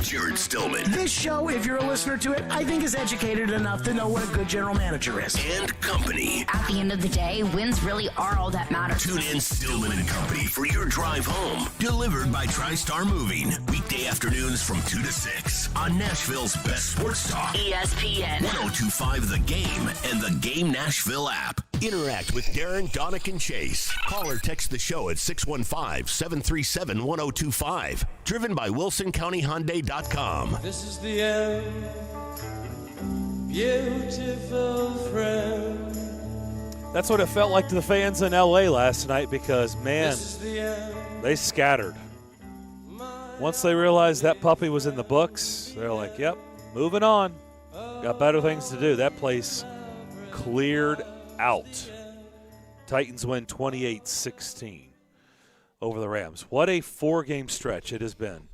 [SPEAKER 5] Jared Stillman.
[SPEAKER 15] This show, if you're a listener to it, I think is educated enough to know what a good general manager is.
[SPEAKER 5] And Company.
[SPEAKER 25] At the end of the day, wins really are all that matters.
[SPEAKER 5] Tune in Stillman and Company for your drive home. Delivered by TriStar Moving. Weekday afternoons from 2 to 6 on Nashville's best sports talk.
[SPEAKER 25] ESPN.
[SPEAKER 5] 102.5 The Game and the Game Nashville app. Interact with Darren, Donick, and Chase. Call or text the show at 615-737-1025. Driven by WilsonCountyHyundai.com.
[SPEAKER 13] This is the end, beautiful friend.
[SPEAKER 1] That's what it felt like to the fans in L.A. last night because, man, they scattered. Once they realized that puppy was in the books, they're like, yep, moving on. Got better things to do. That place cleared out. Titans win 28-16 over the Rams. What a four-game stretch it has been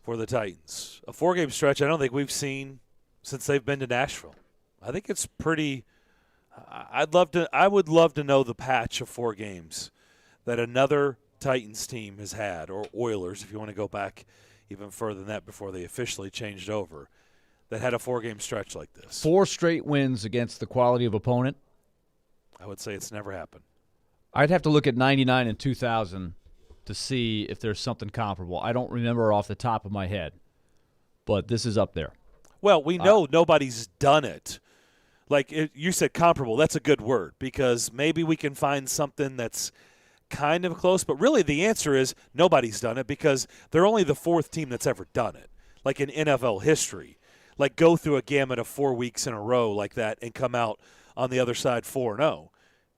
[SPEAKER 1] for the Titans. A four-game stretch I don't think we've seen since they've been to Nashville. I think it's pretty. I would love to know the patch of 4 games that another Titans team has had, or Oilers, if you want to go back even further than that before they officially changed over, that had a 4-game stretch like this.
[SPEAKER 3] 4 straight wins against the quality of opponent.
[SPEAKER 1] I would say it's never happened.
[SPEAKER 3] I'd have to look at 99 and 2000 to see if there's something comparable. I don't remember off the top of my head, but this is up there.
[SPEAKER 1] Well, we know nobody's done it. Like you said, comparable. That's a good word, because maybe we can find something that's kind of close. But really the answer is nobody's done it, because they're only the 4th team that's ever done it, like in NFL history. Like go through a gamut of 4 weeks in a row like that and come out on the other side 4-0.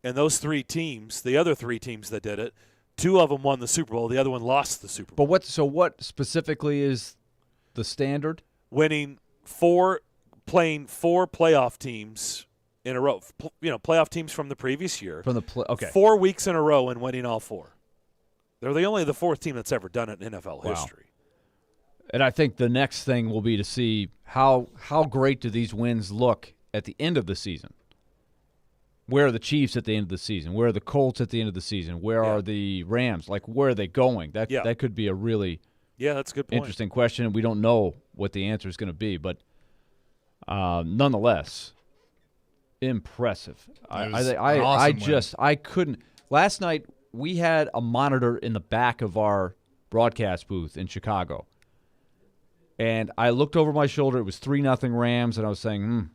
[SPEAKER 1] And those 3 teams, the other 3 teams that did it, 2 of them won the Super Bowl. The other one lost the Super Bowl.
[SPEAKER 3] But what specifically is the standard?
[SPEAKER 1] Playing 4 playoff teams in a row. Playoff teams from the previous year. 4 weeks in a row and winning all 4. They're the 4th team that's ever done it in NFL history.
[SPEAKER 3] And I think the next thing will be to see how great do these wins look at the end of the season. Where are the Chiefs at the end of the season? Where are the Colts at the end of the season? Where are the Rams? Like, where are they going? That could be a really
[SPEAKER 1] that's a good point.
[SPEAKER 3] Interesting question, and we don't know what the answer is going to be. But nonetheless, impressive. I couldn't. Last night, we had a monitor in the back of our broadcast booth in Chicago. And I looked over my shoulder. It was 3-0 Rams, and I was saying,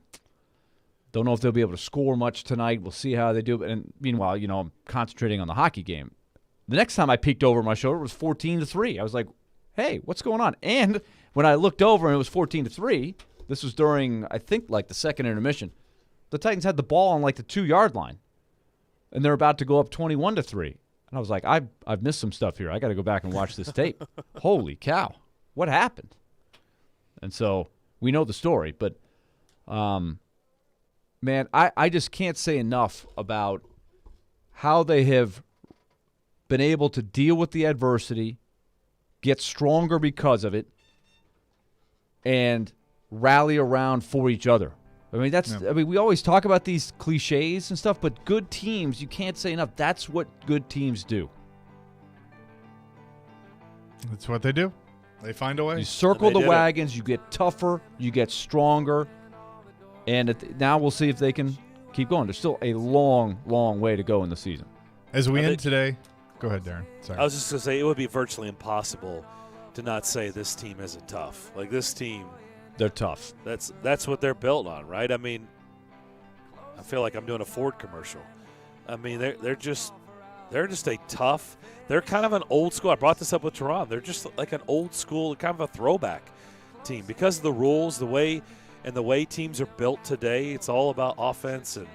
[SPEAKER 3] don't know if they'll be able to score much tonight. We'll see how they do. And meanwhile, I'm concentrating on the hockey game. The next time I peeked over my shoulder, it was 14-3. I was like, hey, what's going on? And when I looked over and it was 14-3, this was during, I think, like the second intermission, the Titans had the ball on like the 2-yard line, and they're about to go up 21-3. And I was like, I've missed some stuff here. I got to go back and watch this tape. Holy cow. What happened? And so we know the story, but man, I just can't say enough about how they have been able to deal with the adversity, get stronger because of it, and rally around for each other. I mean, we always talk about these cliches and stuff, but good teams, you can't say enough. That's what good teams do.
[SPEAKER 2] That's what they do. They find a way.
[SPEAKER 3] You circle the wagons, you get tougher, you get stronger, and now we'll see if they can keep going. There's still a long, long way to go in the season.
[SPEAKER 2] As we end today, go ahead, Darren. Sorry.
[SPEAKER 1] I was just going to say, it would be virtually impossible to not say this team isn't tough. Like, this team,
[SPEAKER 3] they're tough.
[SPEAKER 1] That's what they're built on, right? I mean, I feel like I'm doing a Ford commercial. I mean, they're just a tough. They're kind of an old school. I brought this up with Teron. They're just like an old school, kind of a throwback team because of the rules, the way teams are built today. It's all about offense and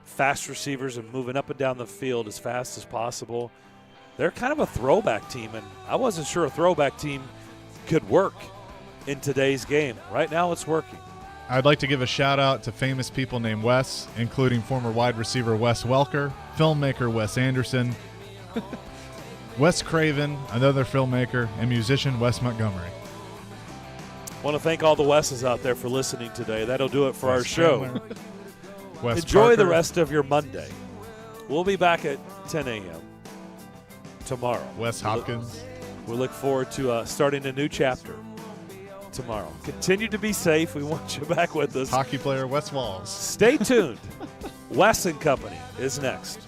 [SPEAKER 1] fast receivers and moving up and down the field as fast as possible. They're kind of a throwback team, and I wasn't sure a throwback team could work in today's game. Right now, it's working.
[SPEAKER 2] I'd like to give a shout-out to famous people named Wes, including former wide receiver Wes Welker, filmmaker Wes Anderson, Wes Craven, another filmmaker, and musician Wes Montgomery.
[SPEAKER 1] I want to thank all the Wes's out there for listening today. That'll do it for our show. Enjoy
[SPEAKER 2] Parker.
[SPEAKER 1] the rest of your Monday. We'll be back at 10 a.m. tomorrow.
[SPEAKER 2] Wes Hopkins.
[SPEAKER 1] We look forward to starting a new chapter tomorrow. Continue to be safe. We want you back with us.
[SPEAKER 2] Hockey player Wes Walls.
[SPEAKER 1] Stay tuned. Wes and Company is next.